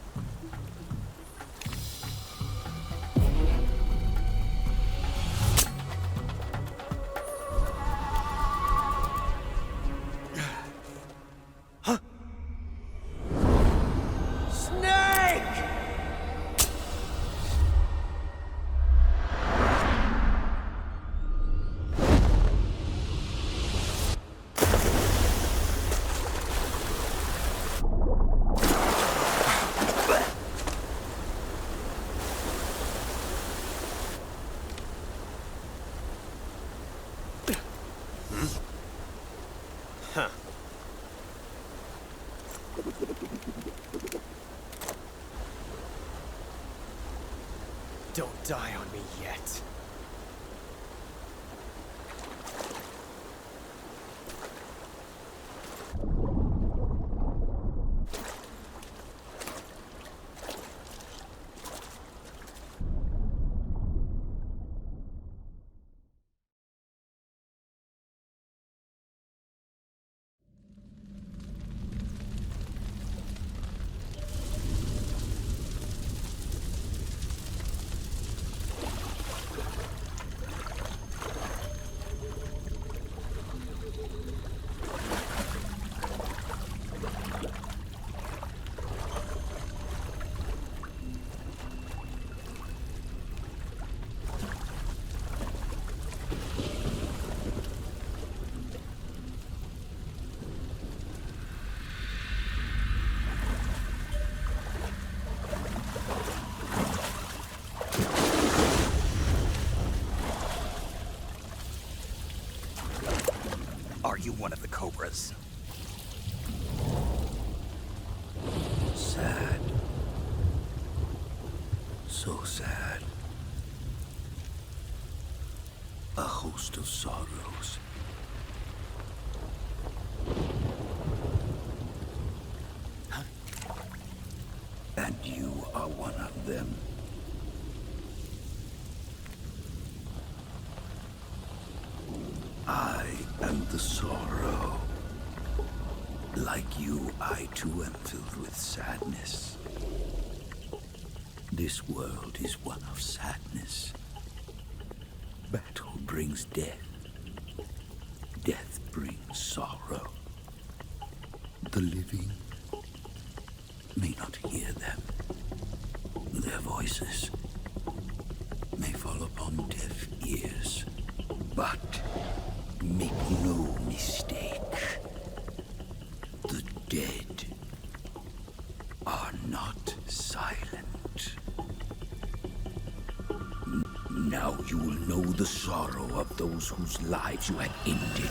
Huh. Don't die on me yet. Are you one of the Cobras? Sad. So sad. A host of sorrows. And you are one of them. I am the sorrow. Like you, I too am filled with sadness. This world is one of sadness. Battle brings death. Death brings sorrow. The living may not hear them. Their voices may fall upon deaf ears. But make no mistake, the dead are not silent. Now you will know the sorrow of those whose lives you had ended.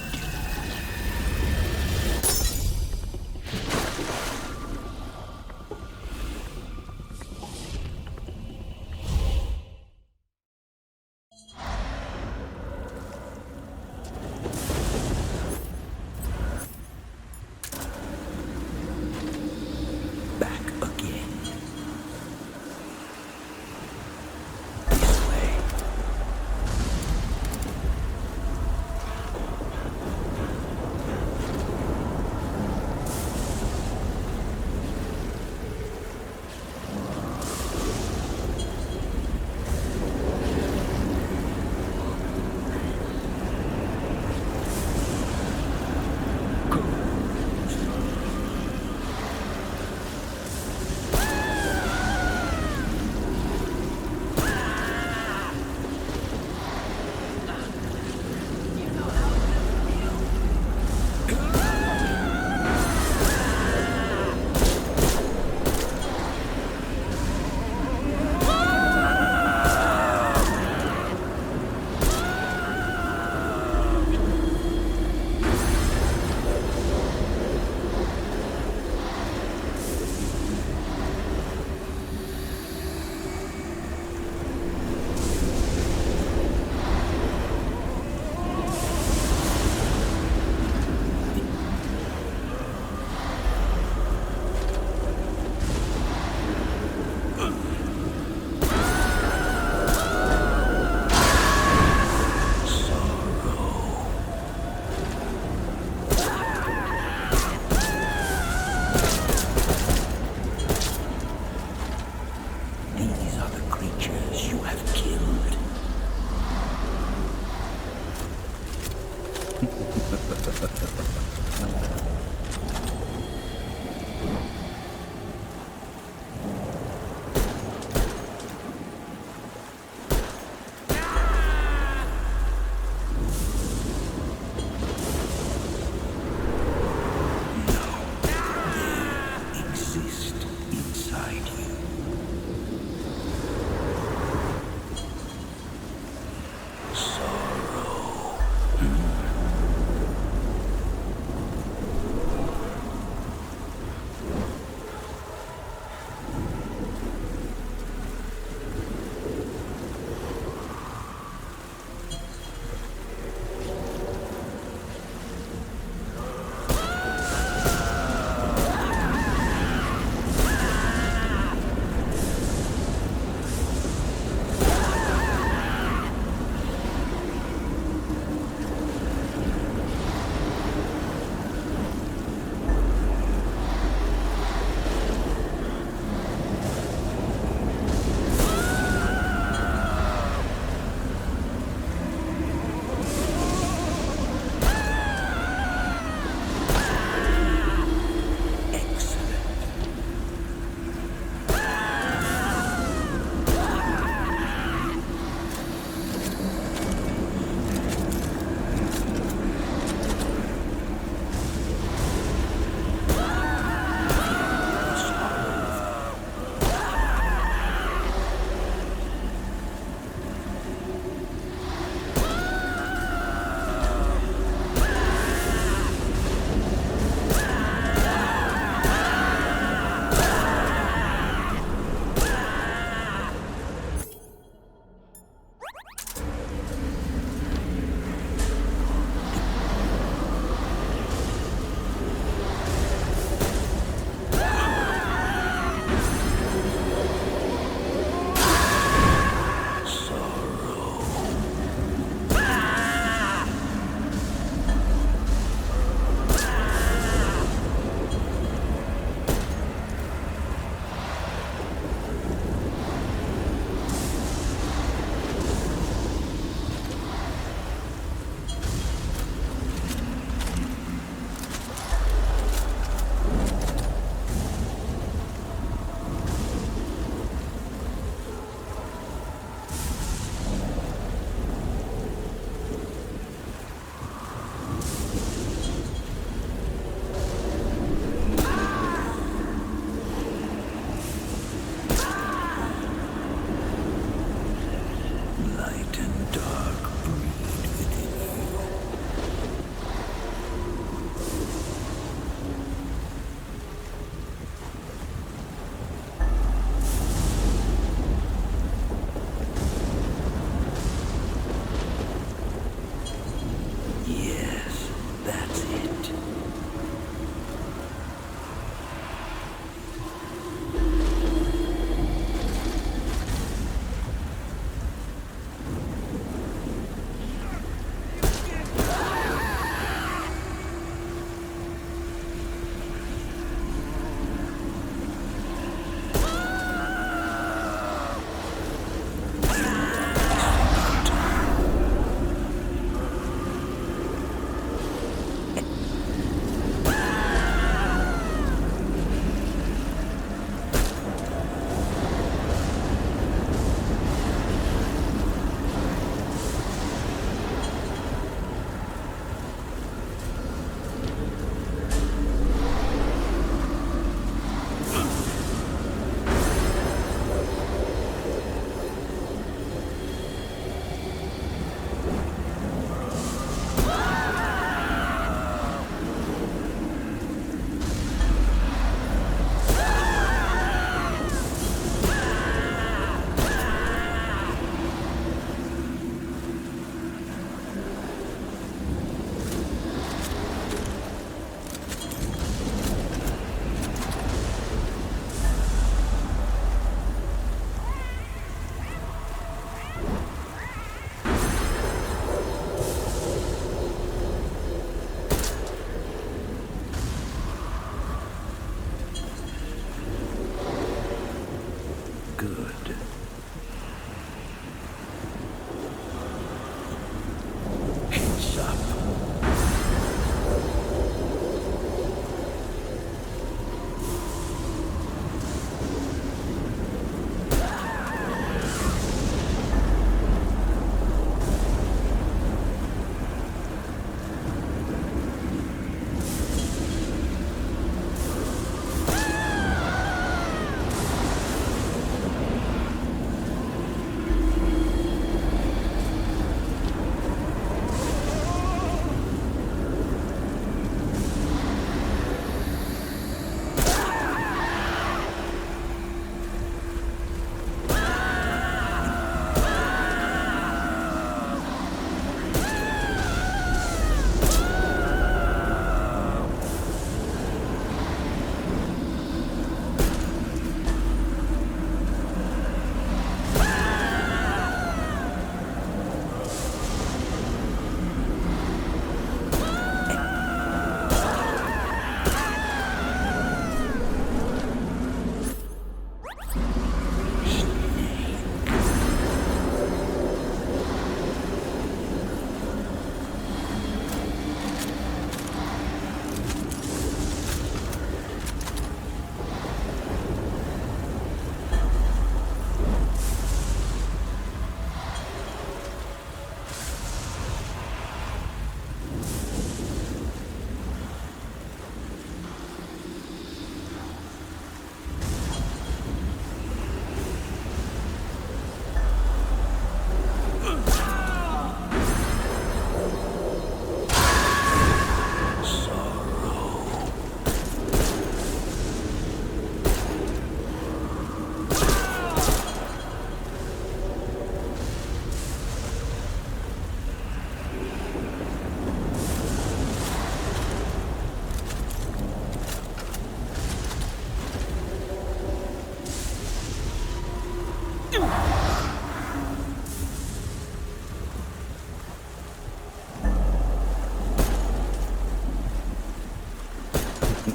You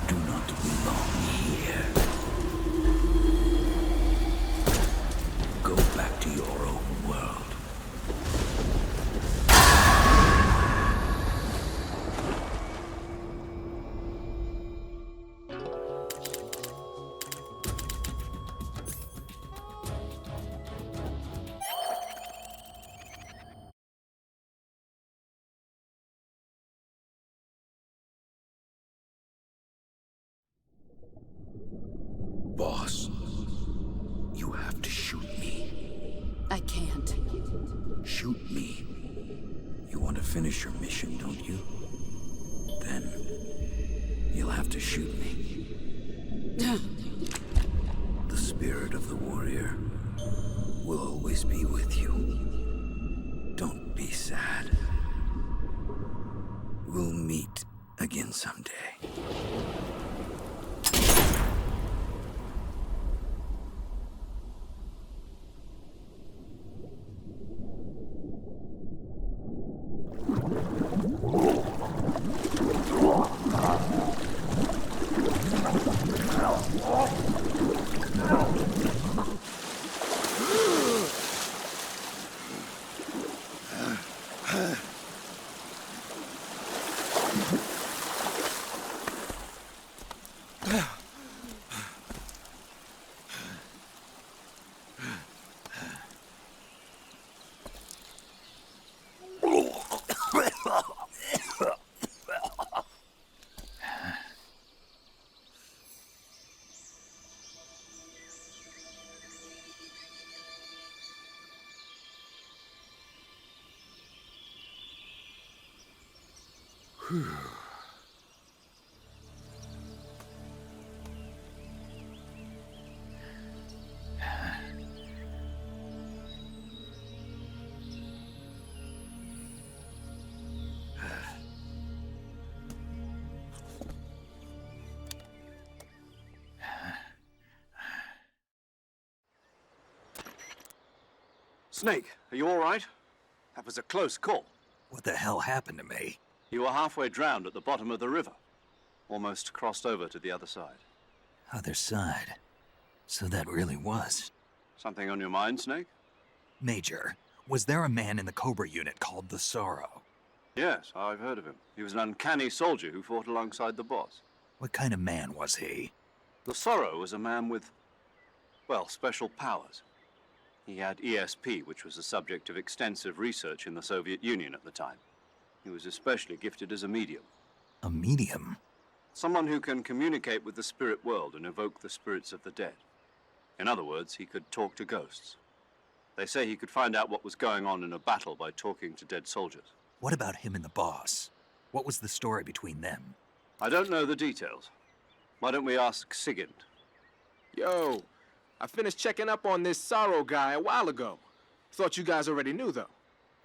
do not belong here. Go back to your own world. Boss, you have to shoot me. I can't. Shoot me. You want to finish your mission, don't you? Then you'll have to shoot me. The spirit of the warrior will always be with you. Don't be sad. We'll meet again someday. Snake, are you all right? That was a close call. What the hell happened to me? You were halfway drowned at the bottom of the river. Almost crossed over to the other side. Other side. So that really was. Something on your mind, Snake? Major, was there a man in the Cobra unit called the Sorrow? Yes, I've heard of him. He was an uncanny soldier who fought alongside the boss. What kind of man was he? The Sorrow was a man with, well, special powers. He had ESP, which was the subject of extensive research in the Soviet Union at the time. He was especially gifted as a medium. A medium? Someone who can communicate with the spirit world and evoke the spirits of the dead. In other words, he could talk to ghosts. They say he could find out what was going on in a battle by talking to dead soldiers. What about him and the boss? What was the story between them? I don't know the details. Why don't we ask Sigint? Yo, I finished checking up on this Sorrow guy a while ago. Thought you guys already knew, though.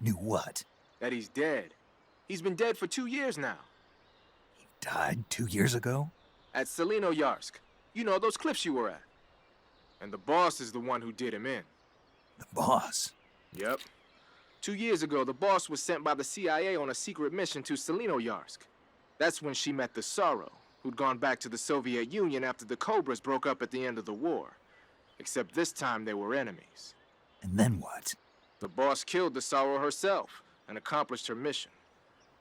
Knew what? That he's dead. He's been dead for 2 years now. He died 2 years ago? At Selino-Yarsk. You know, those cliffs you were at. And the boss is the one who did him in. The boss? Yep. 2 years ago, the boss was sent by the CIA on a secret mission to Selino-Yarsk. That's when she met the Sorrow, who'd gone back to the Soviet Union after the Cobras broke up at the end of the war. Except this time they were enemies. And then what? The boss killed the Sorrow herself and accomplished her mission.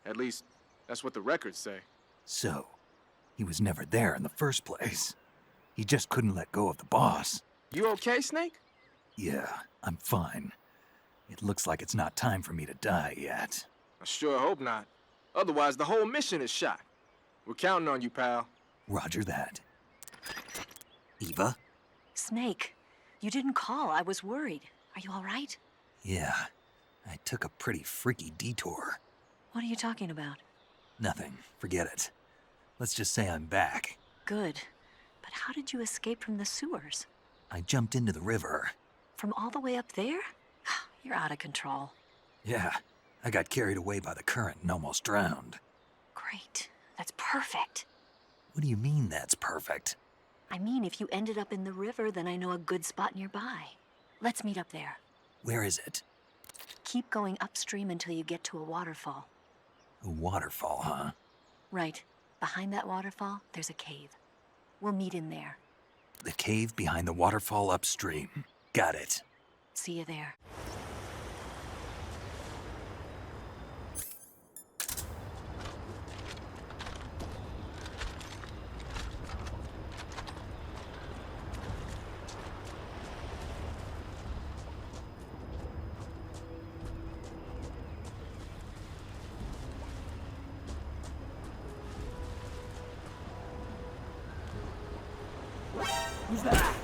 At least, that's what the records say. So, he was never there in the first place. He just couldn't let go of the boss. You okay, Snake? Yeah, I'm fine. It looks like it's not time for me to die yet. I sure hope not. Otherwise, the whole mission is shot. We're counting on you, pal. Roger that. Eva? Snake, you didn't call. I was worried. Are you all right? Yeah, I took a pretty freaky detour. What are you talking about? Nothing. Forget it. Let's just say I'm back. Good. But how did you escape from the sewers? I jumped into the river. From all the way up there? You're out of control. Yeah, I got carried away by the current and almost drowned. Great. That's perfect. What do you mean that's perfect? I mean, if you ended up in the river, then I know a good spot nearby. Let's meet up there. Where is it? Keep going upstream until you get to a waterfall. A waterfall, huh? Right. Behind that waterfall, there's a cave. We'll meet in there. The cave behind the waterfall upstream. Got it. See you there. Who's that?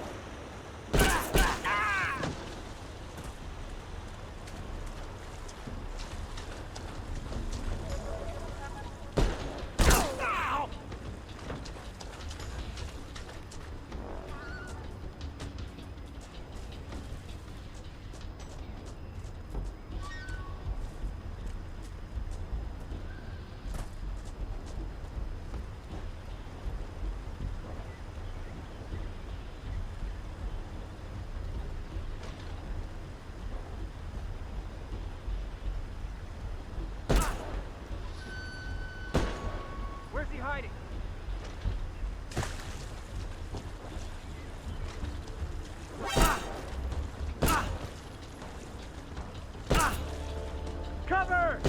Where's he hiding? Cover!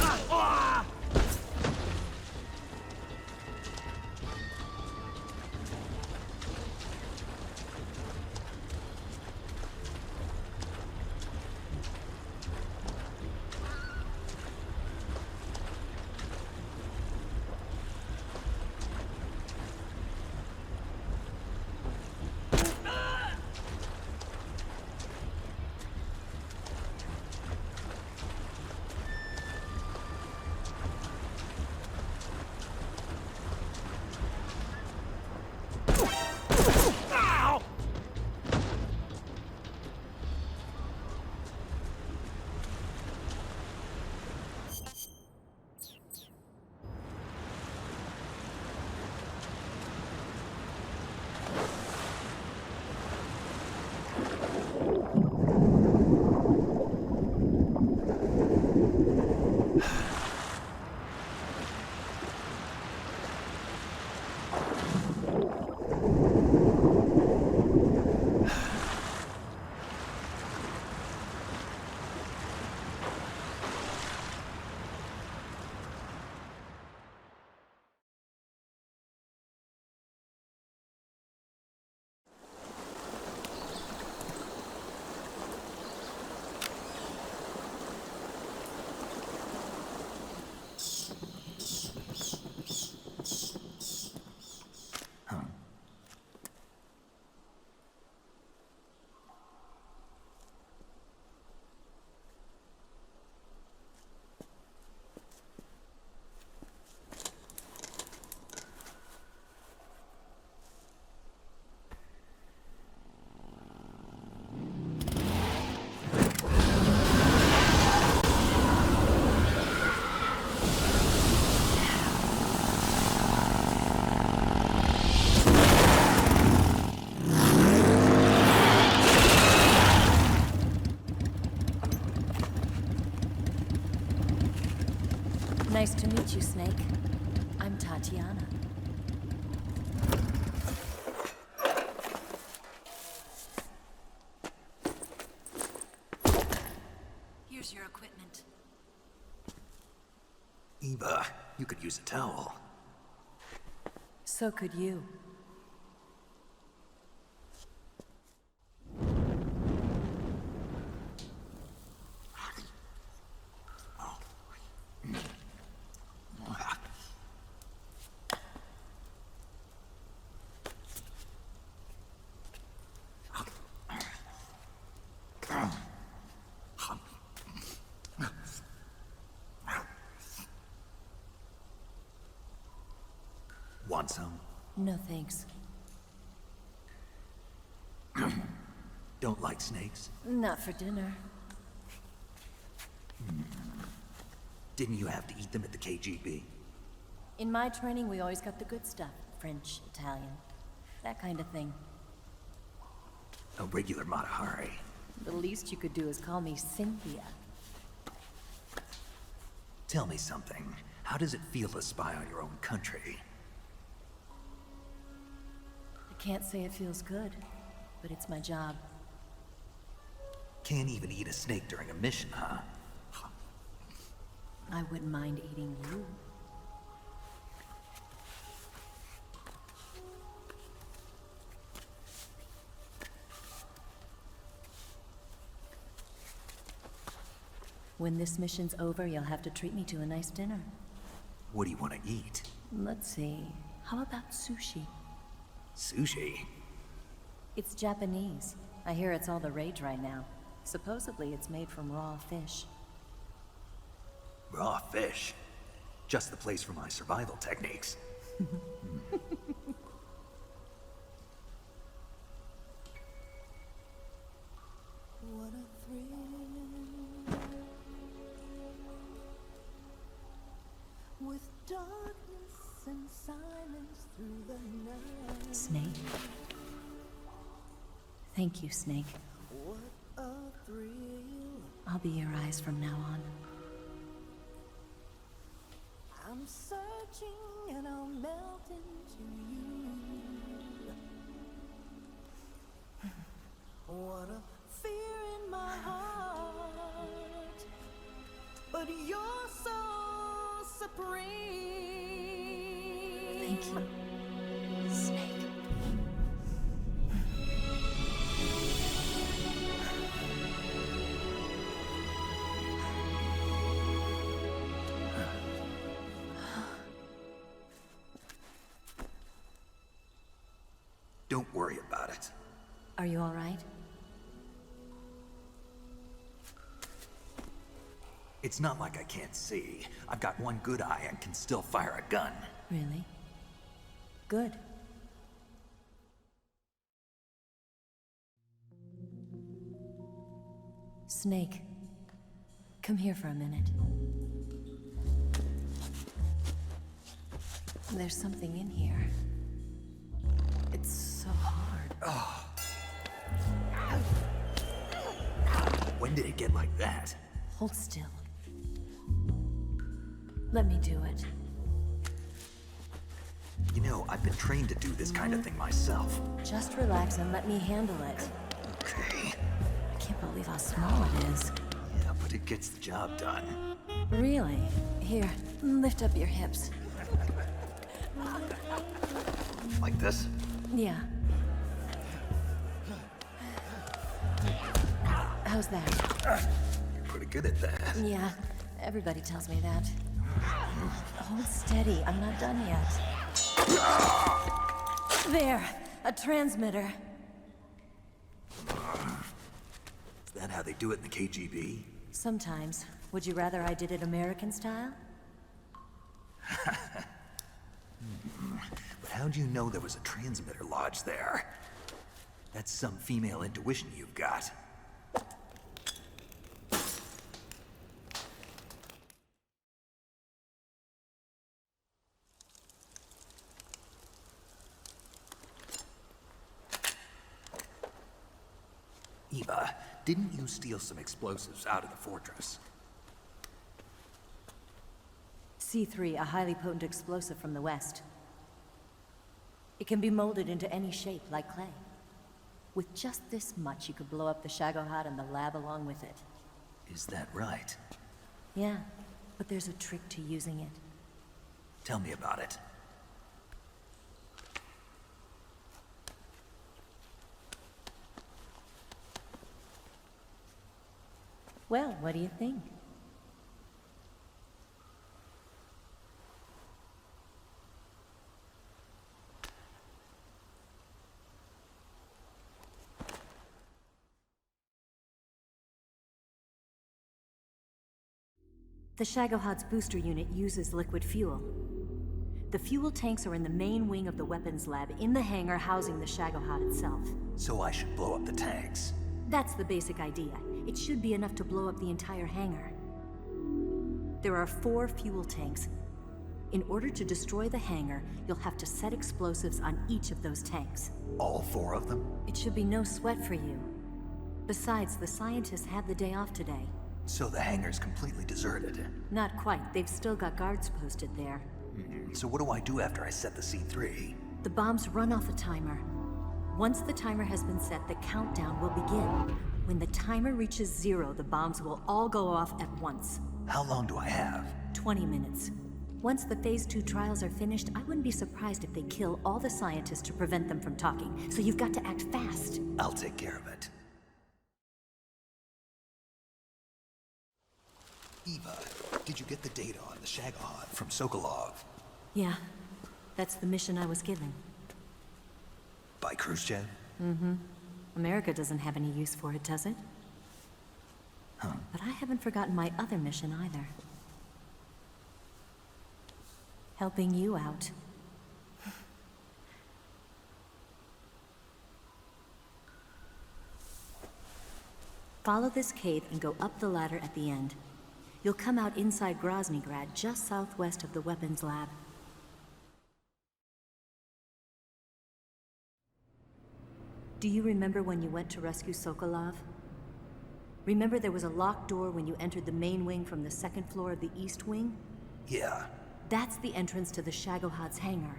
Nice to meet you, Snake. I'm Tatiana. Here's your equipment. Eva, you could use a towel. So could you. Want some? No thanks. Don't like snakes? Not for dinner. Didn't you have to eat them at the KGB? In my training, we always got the good stuff. French, Italian, that kind of thing. A regular Mata Hari. The least you could do is call me Cynthia. Tell me something. How does it feel to spy on your own country? I can't say it feels good, but it's my job. Can't even eat a snake during a mission, huh? I wouldn't mind eating you. When this mission's over, you'll have to treat me to a nice dinner. What do you want to eat? Let's see. How about sushi? Sushi? It's Japanese. I hear it's all the rage right now. Supposedly, it's made from raw fish. Raw fish? Just the place for my survival techniques. What a thrill. With darkness and silence through the night. Snake? Thank you, Snake. What a thrill. I'll be your eyes from now on. I'm searching and I'll melt into you. What a fear in my heart, but you're so supreme. Thank you, Snake. Don't worry about it. Are you all right? It's not like I can't see. I've got one good eye and can still fire a gun. Really? Good. Snake, come here for a minute. There's something in here. It's so hard. Oh. When did it get like that? Hold still. Let me do it. You know, I've been trained to do this kind of thing myself. Just relax and let me handle it. Okay. I can't believe how small it is. Yeah, but it gets the job done. Really? Here, lift up your hips. Like this? Yeah. How's that? You're pretty good at that. Yeah, everybody tells me that. Hold steady, I'm not done yet. There, a transmitter. Is that how they do it in the KGB? Sometimes. Would you rather I did it American style? But how'd you know there was a transmitter lodged there? That's some female intuition you've got. Eva, didn't you steal some explosives out of the fortress? C3, a highly potent explosive from the west. It can be molded into any shape, like clay. With just this much, you could blow up the Shagohod and the lab along with it. Is that right? Yeah, but there's a trick to using it. Tell me about it. Well, what do you think? The Shagohod's booster unit uses liquid fuel. The fuel tanks are in the main wing of the weapons lab in the hangar housing the Shagohod itself. So I should blow up the tanks. That's the basic idea. It should be enough to blow up the entire hangar. There are 4 fuel tanks. In order to destroy the hangar, you'll have to set explosives on each of those tanks. All 4 of them? It should be no sweat for you. Besides, the scientists had the day off today. So the hangar's completely deserted. Not quite. They've still got guards posted there. So what do I do after I set the C3? The bombs run off a timer. Once the timer has been set, the countdown will begin. When the timer reaches 0, the bombs will all go off at once. How long do I have? 20 minutes. Once the Phase 2 trials are finished, I wouldn't be surprised if they kill all the scientists to prevent them from talking. So you've got to act fast. I'll take care of it. Eva, did you get the data on the Shagohod from Sokolov? Yeah, that's the mission I was given. By Khrushchev? Mm-hmm. America doesn't have any use for it, does it? Huh. But I haven't forgotten my other mission either. Helping you out. Follow this cave and go up the ladder at the end. You'll come out inside Groznygrad, just southwest of the weapons lab. Do you remember when you went to rescue Sokolov? Remember there was a locked door when you entered the main wing from the second floor of the east wing? Yeah. That's the entrance to the Shagohod's hangar.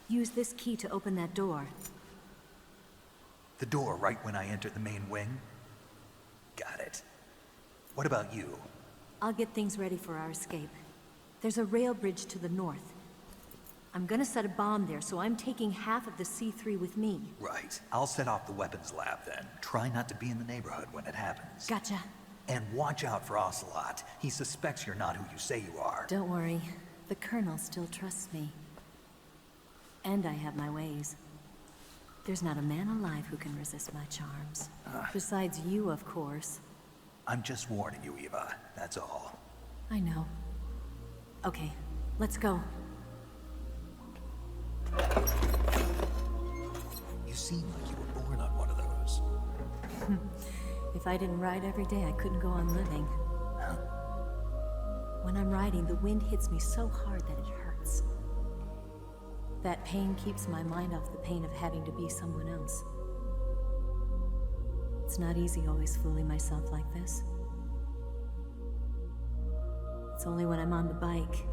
Use this key to open that door. The door right when I entered the main wing? Got it. What about you? I'll get things ready for our escape. There's a rail bridge to the north. I'm gonna set a bomb there, so I'm taking half of the C3 with me. Right. I'll set off the weapons lab then. Try not to be in the neighborhood when it happens. Gotcha. And watch out for Ocelot. He suspects you're not who you say you are. Don't worry. The Colonel still trusts me. And I have my ways. There's not a man alive who can resist my charms. Besides you, of course. I'm just warning you, Eva. That's all. I know. Okay, let's go. You seem like you were born on one of those. If I didn't ride every day, I couldn't go on living. When I'm riding, the wind hits me so hard that it hurts. That pain keeps my mind off the pain of having to be someone else. It's not easy always fooling myself like this. It's only when I'm on the bike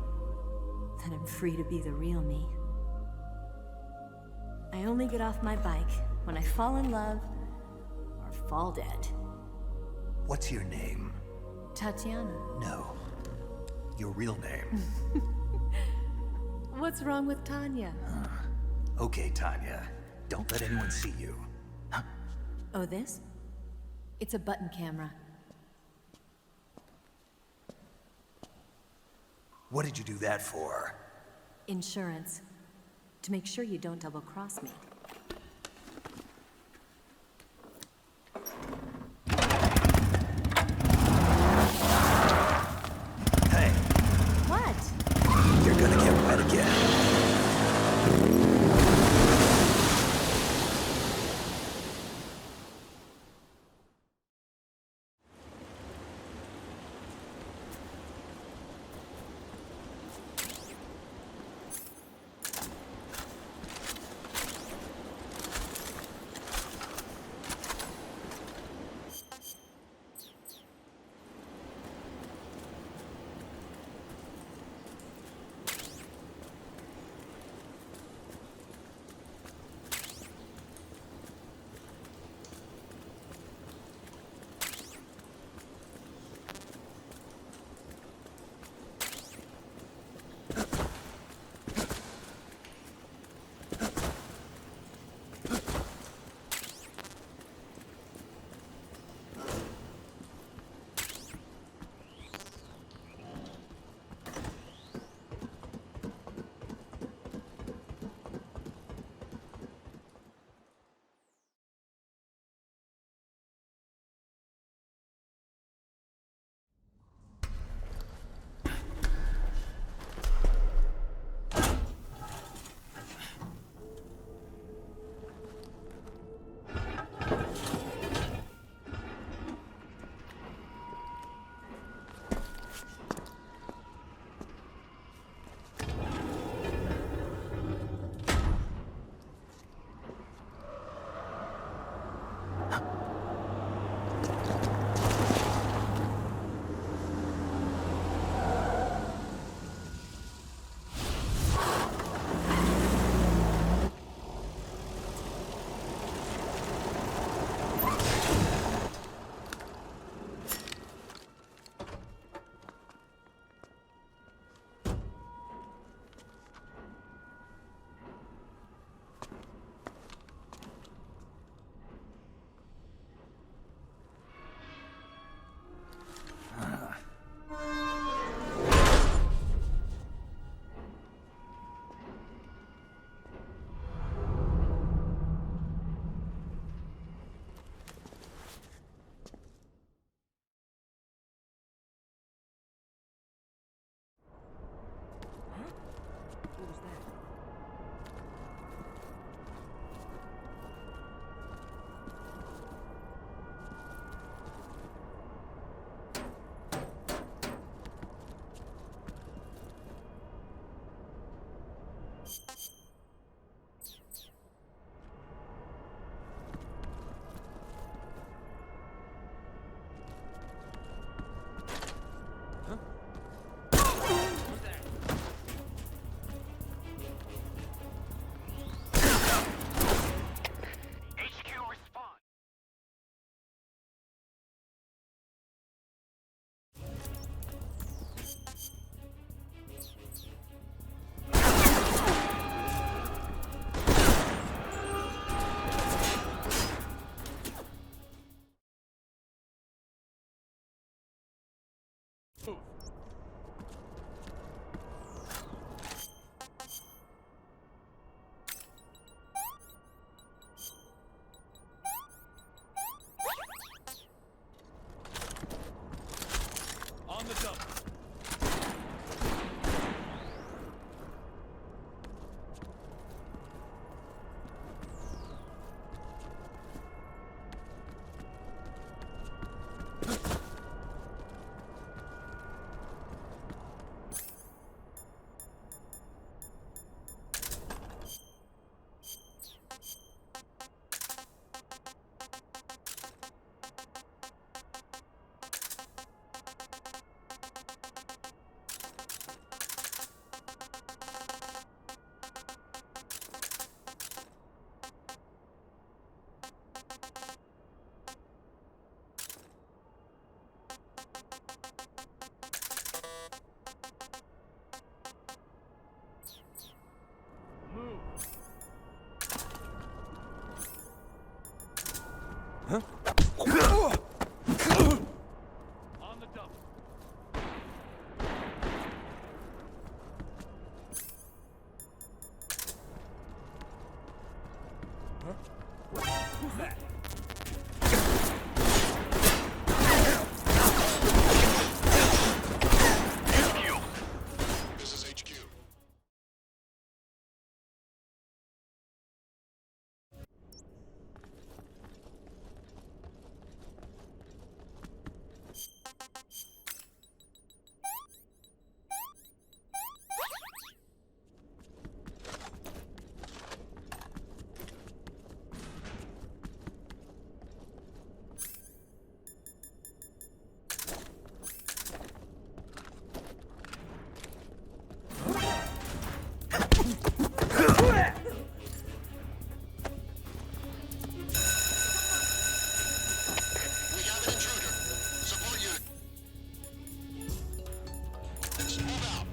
that I'm free to be the real me. I only get off my bike when I fall in love or fall dead. What's your name? Tatiana. No. Your real name. What's wrong with Tanya? Okay, Tanya. Don't let anyone see you. Oh, this? It's a button camera. What did you do that for? Insurance. To make sure you don't double-cross me. Hey. What? You're gonna get wet again. On the double. On the double. Who's that? This is HQ. We have an intruder. Support unit. Let's move out.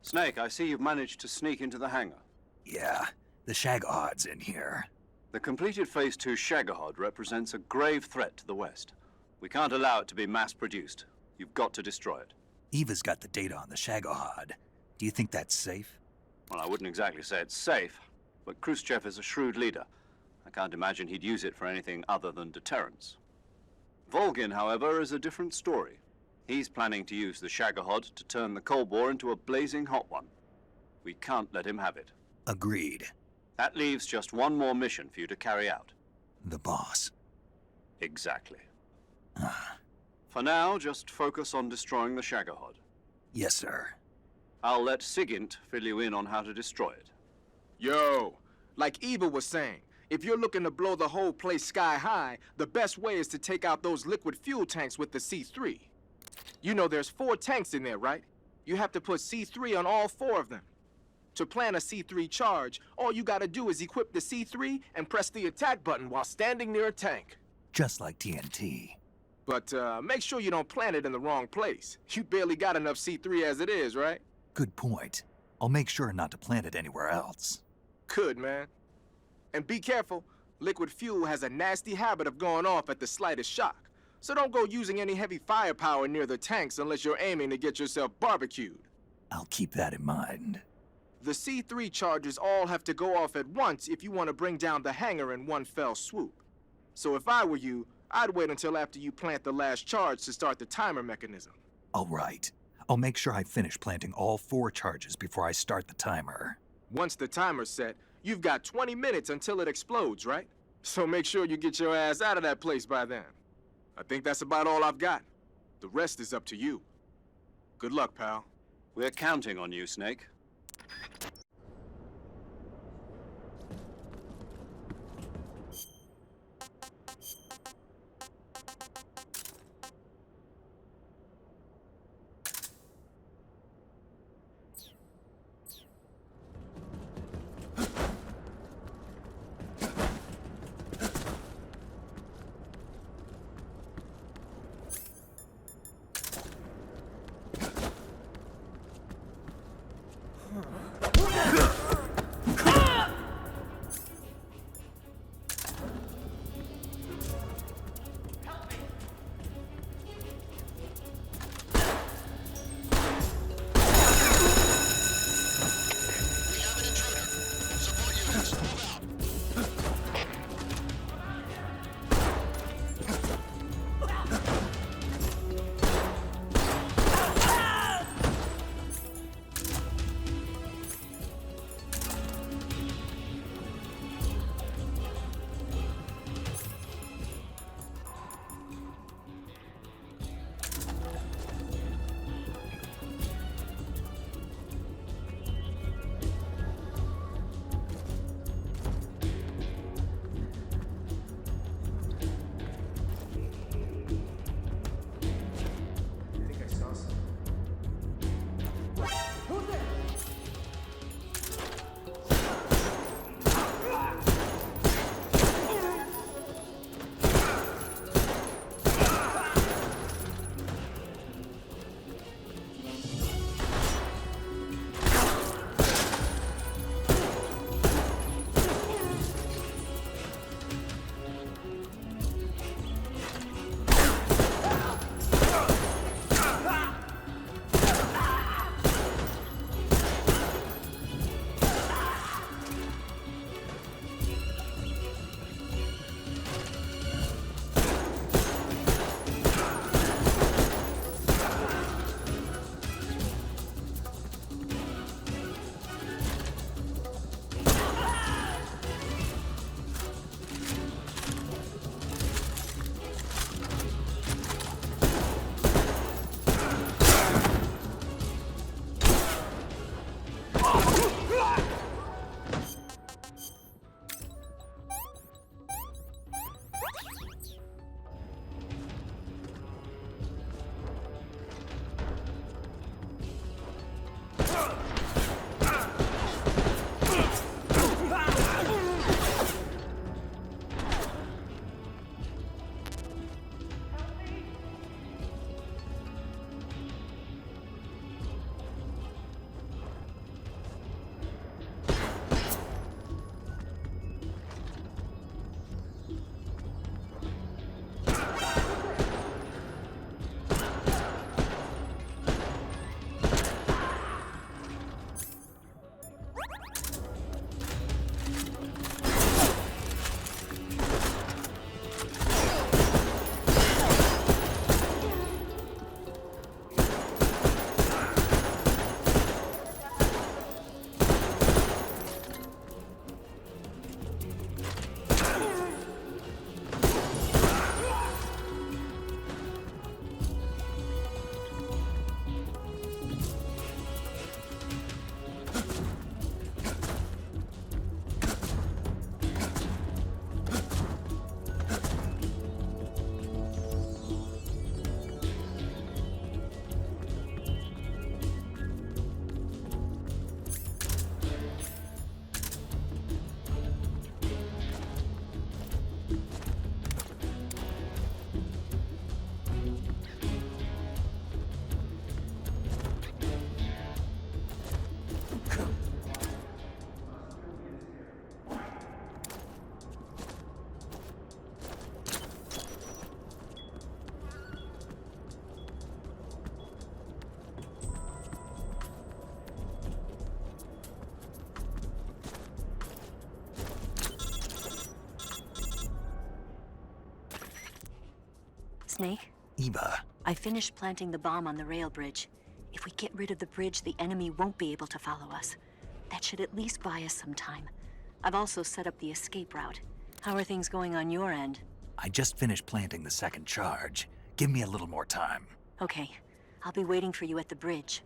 Snake, I see you've managed to sneak into the hangar. Yeah, the Shagahad's in here. The completed Phase 2 Shagahod represents a grave threat to the West. We can't allow it to be mass-produced. You've got to destroy it. Eva's got the data on the Shagahad. Do you think that's safe? Well, I wouldn't exactly say it's safe, but Khrushchev is a shrewd leader. I can't imagine he'd use it for anything other than deterrence. Volgin, however, is a different story. He's planning to use the Shagahod to turn the Cold War into a blazing hot one. We can't let him have it. Agreed. That leaves just one more mission for you to carry out. The boss. Exactly. For now, just focus on destroying the Shagahod. Yes, sir. I'll let Sigint fill you in on how to destroy it. Yo, like Eva was saying, if you're looking to blow the whole place sky high, the best way is to take out those liquid fuel tanks with the C3. You know there's 4 tanks in there, right? You have to put C3 on all 4 of them. To plant a C3 charge, all you gotta do is equip the C3 and press the attack button while standing near a tank. Just like TNT. But make sure you don't plant it in the wrong place. You barely got enough C3 as it is, right? Good point. I'll make sure not to plant it anywhere else. Good, man. And be careful. Liquid fuel has a nasty habit of going off at the slightest shock. So don't go using any heavy firepower near the tanks unless you're aiming to get yourself barbecued. I'll keep that in mind. The C3 charges all have to go off at once if you want to bring down the hangar in one fell swoop. So if I were you, I'd wait until after you plant the last charge to start the timer mechanism. All right. I'll make sure I finish planting all 4 charges before I start the timer. Once the timer's set, you've got 20 minutes until it explodes, right? So make sure you get your ass out of that place by then. I think that's about all I've got. The rest is up to you. Good luck, pal. We're counting on you, Snake. Snake? Eva. I finished planting the bomb on the rail bridge. If we get rid of the bridge, the enemy won't be able to follow us. That should at least buy us some time. I've also set up the escape route. How are things going on your end? I just finished planting the second charge. Give me a little more time. Okay. I'll be waiting for you at the bridge.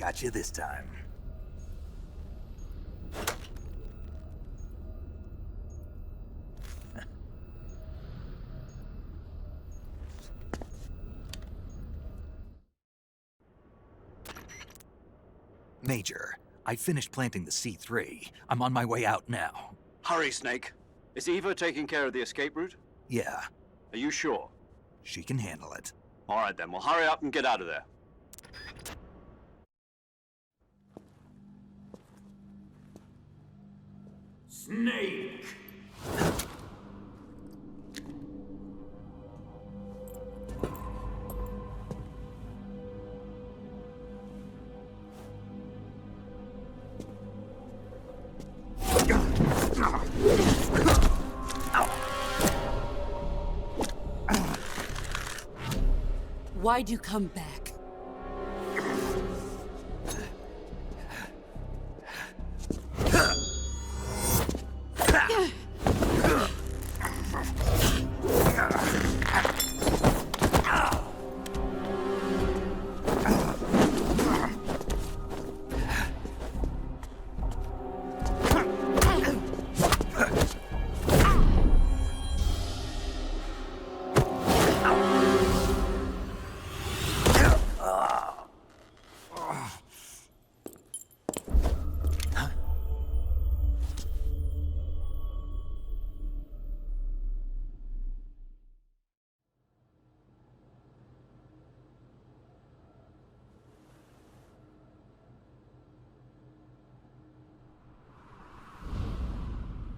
Got you this time. Major, I finished planting the C3. I'm on my way out now. Hurry, Snake. Is Eva taking care of the escape route? Yeah, Are you sure? she can handle it. All right then, well hurry up and get out of there. Snake! Why'd you come back?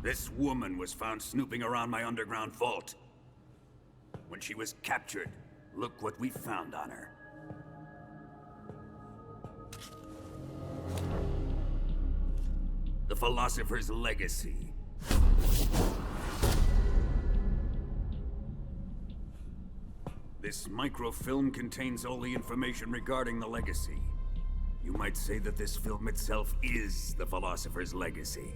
This woman was found snooping around my underground vault. When she was captured, look what we found on her. The Philosopher's Legacy. This microfilm contains all the information regarding the Legacy. You might say that this film itself is the Philosopher's Legacy.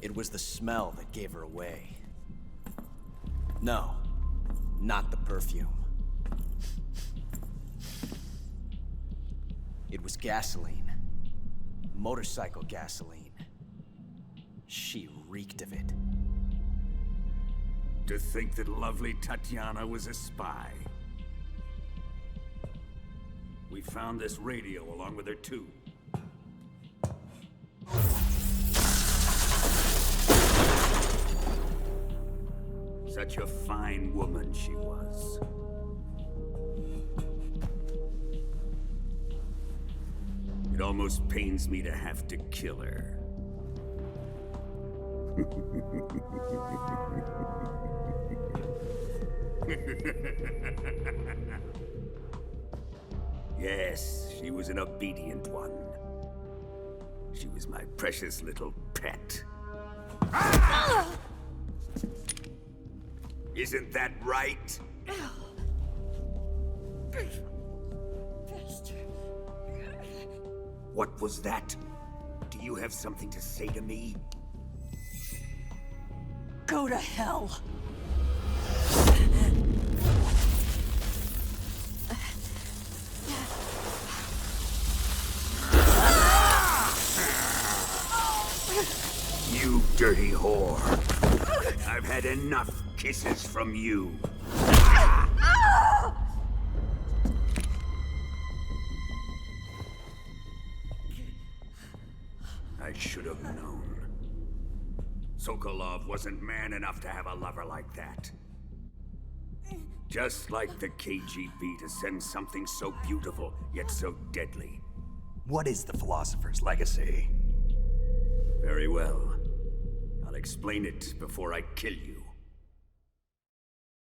It was the smell that gave her away. No, not the perfume. It was gasoline. Motorcycle gasoline. She reeked of it. To think that lovely Tatiana was a spy. We found this radio along with her too. Such a fine woman she was. It almost pains me to have to kill her. Yes, she was an obedient one. She was my precious little pet. Isn't that right? What was that? Do you have something to say to me? Go to hell. You dirty whore. I've had enough kisses from you. I should have known. Sokolov wasn't man enough to have a lover like that. Just like the KGB to send something so beautiful, yet so deadly. What is the Philosopher's Legacy? Very well. I'll explain it before I kill you.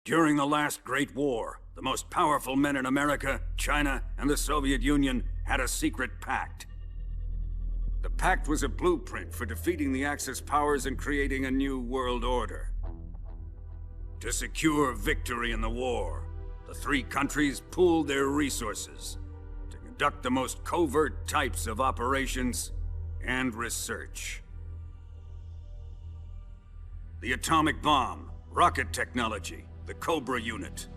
During the last Great War, the most powerful men in America, China, and the Soviet Union had a secret pact. The pact was a blueprint for defeating the Axis powers and creating a new world order. To secure victory in the war, the three countries pooled their resources to conduct the most covert types of operations and research. The atomic bomb, rocket technology, the Cobra unit.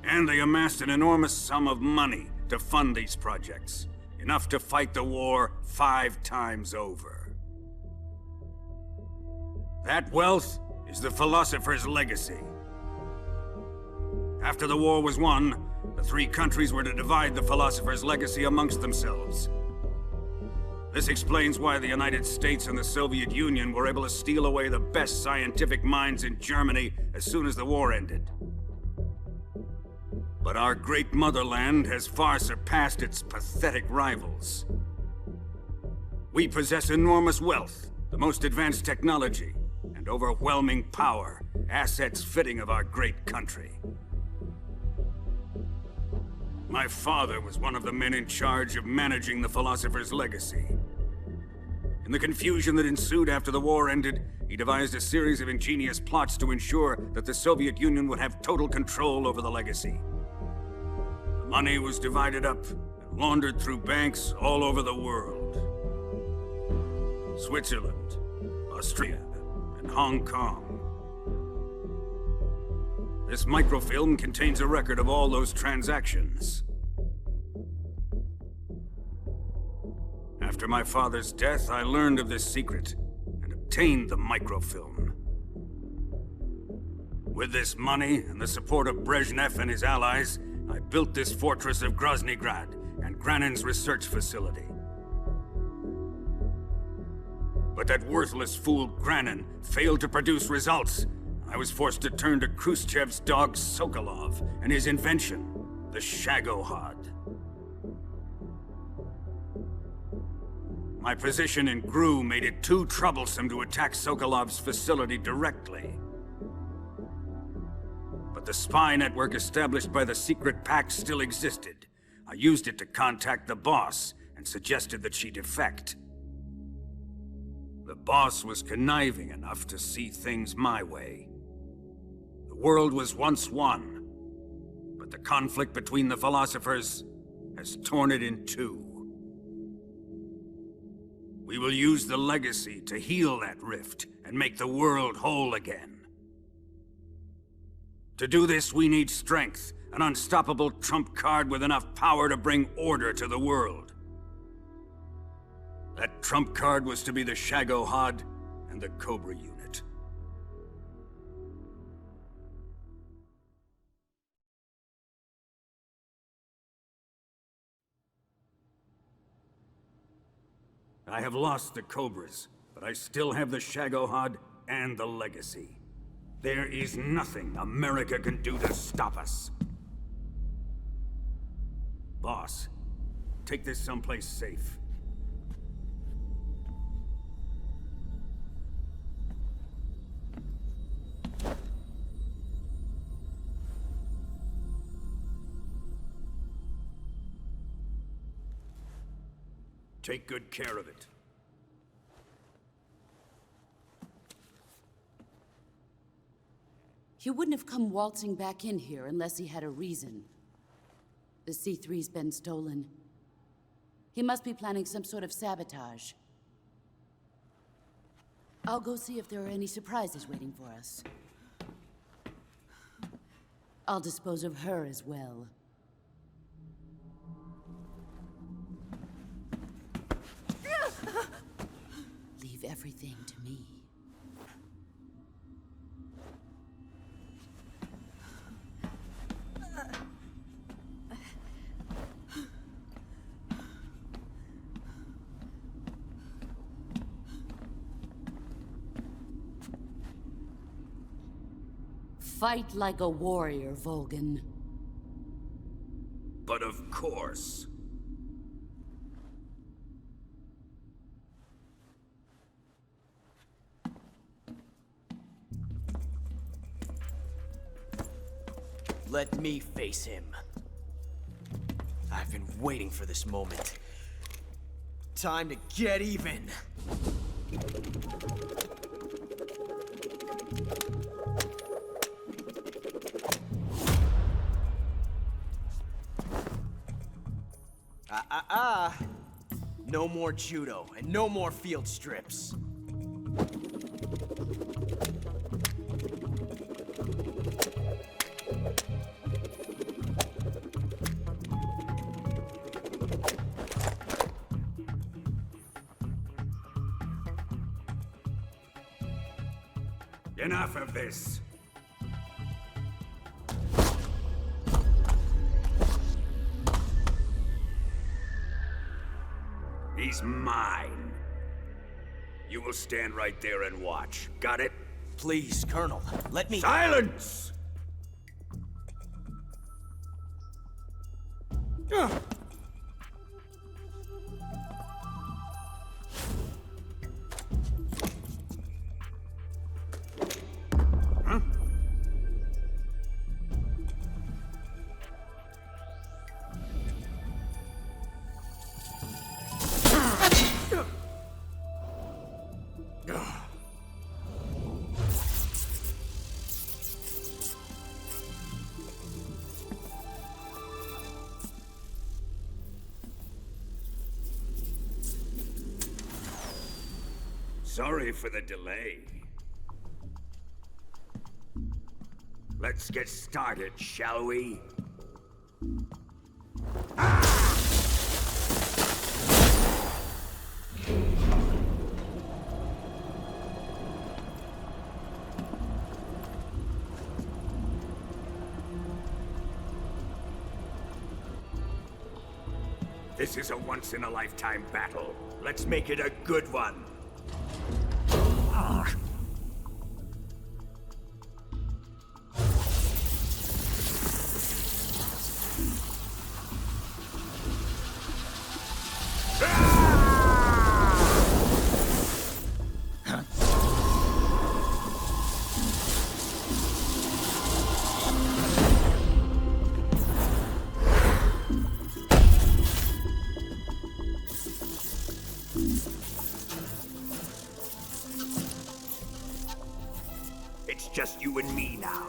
And they amassed an enormous sum of money to fund these projects. Enough to fight the war 5 times over. That wealth is the Philosopher's Legacy. After the war was won, the three countries were to divide the Philosopher's Legacy amongst themselves. This explains why the United States and the Soviet Union were able to steal away the best scientific minds in Germany as soon as the war ended. But our great motherland has far surpassed its pathetic rivals. We possess enormous wealth, the most advanced technology, and overwhelming power, assets fitting of our great country. My father was one of the men in charge of managing the Philosopher's Legacy. In the confusion that ensued after the war ended, he devised a series of ingenious plots to ensure that the Soviet Union would have total control over the legacy. The money was divided up and laundered through banks all over the world. Switzerland, Austria, and Hong Kong. This microfilm contains a record of all those transactions. After my father's death, I learned of this secret and obtained the microfilm. With this money and the support of Brezhnev and his allies, I built this fortress of Groznygrad and Granin's research facility. But that worthless fool Granin failed to produce results. I was forced to turn to Khrushchev's dog Sokolov and his invention, the Shagohod. My position in GRU made it too troublesome to attack Sokolov's facility directly. But the spy network established by the secret pact still existed. I used it to contact the boss and suggested that she defect. The boss was conniving enough to see things my way. The world was once one, but the conflict between the philosophers has torn it in two. We will use the legacy to heal that rift and make the world whole again. To do this, we need strength, an unstoppable trump card with enough power to bring order to the world. That trump card was to be the Shagohod and the Cobra unit. I have lost the Cobras, but I still have the Shagohod and the legacy. There is nothing America can do to stop us. Boss, take this someplace safe. Take good care of it. He wouldn't have come waltzing back in here unless he had a reason. The C3's been stolen. He must be planning some sort of sabotage. I'll go see if there are any surprises waiting for us. I'll dispose of her as well. Leave everything to me. Fight like a warrior, Volgan. But of course. Let me face him. I've been waiting for this moment. Time to get even. No more judo, and no more field strips. Enough of this. He's mine. You will stand right there and watch. Got it? Please, Colonel, let me— Silence! Sorry for the delay. Let's get started, shall we? This is a once-in-a-lifetime battle. Let's make it a good one. It's just you and me now.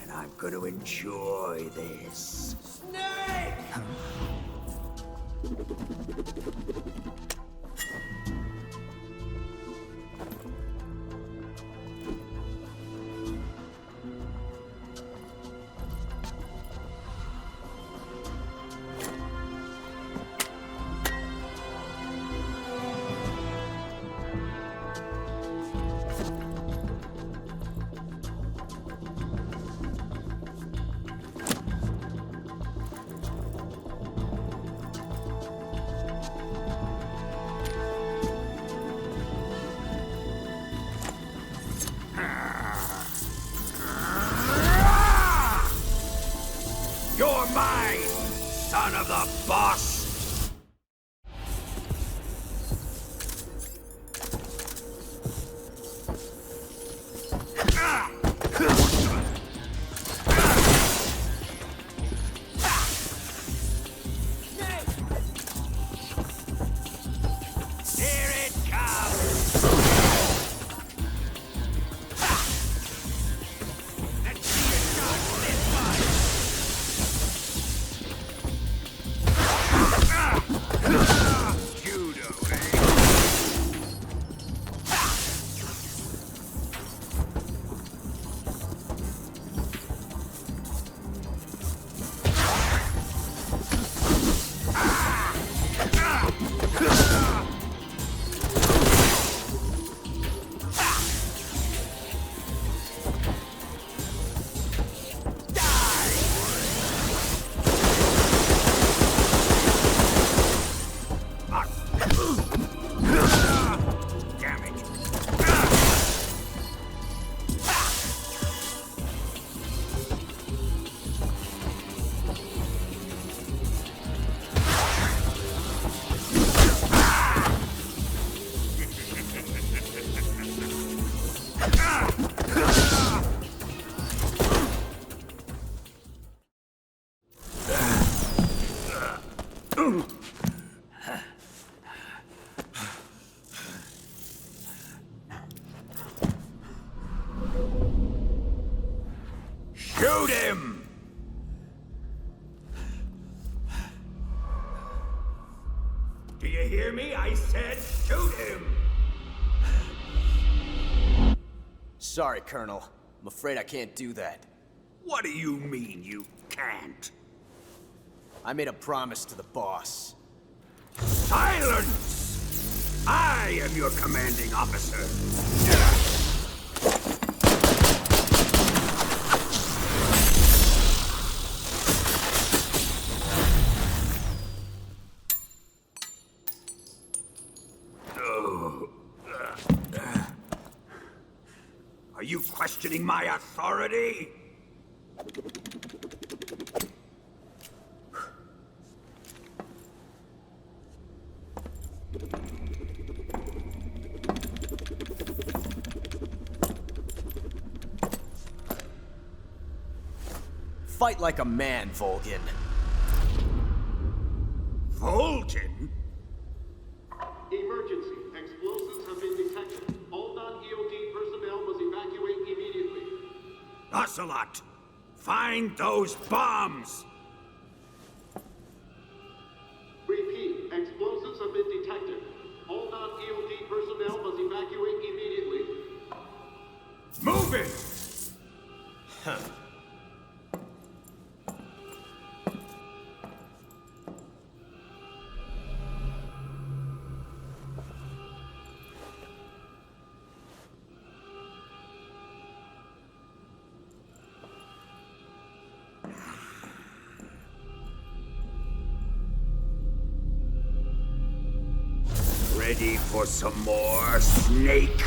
And I'm gonna enjoy this. Snake! Shoot him! Do you hear me? I said shoot him! Sorry, Colonel. I'm afraid I can't do that. What do you mean you can't? I made a promise to the boss. Silence! I am your commanding officer. Are you questioning my authority? Fight like a man, Volgin. Volgin? Emergency. Explosives have been detected. All non-EOD personnel must evacuate immediately. Ocelot! Find those bombs! Repeat. Explosives have been detected. All non-EOD personnel must evacuate immediately. Move it! Huh. Ready for some more, Snake?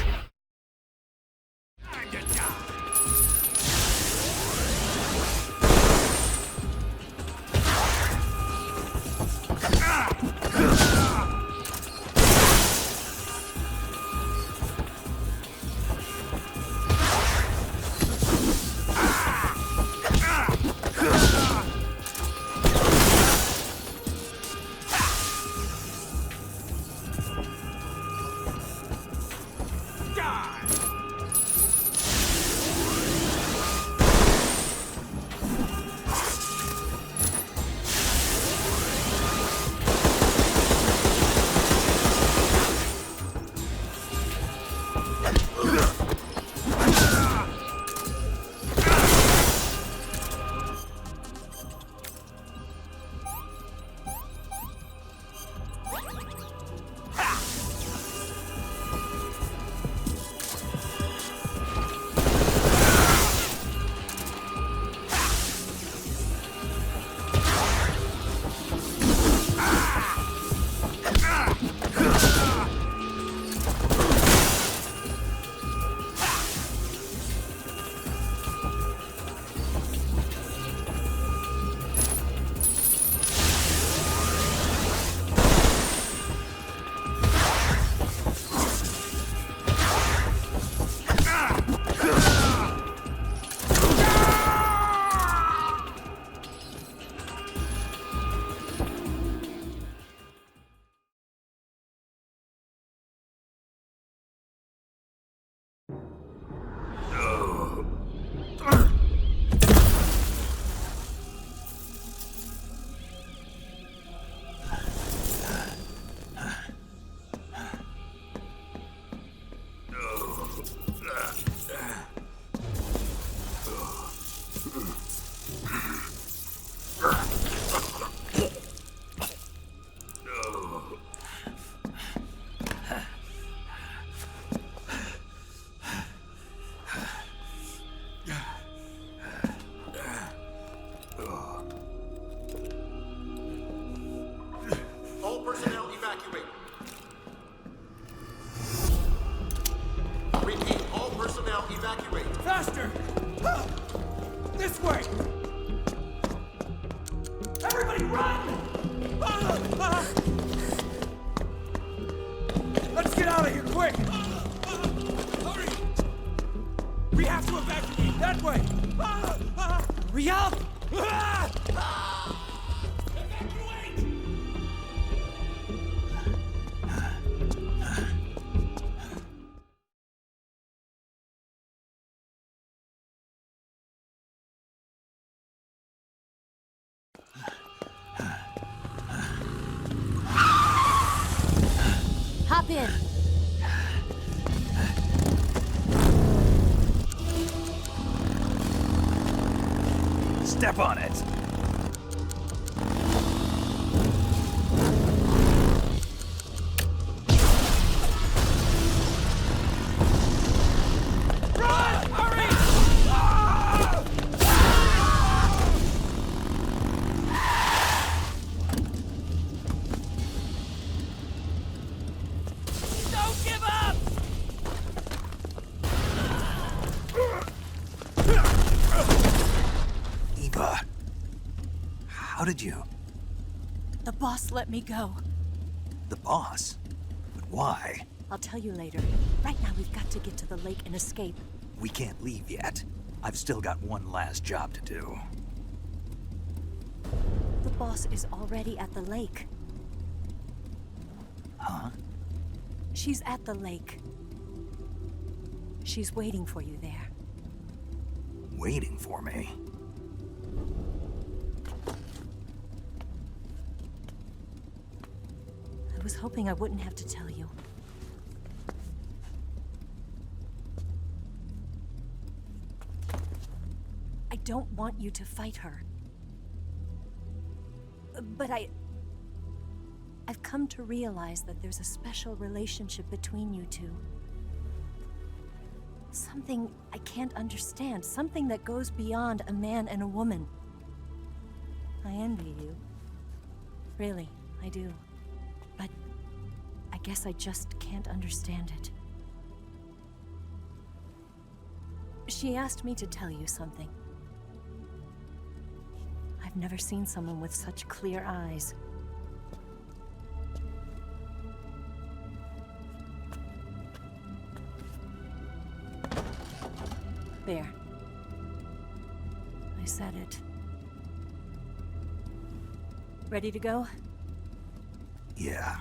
Faster! This way! Everybody run! Let's get out of here, quick! Hurry! Hurry up! Hop in. Step on it. Run! Hurry! Don't give up! Eva, how did you? The boss let me go. The boss? But why? I'll tell you later. Right now, we've got to get to the lake and escape. We can't leave yet. I've still got one last job to do. The boss is already at the lake. Huh? She's at the lake. She's waiting for you there. Waiting for me? I was hoping I wouldn't have to tell you. I don't want you to fight her. But I've come to realize that there's a special relationship between you two. Something I can't understand. Something that goes beyond a man and a woman. I envy you. Really, I do. But I guess I just can't understand it. She asked me to tell you something. I've never seen someone with such clear eyes. There. I said it. Ready to go? Yeah.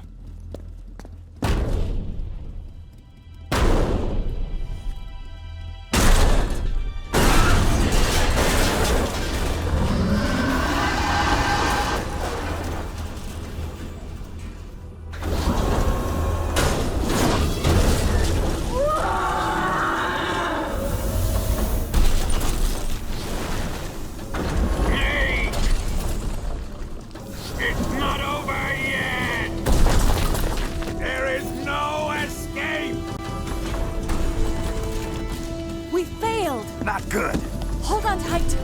It's not over yet! There is no escape! We failed! Not good! Hold on tight!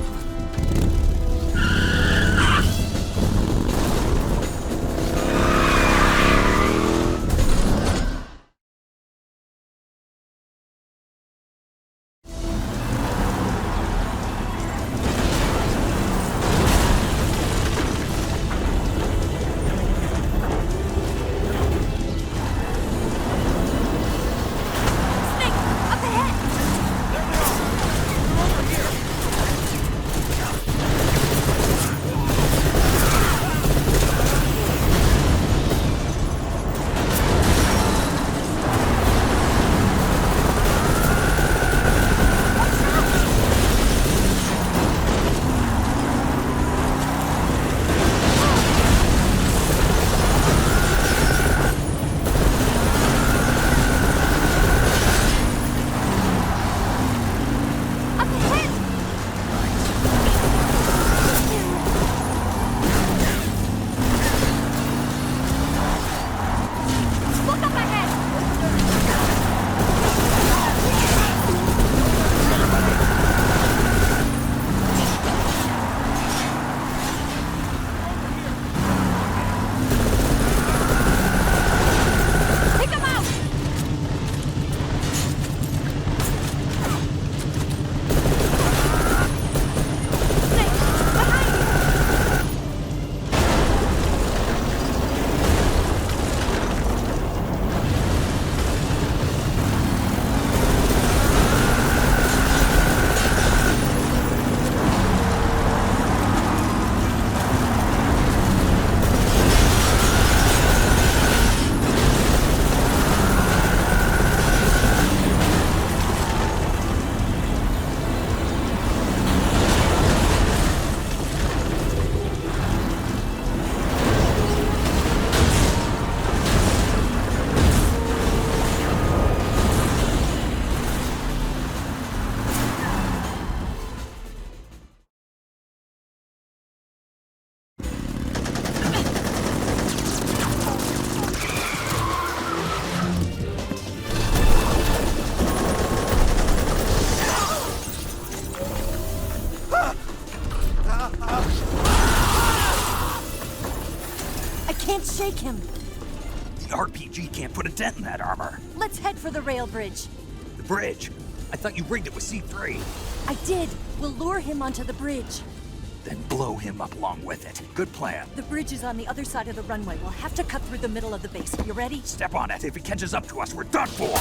shake him. The RPG can't put a dent in that armor. Let's head for the rail bridge. The bridge? I thought you rigged it with C3. I did. We'll lure him onto the bridge. Then blow him up along with it. Good plan. The bridge is on the other side of the runway. We'll have to cut through the middle of the base. You ready? Step on it. If he catches up to us, we're done for.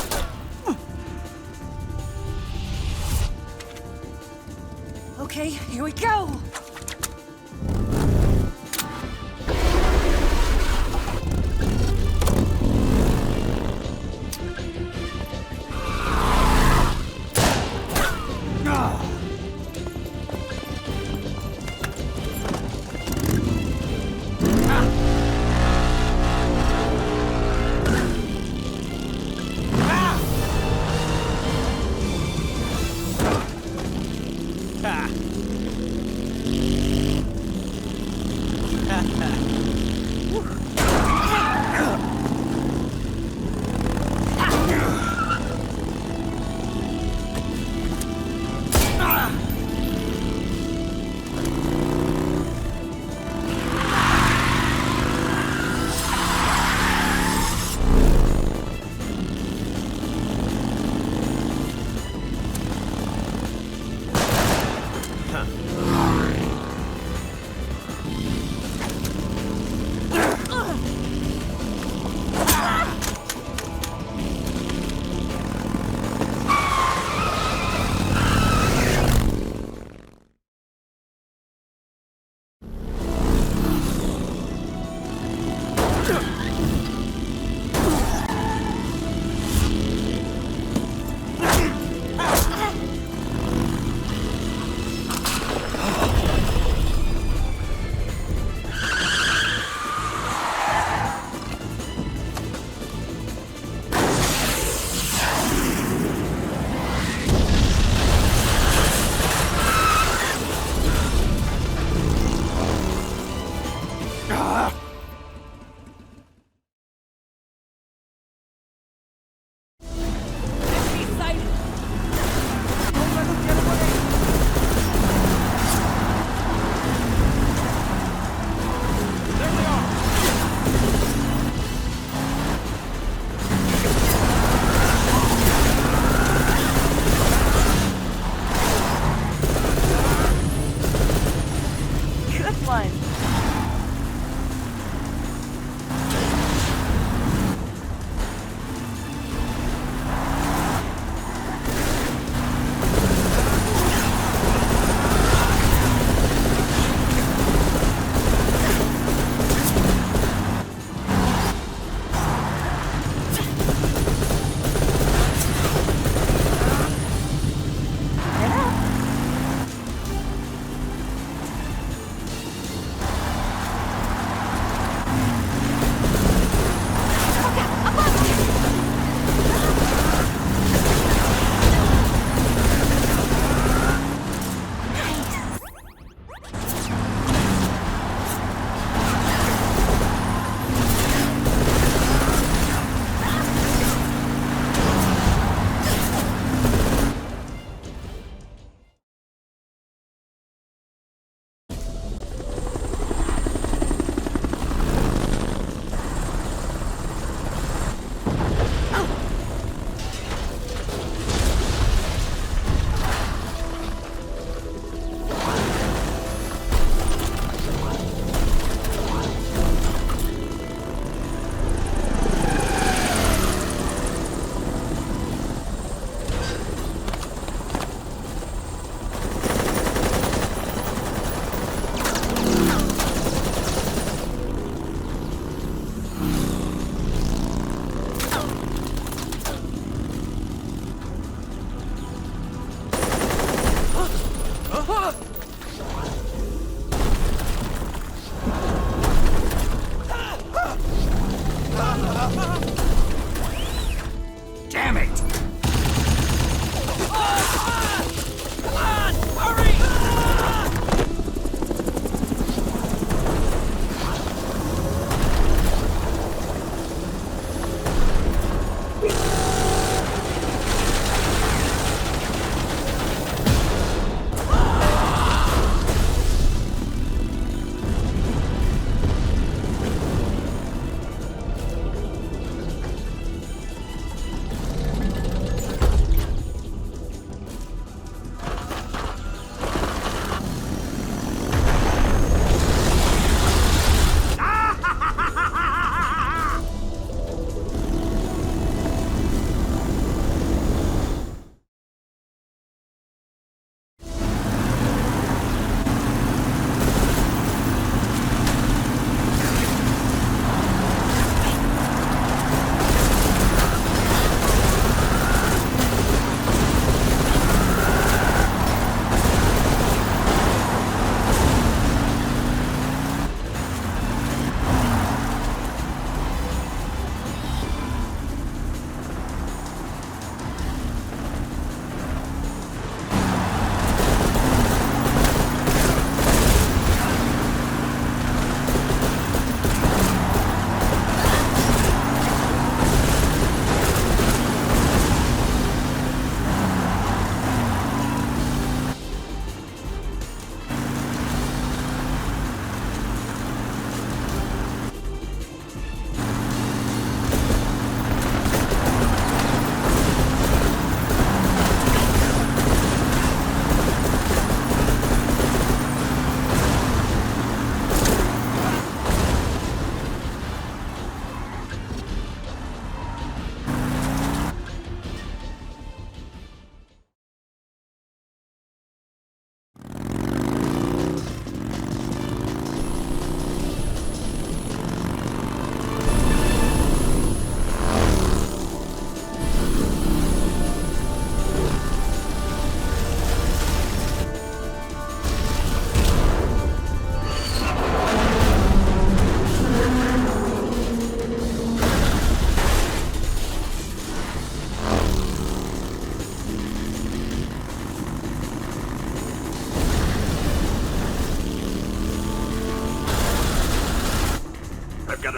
Okay, here we go!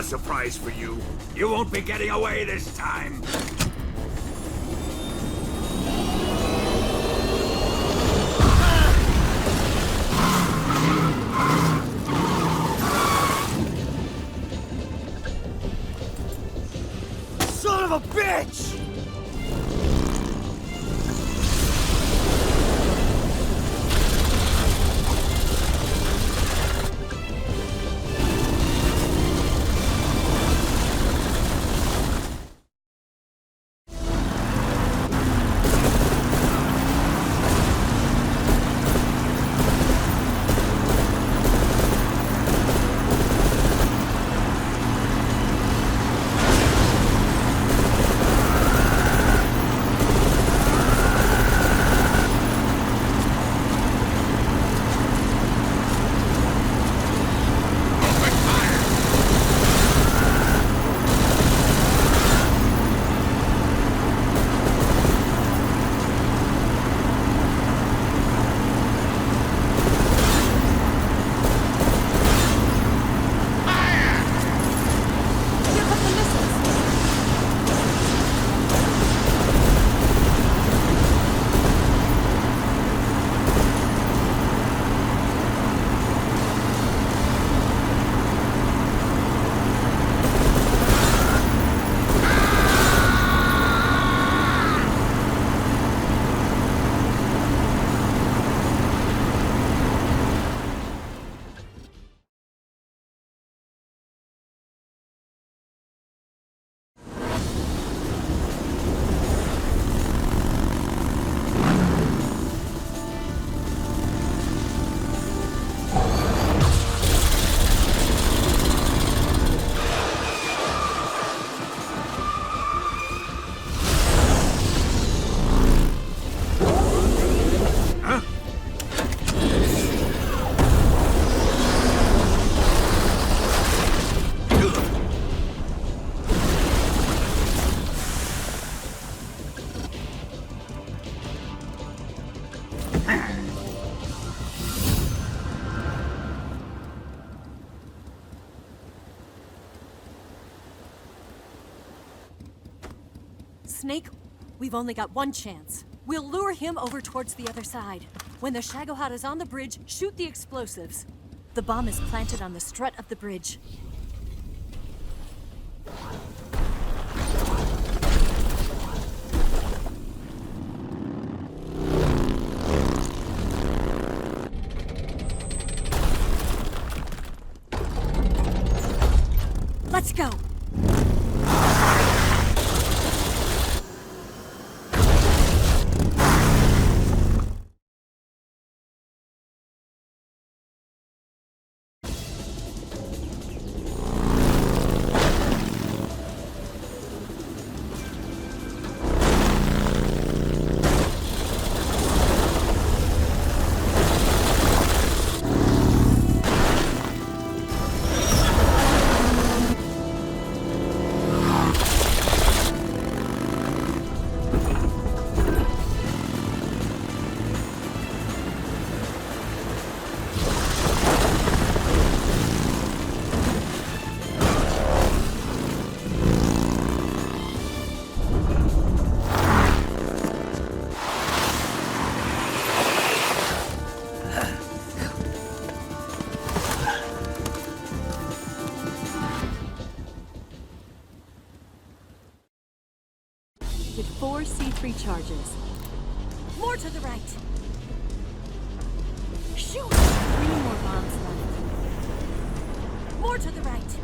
a surprise for you. You won't be getting away this time. Son of a bitch! Snake, we've only got one chance. We'll lure him over towards the other side. When the Shagohod is on the bridge, shoot the explosives. The bomb is planted on the strut of the bridge. Let's go! With 4 C3 charges. More to the right! Shoot! 3 more bombs left. More to the right!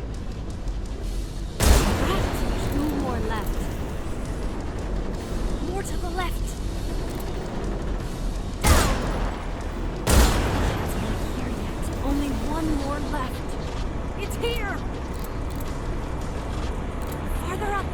Right! 2 more left. More to the left! It's not here yet. Only 1 more left. It's here! Farther up!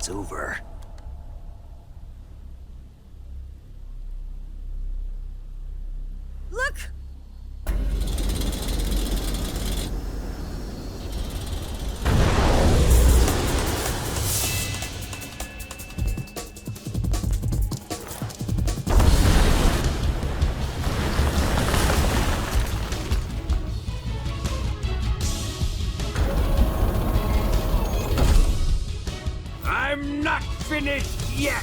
it's over. Look! I'm not finished yet!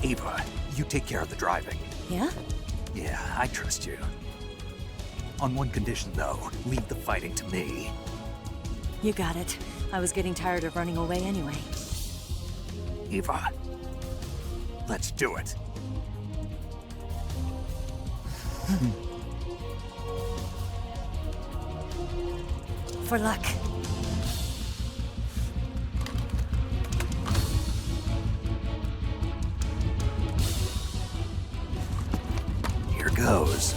Ava, you take care of the driving. Yeah? Yeah, I trust you. On one condition, though, leave the fighting to me. You got it. I was getting tired of running away anyway. Ava, let's do it. For luck. Here goes.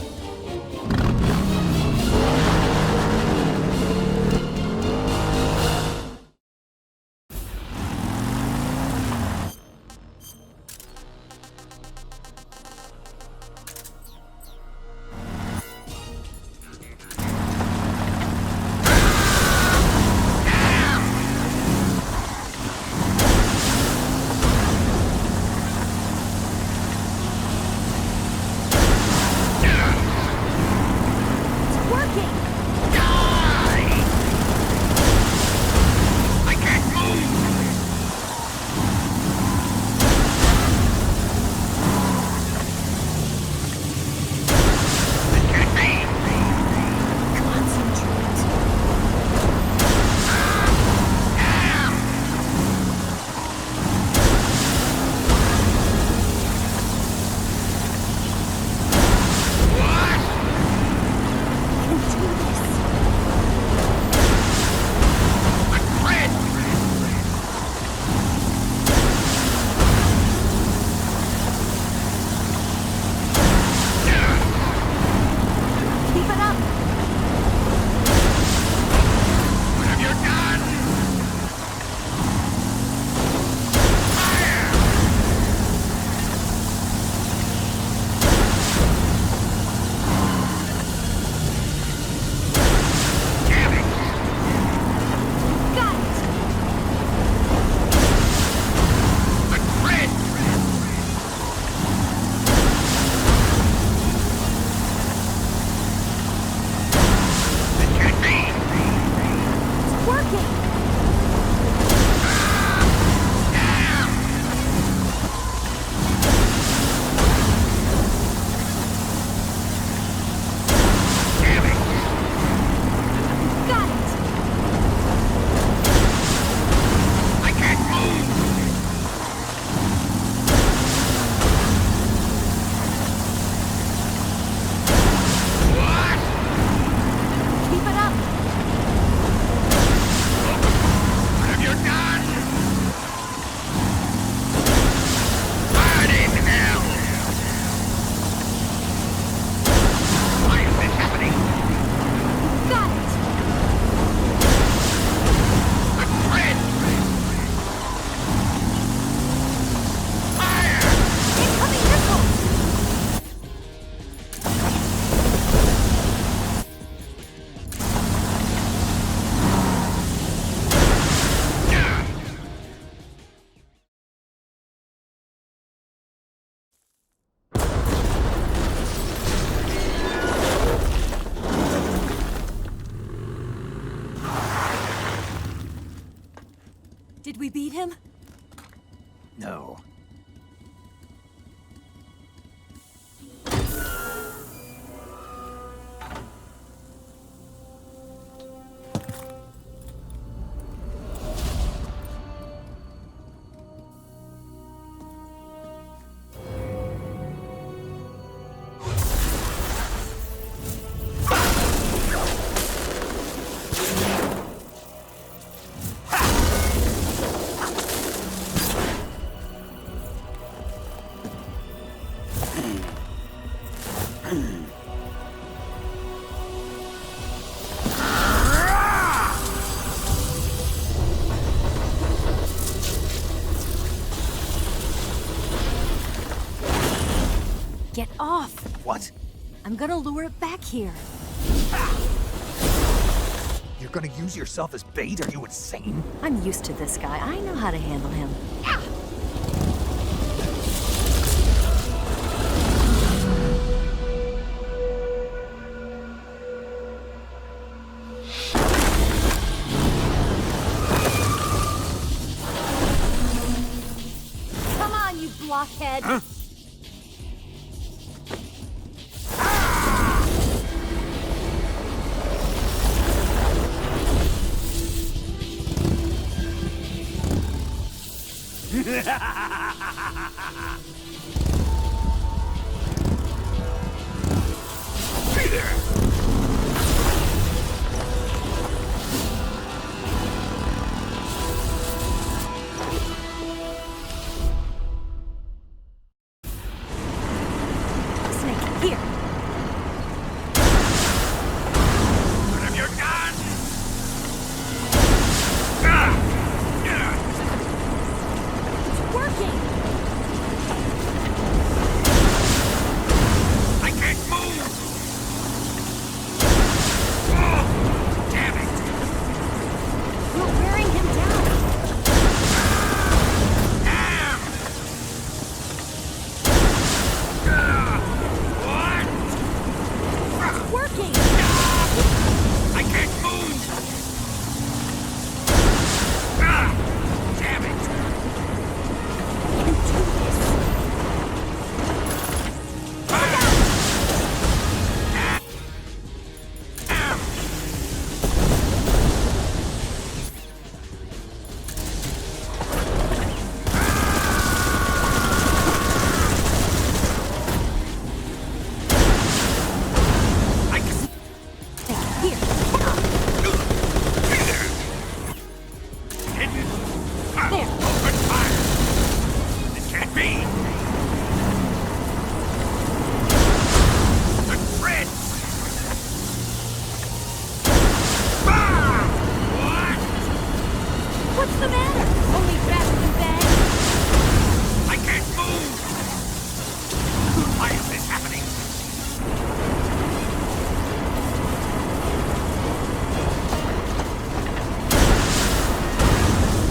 Did we beat him? No. Get off! What? I'm gonna lure it back here. You're gonna use yourself as bait? Are you insane? I'm used to this guy. I know how to handle him. Come on, you blockhead! Huh? Hey there! Snake, here! What have you done? It's working! I can't move! Oh, damn it! You're wearing him down! Damn! What? It's working! I can't move! Damn it! You do this! Here! Hidden! There! Open fire! This can't be! The threads! What? What's the matter? Only rats and beds? I can't move! Why is this happening?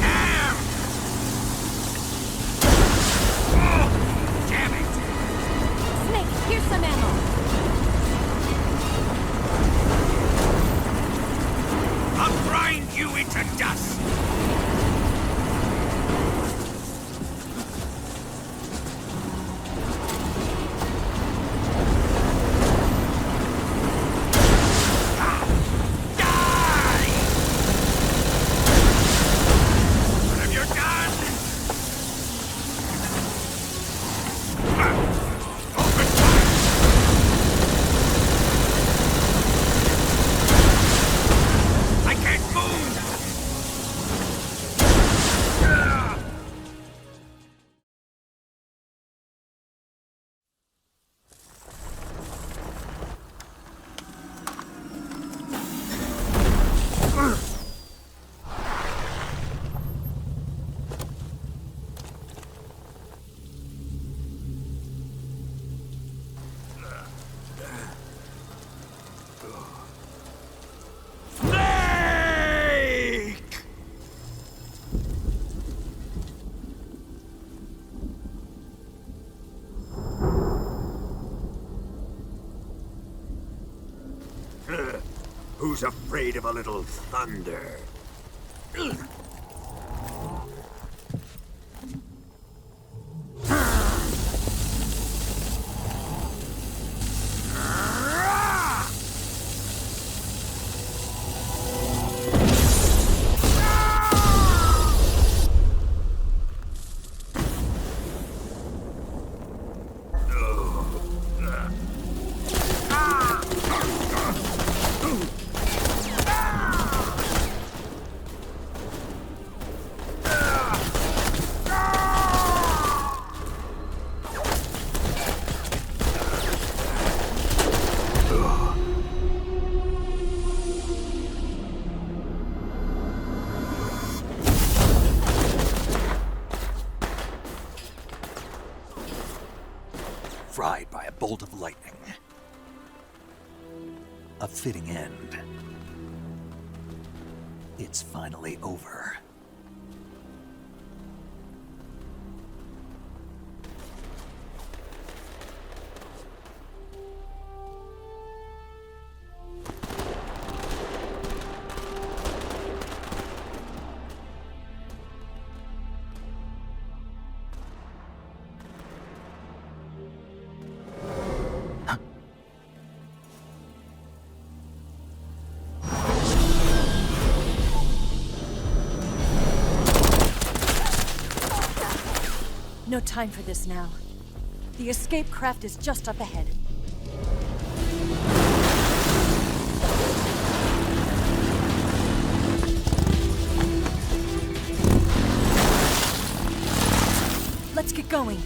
Damn! Oh, damn it! Snake, here's some ammo! I'll grind you into dust! Die! What have you done? Open fire! I can't move! Snake! Who's afraid of a little thunder? fried by a bolt of lightning. A fitting end. It's finally over. No time for this now. The escape craft is just up ahead. Let's get going.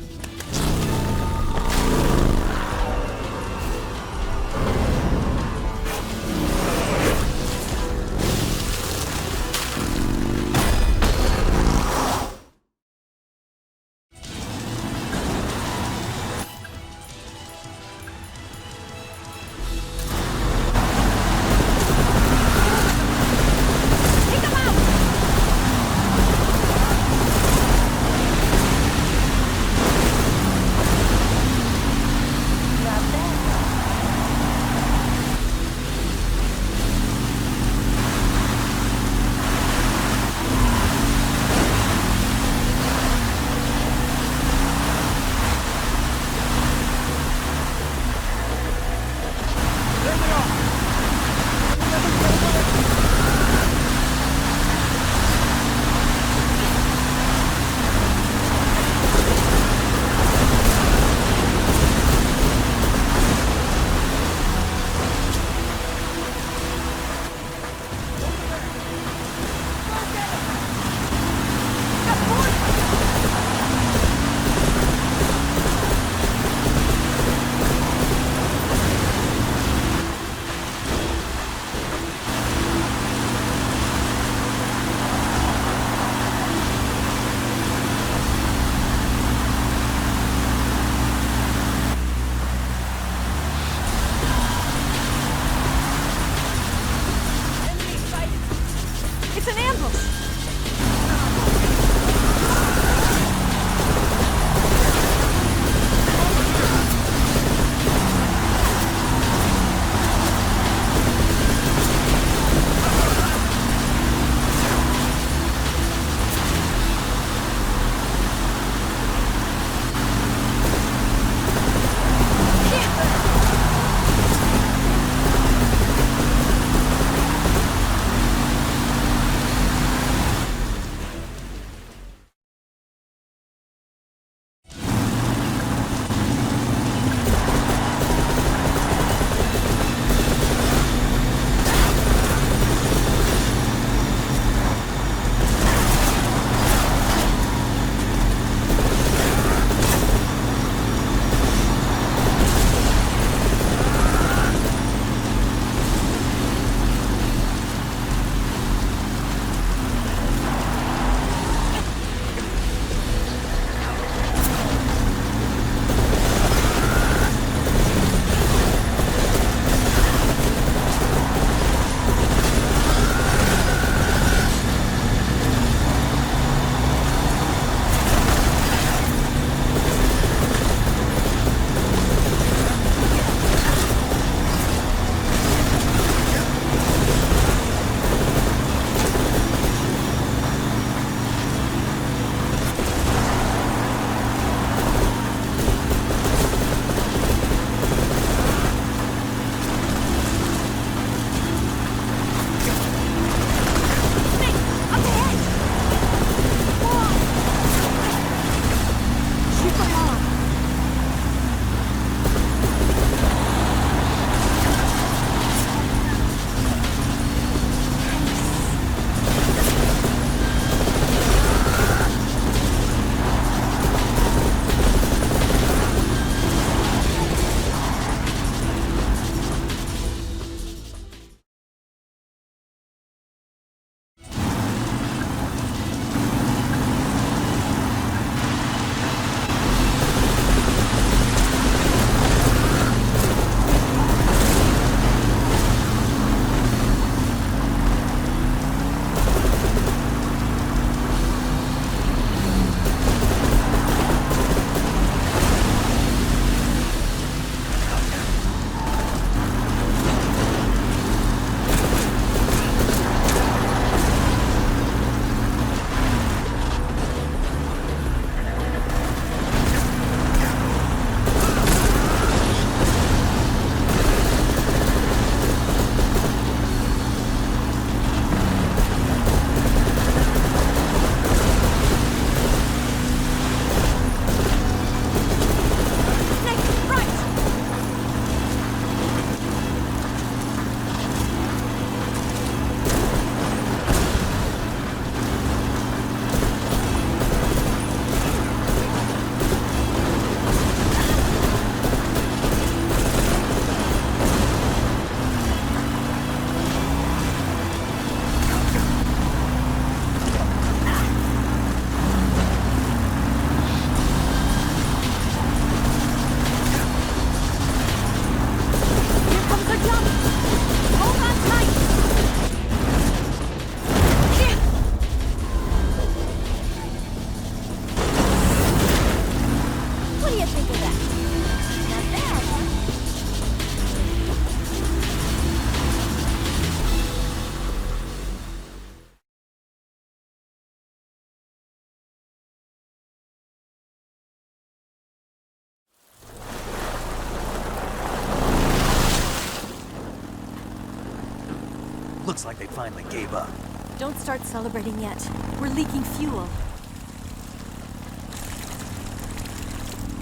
Looks like they finally gave up. Don't start celebrating yet. We're leaking fuel.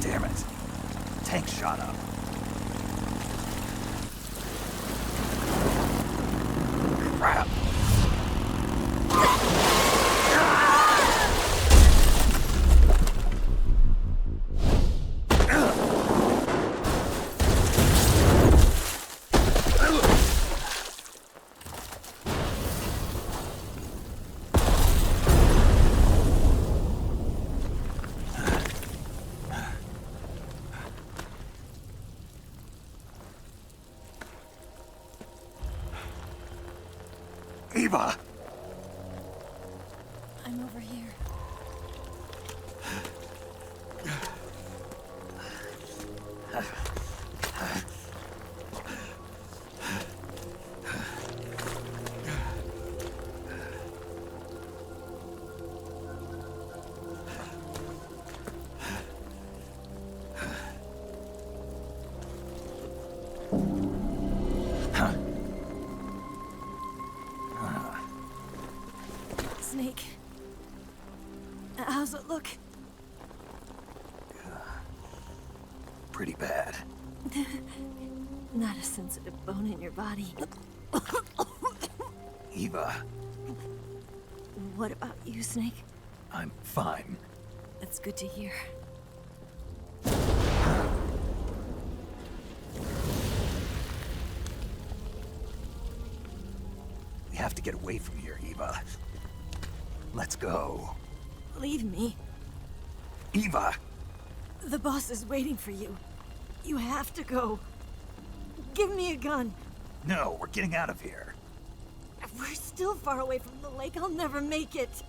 Damn it. Tank shot up. Crap. Eva! I'm over here. Snake. How's it look? Pretty bad. Not a sensitive bone in your body. Eva, What about you, Snake? I'm fine. That's good to hear. We have to get away from here, Eva. Let's go. Leave me. Eva! The boss is waiting for you. You have to go. Give me a gun. No, we're getting out of here. We're still far away from the lake. I'll never make it.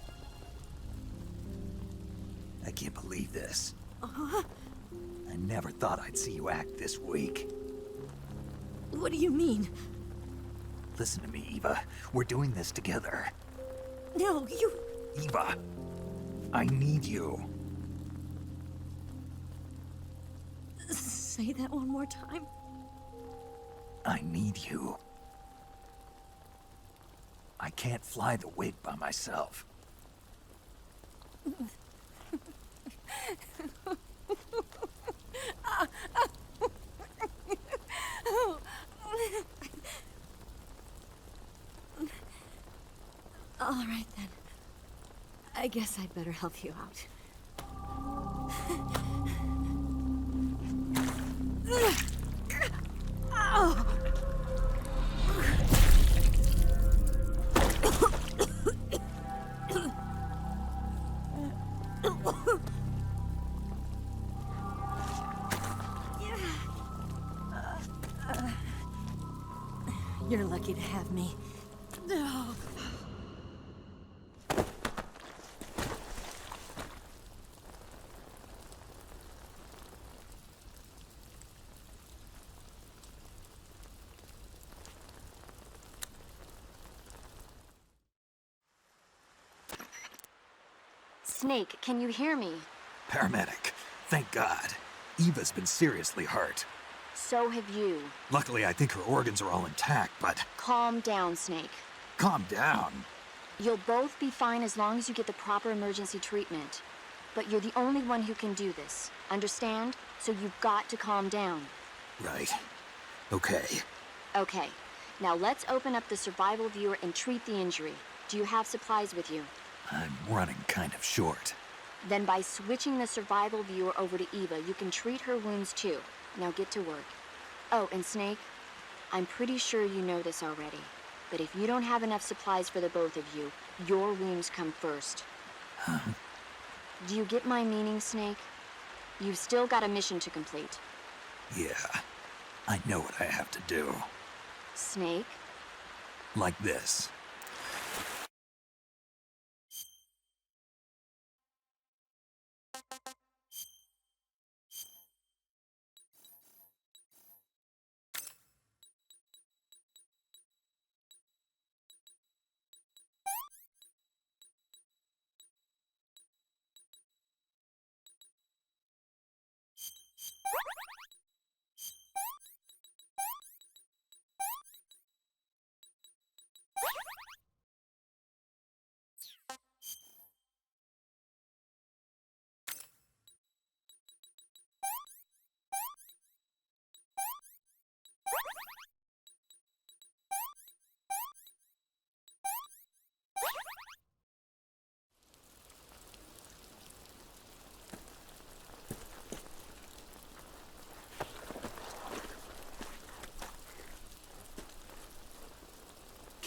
I can't believe this. Uh-huh. I never thought I'd see you act this weak. What do you mean? Listen to me, Eva. We're doing this together. No, you... Eva, I need you. Say that one more time. I need you. I can't fly the wig by myself. All right, then. I guess I'd better help you out. Ow! You're lucky to have me. Oh. Snake, can you hear me? Paramedic, thank God. Eva's been seriously hurt. So have you. Luckily, I think her organs are all intact, but... Calm down, Snake. Calm down. You'll both be fine as long as you get the proper emergency treatment. But you're the only one who can do this. Understand? So you've got to calm down. Right. Okay. Okay. Now let's open up the survival viewer and treat the injury. Do you have supplies with you? I'm running kind of short. Then by switching the survival viewer over to Eva, you can treat her wounds too. Now get to work. Oh, and Snake, I'm pretty sure you know this already, but if you don't have enough supplies for the both of you, your wounds come first. Huh? Do you get my meaning, Snake? You've still got a mission to complete. Yeah, I know what I have to do. Snake? Like this.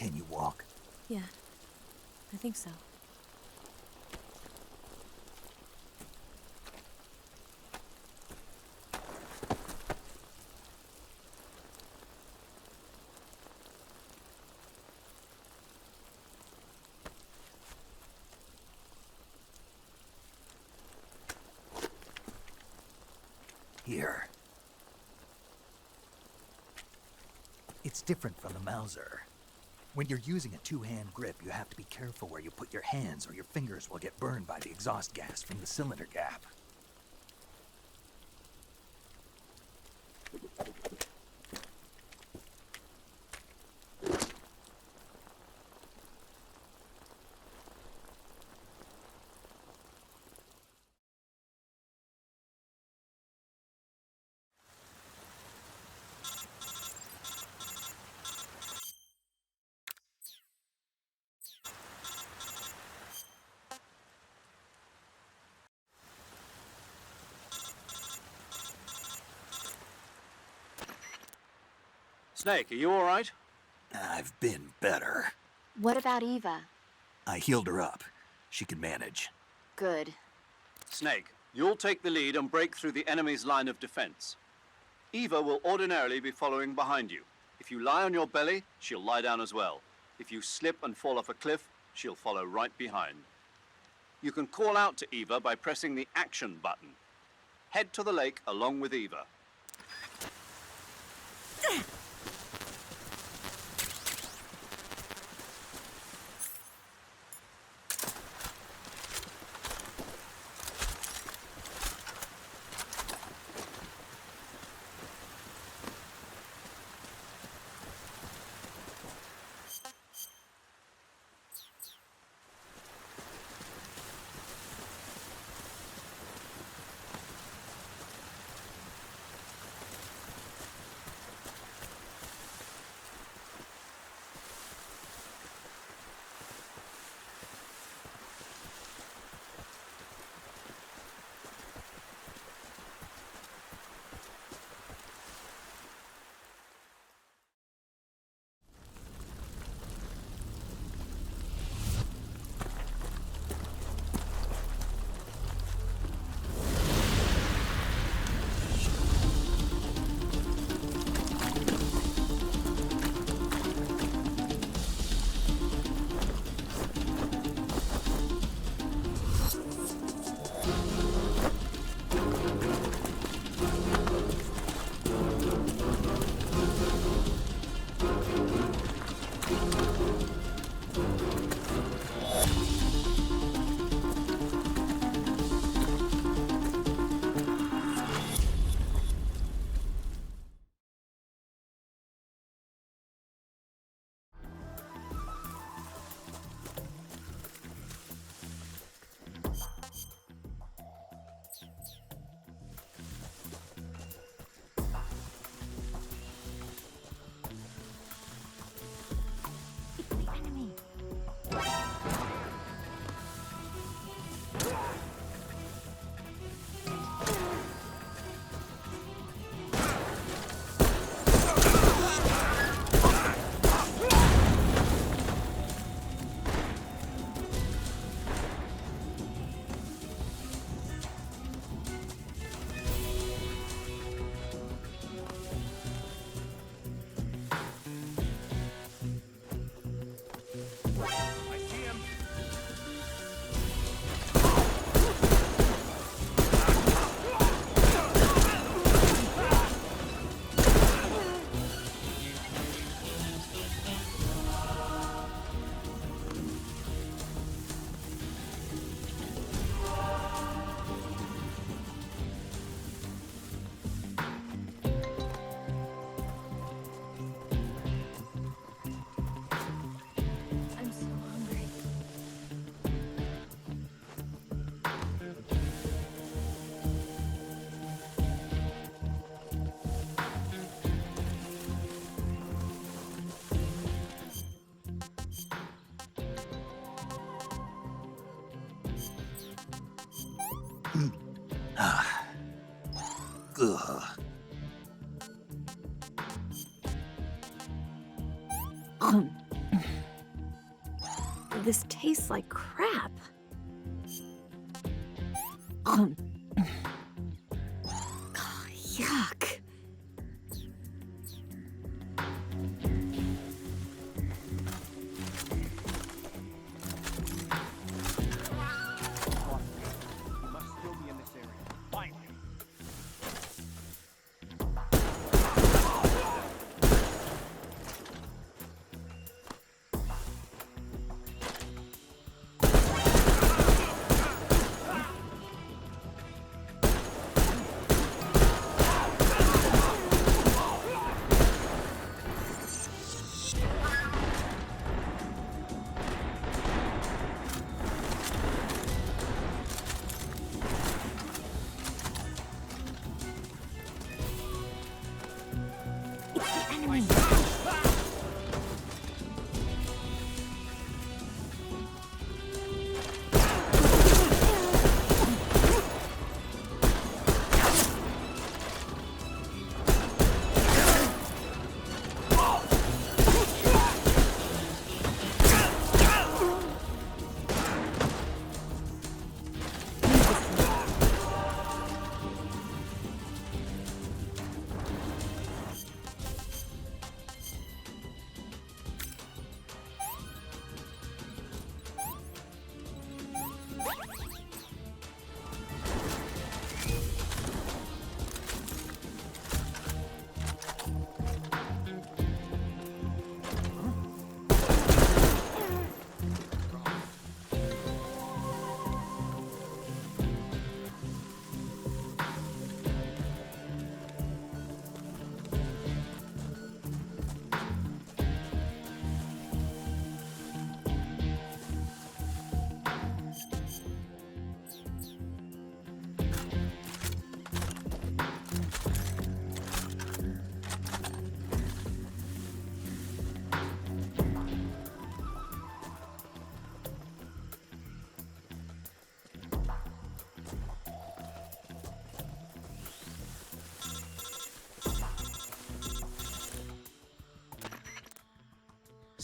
Can you walk? Yeah, I think so. Here. It's different from the Mauser. When you're using a two-hand grip, you have to be careful where you put your hands or your fingers will get burned by the exhaust gas from the cylinder gap. Snake, are you all right? I've been better. What about Eva? I healed her up. She can manage. Good. Snake, you'll take the lead and break through the enemy's line of defense. Eva will ordinarily be following behind you. If you lie on your belly, she'll lie down as well. If you slip and fall off a cliff, she'll follow right behind. You can call out to Eva by pressing the action button. Head to the lake along with Eva. Ugh. This tastes like crap. Yuck.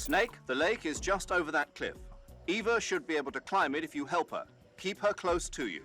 Snake, the lake is just over that cliff. Eva should be able to climb it if you help her. Keep her close to you.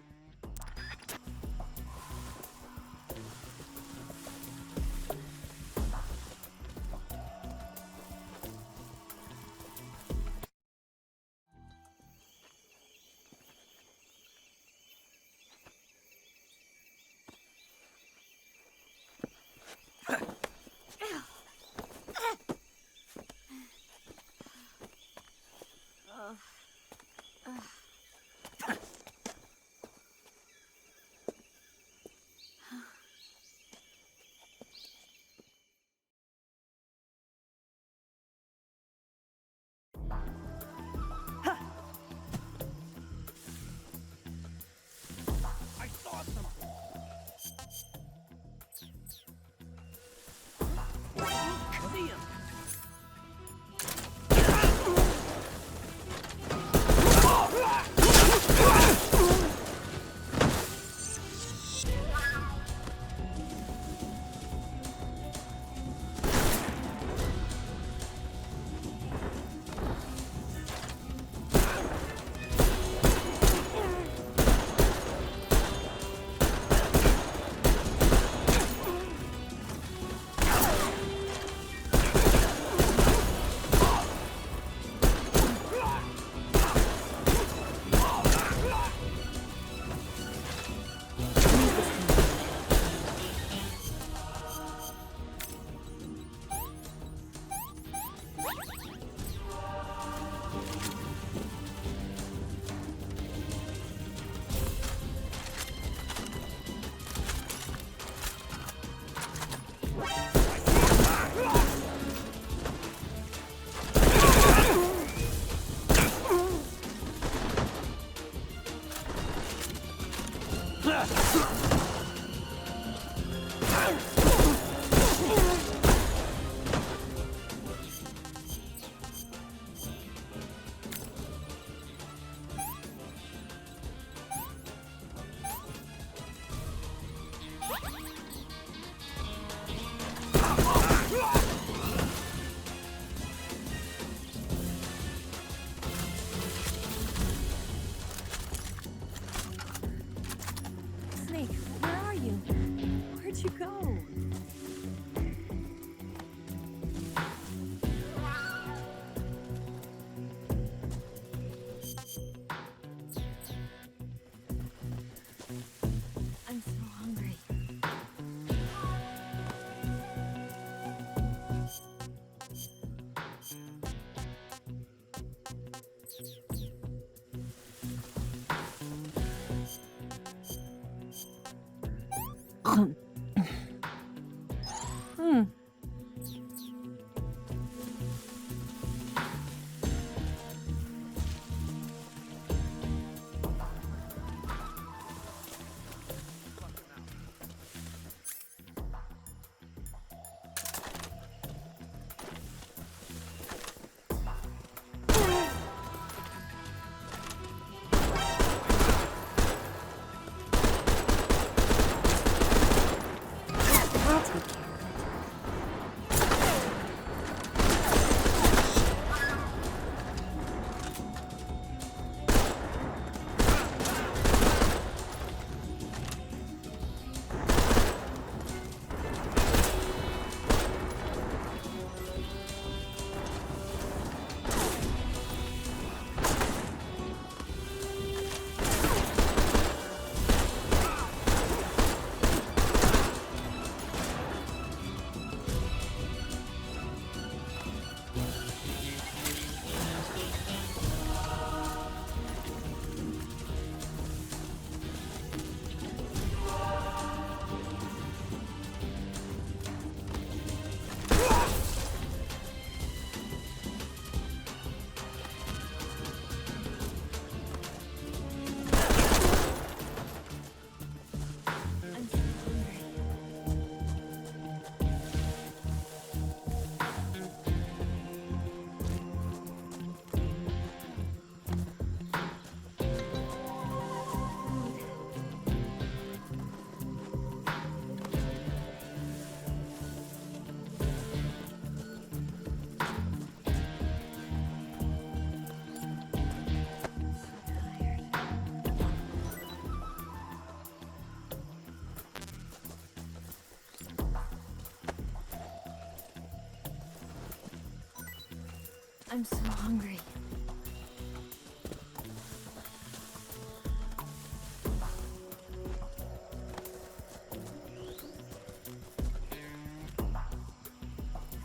I'm so hungry.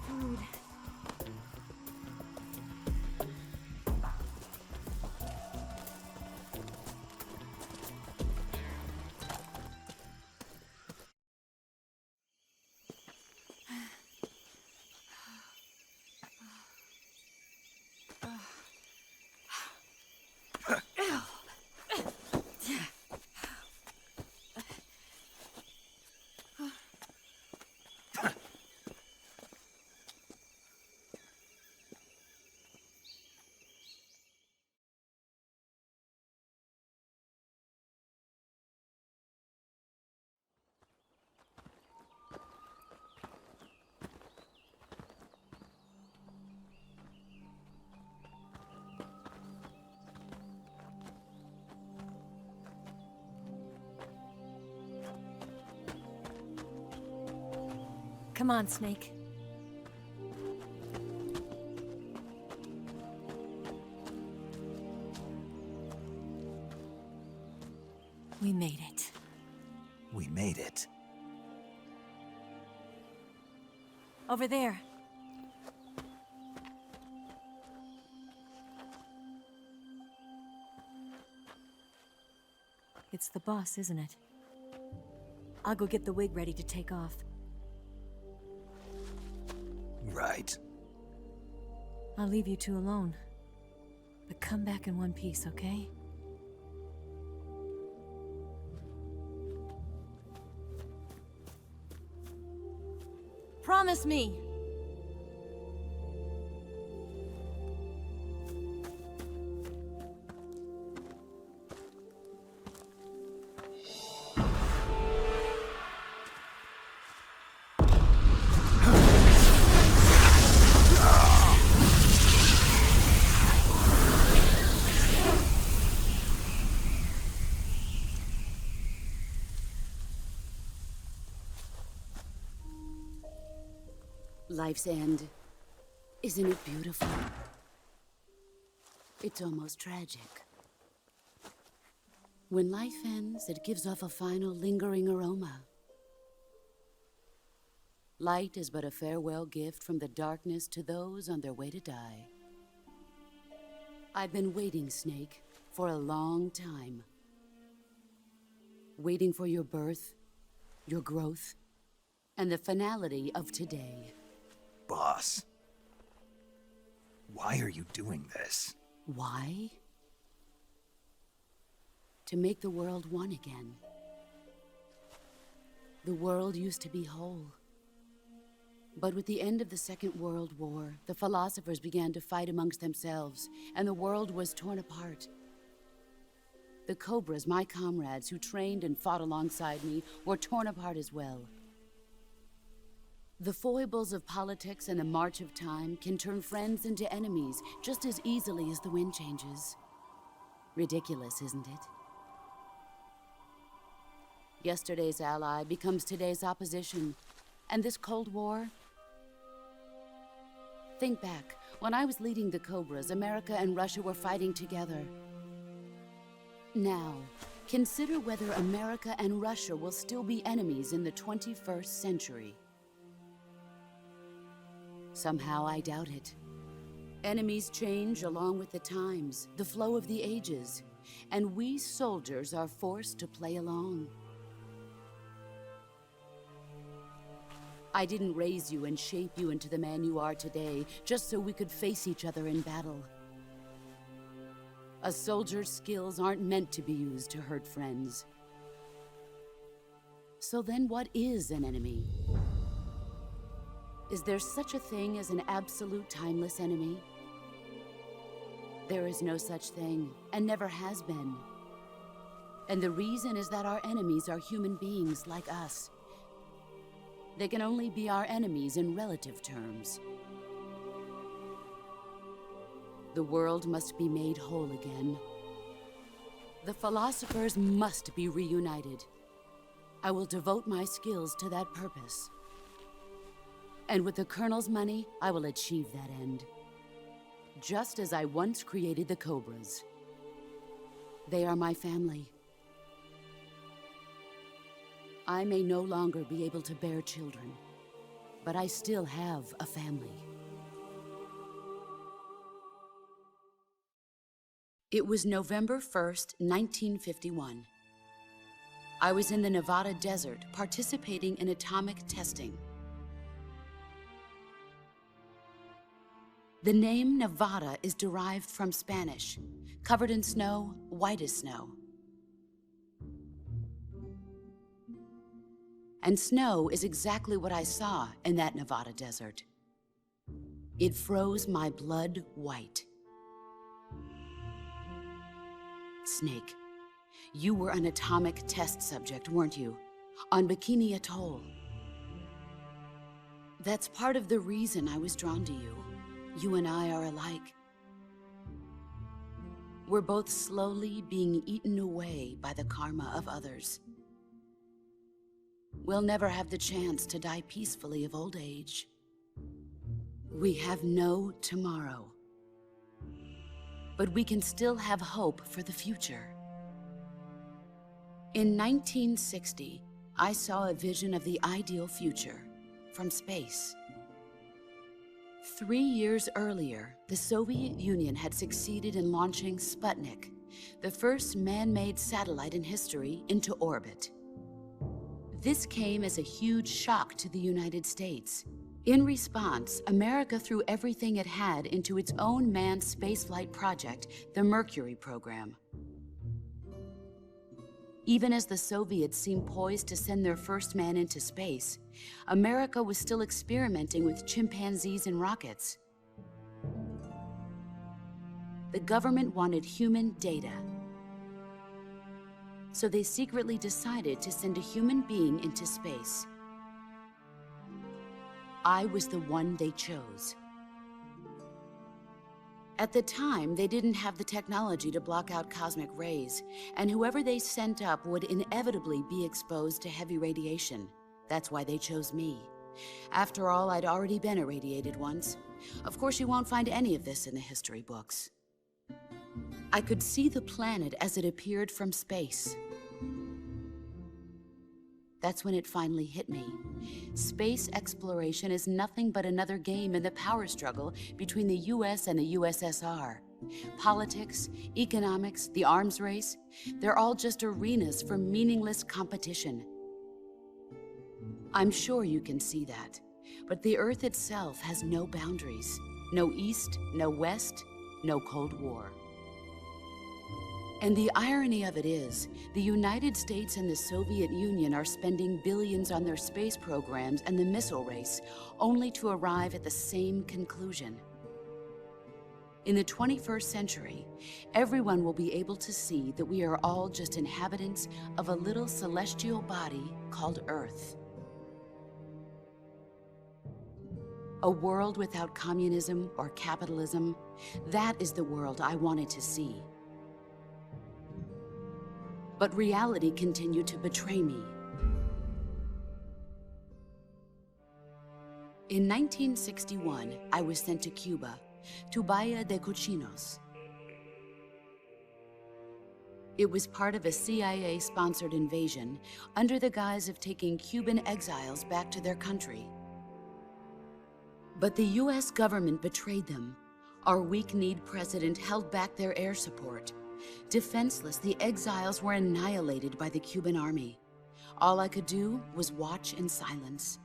Food. Come on, Snake. We made it. We made it. Over there. It's the boss, isn't it? I'll go get the wig ready to take off. Right. I'll leave you two alone. But come back in one piece, okay? Promise me! Life's end. Isn't it beautiful? It's almost tragic. When life ends, it gives off a final lingering aroma. Light is but a farewell gift from the darkness to those on their way to die. I've been waiting, Snake, for a long time. Waiting for your birth, your growth, and the finality of today. Boss, why are you doing this? Why? To make the world one again. The world used to be whole. But with the end of the Second World War, the philosophers began to fight amongst themselves, and the world was torn apart. The Cobras, my comrades who trained and fought alongside me, were torn apart as well. The foibles of politics and the march of time can turn friends into enemies just as easily as the wind changes. Ridiculous, isn't it? Yesterday's ally becomes today's opposition, and this Cold War... Think back. When I was leading the Cobras, America and Russia were fighting together. Now, consider whether America and Russia will still be enemies in the 21st century. Somehow I doubt it. Enemies change along with the times, the flow of the ages, and we soldiers are forced to play along. I didn't raise you and shape you into the man you are today just so we could face each other in battle. A soldier's skills aren't meant to be used to hurt friends. So then what is an enemy? Is there such a thing as an absolute timeless enemy? There is no such thing, and never has been. And the reason is that our enemies are human beings like us. They can only be our enemies in relative terms. The world must be made whole again. The philosophers must be reunited. I will devote my skills to that purpose. And with the Colonel's money, I will achieve that end. Just as I once created the Cobras. They are my family. I may no longer be able to bear children, but I still have a family. It was November 1st, 1951. I was in the Nevada desert participating in atomic testing. The name Nevada is derived from Spanish, covered in snow, white as snow. And snow is exactly what I saw in that Nevada desert. It froze my blood white. Snake, you were an atomic test subject, weren't you? On Bikini Atoll. That's part of the reason I was drawn to you. You and I are alike. We're both slowly being eaten away by the karma of others. We'll never have the chance to die peacefully of old age. We have no tomorrow. But we can still have hope for the future. In 1960, I saw a vision of the ideal future from space. 3 years earlier, the Soviet Union had succeeded in launching Sputnik, the first man-made satellite in history, into orbit. This came as a huge shock to the United States. In response, America threw everything it had into its own manned spaceflight project, the Mercury program. Even as the Soviets seemed poised to send their first man into space, America was still experimenting with chimpanzees and rockets. The government wanted human data. So they secretly decided to send a human being into space. I was the one they chose. At the time, they didn't have the technology to block out cosmic rays, and whoever they sent up would inevitably be exposed to heavy radiation. That's why they chose me. After all, I'd already been irradiated once. Of course, you won't find any of this in the history books. I could see the planet as it appeared from space. That's when it finally hit me. Space exploration is nothing but another game in the power struggle between the US and the USSR. Politics, economics, the arms race, they're all just arenas for meaningless competition. I'm sure you can see that, but the Earth itself has no boundaries. No East, no West, no Cold War. And the irony of it is, the United States and the Soviet Union are spending billions on their space programs and the missile race, only to arrive at the same conclusion. In the 21st century, everyone will be able to see that we are all just inhabitants of a little celestial body called Earth. A world without communism or capitalism, that is the world I wanted to see. But reality continued to betray me. In 1961, I was sent to Cuba, to Bahia de Cochinos. It was part of a CIA-sponsored invasion under the guise of taking Cuban exiles back to their country. But the US government betrayed them. Our weak-kneed president held back their air support. Defenseless, the exiles were annihilated by the Cuban army. All I could do was watch in silence.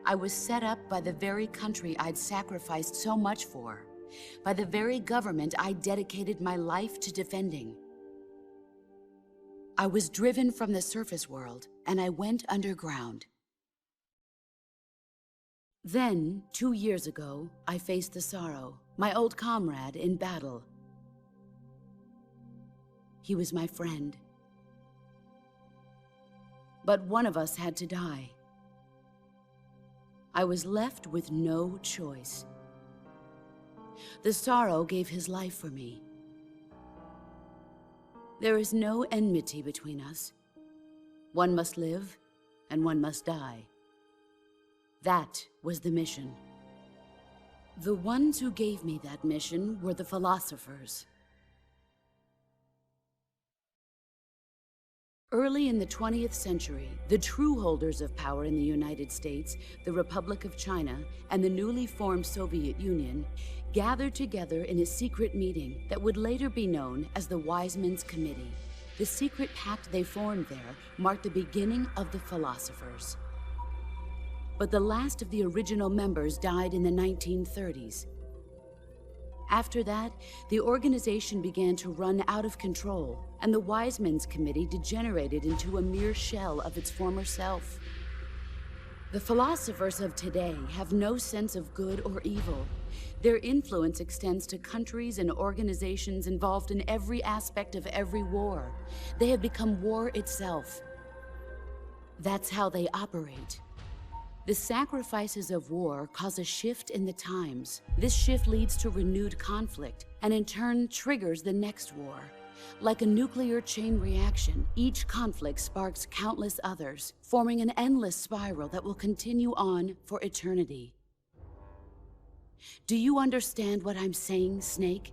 I was set up by the very country I'd sacrificed so much for, by the very government I dedicated my life to defending. I was driven from the surface world, and I went underground. Then, 2 years ago, I faced the Sorrow, my old comrade in battle. He was my friend. But one of us had to die. I was left with no choice. The Sorrow gave his life for me. There is no enmity between us. One must live, and one must die. That was the mission. The ones who gave me that mission were the philosophers. Early in the 20th century, the true holders of power in the United States, the Republic of China, and the newly formed Soviet Union gathered together in a secret meeting that would later be known as the Wiseman's Committee. The secret pact they formed there marked the beginning of the philosophers. But the last of the original members died in the 1930s. After that, the organization began to run out of control, and the Wiseman's Committee degenerated into a mere shell of its former self. The philosophers of today have no sense of good or evil. Their influence extends to countries and organizations involved in every aspect of every war. They have become war itself. That's how they operate. The sacrifices of war cause a shift in the times. This shift leads to renewed conflict, and in turn triggers the next war. Like a nuclear chain reaction, each conflict sparks countless others, forming an endless spiral that will continue on for eternity. Do you understand what I'm saying, Snake?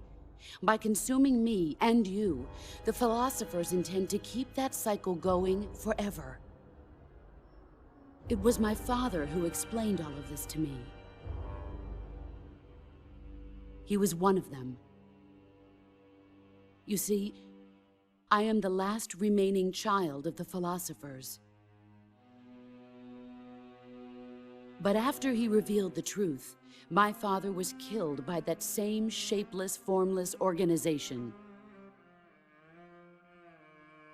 By consuming me and you, the philosophers intend to keep that cycle going forever. It was my father who explained all of this to me. He was one of them. You see, I am the last remaining child of the philosophers. But after he revealed the truth, my father was killed by that same shapeless, formless organization.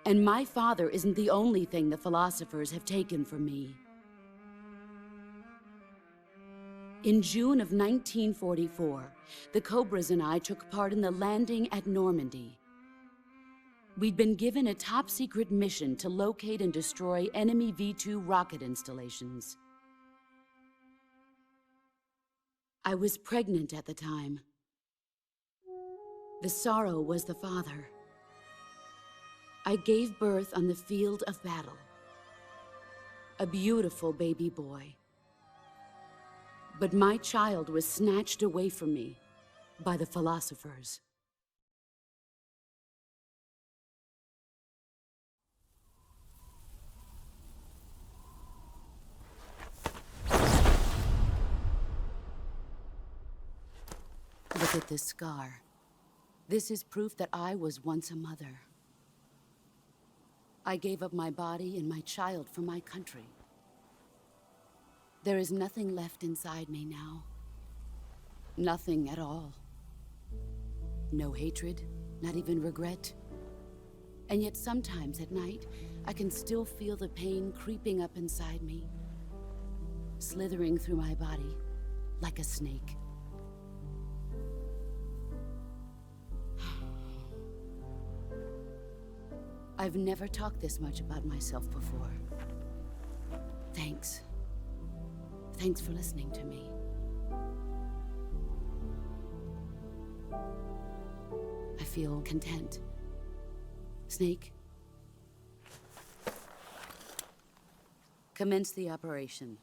And my father isn't the only thing the philosophers have taken from me. In June of 1944, the Cobras and I took part in the landing at Normandy. We'd been given a top-secret mission to locate and destroy enemy V-2 rocket installations. I was pregnant at the time. The Sorrow was the father. I gave birth on the field of battle. A beautiful baby boy. But my child was snatched away from me by the philosophers. Look at this scar. This is proof that I was once a mother. I gave up my body and my child for my country. There is nothing left inside me now. Nothing at all. No hatred, not even regret. And yet sometimes at night, I can still feel the pain creeping up inside me, slithering through my body like a snake. I've never talked this much about myself before. Thanks. Thanks for listening to me. I feel content. Snake? Commence the operation.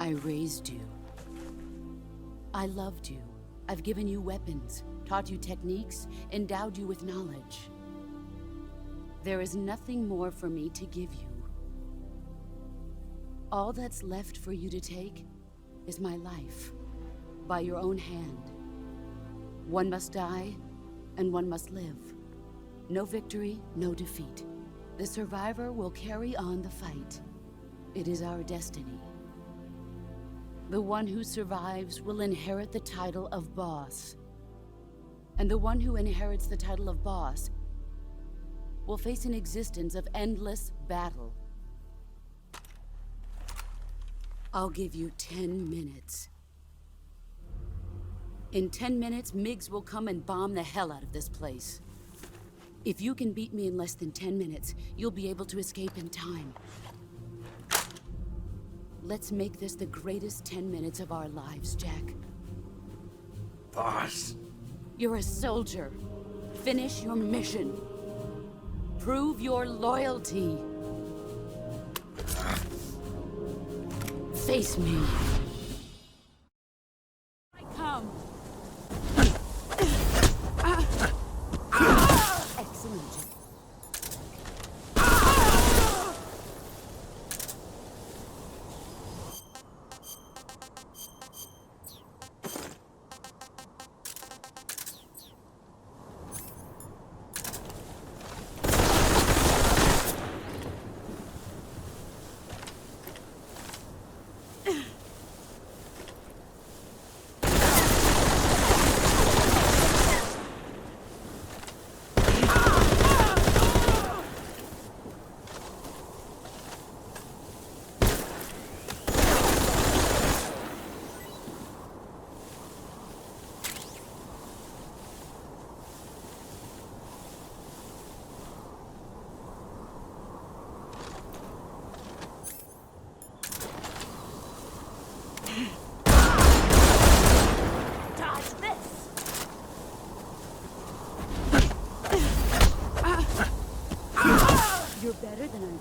I raised you. I loved you. I've given you weapons, taught you techniques, endowed you with knowledge. There is nothing more for me to give you. All that's left for you to take is my life, by your own hand. One must die, and one must live. No victory, no defeat. The survivor will carry on the fight. It is our destiny. The one who survives will inherit the title of boss. And the one who inherits the title of boss will face an existence of endless battle. I'll give you 10 minutes. In 10 minutes, MiGs will come and bomb the hell out of this place. If you can beat me in less than 10 minutes, you'll be able to escape in time. Let's make this the greatest 10 minutes of our lives, Jack. Boss. You're a soldier. Finish your mission. Prove your loyalty. Face me. I come. Excellent. You're better than I remember.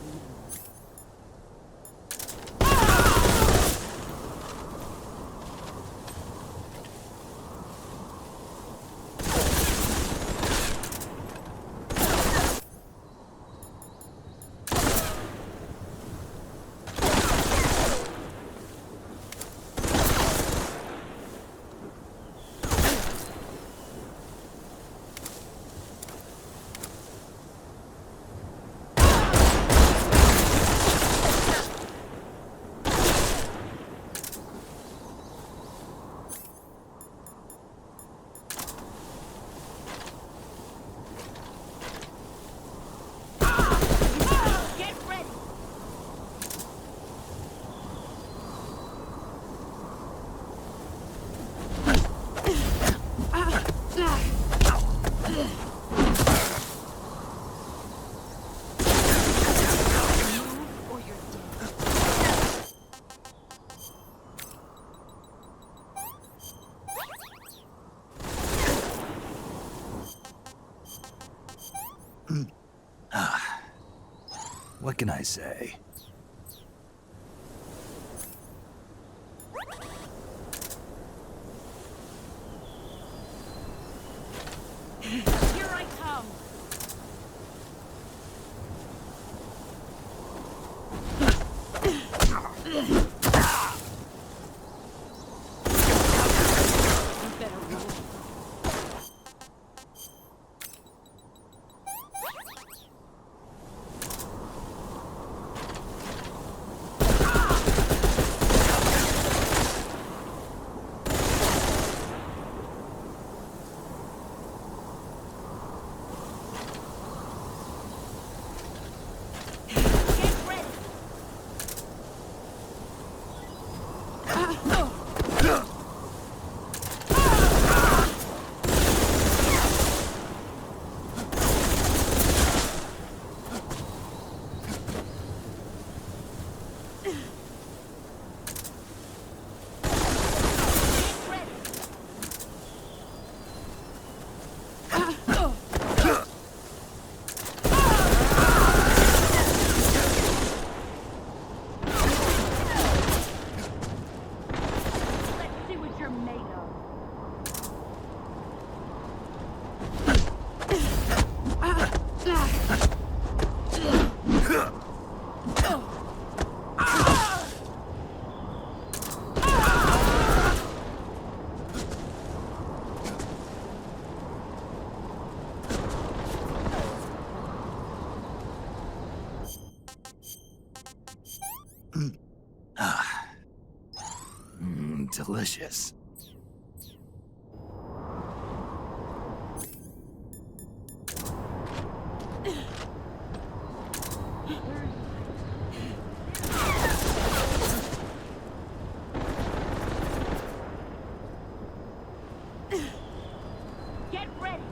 What can I say? Here I come! You better run. Delicious. Get ready!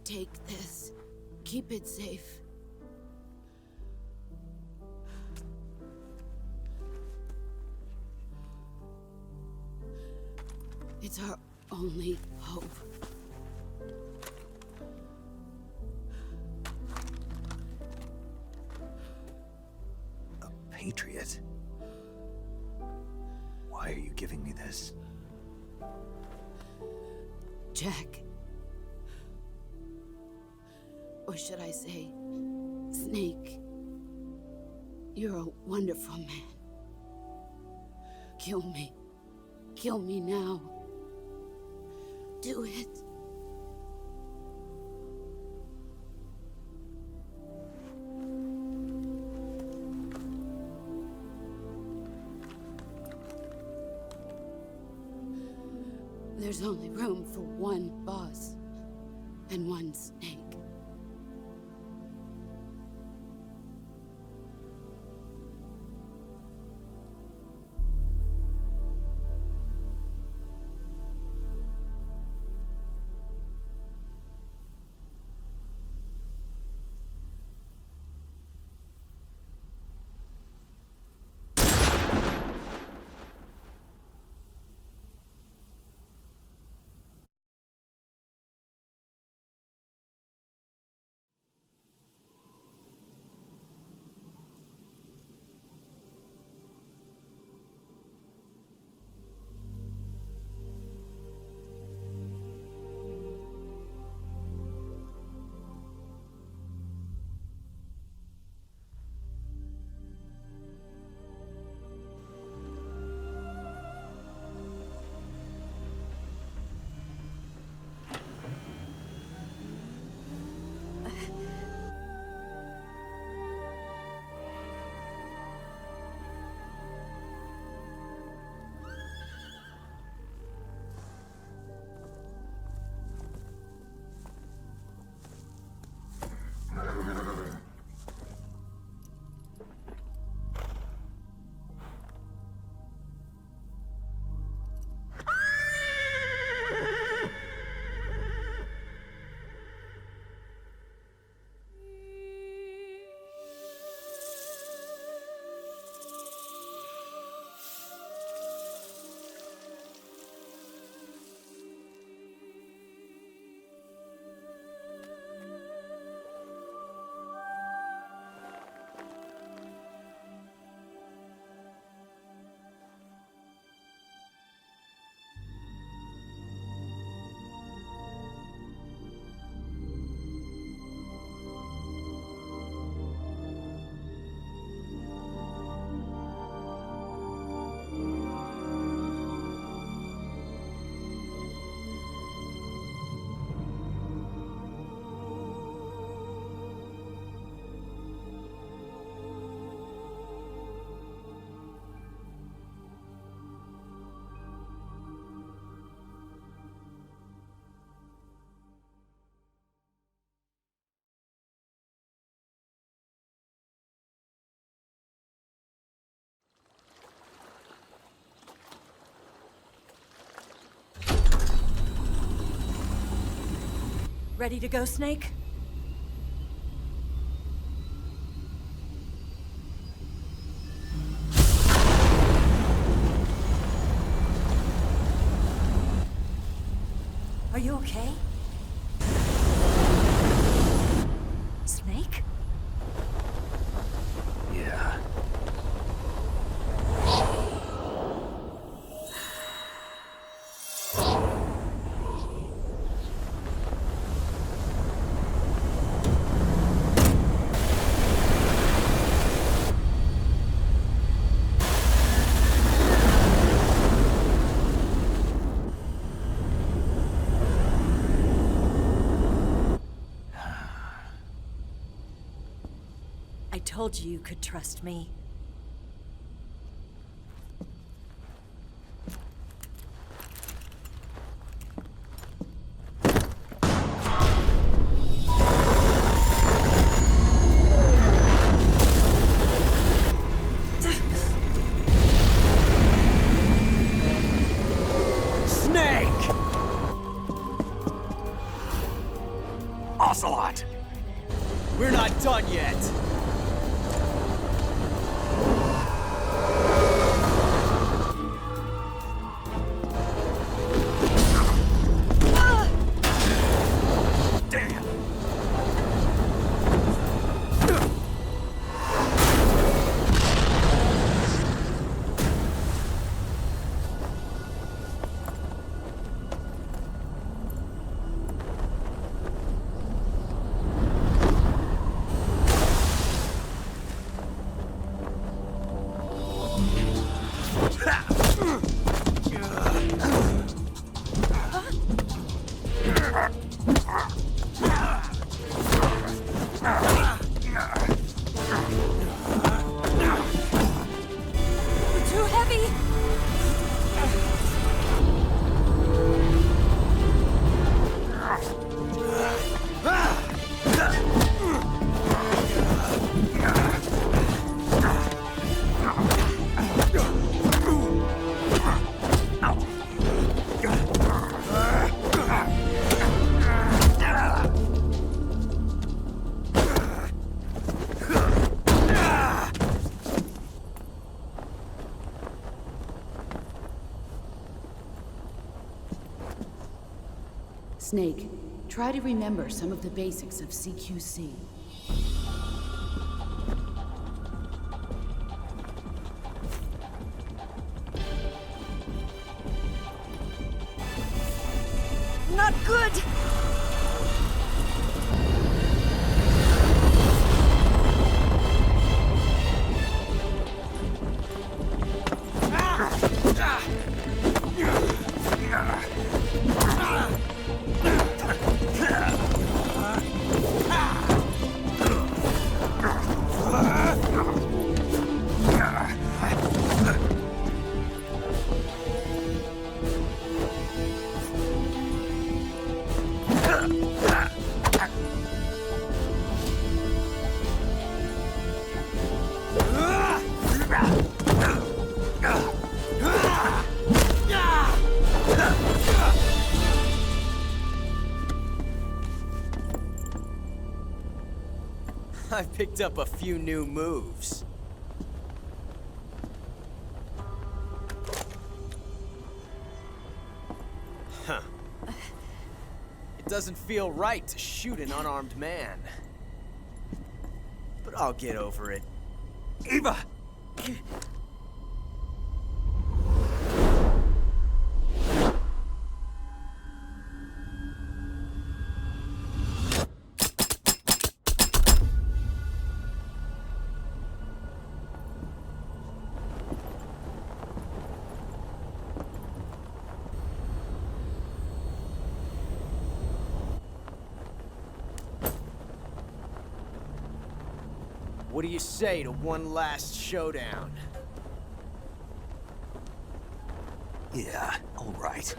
Take this. Keep it safe. It's our only hope. A patriot? Why are you giving me this? Jack. Or should I say, Snake? You're a wonderful man. Kill me. Kill me now. Do it. There's only room for one boss and one snake. Ready to go, Snake? Are you okay? Snake? Yeah. I told you could trust me. Snake! Ocelot! We're not done yet. Too heavy! Snake, try to remember some of the basics of CQC. Not good! I picked up a few new moves. Huh. It doesn't feel right to shoot an unarmed man. But I'll get over it. Eva! What do you say to one last showdown? Yeah, all right.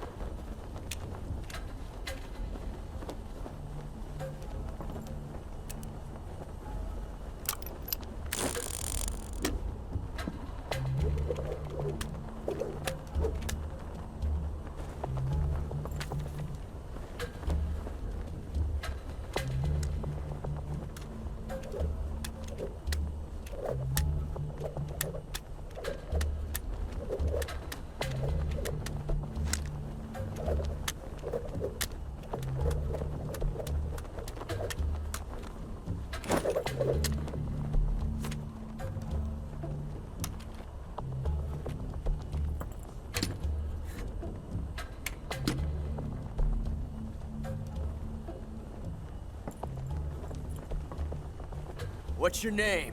What's your name?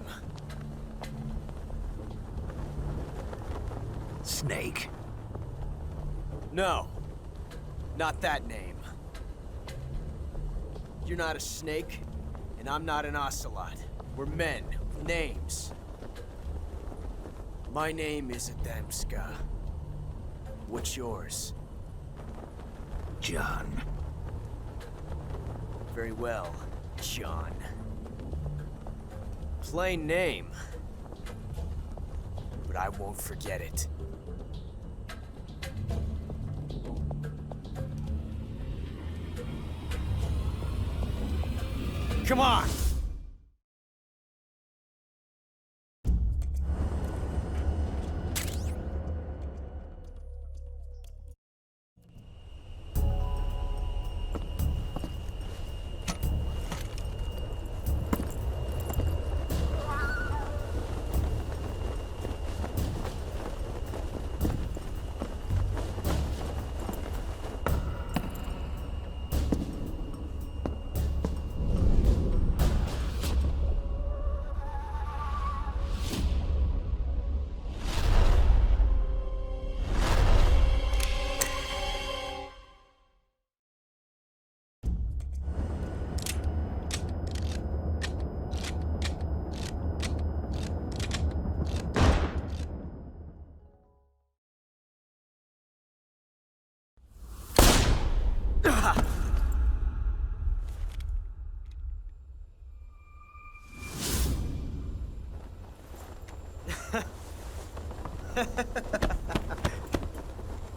Snake. No. Not that name. You're not a snake, and I'm not an ocelot. We're men with names. My name is Adamska. What's yours? John. Very well, John. Plain name. But I won't forget it. Come on!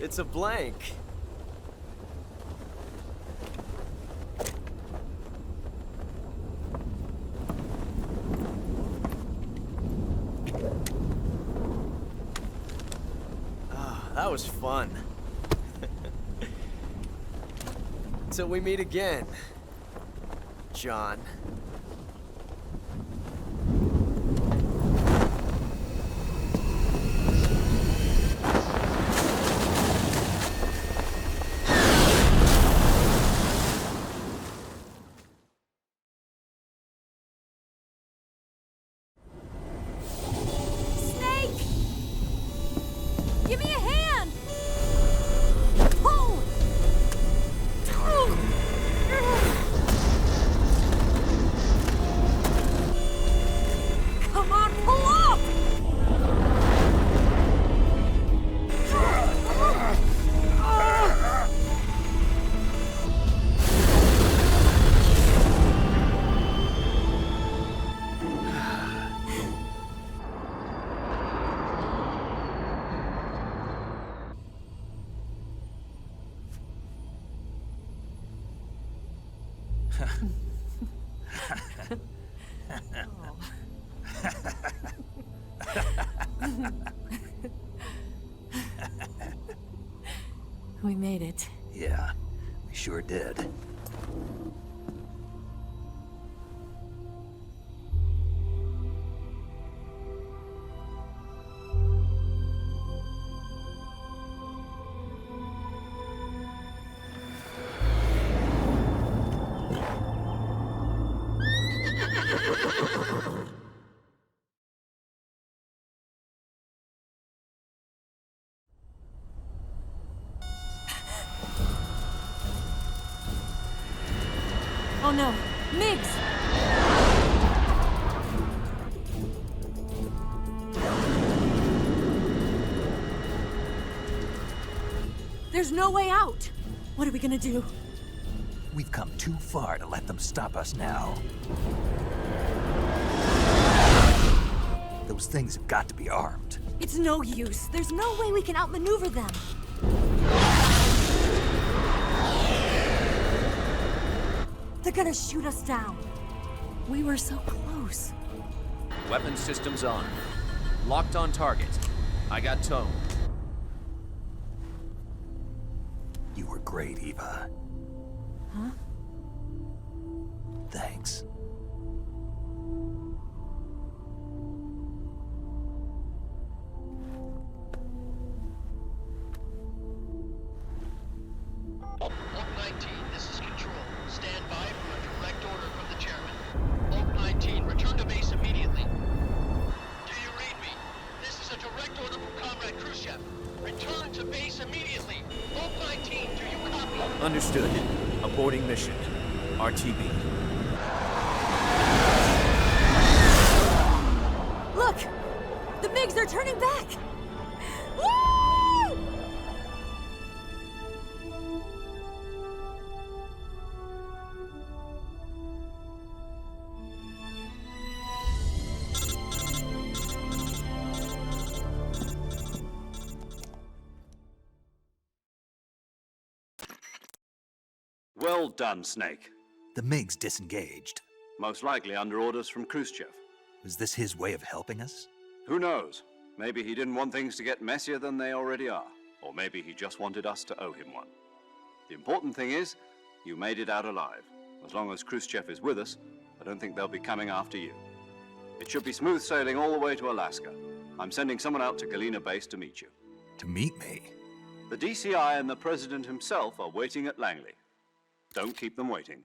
It's a blank. That was fun. Till we meet again, John. Give me a hand! Pull! Come on, pull up! We made it. Yeah, we sure did. Oh no, Migs! There's no way out! What are we gonna do? We've come too far to let them stop us now. Those things have got to be armed. It's no use. There's no way we can outmaneuver them. They're gonna shoot us down. We were so close. Weapon systems on. Locked on target. I got towed. You were great, Eva. Huh? Thanks. Oak 19, this is Control. Stand by for a direct order from the chairman. Oak 19, return to base immediately. Understood. Aborting mission. RTB. Look! The MiGs are turning back! Woo! Well done, Snake. The MiGs disengaged. Most likely under orders from Khrushchev. Was this his way of helping us? Who knows? Maybe he didn't want things to get messier than they already are. Or maybe he just wanted us to owe him one. The important thing is, you made it out alive. As long as Khrushchev is with us, I don't think they'll be coming after you. It should be smooth sailing all the way to Alaska. I'm sending someone out to Galena Base to meet you. To meet me? The DCI and the President himself are waiting at Langley. Don't keep them waiting.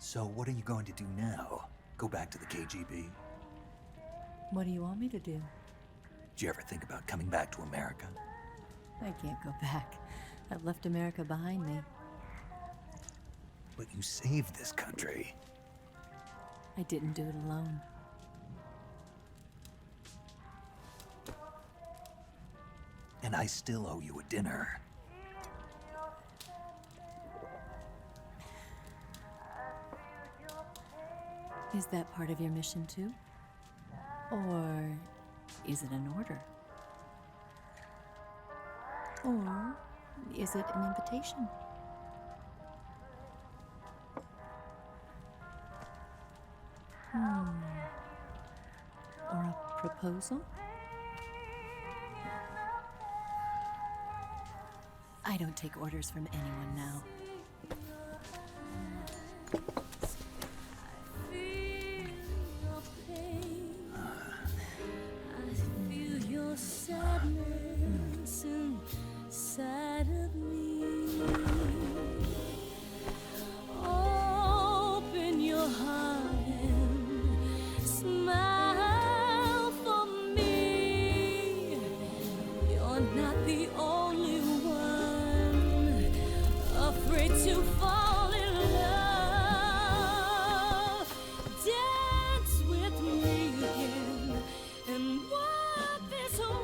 So what are you going to do now? Go back to the KGB? What do you want me to do? Did you ever think about coming back to America? I can't go back. I've left America behind me. But you saved this country. I didn't do it alone. And I still owe you a dinner. Is that part of your mission too? Or is it an order? Or is it an invitation? Or a proposal? I don't take orders from anyone now. Sadness inside of me. Open your heart and smile for me. You're not the only one afraid to fall in love. Dance with me again and wipe this away.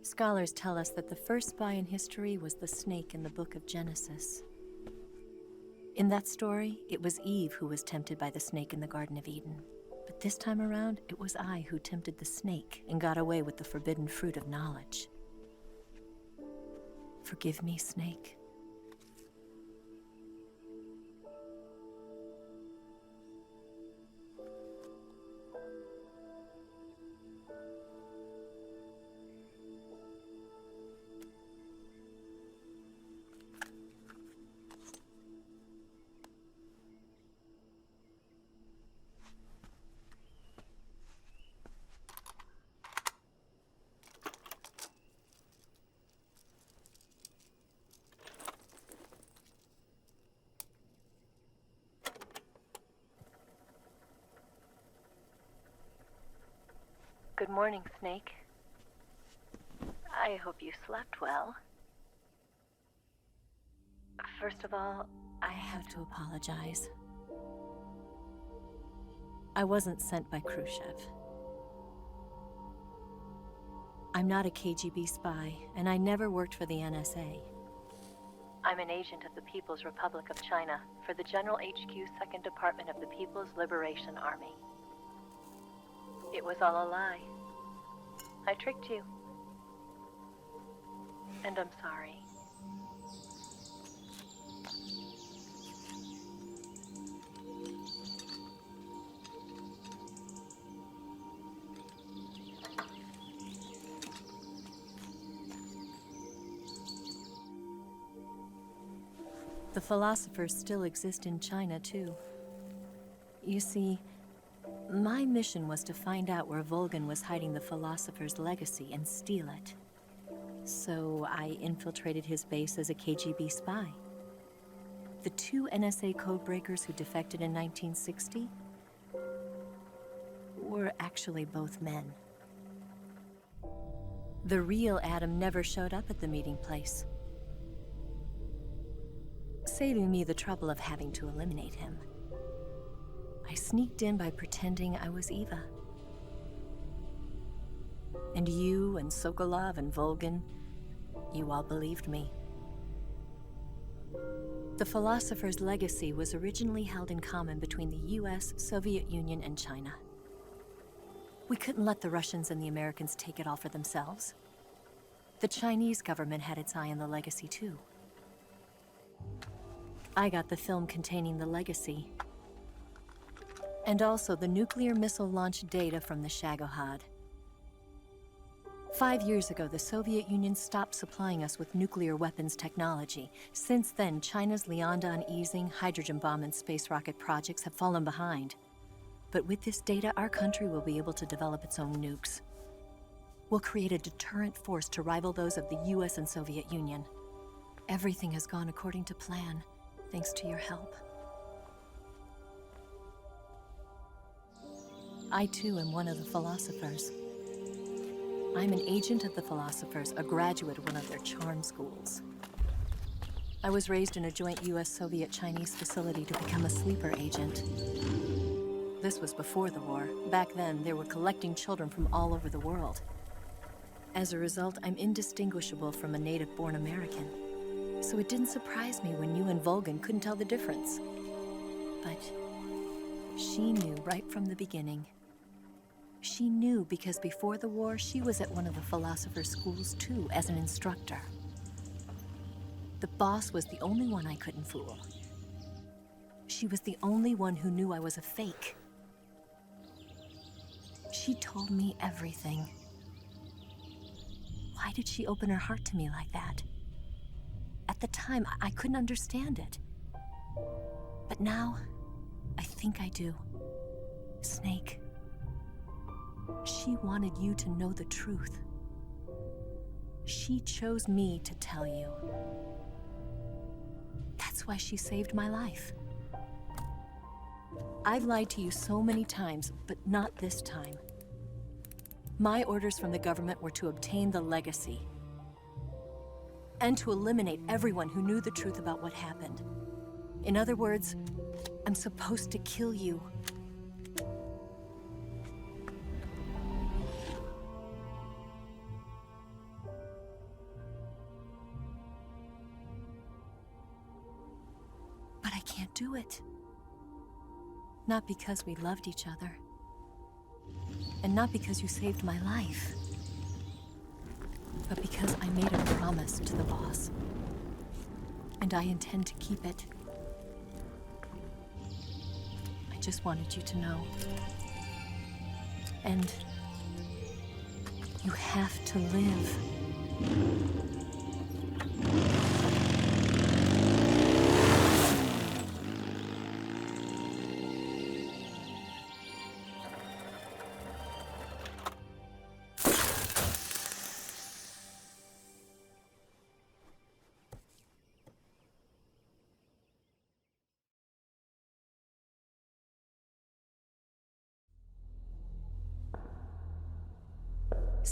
Scholars tell us that the first spy in history was the snake in the book of Genesis. In that story, it was Eve who was tempted by the snake in the Garden of Eden. But this time around, it was I who tempted the snake and got away with the forbidden fruit of knowledge. Forgive me, Snake. Good morning, Snake. I hope you slept well. First of all, I have to apologize. I wasn't sent by Khrushchev. I'm not a KGB spy, and I never worked for the NSA. I'm an agent of the People's Republic of China for the General HQ 2nd Department of the People's Liberation Army. It was all a lie. I tricked you. And I'm sorry. The philosophers still exist in China, too. You see, my mission was to find out where Volgin was hiding the philosopher's legacy and steal it. So I infiltrated his base as a KGB spy. The 2 NSA codebreakers who defected in 1960 were actually both men. The real Adam never showed up at the meeting place, saving me the trouble of having to eliminate him. I sneaked in by pretending I was Eva. And you and Sokolov and Volgin, you all believed me. The philosopher's legacy was originally held in common between the US, Soviet Union, and China. We couldn't let the Russians and the Americans take it all for themselves. The Chinese government had its eye on the legacy, too. I got the film containing the legacy, and also the nuclear missile launch data from the Shagohod. 5 years ago, the Soviet Union stopped supplying us with nuclear weapons technology. Since then, China's Liaodong easing, hydrogen bomb, and space rocket projects have fallen behind. But with this data, our country will be able to develop its own nukes. We'll create a deterrent force to rival those of the US and Soviet Union. Everything has gone according to plan, thanks to your help. I too am one of the philosophers. I'm an agent of the philosophers, a graduate of one of their charm schools. I was raised in a joint US-Soviet-Chinese facility to become a sleeper agent. This was before the war. Back then, they were collecting children from all over the world. As a result, I'm indistinguishable from a native-born American. So it didn't surprise me when you and Volgin couldn't tell the difference. But she knew right from the beginning. She knew because before the war, she was at one of the philosopher's schools too, as an instructor. The boss was the only one I couldn't fool. She was the only one who knew I was a fake. She told me everything. Why did she open her heart to me like that? At the time, I couldn't understand it. But now, I think I do. Snake. She wanted you to know the truth. She chose me to tell you. That's why she saved my life. I've lied to you so many times, but not this time. My orders from the government were to obtain the legacy and to eliminate everyone who knew the truth about what happened. In other words, I'm supposed to kill you. But I can't do it. Not because we loved each other. And not because you saved my life. But because I made a promise to the boss. And I intend to keep it. I just wanted you to know. And you have to live.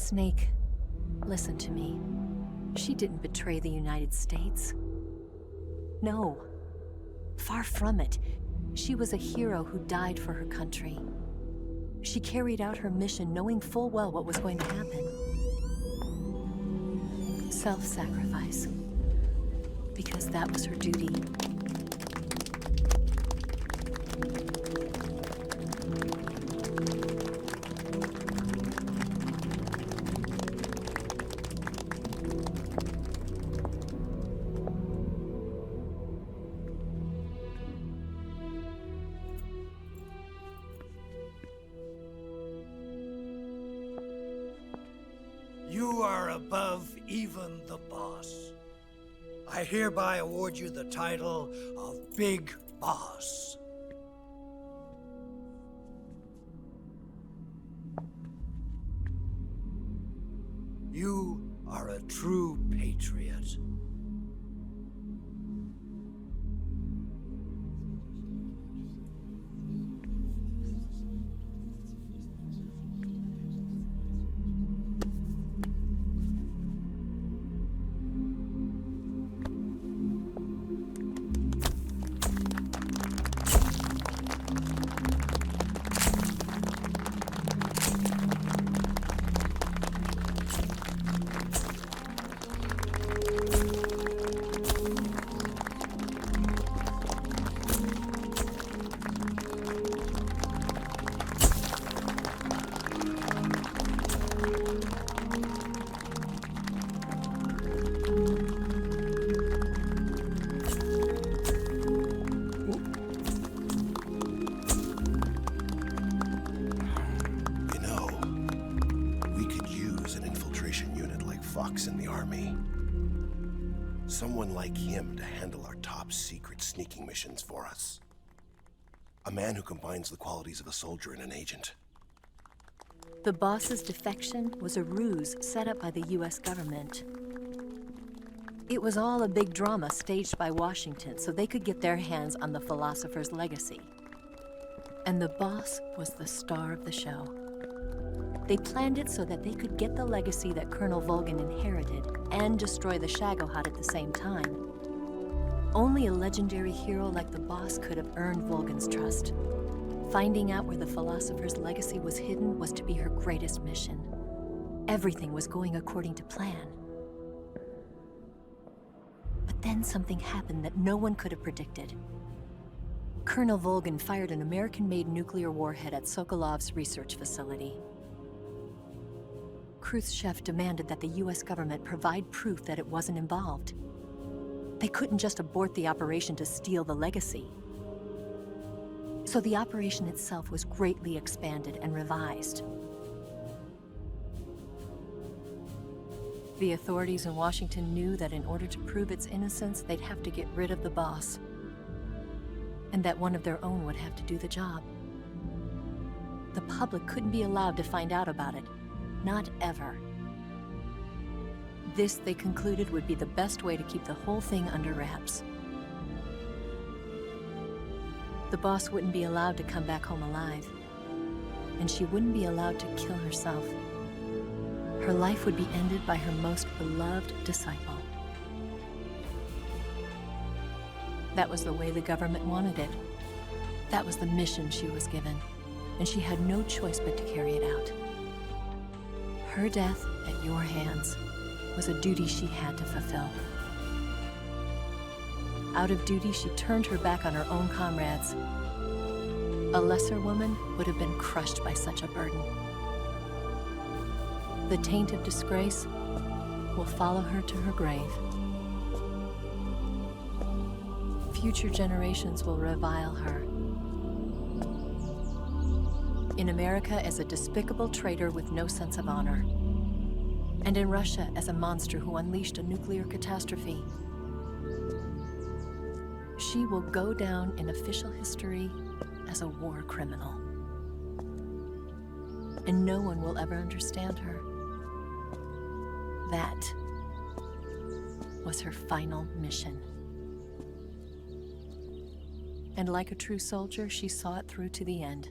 Snake, listen to me. She didn't betray the United States. No. Far from it. She was a hero who died for her country. She carried out her mission knowing full well what was going to happen. Self-sacrifice. Because that was her duty. You are above even the boss. I hereby award you the title of Big Boss. You are a true patriot. In the army. Someone like him to handle our top secret sneaking missions for us. A man who combines the qualities of a soldier and an agent. The boss's defection was a ruse set up by the US government. It was all a big drama staged by Washington so they could get their hands on the philosopher's legacy. And the boss was the star of the show. They planned it so that they could get the legacy that Colonel Volgin inherited and destroy the Shagohod at the same time. Only a legendary hero like the boss could have earned Volgin's trust. Finding out where the philosopher's legacy was hidden was to be her greatest mission. Everything was going according to plan. But then something happened that no one could have predicted. Colonel Volgin fired an American-made nuclear warhead at Sokolov's research facility. Khrushchev demanded that the US government provide proof that it wasn't involved. They couldn't just abort the operation to steal the legacy. So the operation itself was greatly expanded and revised. The authorities in Washington knew that in order to prove its innocence, they'd have to get rid of the boss. And that one of their own would have to do the job. The public couldn't be allowed to find out about it. Not ever. This, they concluded, would be the best way to keep the whole thing under wraps. The boss wouldn't be allowed to come back home alive, and she wouldn't be allowed to kill herself. Her life would be ended by her most beloved disciple. That was the way the government wanted it. That was the mission she was given, and she had no choice but to carry it out. Her death at your hands was a duty she had to fulfill. Out of duty, she turned her back on her own comrades. A lesser woman would have been crushed by such a burden. The taint of disgrace will follow her to her grave. Future generations will revile her. In America as a despicable traitor with no sense of honor. And in Russia as a monster who unleashed a nuclear catastrophe. She will go down in official history as a war criminal. And no one will ever understand her. That was her final mission. And like a true soldier, she saw it through to the end.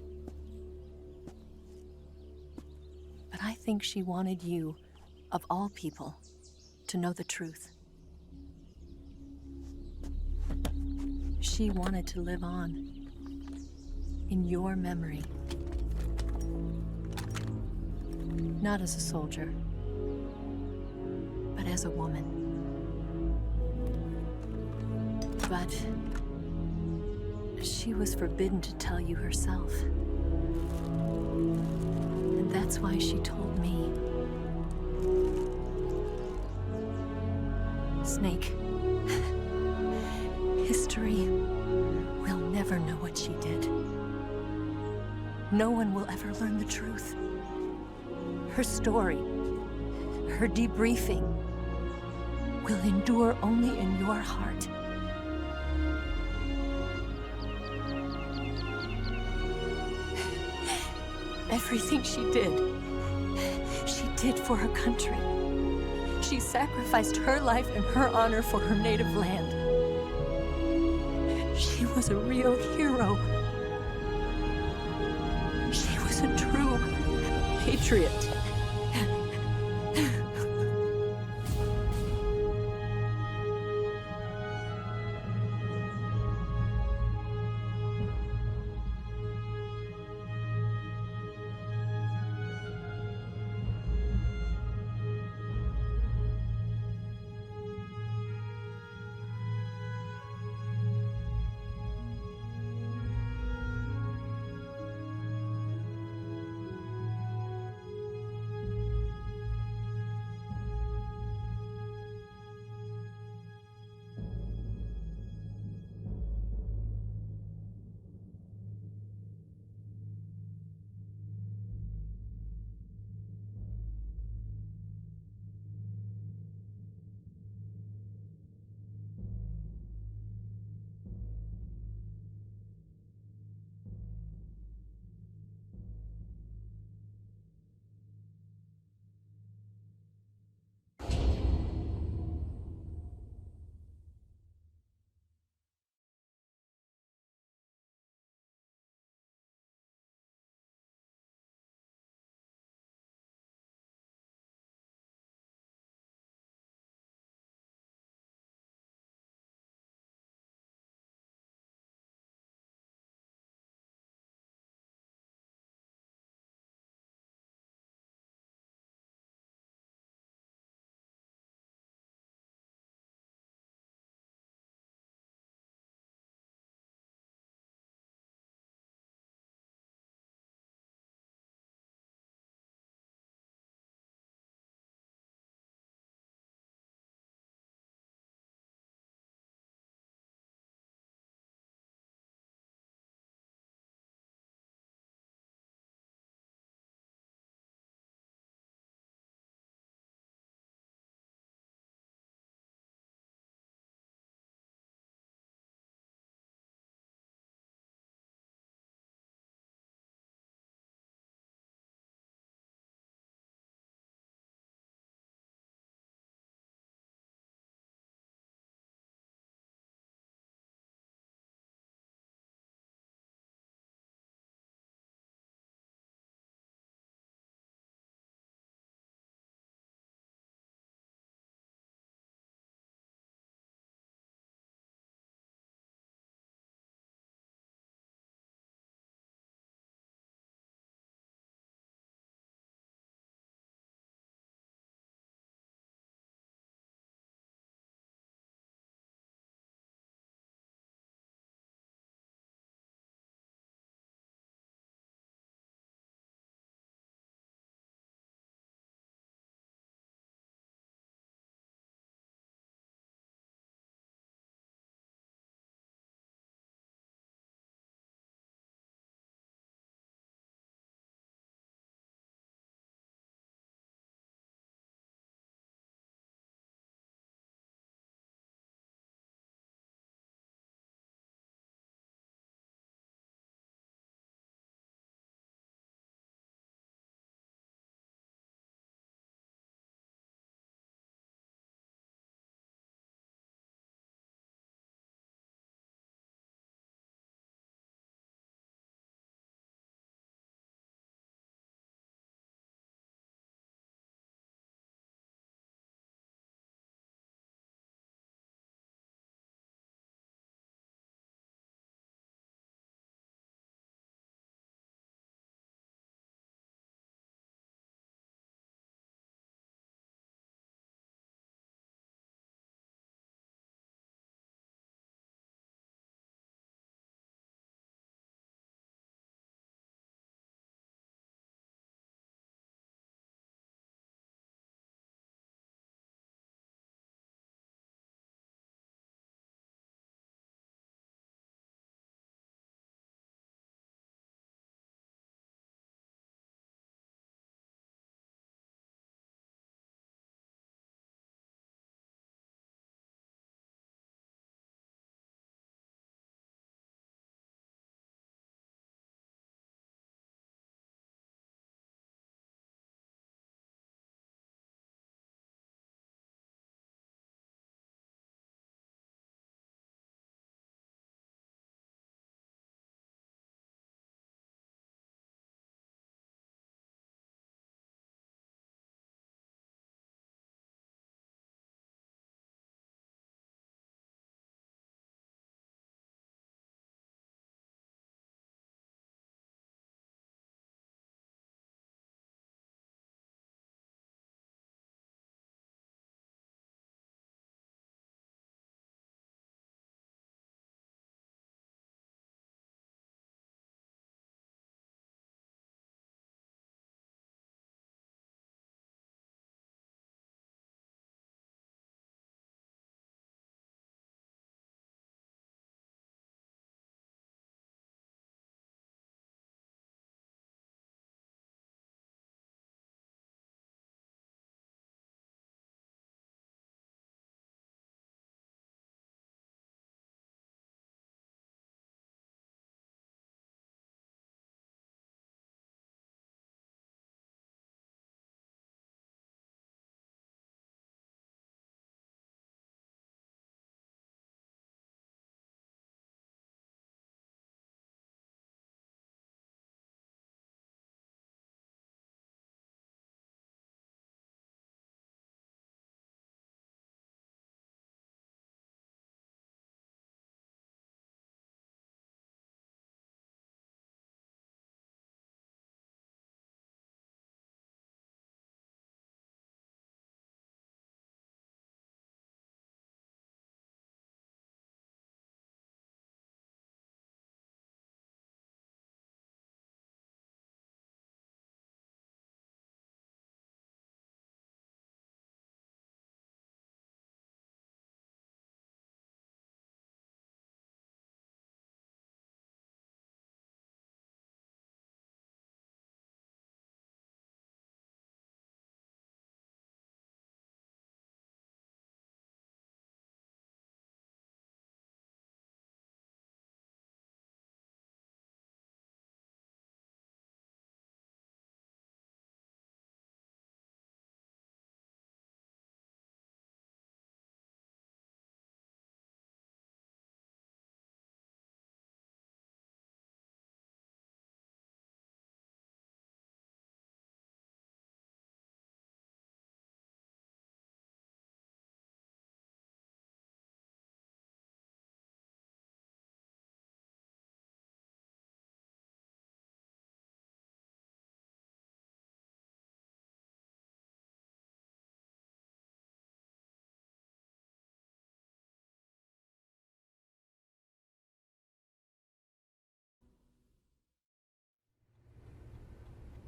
But I think she wanted you, of all people, to know the truth. She wanted to live on, in your memory. Not as a soldier, but as a woman. But she was forbidden to tell you herself. And that's why she told me. Snake, history will never know what she did. No one will ever learn the truth. Her story, her debriefing, will endure only in your heart. Everything she did for her country. She sacrificed her life and her honor for her native land. She was a real hero. She was a true patriot.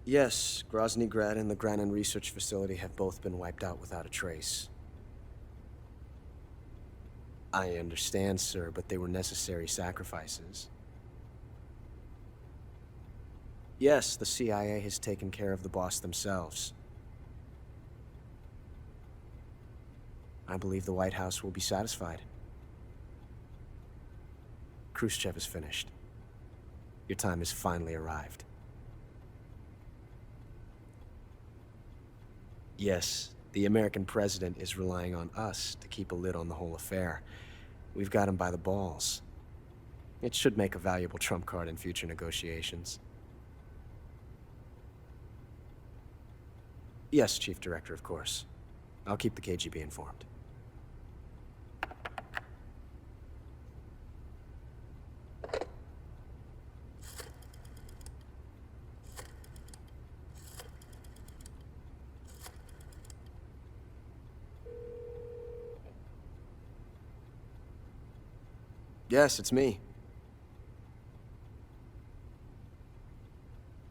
Yes, Grozny Grad and the Granin Research Facility have both been wiped out without a trace. I understand, sir, but they were necessary sacrifices. Yes, the CIA has taken care of the boss themselves. I believe the White House will be satisfied. Khrushchev is finished. Your time has finally arrived. Yes, the American president is relying on us to keep a lid on the whole affair. We've got him by the balls. It should make a valuable trump card in future negotiations. Yes, Chief Director, of course. I'll keep the KGB informed. Yes, it's me.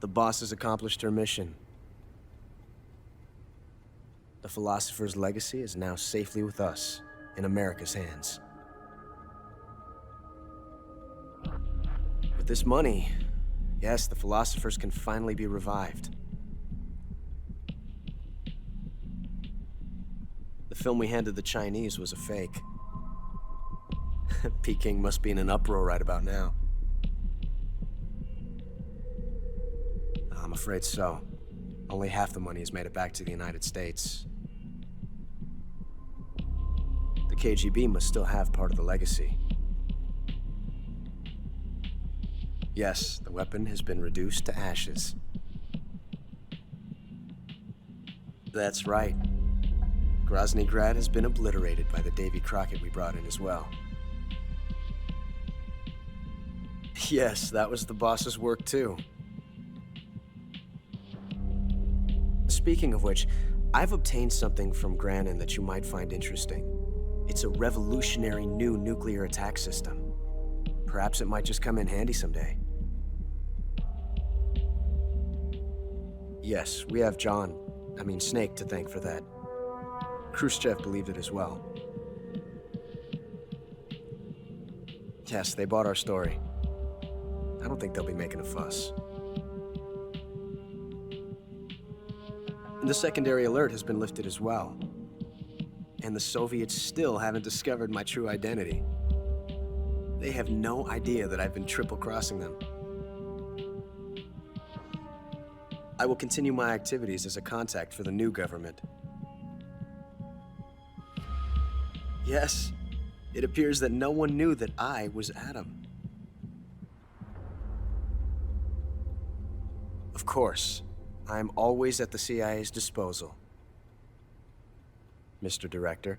The boss has accomplished her mission. The philosopher's legacy is now safely with us, in America's hands. With this money, yes, the philosophers can finally be revived. The film we handed the Chinese was a fake. Peking must be in an uproar right about now. I'm afraid so. Only half the money has made it back to the United States. The KGB must still have part of the legacy. Yes, the weapon has been reduced to ashes. That's right. Grozny Grad has been obliterated by the Davy Crockett we brought in as well. Yes, that was the boss's work too. Speaking of which, I've obtained something from Granin that you might find interesting. It's a revolutionary new nuclear attack system. Perhaps it might just come in handy someday. Yes, we have Snake to thank for that. Khrushchev believed it as well. Yes, they bought our story. I don't think they'll be making a fuss. The secondary alert has been lifted as well. And the Soviets still haven't discovered my true identity. They have no idea that I've been triple-crossing them. I will continue my activities as a contact for the new government. Yes, it appears that no one knew that I was Adam. Of course, I'm always at the CIA's disposal, Mr. Director.